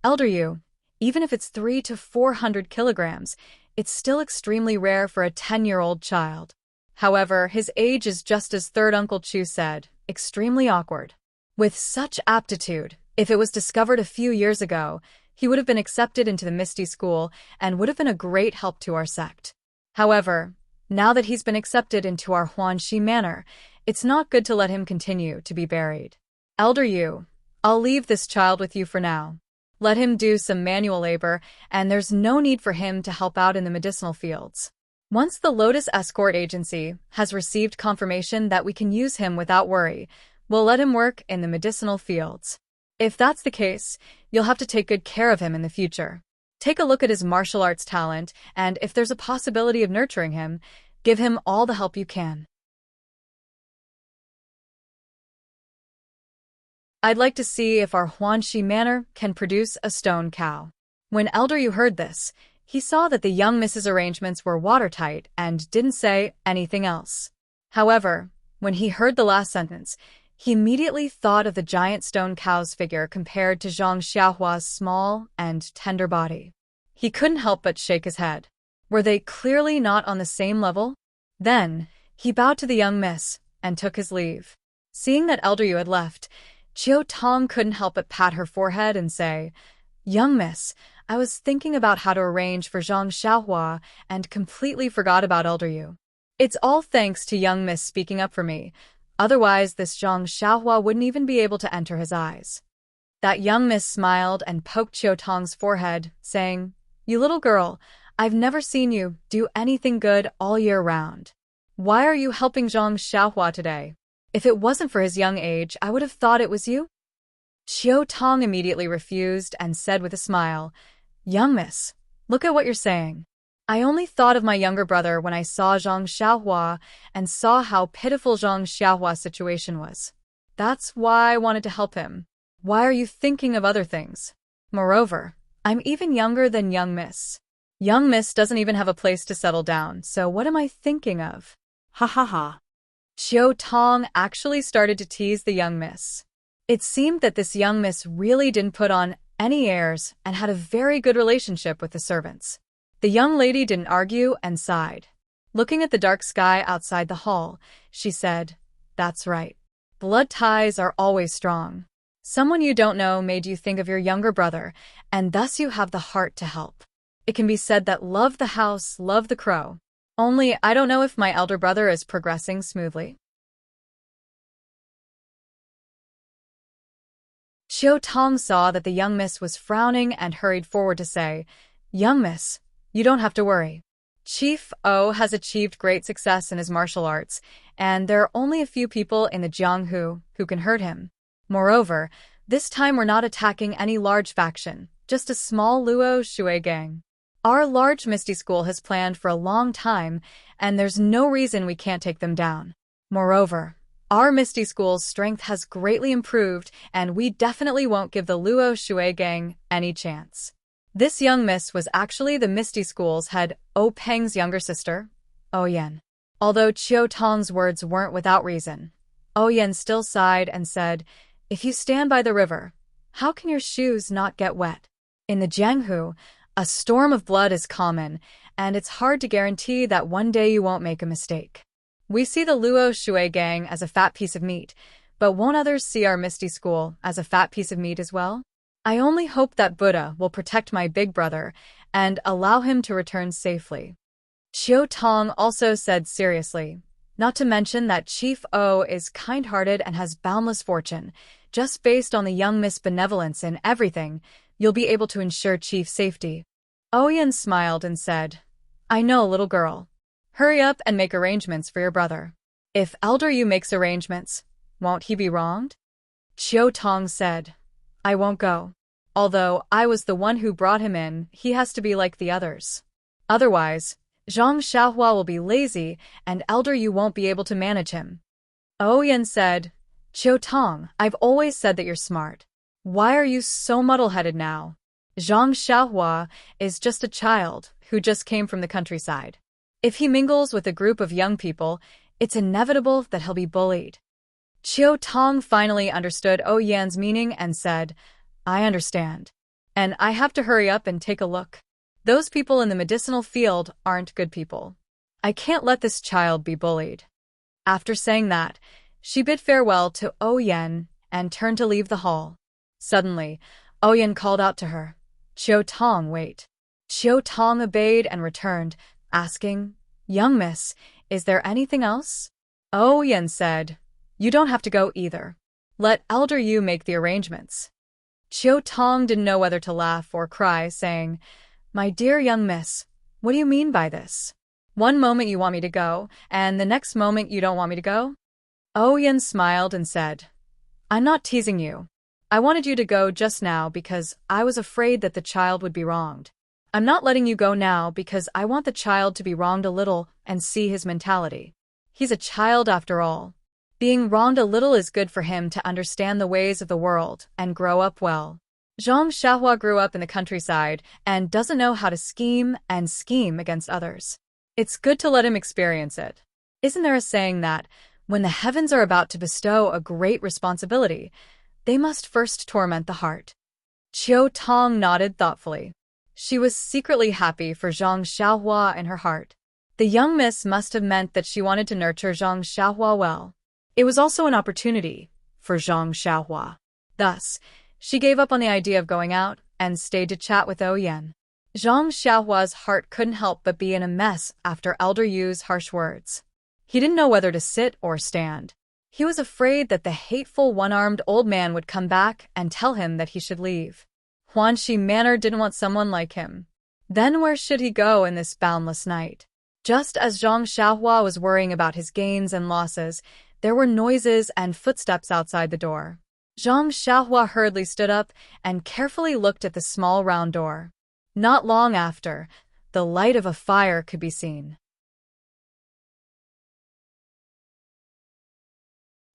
"Elder Yu, even if it's 300 to 400 kilograms, it's still extremely rare for a 10-year-old child. However, his age is just as third Uncle Chu said, extremely awkward. With such aptitude, if it was discovered a few years ago, he would have been accepted into the Misty School and would have been a great help to our sect. However, now that he's been accepted into our Huanxi manor, it's not good to let him continue to be buried. Elder Yu, I'll leave this child with you for now. Let him do some manual labor, and there's no need for him to help out in the medicinal fields. Once the Lotus Escort Agency has received confirmation that we can use him without worry, we'll let him work in the medicinal fields. If that's the case, you'll have to take good care of him in the future. Take a look at his martial arts talent, and if there's a possibility of nurturing him, give him all the help you can." I'd like to see if our Huanxi manor can produce a stone cow. When Elder Yu heard this, he saw that the young miss's arrangements were watertight and didn't say anything else. However, when he heard the last sentence, he immediately thought of the giant stone cow's figure compared to Zhang Xiaohua's small and tender body. He couldn't help but shake his head. Were they clearly not on the same level? Then, he bowed to the young miss and took his leave. Seeing that Elder Yu had left, Qiu Tong couldn't help but pat her forehead and say, "Young miss, I was thinking about how to arrange for Zhang Xiaohua and completely forgot about Elder Yu. It's all thanks to young miss speaking up for me. Otherwise, this Zhang Xiaohua wouldn't even be able to enter his eyes." That young miss smiled and poked Qiu Tong's forehead, saying, "You little girl, I've never seen you do anything good all year round. Why are you helping Zhang Xiaohua today? If it wasn't for his young age, I would have thought it was you." Qiu Tong immediately refused and said with a smile, "Young miss, look at what you're saying. I only thought of my younger brother when I saw Zhang Xiaohua and saw how pitiful Zhang Xiaohua's situation was. That's why I wanted to help him. Why are you thinking of other things? Moreover, I'm even younger than young miss. Young miss doesn't even have a place to settle down, so what am I thinking of?" Ha ha ha. Qiu Tong actually started to tease the young miss. It seemed that this young miss really didn't put on any airs and had a very good relationship with the servants. The young lady didn't argue and sighed. Looking at the dark sky outside the hall, she said, "That's right. Blood ties are always strong. Someone you don't know made you think of your younger brother, and thus you have the heart to help. It can be said that love the house, love the crow. Only I don't know if my elder brother is progressing smoothly." Qiu Tong saw that the young miss was frowning and hurried forward to say, "Young miss, you don't have to worry. Chief O has achieved great success in his martial arts, and there are only a few people in the Jianghu who can hurt him. Moreover, this time we're not attacking any large faction, just a small Luo Shui gang. Our large Misty School has planned for a long time, and there's no reason we can't take them down. Moreover, our Misty School's strength has greatly improved, and we definitely won't give the Luo Shui gang any chance." This young miss was actually the Misty School's head, O Peng's younger sister, O Yen. Although Qiu Tong's words weren't without reason, O Yen still sighed and said, "If you stand by the river, how can your shoes not get wet? In the Jianghu, a storm of blood is common, and it's hard to guarantee that one day you won't make a mistake. We see the Luo Shui gang as a fat piece of meat, but won't others see our Misty School as a fat piece of meat as well? I only hope that Buddha will protect my big brother and allow him to return safely. Xiao Tong also said seriously, not to mention that Chief O is kind-hearted and has boundless fortune. Just based on the young Miss benevolence in everything, you'll be able to ensure Chief's safety. Oyen smiled and said, I know, little girl. Hurry up and make arrangements for your brother. If Elder Yu makes arrangements, won't he be wronged? Xiao Tong said, I won't go. Although I was the one who brought him in, he has to be like the others. Otherwise, Zhang Xiaohua will be lazy and Elder Yu won't be able to manage him. Oyen said, Xiao Tong, I've always said that you're smart. Why are you so muddle-headed now? Zhang Xiaohua is just a child who just came from the countryside. If he mingles with a group of young people, it's inevitable that he'll be bullied. Xiao Tong finally understood Oyen's meaning and said, I understand. And I have to hurry up and take a look. Those people in the medicinal field aren't good people. I can't let this child be bullied. After saying that, she bid farewell to Oyen and turned to leave the hall. Suddenly, Oyen called out to her, Xiao Tong, wait. Xiao Tong obeyed and returned, asking, Young miss, is there anything else? Oyen said, You don't have to go either. Let Elder Yu make the arrangements. Xiao Tong didn't know whether to laugh or cry, saying, My dear young miss, what do you mean by this? One moment you want me to go, and the next moment you don't want me to go? Oyen smiled and said, I'm not teasing you. I wanted you to go just now because I was afraid that the child would be wronged. I'm not letting you go now because I want the child to be wronged a little and see his mentality. He's a child after all. Being wronged a little is good for him to understand the ways of the world and grow up well. Zhang Xiaohua grew up in the countryside and doesn't know how to scheme against others. It's good to let him experience it. Isn't there a saying that, when the heavens are about to bestow a great responsibility, they must first torment the heart? Xiao Tong nodded thoughtfully. She was secretly happy for Zhang Xiaohua in her heart. The young miss must have meant that she wanted to nurture Zhang Xiaohua well. It was also an opportunity for Zhang Xiaohua. Thus, she gave up on the idea of going out and stayed to chat with Oyen. Zhang Xiaohua's heart couldn't help but be in a mess after Elder Yu's harsh words. He didn't know whether to sit or stand. He was afraid that the hateful one-armed old man would come back and tell him that he should leave. Huanxi Manor didn't want someone like him. Then where should he go in this boundless night? Just as Zhang Xiaohua was worrying about his gains and losses, there were noises and footsteps outside the door. Zhang Xiaohua hurriedly stood up and carefully looked at the small round door. Not long after, the light of a fire could be seen.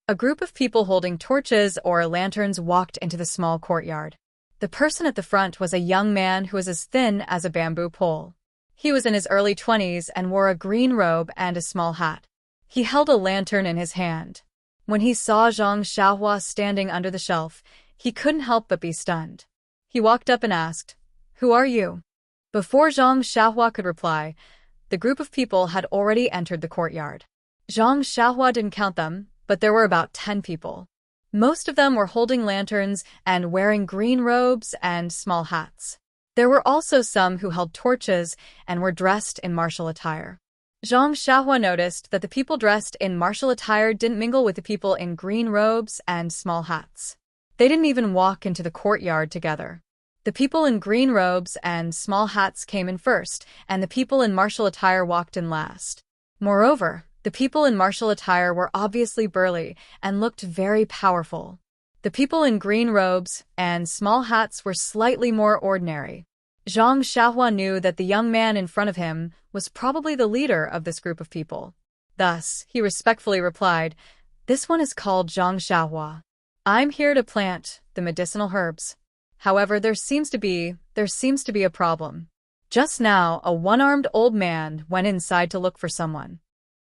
A group of people holding torches or lanterns walked into the small courtyard. The person at the front was a young man who was as thin as a bamboo pole. He was in his early 20s and wore a green robe and a small hat. He held a lantern in his hand. When he saw Zhang Xiaohua standing under the shelf, he couldn't help but be stunned. He walked up and asked, Who are you? Before Zhang Xiaohua could reply, the group of people had already entered the courtyard. Zhang Xiaohua didn't count them, but there were about 10 people. Most of them were holding lanterns and wearing green robes and small hats. There were also some who held torches and were dressed in martial attire. Zhang Xiaohua noticed that the people dressed in martial attire didn't mingle with the people in green robes and small hats. They didn't even walk into the courtyard together. The people in green robes and small hats came in first, and the people in martial attire walked in last. Moreover, the people in martial attire were obviously burly and looked very powerful. The people in green robes and small hats were slightly more ordinary. Zhang Xiaohua knew that the young man in front of him was probably the leader of this group of people. Thus, he respectfully replied, This one is called Zhang Xiaohua. I'm here to plant the medicinal herbs. However, there seems to be a problem. Just now, a one-armed old man went inside to look for someone.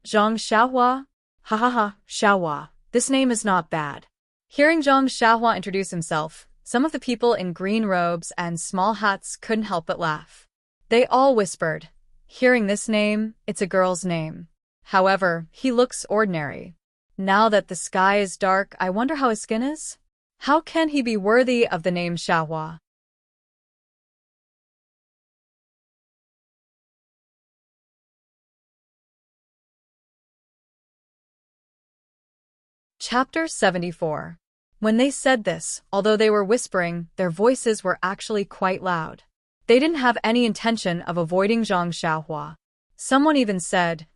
Zhang Xiaohua? Ha ha ha, Xiaohua. This name is not bad. Hearing Zhang Xiaohua introduce himself, some of the people in green robes and small hats couldn't help but laugh. They all whispered, Hearing this name, it's a girl's name. However, he looks ordinary. Now that the sky is dark, I wonder how his skin is? How can he be worthy of the name Xiaohua? Chapter 74. When they said this, although they were whispering, their voices were actually quite loud. They didn't have any intention of avoiding Zhang Xiaohua. Someone even said,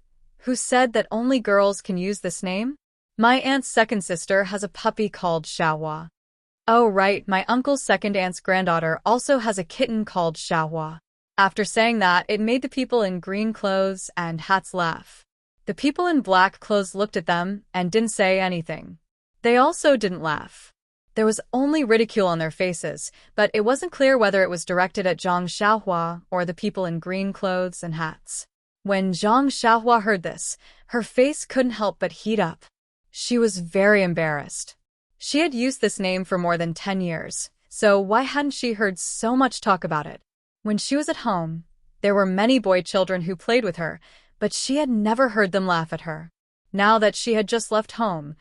"Who said that only girls can use this name? My aunt's second sister has a puppy called Xiaohua." "Oh right, my uncle's second aunt's granddaughter also has a kitten called Xiaohua." After saying that, it made the people in green clothes and hats laugh. The people in black clothes looked at them and didn't say anything. They also didn't laugh. There was only ridicule on their faces, but it wasn't clear whether it was directed at Zhang Xiaohua or the people in green clothes and hats. When Zhang Xiaohua heard this, her face couldn't help but heat up. She was very embarrassed. She had used this name for more than 10 years, so why hadn't she heard so much talk about it? When she was at home, there were many boy children who played with her, but she had never heard them laugh at her. Now that she had just left home,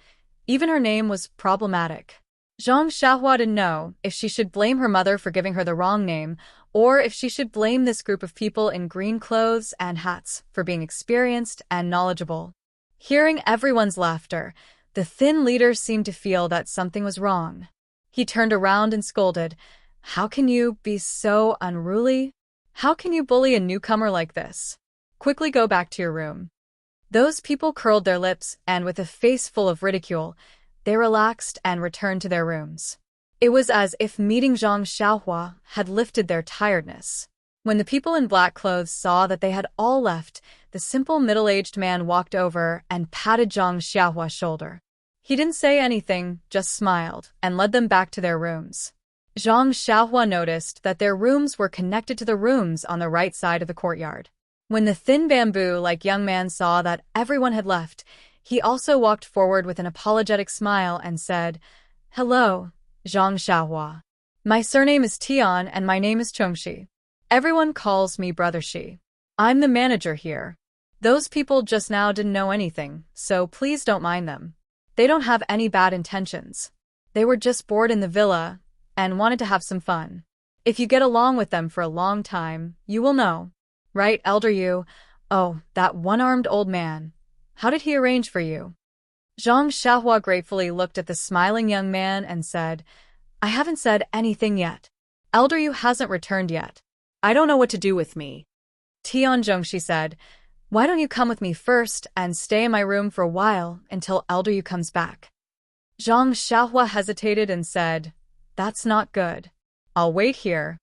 even her name was problematic. Zhang Xiaohua didn't know if she should blame her mother for giving her the wrong name, or if she should blame this group of people in green clothes and hats for being experienced and knowledgeable. Hearing everyone's laughter, the thin leader seemed to feel that something was wrong. He turned around and scolded, "How can you be so unruly? How can you bully a newcomer like this? Quickly go back to your room." Those people curled their lips, and with a face full of ridicule, they relaxed and returned to their rooms. It was as if meeting Zhang Xiaohua had lifted their tiredness. When the people in black clothes saw that they had all left, the simple middle-aged man walked over and patted Zhang Xiaohua's shoulder. He didn't say anything, just smiled, and led them back to their rooms. Zhang Xiaohua noticed that their rooms were connected to the rooms on the right side of the courtyard. When the thin bamboo-like young man saw that everyone had left, he also walked forward with an apologetic smile and said, "Hello, Zhang Xiaohua. My surname is Tian and my name is Chengxi. Everyone calls me Brother Xi. I'm the manager here. Those people just now didn't know anything, so please don't mind them. They don't have any bad intentions. They were just bored in the villa and wanted to have some fun. If you get along with them for a long time, you will know. Right, Elder Yu? Oh, that one-armed old man. How did he arrange for you?" Zhang Xiaohua gratefully looked at the smiling young man and said, "I haven't said anything yet. Elder Yu hasn't returned yet. I don't know what to do with me." Tian Zhongxi said, "Why don't you come with me first and stay in my room for a while until Elder Yu comes back?" Zhang Xiaohua hesitated and said, "That's not good. I'll wait here."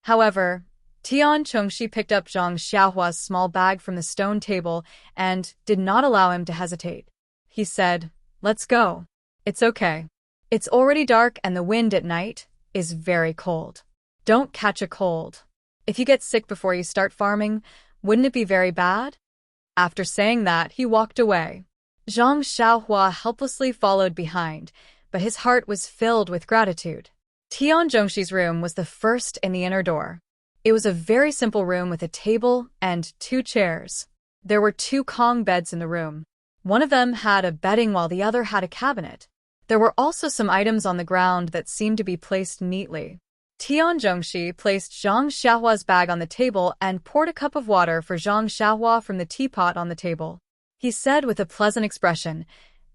However, Tian Chengxi picked up Zhang Xiaohua's small bag from the stone table and did not allow him to hesitate. He said, "Let's go. It's okay. It's already dark and the wind at night is very cold. Don't catch a cold. If you get sick before you start farming, wouldn't it be very bad?" After saying that, he walked away. Zhang Xiaohua helplessly followed behind, but his heart was filled with gratitude. Tian Zhongxi's room was the first in the inner door. It was a very simple room with a table and 2 chairs. There were 2 Kong beds in the room. One of them had a bedding while the other had a cabinet. There were also some items on the ground that seemed to be placed neatly. Tian Zhongxi placed Zhang Xiaohua's bag on the table and poured a cup of water for Zhang Xiaohua from the teapot on the table. He said with a pleasant expression,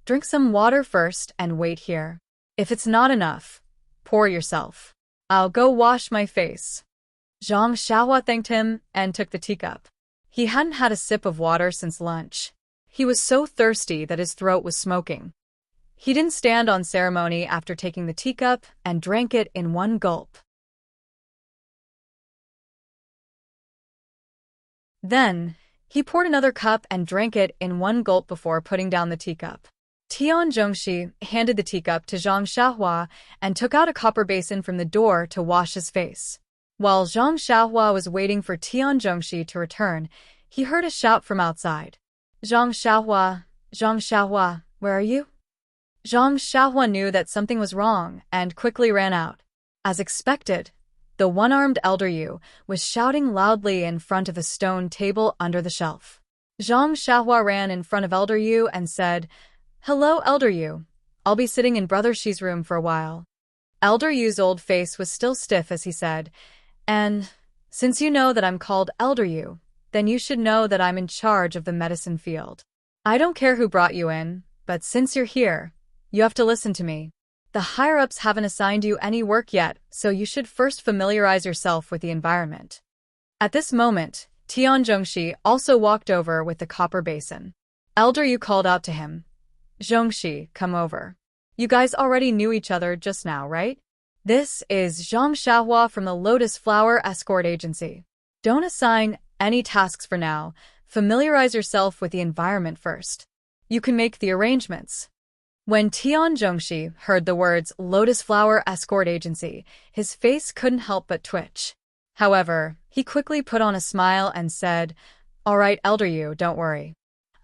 "Drink some water first and wait here. If it's not enough, pour yourself. I'll go wash my face." Zhang Xiaohua thanked him and took the teacup. He hadn't had a sip of water since lunch. He was so thirsty that his throat was smoking. He didn't stand on ceremony after taking the teacup and drank it in one gulp. Then, he poured another cup and drank it in one gulp before putting down the teacup. Tian Zhongxi handed the teacup to Zhang Xiaohua and took out a copper basin from the door to wash his face. While Zhang Xiaohua was waiting for Tian Zhongxi to return, he heard a shout from outside. Zhang Xiaohua, where are you?" Zhang Xiaohua knew that something was wrong and quickly ran out. As expected, the one-armed Elder Yu was shouting loudly in front of a stone table under the shelf. Zhang Xiaohua ran in front of Elder Yu and said, "Hello, Elder Yu. I'll be sitting in Brother Shi's room for a while. Elder Yu's old face was still stiff as he said, "And since you know that I'm called Elder Yu, then you should know that I'm in charge of the medicine field. I don't care who brought you in, but since you're here, you have to listen to me. The higher-ups haven't assigned you any work yet, so you should first familiarize yourself with the environment." At this moment, Tian Zhongxi also walked over with the copper basin. Elder Yu called out to him, "Zhongxi, come over. You guys already knew each other just now, right? This is Zhang Xiaohua from the Lotus Flower Escort Agency. Don't assign any tasks for now. Familiarize yourself with the environment first. You can make the arrangements." When Tian Zhongxi heard the words Lotus Flower Escort Agency, his face couldn't help but twitch. However, he quickly put on a smile and said, "All right, Elder Yu, don't worry.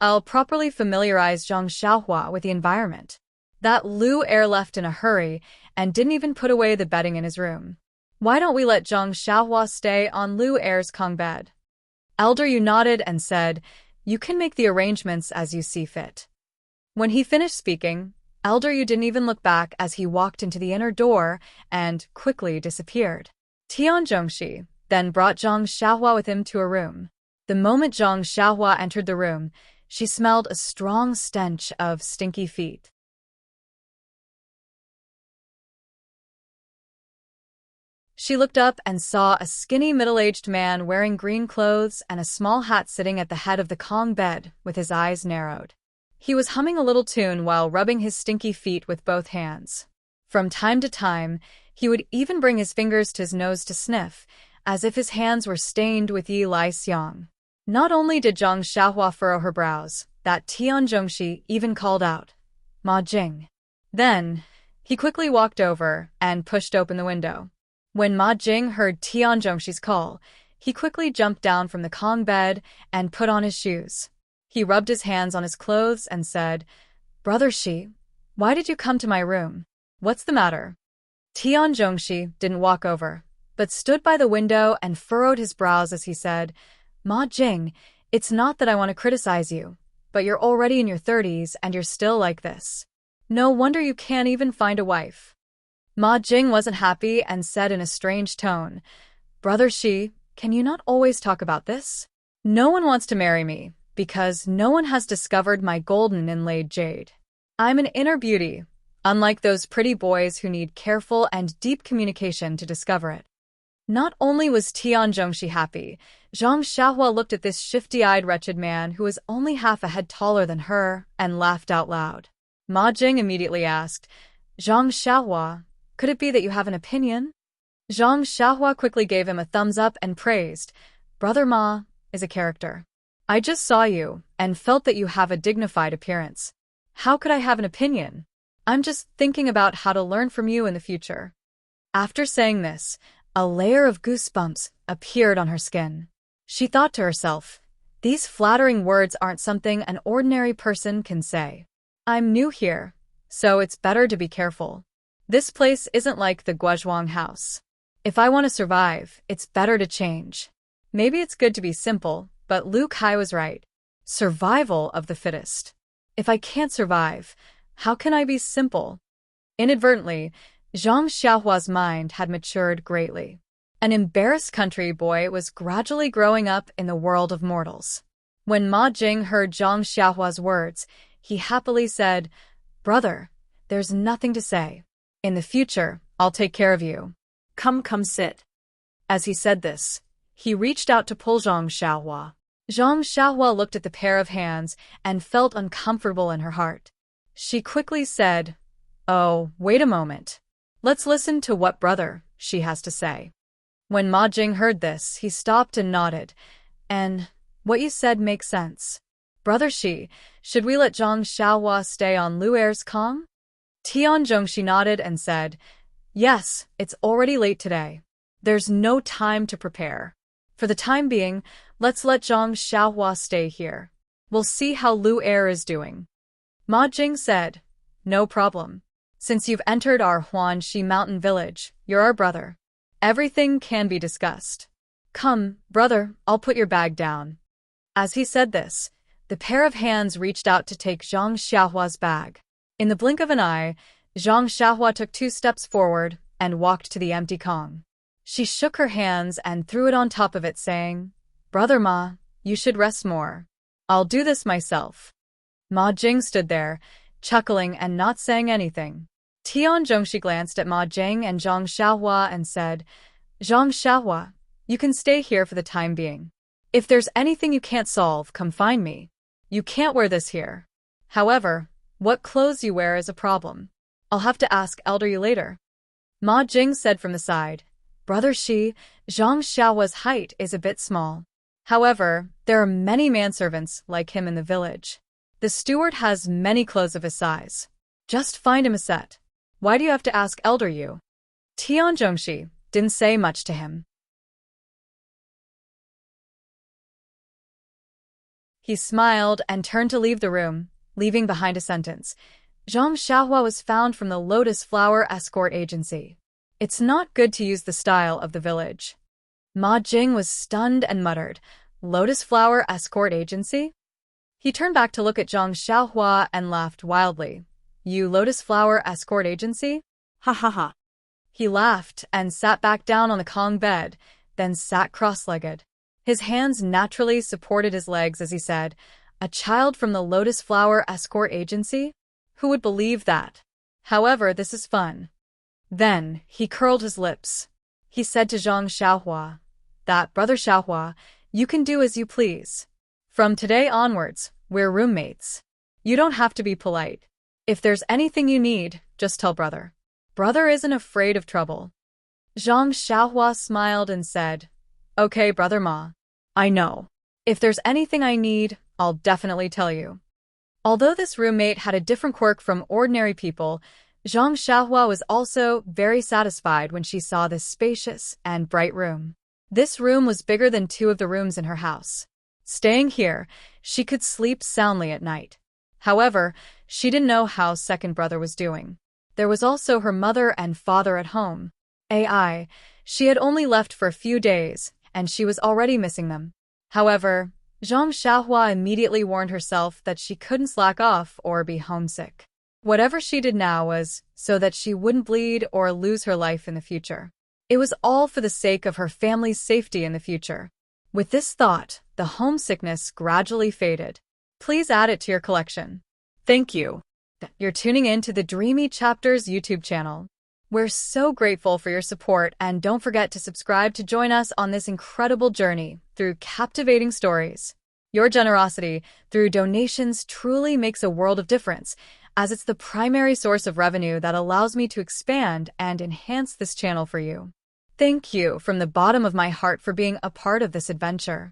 I'll properly familiarize Zhang Xiaohua with the environment." That Lu heir left in a hurry and didn't even put away the bedding in his room. "Why don't we let Zhang Xiaohua stay on Lu heir's Kong bed?" Elder Yu nodded and said, "You can make the arrangements as you see fit." When he finished speaking, Elder Yu didn't even look back as he walked into the inner door and quickly disappeared. Tian Zhongxi then brought Zhang Xiaohua with him to a room. The moment Zhang Xiaohua entered the room, she smelled a strong stench of stinky feet. She looked up and saw a skinny middle-aged man wearing green clothes and a small hat sitting at the head of the Kong bed with his eyes narrowed. He was humming a little tune while rubbing his stinky feet with both hands. From time to time, he would even bring his fingers to his nose to sniff, as if his hands were stained with Yi Lai Xiang. Not only did Zhang Xiaohua furrow her brows, that Tian Zhongxi even called out, "Ma Jing." Then, he quickly walked over and pushed open the window. When Ma Jing heard Tian Zhongxi's call, he quickly jumped down from the Kong bed and put on his shoes. He rubbed his hands on his clothes and said, "Brother Shi, why did you come to my room? What's the matter?" Tian Zhongxi didn't walk over, but stood by the window and furrowed his brows as he said, "Ma Jing, it's not that I want to criticize you, but you're already in your 30s and you're still like this. No wonder you can't even find a wife." Ma Jing wasn't happy and said in a strange tone, "Brother Shi, can you not always talk about this? No one wants to marry me, because no one has discovered my golden inlaid jade. I'm an inner beauty, unlike those pretty boys who need careful and deep communication to discover it." Not only was Tian Zhongxi happy, Zhang Xiaohua looked at this shifty-eyed wretched man who was only half a head taller than her and laughed out loud. Ma Jing immediately asked, "Zhang Xiaohua, could it be that you have an opinion?" Zhang Xiaohua quickly gave him a thumbs up and praised, "Brother Ma is a character. I just saw you and felt that you have a dignified appearance. How could I have an opinion? I'm just thinking about how to learn from you in the future." After saying this, a layer of goosebumps appeared on her skin. She thought to herself, "These flattering words aren't something an ordinary person can say. I'm new here, so it's better to be careful. This place isn't like the Guozhuang house. If I want to survive, it's better to change. Maybe it's good to be simple, but Lu Kai was right. Survival of the fittest. If I can't survive, how can I be simple?" Inadvertently, Zhang Xiaohua's mind had matured greatly. An embarrassed country boy was gradually growing up in the world of mortals. When Ma Jing heard Zhang Xiaohua's words, he happily said, "Brother, there's nothing to say. In the future, I'll take care of you. Come sit." As he said this, he reached out to pull Zhang Xiaohua. Zhang Xiaohua looked at the pair of hands and felt uncomfortable in her heart. She quickly said, "Oh, wait a moment. Let's listen to what Brother Shi has to say." When Ma Jing heard this, he stopped and nodded. "And what you said makes sense. Brother Shi, should we let Zhang Xiaohua stay on Lu Er's Kong?" Tian Zhongxi nodded and said, "Yes, it's already late today. There's no time to prepare. For the time being, let's let Zhang Xiaohua stay here. We'll see how Lu Er is doing." Ma Jing said, "No problem. Since you've entered our Huanxi mountain village, you're our brother. Everything can be discussed. Come, brother, I'll put your bag down." As he said this, the pair of hands reached out to take Zhang Xiaohua's bag. In the blink of an eye, Zhang Xiaohua took 2 steps forward and walked to the empty Kong. She shook her hands and threw it on top of it, saying, "Brother Ma, you should rest more. I'll do this myself." Ma Jing stood there, chuckling and not saying anything. Tian Zhongxi glanced at Ma Jing and Zhang Xiaohua and said, "Zhang Xiaohua, you can stay here for the time being. If there's anything you can't solve, come find me. You can't wear this here. However, what clothes you wear is a problem. I'll have to ask Elder Yu later." Ma Jing said from the side, "Brother Shi, Zhang Xiaohua's height is a bit small. However, there are many manservants like him in the village. The steward has many clothes of his size. Just find him a set. Why do you have to ask Elder Yu?" Tian Zhongxi didn't say much to him. He smiled and turned to leave the room, leaving behind a sentence. Zhang Xiaohua was found from the Lotus Flower Escort Agency. It's not good to use the style of the village. Ma Jing was stunned and muttered, "Lotus Flower Escort Agency?" He turned back to look at Zhang Xiaohua and laughed wildly. "You Lotus Flower Escort Agency?" Ha ha ha. He laughed and sat back down on the Kong bed, then sat cross-legged. His hands naturally supported his legs as he said, "A child from the Lotus Flower Escort Agency? Who would believe that? However, this is fun." Then he curled his lips. He said to Zhang Xiaohua, "That, Brother Xiaohua, you can do as you please. From today onwards, we're roommates. You don't have to be polite. If there's anything you need, just tell Brother. Brother isn't afraid of trouble." Zhang Xiaohua smiled and said, "Okay, Brother Ma. I know. If there's anything I need, I'll definitely tell you." Although this roommate had a different quirk from ordinary people, Zhang Xiaohua was also very satisfied when she saw this spacious and bright room. This room was bigger than 2 of the rooms in her house. Staying here, she could sleep soundly at night. However, she didn't know how second brother was doing. There was also her mother and father at home. She had only left for a few days, and she was already missing them. However, Zhang Xiaohua immediately warned herself that she couldn't slack off or be homesick. Whatever she did now was so that she wouldn't bleed or lose her life in the future. It was all for the sake of her family's safety in the future. With this thought, the homesickness gradually faded. Please add it to your collection. Thank you. You're tuning in to the Dreamy Chapters YouTube channel. We're so grateful for your support, and don't forget to subscribe to join us on this incredible journey through captivating stories. Your generosity through donations truly makes a world of difference, as it's the primary source of revenue that allows me to expand and enhance this channel for you. Thank you from the bottom of my heart for being a part of this adventure.